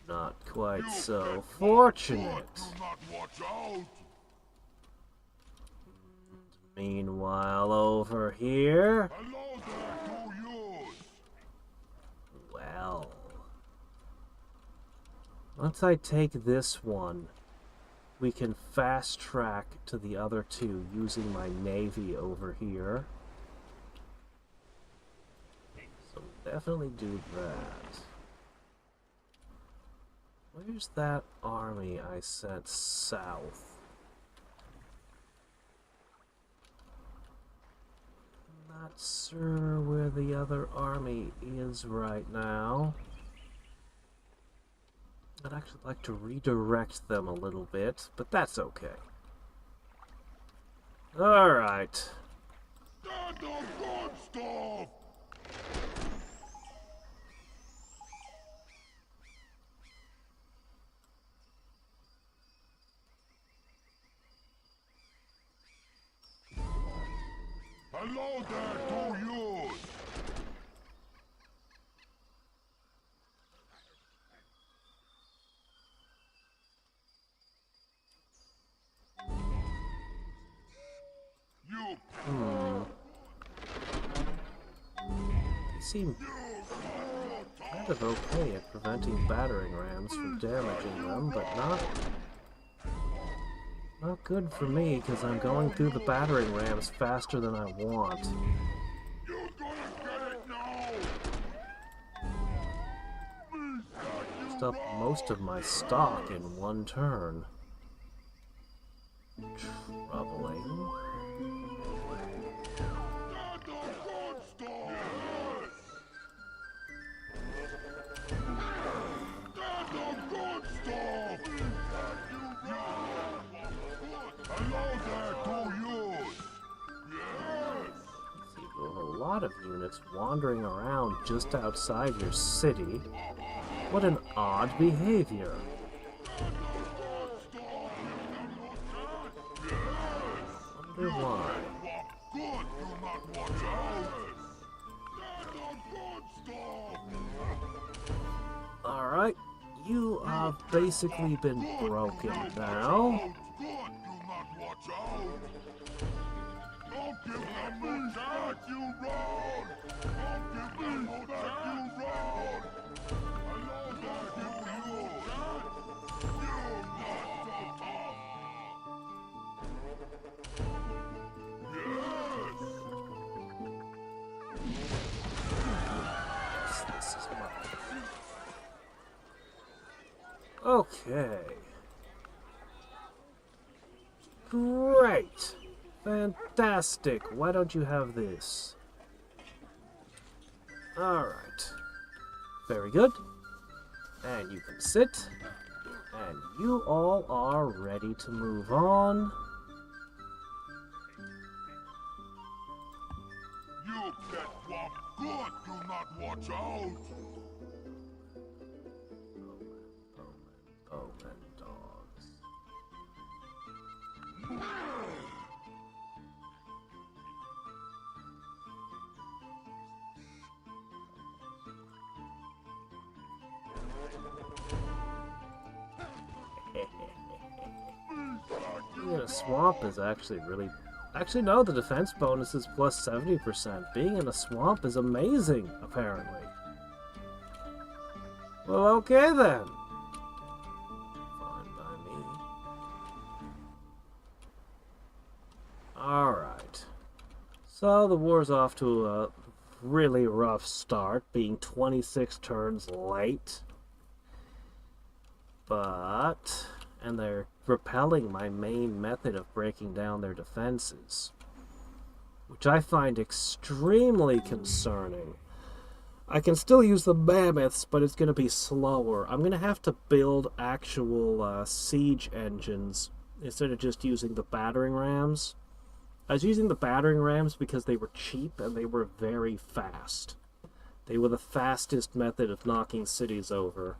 not quite so fortunate. Meanwhile, over here, well, once I take this one, we can fast track to the other two using my navy over here. So definitely do that. Where's that army I sent south? Not sure where the other army is right now. I'd actually like to redirect them a little bit, but that's okay. Alright. Hello there to you! They seem kind of okay at preventing battering rams from damaging them, but not good for me, because I'm going through the battering rams faster than I want. Used up most of my stock in one turn. Troubling. A lot of units wandering around just outside your city. What an odd behavior. Wonder why. Alright, you have basically been broken now. Okay. Great. Fantastic. Why don't you have this? Alright. Very good. And you can sit. And you all are ready to move on. You get what good do not watch out! Bowman dogs. Being in a swamp is actually really... Actually, no, the defense bonus is plus 70%. Being in a swamp is amazing, apparently. Well, okay then. Fine by me. Alright. So the war's off to a really rough start, being 26 turns late. But... and they're repelling my main method of breaking down their defenses, which I find extremely concerning. I can still use the mammoths, but it's going to be slower. I'm going to have to build actual siege engines instead of just using the battering rams. I was using the battering rams because they were cheap and they were very fast. They were the fastest method of knocking cities over.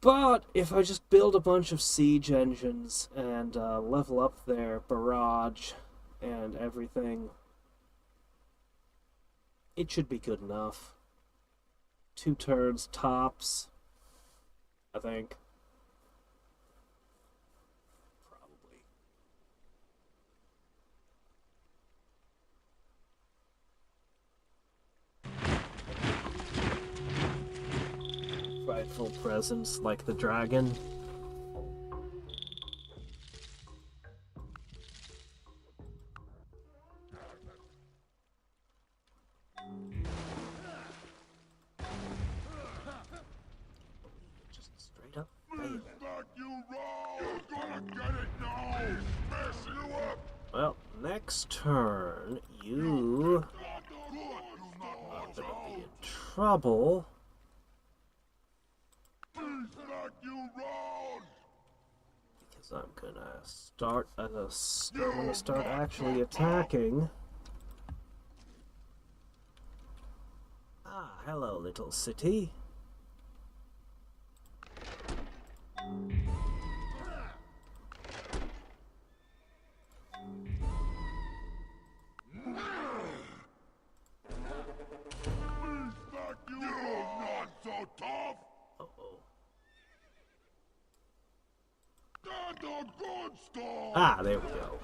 But if I just build a bunch of siege engines and level up their barrage and everything, it should be good enough. 2 turns tops, I think. Rightful presence like the dragon. Just straight up fail. Well, next turn you are gonna be in trouble. Because I'm gonna start actually attacking. Ah, hello, little city. Ah, there we go.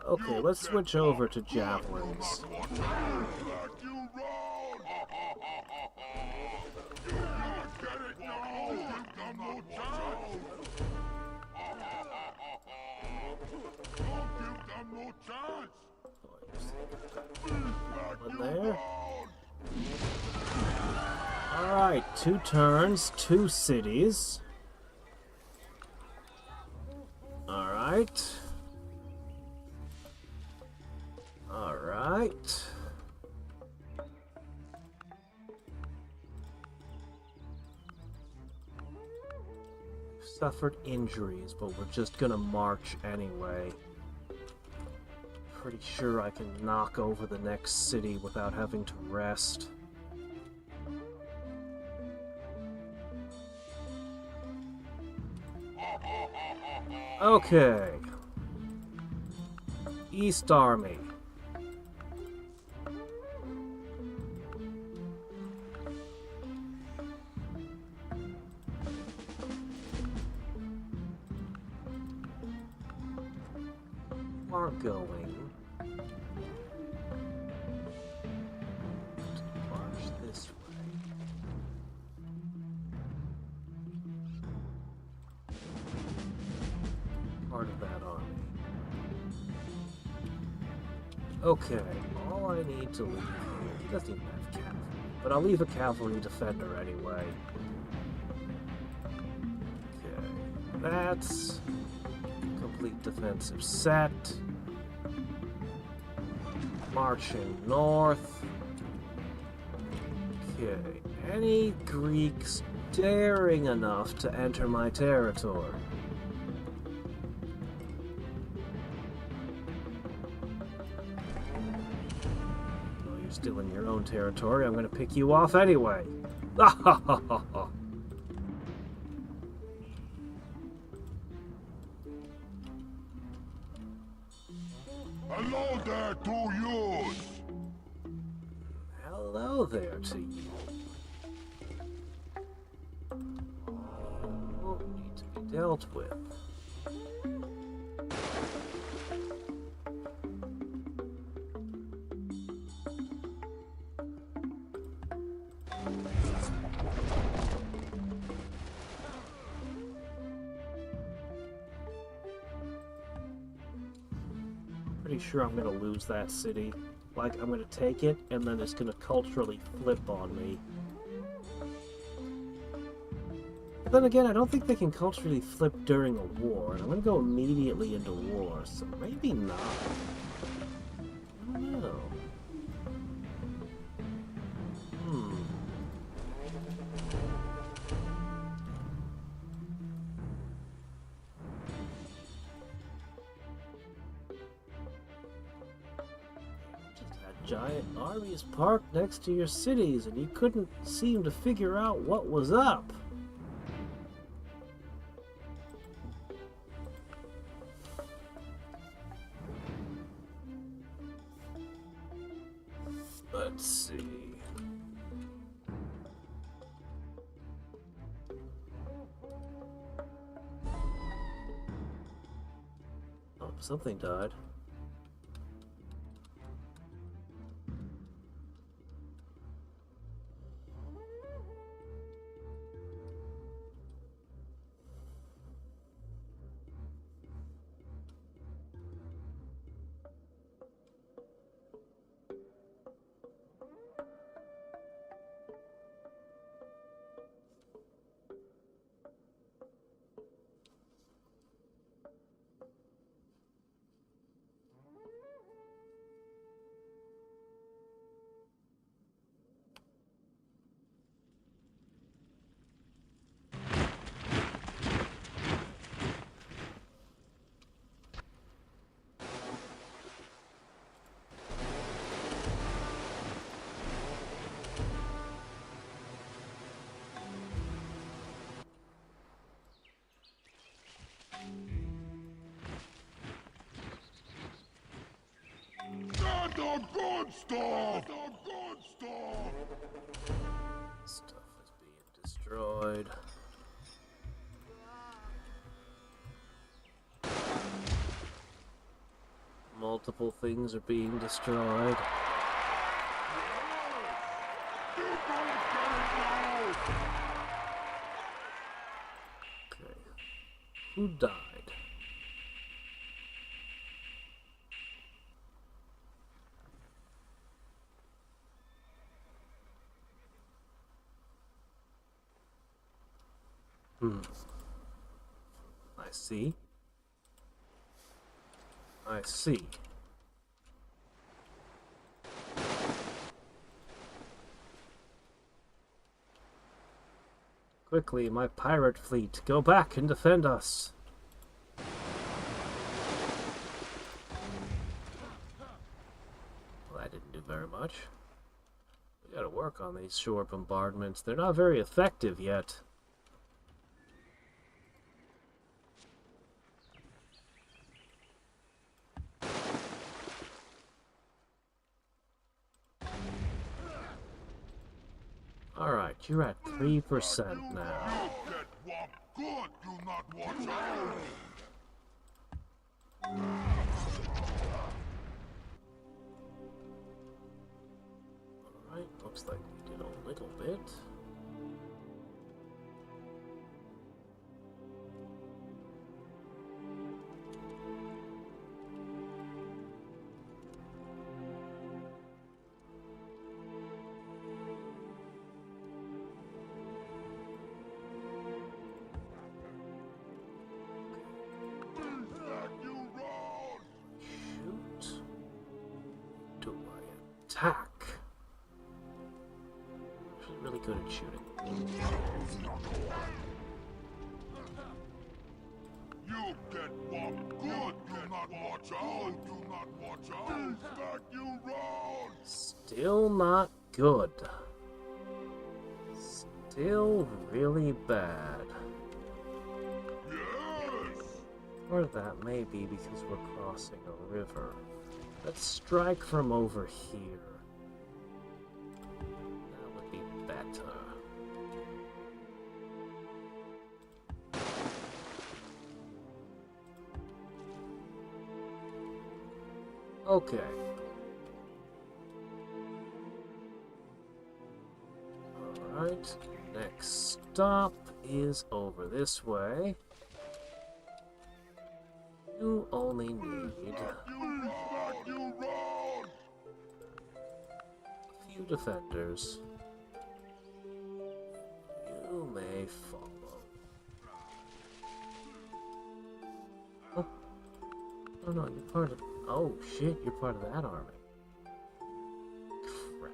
Okay, let's switch over to javelins. There. Alright, 2 turns, 2 cities. Alright. Alright. Suffered injuries, but we're just gonna march anyway. Pretty sure I can knock over the next city without having to rest. Okay. East Army. Are going to march this way. Part of that army. Okay, all I need to leave here. He doesn't even have cavalry, but I'll leave a cavalry defender anyway. Okay, that's complete defensive set. Marching north. Okay, any Greeks daring enough to enter my territory? still in your own territory, I'm gonna pick you off anyway. Ha ha ha ha ha. Hello there to you! Hello there to you. Won't need to be dealt with. Pretty sure I'm gonna lose that city. Like, I'm gonna take it, and then it's gonna culturally flip on me. But then again, I don't think they can culturally flip during a war, and I'm gonna go immediately into war, so maybe not. I don't know. Giant armies parked next to your cities, and you couldn't seem to figure out what was up. Let's see. Oh, something died. The good stuff! The good stuff! Stuff is being destroyed. Multiple things are being destroyed. Okay. Who died? I see. I see. Quickly, my pirate fleet, go back and defend us. Well, that didn't do very much. We gotta work on these shore bombardments. They're not very effective yet. Alright, you're at 3% now. You get what good do not watch out! Alright, looks like we did a little bit. Shoot. Do I attack? She's really good at shooting. You get what good do not not watch out! Do not watch out! Smack you round! Still not good. Still really bad. Yes! Or that may be because we're crossing a river. Let's strike from over here. That would be better. Okay. Alright, next stop is over this way. You only need a few defenders. You may follow. Oh, oh no, you're part of... Oh shit, you're part of that army. Crap.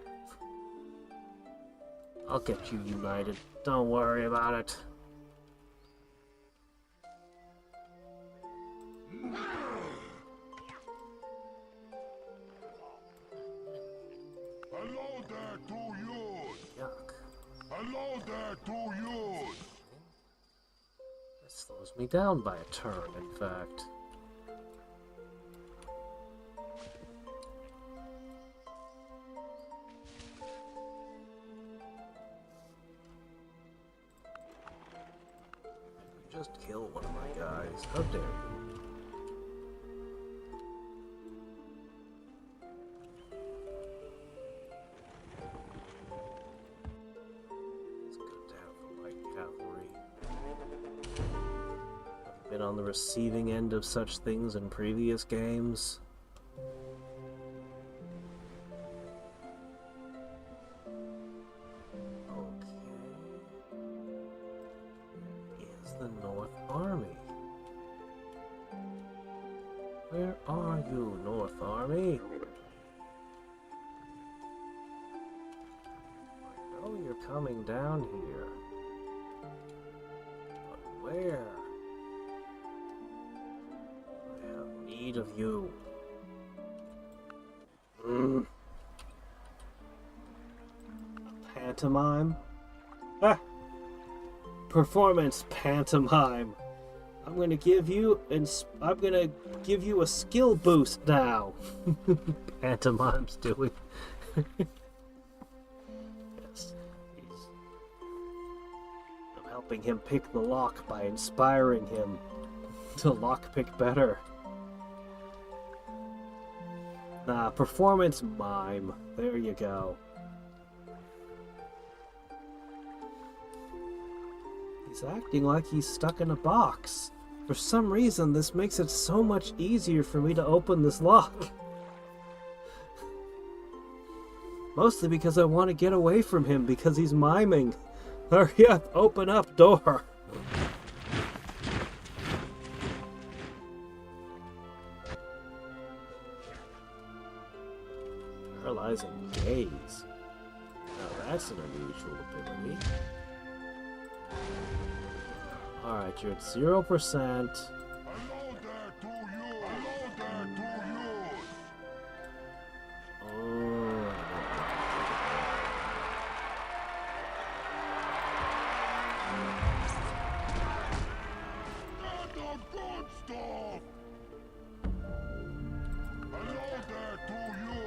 I'll get you united. Don't worry about it. Hello there to you! Yuck. Hello there to you! That slows me down by a turn, in fact. Just kill one of my guys. How dare you? It's good to have light cavalry. I've been on the receiving end of such things in previous games. The North Army. Where are you, North Army? I know you're coming down here. But where? I have need of you. Pantomime? Ah! Performance pantomime. I'm gonna give you a skill boost now. Pantomime's doing. Yes, I'm helping him pick the lock by inspiring him to lockpick better. Nah, performance mime. There you go. He's acting like he's stuck in a box. For some reason, this makes it so much easier for me to open this lock. Mostly because I want to get away from him because he's miming. Hurry up, open up, door. Paralyzing gaze. Now that's an unusual ability. Alright, you're at 0%. Hello there to you! Hello there to you! Oh, Get the good stuff! Hello there to you!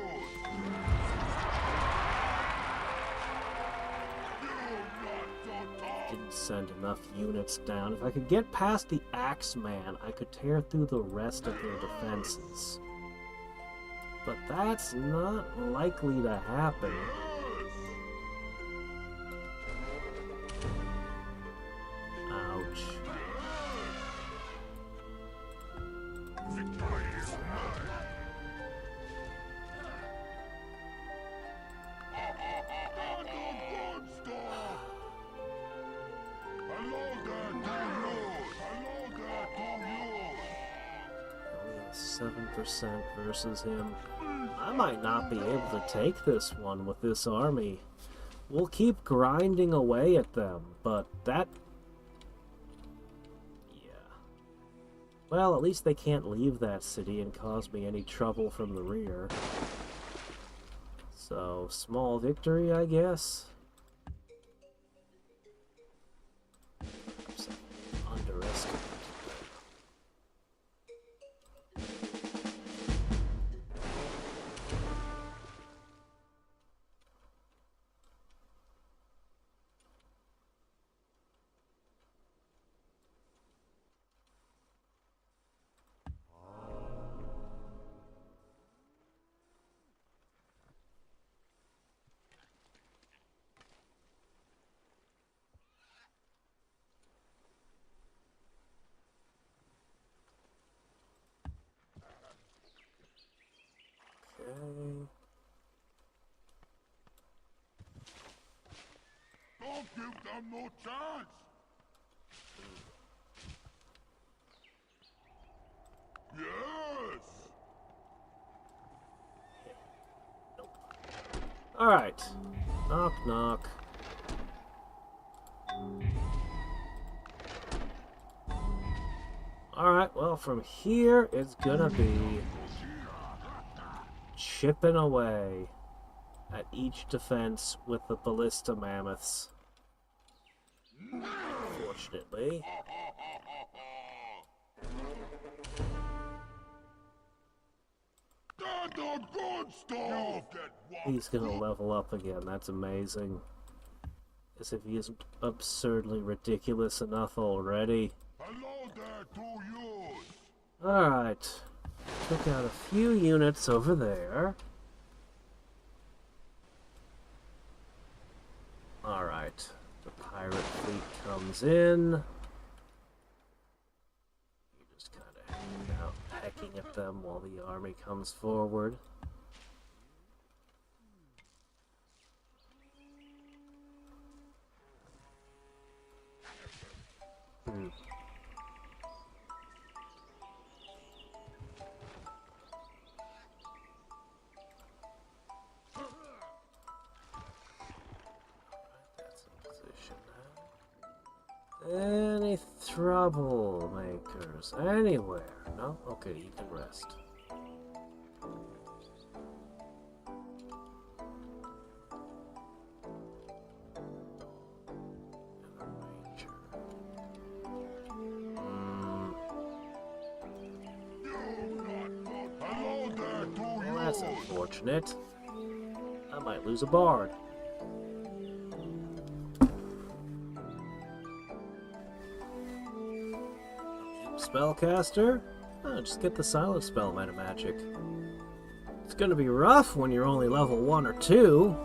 didn't send enough units down. If I could get past the Axeman, I could tear through the rest of their defenses. But that's not likely to happen. Ouch. Only 7% versus him. I might not be able to take this one with this army. We'll keep grinding away at them, but that... yeah. Well, at least they can't leave that city and cause me any trouble from the rear. So, small victory, I guess. Perhaps I underestimated Okay. Don't give them no chance! Yes! Alright. Knock, knock. Alright, well, from here, it's gonna be chipping away at each defense with the ballista mammoths. Fortunately. Get the good stuff! He's gonna level up again, that's amazing. As if he isn't absurdly ridiculous enough already. Hello there to you! Alright. Took out a few units over there. Alright. The pirate fleet comes in. You just kind of hang out, pecking at them while the army comes forward. Any troublemakers anywhere? No? Okay, you can rest. Well, that's unfortunate. I might lose a bard. Spellcaster? Oh, just get the silent spell meta magic. It's gonna be rough when you're only level 1 or 2.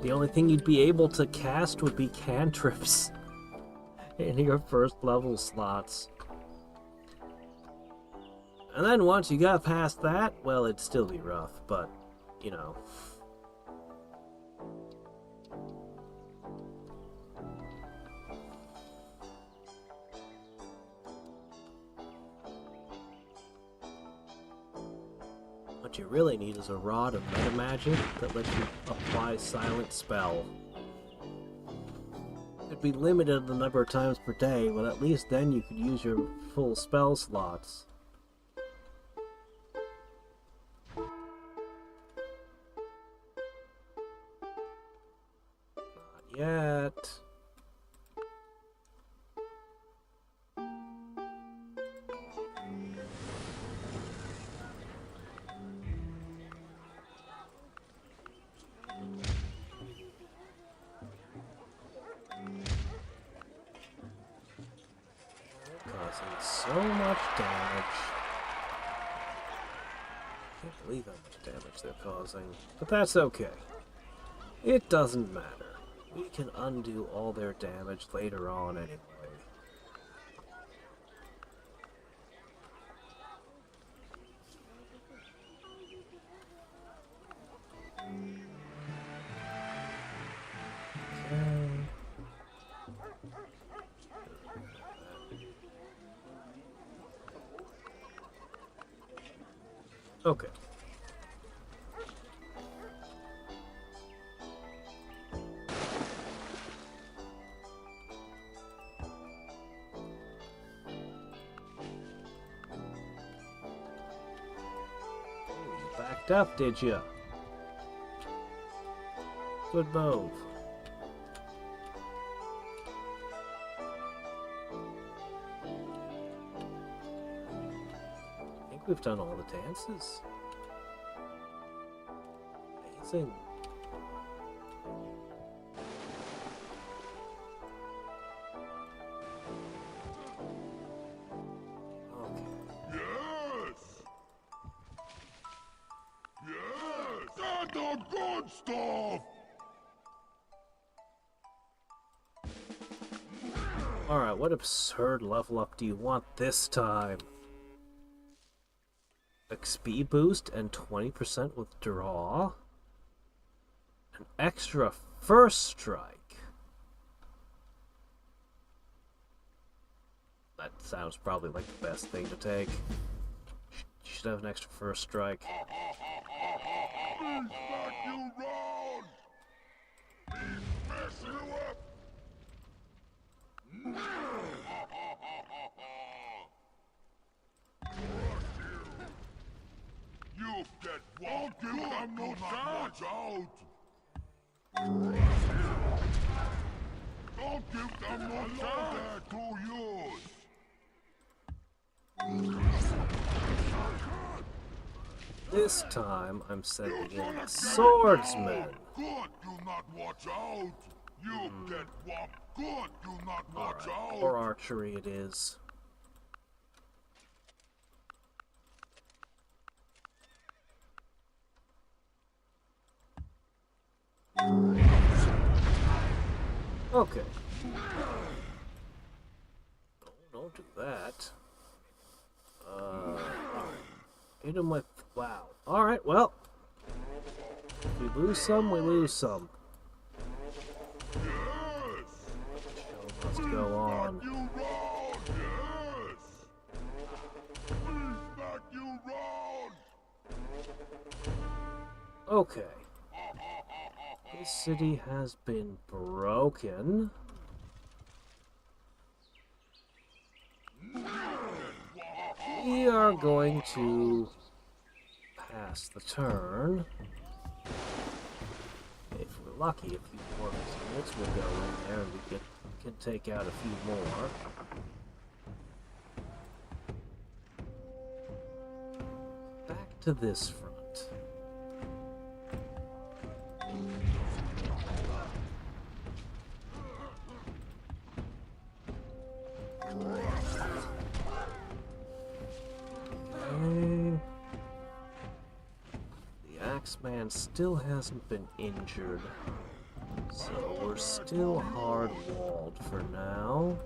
The only thing you'd be able to cast would be cantrips in your first level slots. And then once you got past that, well, it'd still be rough, but, you know. What you really need is a rod of meta magic that lets you apply silent spell. It'd be limited the number of times per day, but at least then you could use your full spell slots. Not yet. Causing so much damage. Can't believe how much damage they're causing. But that's okay. It doesn't matter. We can undo all their damage later on anyway. Okay. Backed up, did you? Good move. I think we've done all the dances. Amazing. Good stuff! Alright, what absurd level up do you want this time? XP boost and 20% withdraw? An extra first strike? That sounds probably like the best thing to take. You should have an extra first strike. He's back, you round! He's messing you up! You get one. Don't give them no watch out! Don't give them no there to use! This time, I'm sending in a swordsman. Good, do not watch out! You get one. Good, do not watch out! Or archery it is. Okay. Don't do that. Hit him with... Wow. Alright, well. If we lose some, we lose some. Show must go on. You run! Yes! Please back you run! Okay. This city has been broken. We are going to pass the turn. If we're lucky, a few more units will go in there and we can take out a few more. Back to this front. The Axeman still hasn't been injured, so we're still hard-walled for now.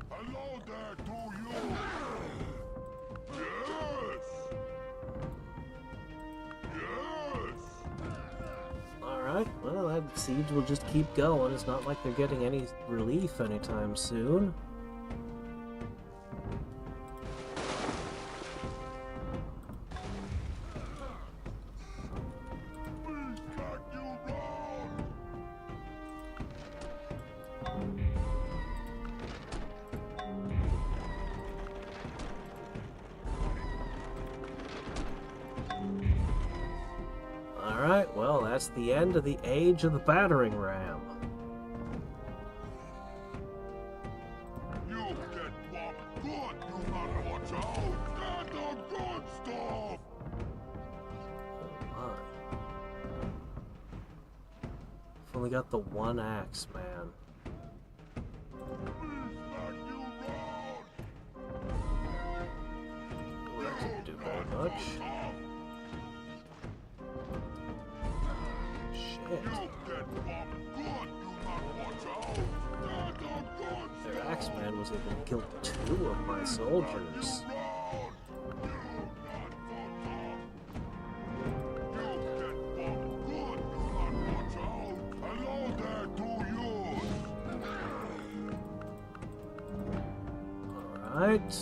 Hello there to you! Yes! Yes! Alright, well, that siege will just keep going. It's not like they're getting any relief anytime soon. Alright, well, that's the end of the age of the battering ram. You get one. Good, do not watch out! Get the good stuff! Oh my. We've only got the one axe, man. Oh, that didn't do very much. Shit. Their Axeman was able to kill 2 of my soldiers. Alright.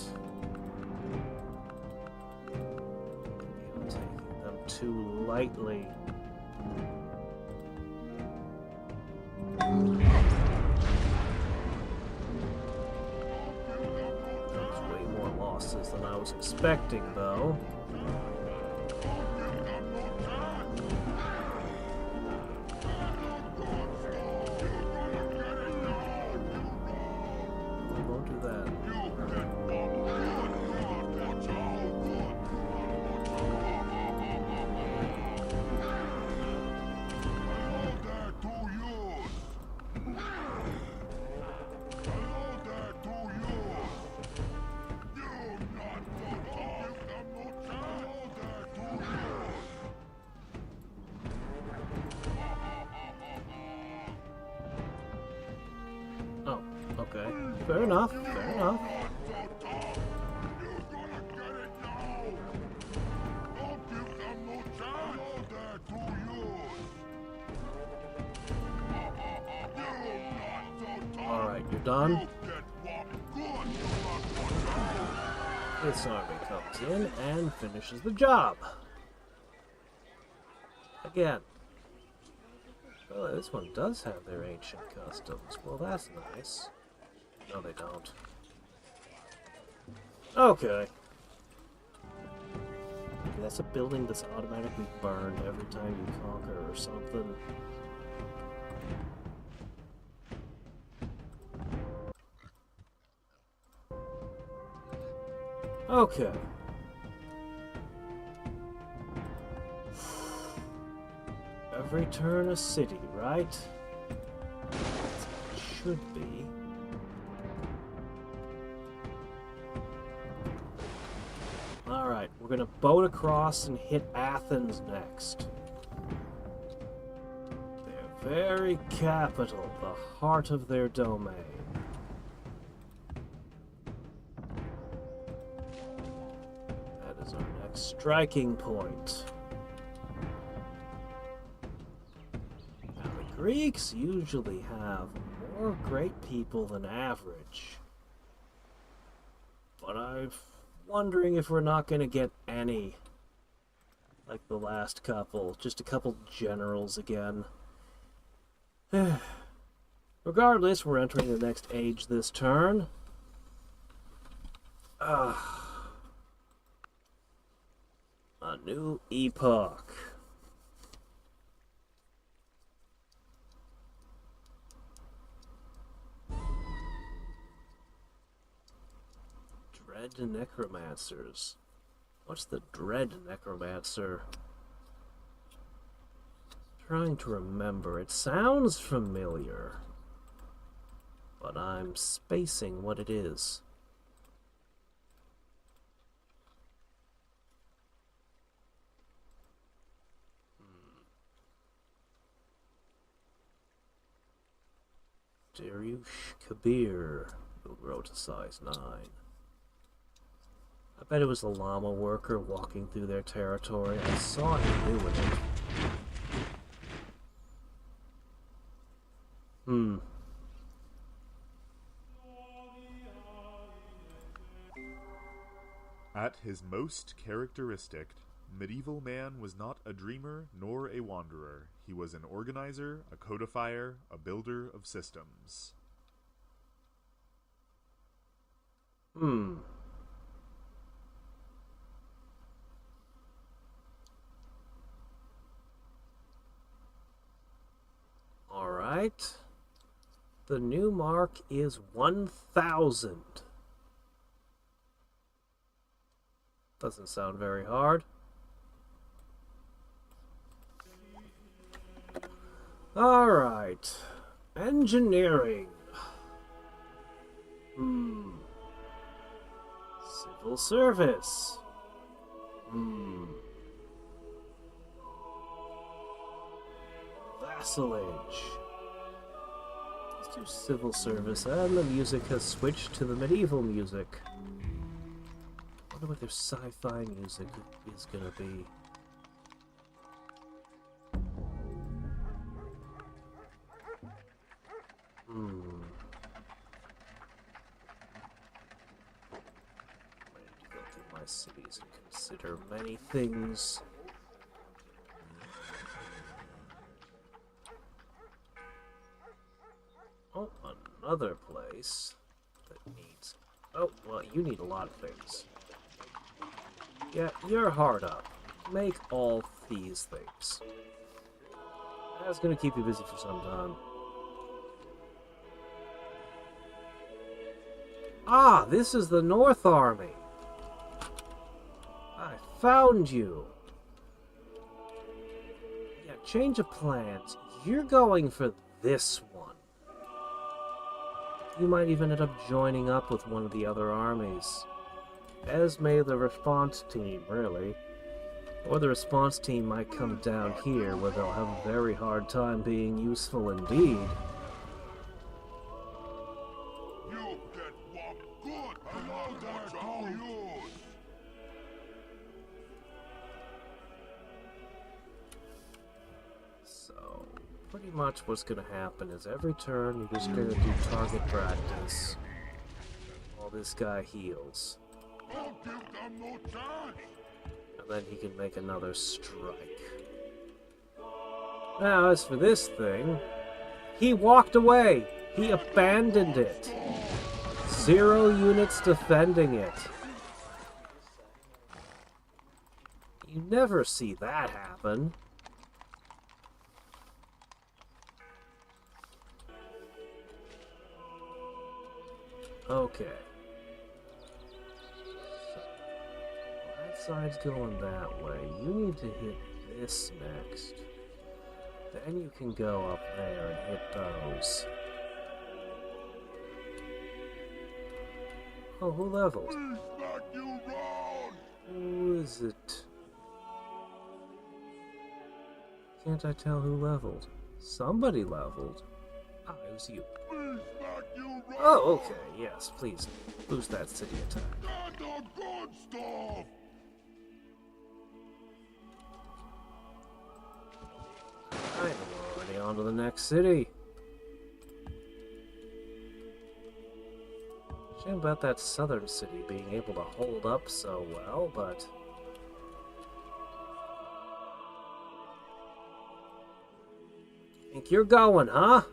I'm taking them too lightly. There's way more I was expecting, though. Won't do that. Oh, okay. Fair enough, fair enough. Alright, you're done. This army comes in and finishes the job. Again. Oh, this one does have their ancient customs. Well, that's nice. No, they don't. Okay. Maybe that's a building that's automatically burned every time you conquer or something. Okay. Every turn a city, right? That's how it should be. Alright, we're gonna boat across and hit Athens next. Their very capital, the heart of their domain. That is our next striking point. Now, the Greeks usually have more great people than average. But I'm wondering if we're not going to get any. Like the last couple. Just a couple generals again. Regardless, we're entering the next age this turn. A new epoch. Dread Necromancers. What's the Dread Necromancer? Trying to remember. It sounds familiar. But I'm spacing what it is. Dariush Kabir will grow to size 9. I bet it was a llama worker walking through their territory. I saw him doing it. At his most characteristic, medieval man was not a dreamer nor a wanderer. He was an organizer, a codifier, a builder of systems. Alright. The new mark is 1,000. Doesn't sound very hard. Alright. Engineering. Civil service. Vassalage. Let's do civil service, and the music has switched to the medieval music. I wonder what their sci-fi music is gonna be. I need to go through my cities and consider many things. Oh, another place that needs... Oh, well, you need a lot of things. Yeah, you're hard up. Make all these things. That's gonna keep you busy for some time. Ah, this is the North Army. I found you. Yeah, change of plans. You're going for this one. You might even end up joining up with one of the other armies. As may the response team, really. Or the response team might come down here, where they'll have a very hard time being useful indeed. You get one good. Hello there, Joe. So, pretty much what's going to happen is every turn you're just going to do target practice while this guy heals. Don't give them no chance. And then he can make another strike. Now, as for this thing, he walked away. He abandoned it. 0 units defending it. You never see that happen. Okay. That side's going that way. You need to hit this next. Then you can go up there and hit those. Oh, who leveled? Who is it? Can't I tell who leveled? Somebody leveled. Ah, it was you. Oh, okay, yes, please. Boost that city attack. Alright, we're already on to the next city. Shame about that southern city being able to hold up so well, but... Think you're going, huh?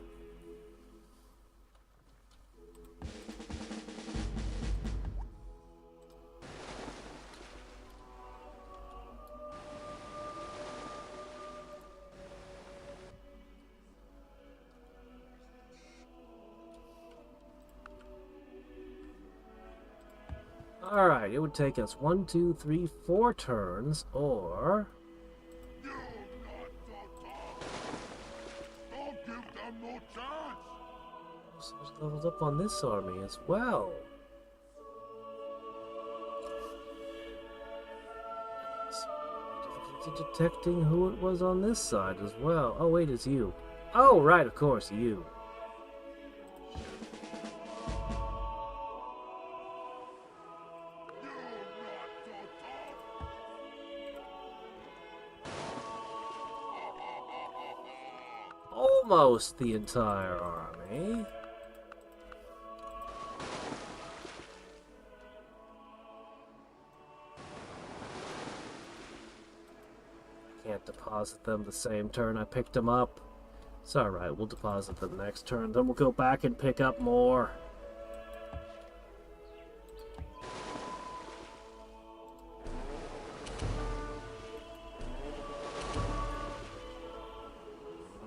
Alright, it would take us 1, 2, 3, 4 turns, or... Don't give them no chance. So it's leveled up on this army as well. Difficulty detecting who it was on this side as well. Oh wait, it's you. Oh right, of course, you. Almost the entire army. Can't deposit them the same turn I picked them up. It's alright, we'll deposit them next turn, then we'll go back and pick up more.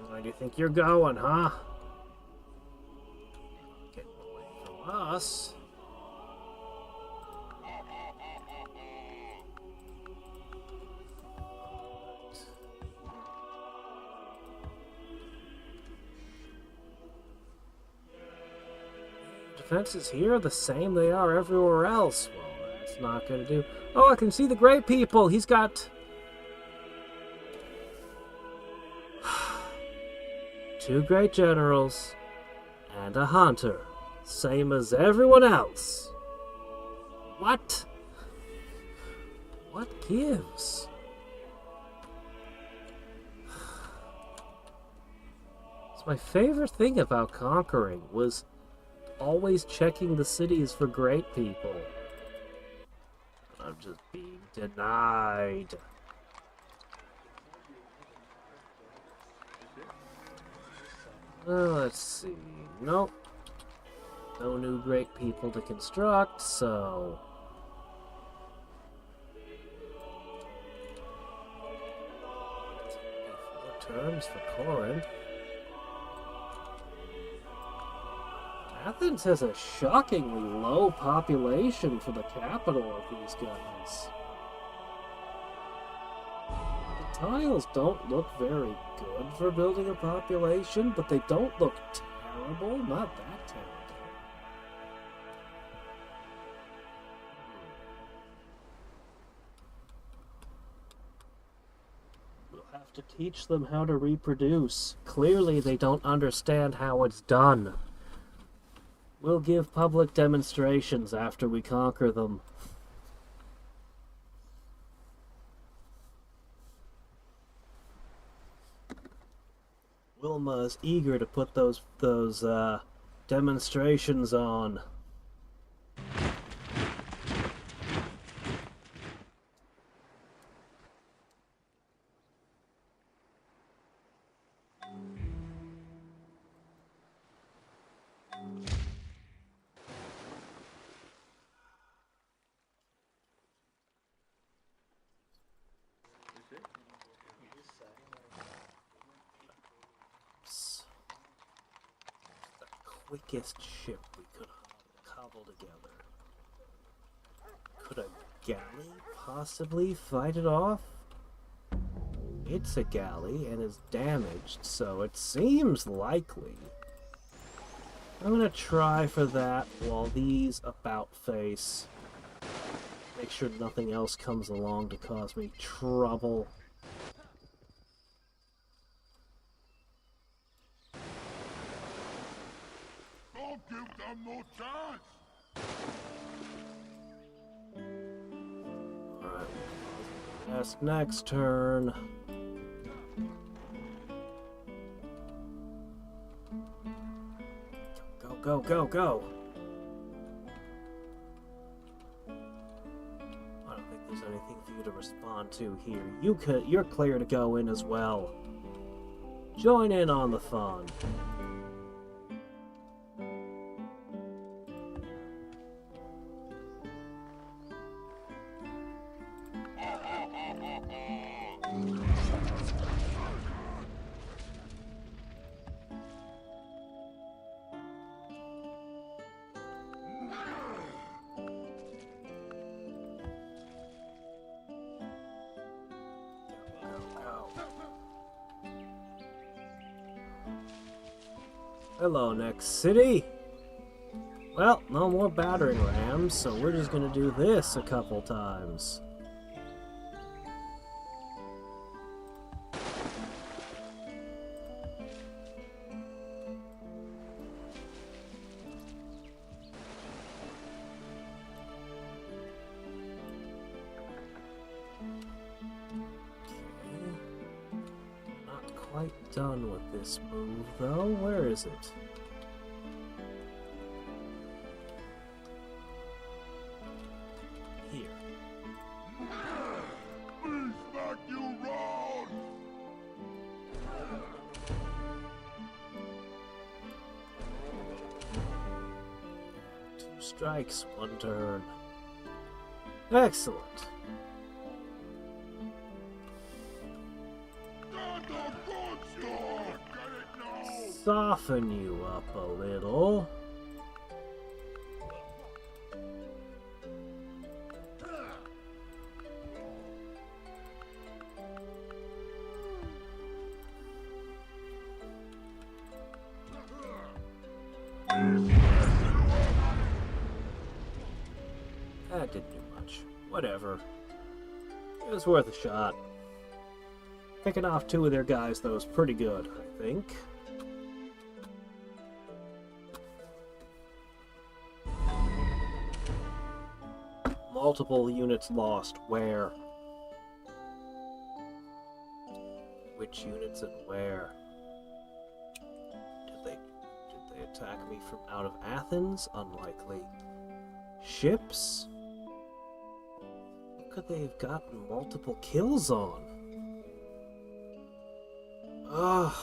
Where do you think you're going, huh? Getting away from us. Defenses here are the same they are everywhere else. Well, that's not gonna do. Oh, I can see the great people. He's got 2 great generals and a hunter, same as everyone else. What? What gives? It's my favorite thing about conquering was always checking the cities for great people. I'm just being denied. Let's see. Nope. No new great people to construct, so... terms for Corinth. Athens has a shockingly low population for the capital of these guys. The tiles don't look very good for building a population, but they don't look terrible. Not that terrible. We'll have to teach them how to reproduce. Clearly they don't understand how it's done. We'll give public demonstrations after we conquer them. Wilma is eager to put those demonstrations on. Quickest ship we could cobble together. Could a galley possibly fight it off? It's a galley and is damaged, so it seems likely. I'm gonna try for that while these about face. Make sure nothing else comes along to cause me trouble. Give them no chance! Alright. That's next turn. Go, go, go, go! I don't think there's anything for you to respond to here. You're clear to go in as well. Join in on the fun. Hello, next city. Well, no more battering rams, so we're just gonna do this a couple times. Done with this move, though. Where is it? Here. Please back you round! 2 strikes, 1 turn. Excellent. Soften you up a little. That didn't do much. Whatever. It was worth a shot. Picking off 2 of their guys, though, is pretty good, I think. Multiple units lost. Where? Which units and where? Did they attack me from out of Athens? Unlikely. Ships? What could they have gotten multiple kills on? Ugh.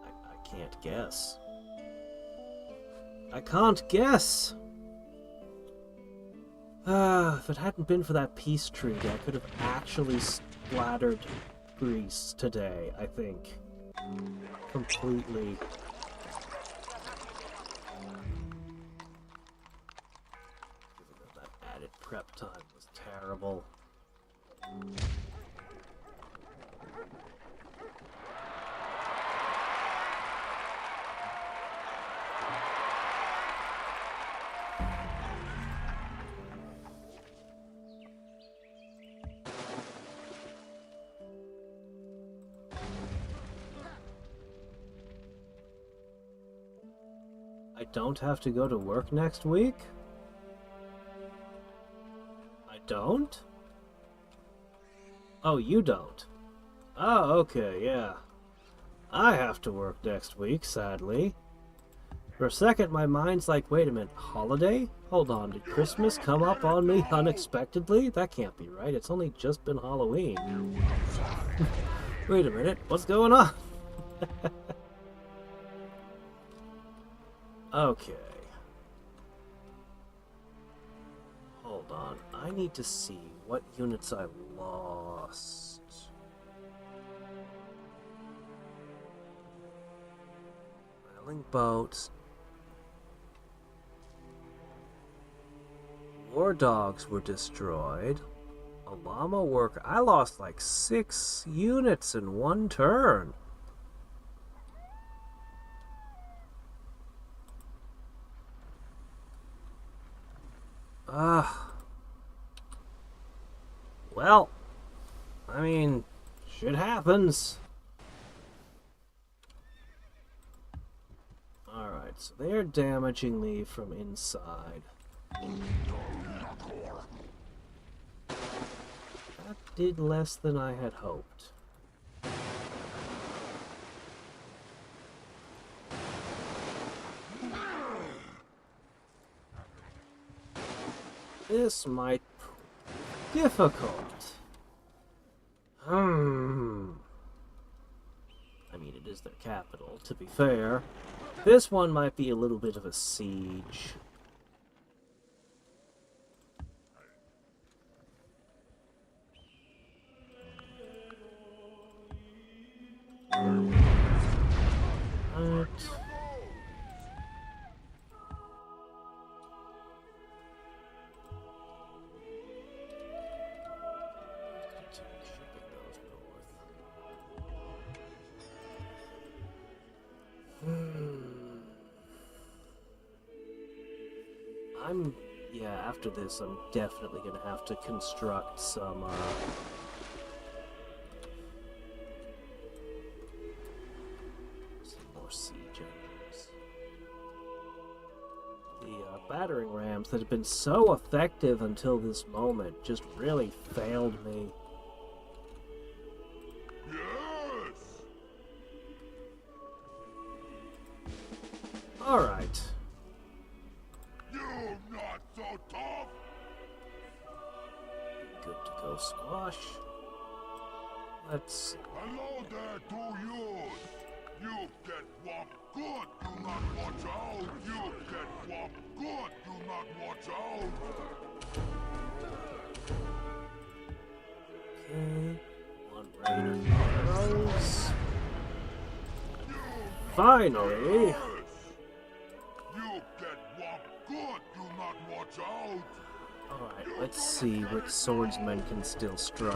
I can't guess. I can't guess! If it hadn't been for that peace treaty, I could have actually splattered grease today, I think. Completely. That added prep time was terrible. I don't have to go to work next week? I don't? Oh, you don't? Oh, okay, yeah. I have to work next week, sadly. For a second, my mind's like, wait a minute, holiday? Hold on, did Christmas come up on me unexpectedly? That can't be right, it's only just been Halloween. Wait a minute, what's going on? Okay. Hold on. I need to see what units I lost. Whaling boats. War dogs were destroyed. A llama worker. I lost like 6 units in one turn. Well, I mean, shit happens. Alright, so they're damaging me from inside. That did less than I had hoped. This might be difficult. I mean, it is their capital, to be fair. This one might be a little bit of a siege. Right. Yeah, after this, I'm definitely going to have to construct some more siege engines. The battering rams that have been so effective until this moment just really failed me. Yes! Alright. You're not so tough! Good to go, squash. Let's... Hello there to you! You get whopped good, do not watch out! You get whopped good, do not watch out! Okay. One rain of arrows. Finally! Yes! You get whopped good, do not watch out! Alright, let's see which swordsmen can still strike.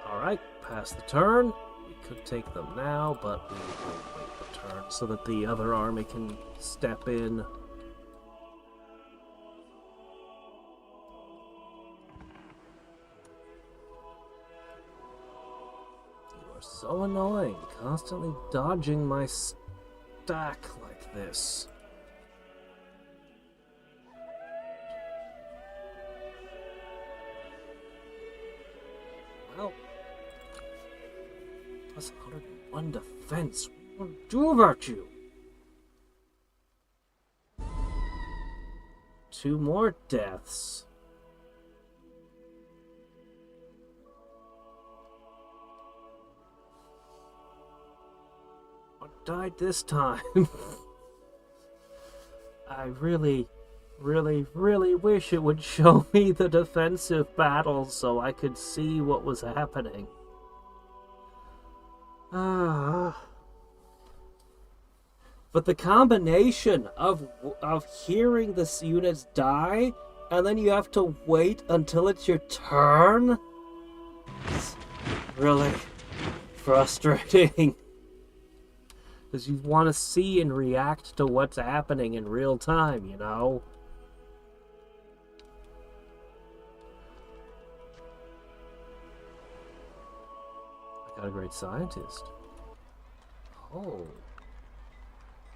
Alright, pass the turn. We could take them now, but we will wait the turn so that the other army can step in. You are so annoying, constantly dodging my stack like this. Well, plus 101 defense. What do I do about you? 2 more deaths. died this time. I really wish it would show me the defensive battles so I could see what was happening. But the combination of hearing the units die, and then you have to wait until it's your turn, it's really frustrating. Because you want to see and react to what's happening in real time, you know? I got a great scientist. Oh.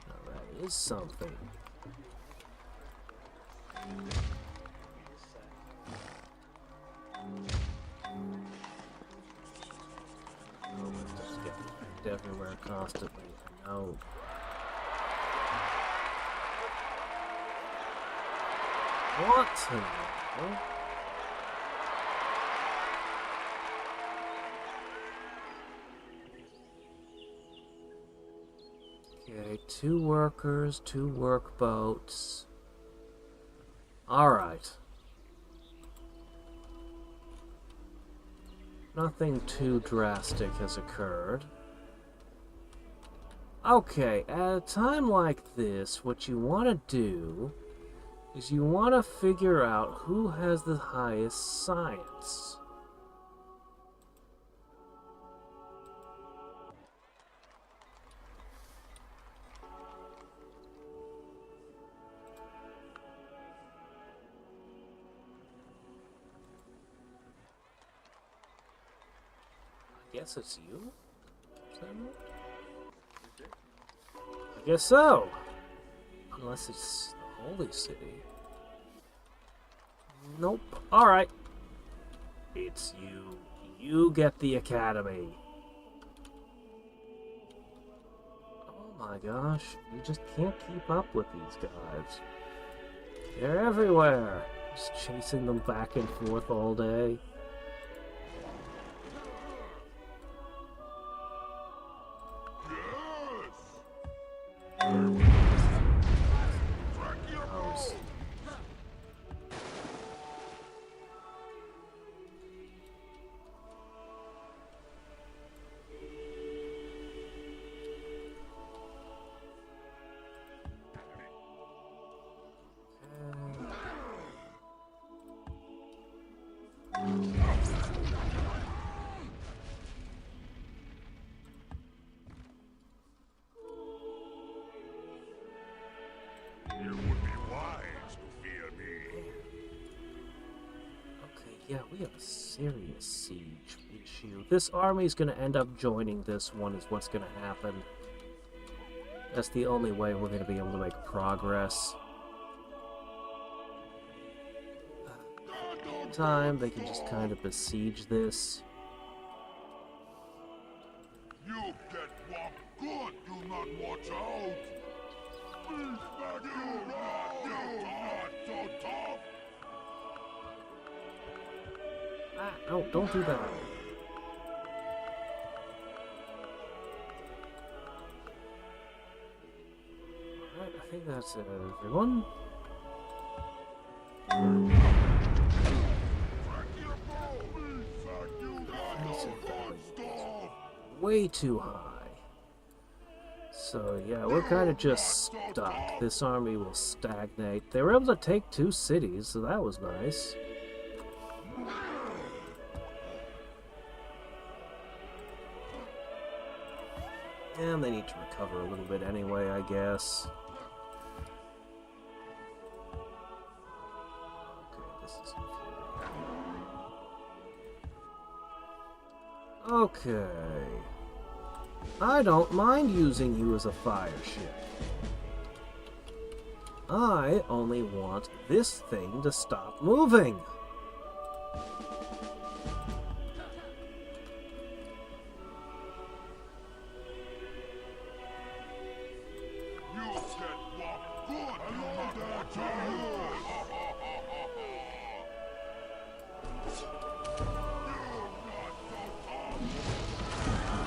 Now that is something. Oh, let's just get infected everywhere constantly. No. What in the hell? Okay, 2 workers, 2 workboats. Alright. Nothing too drastic has occurred. Okay, at a time like this, what you want to do is you want to figure out who has the highest science. I guess it's you? Is that right? I guess so. Unless it's the Holy City. Nope. Alright. It's you. You get the Academy. Oh my gosh. You just can't keep up with these guys. They're everywhere. Just chasing them back and forth all day. Yeah, we have a serious siege issue. This army's gonna end up joining this one is what's gonna happen. That's the only way we're gonna be able to make progress. Time they can just kind of besiege this. You get what good, do not watch out! You not so tough! Ah, no, don't do that. Alright, I think that's everyone. Way too high. So yeah, we're kind of just stuck. This army will stagnate. They were able to take 2 cities, so that was nice. And they need to recover a little bit anyway, I guess. Okay, this is okay. I don't mind using you as a fire ship. I only want this thing to stop moving.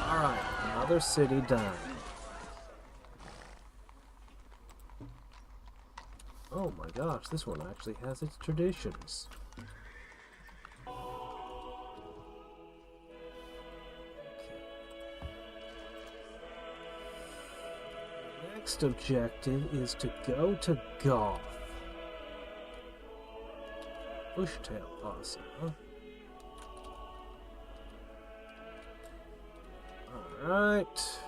Alright, another city done. Oh my gosh, this one actually has its traditions. Next objective is to go to Goth. Bushtail possum, huh? Alright.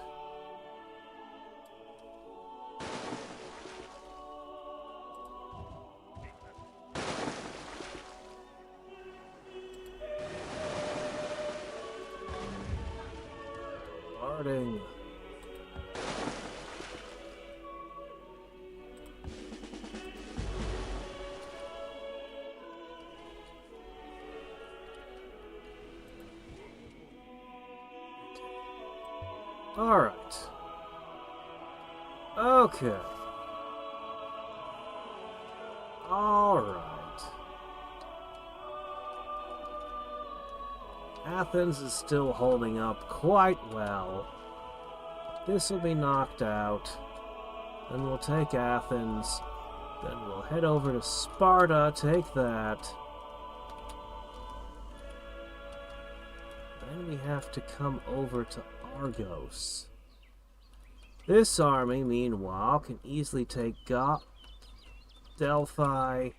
Bombarding. Alright. Okay. Alright. Athens is still holding up quite well. This will be knocked out. Then we'll take Athens. Then we'll head over to Sparta, take that. Then we have to come over to Argos. This army, meanwhile, can easily take Delphi.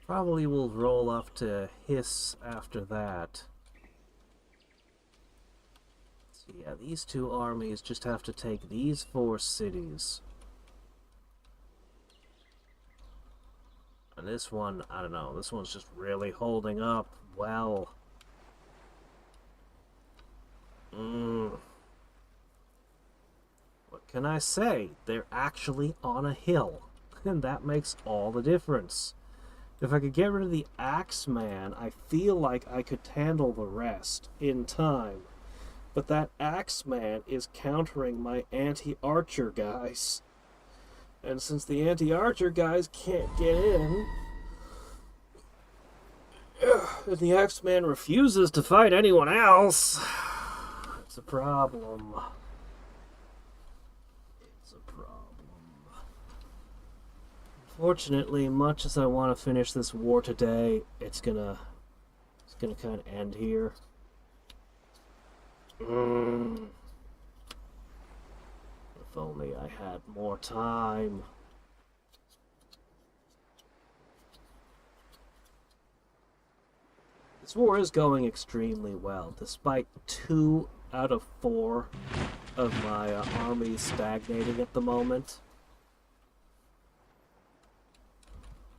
Probably will roll up to Hiss after that. So yeah, these two armies just have to take these 4 cities. And this one, I don't know, this one's just really holding up well. What can I say? They're actually on a hill, and that makes all the difference. If I could get rid of the Axeman, I feel like I could handle the rest in time. But that Axeman is countering my anti-archer guys. And since the anti-archer guys can't get in, and the Axeman refuses to fight anyone else, it's a problem. It's a problem. Unfortunately, much as I want to finish this war today, it's gonna kind of end here. If only I had more time. This war is going extremely well, despite 2 out of 4 of my armies stagnating at the moment.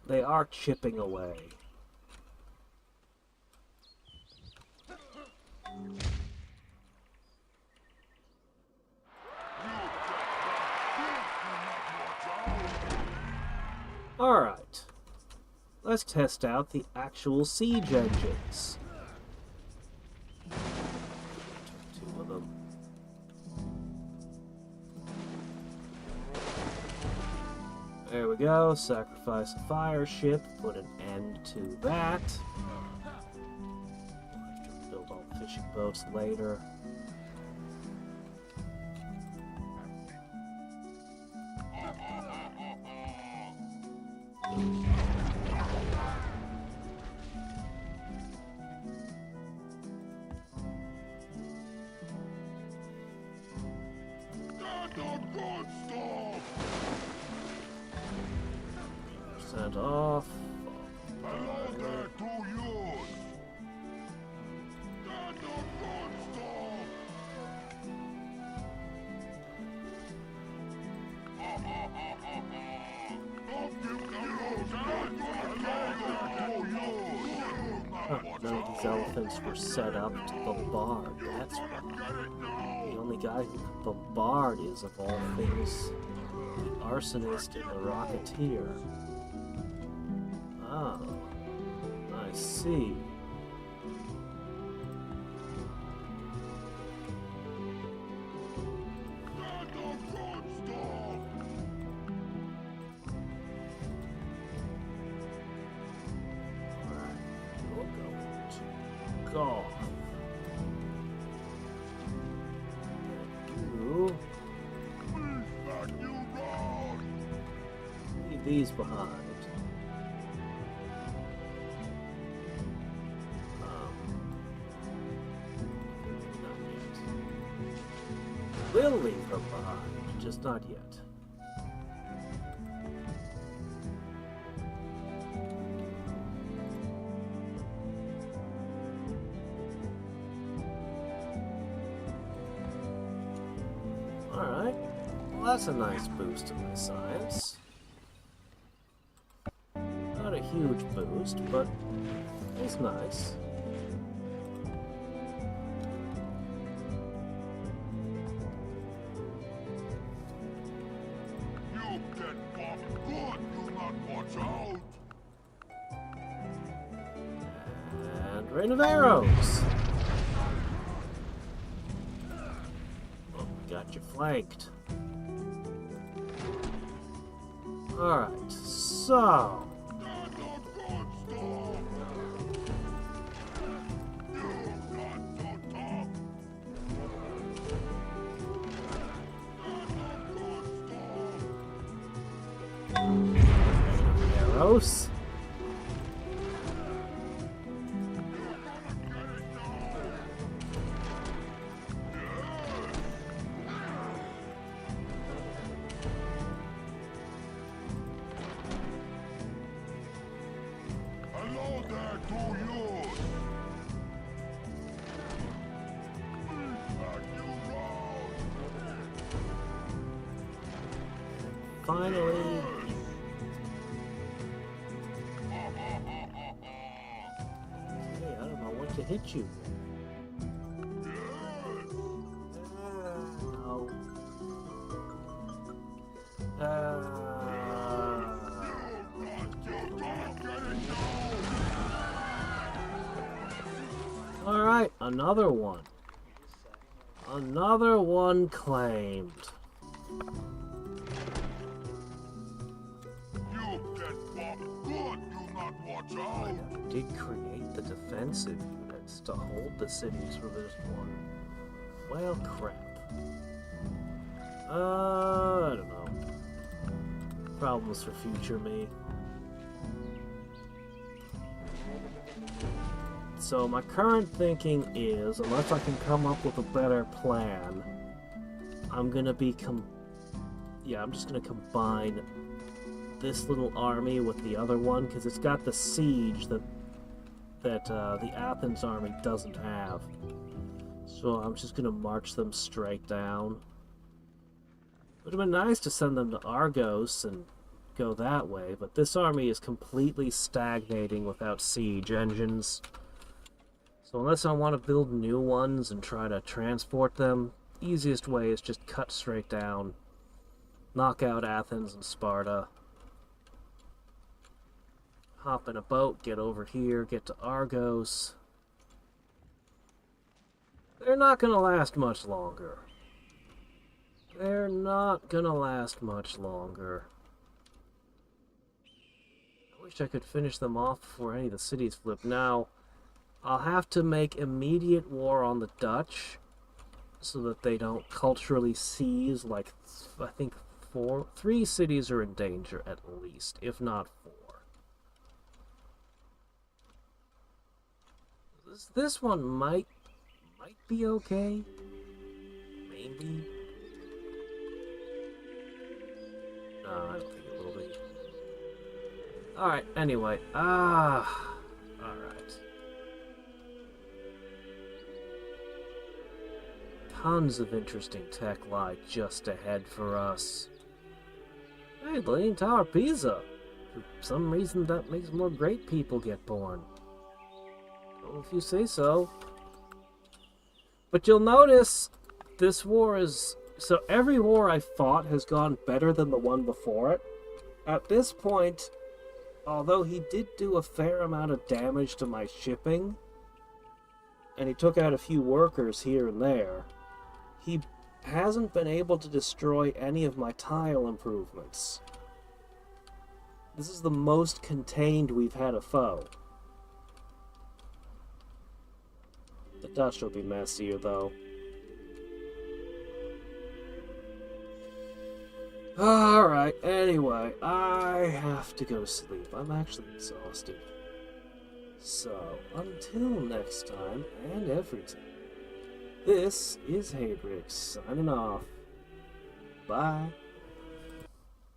They are chipping away. Alright, let's test out the actual siege engines. 2 of them. There we go, sacrifice a fire ship, put an end to that. Build all the fishing boats later. Sent off. None of these elephants were set up to bombard. That's why. The only guy who can bombard is, of all things, the arsonist and the rocketeer. Oh, I see. these behind. Not yet. We'll leave them behind, just not yet. Alright, well that's a nice boost to my science. Not a huge boost, but it's nice. You get bombed good, you not watch out! And rain of arrows! Oh, got you flanked. Alright, so... Arrows. Hello there to you! Back you round! Finally. Hey, I don't know what to hit you. Oh. Alright, another one. Another one claimed. You get bombed good, you not watch I out! never did create the defensive units to hold the cities for this one. Well, crap. I don't know. Problems for future me. So my current thinking is, unless I can come up with a better plan, I'm gonna I'm just gonna combine this little army with the other one, because it's got the siege that the Athens army doesn't have. So I'm just gonna march them straight down. Would have been nice to send them to Argos and go that way, but this army is completely stagnating without siege engines. So unless I want to build new ones and try to transport them, the easiest way is just cut straight down, knock out Athens and Sparta, hop in a boat, get over here, get to Argos. They're not going to last much longer. They're not going to last much longer. I wish I could finish them off before any of the cities flip. Now, I'll have to make immediate war on the Dutch so that they don't culturally seize, like, I think 3 cities are in danger at least, if not 4. This one might be okay. Maybe. No, I don't think it will be. Alright, anyway. Alright. Tons of interesting tech lie just ahead for us. Hey, the Leaning Tower of Pisa. For some reason that makes more great people get born. Well, if you say so. But you'll notice this war is... So every war I fought has gone better than the one before it. At this point, although he did do a fair amount of damage to my shipping, and he took out a few workers here and there, he hasn't been able to destroy any of my tile improvements. This is the most contained we've had a foe. The Dutch will be messier, though. Alright, anyway, I have to go to sleep. I'm actually exhausted. So, until next time, and every time, this is Hadriex signing off. Bye.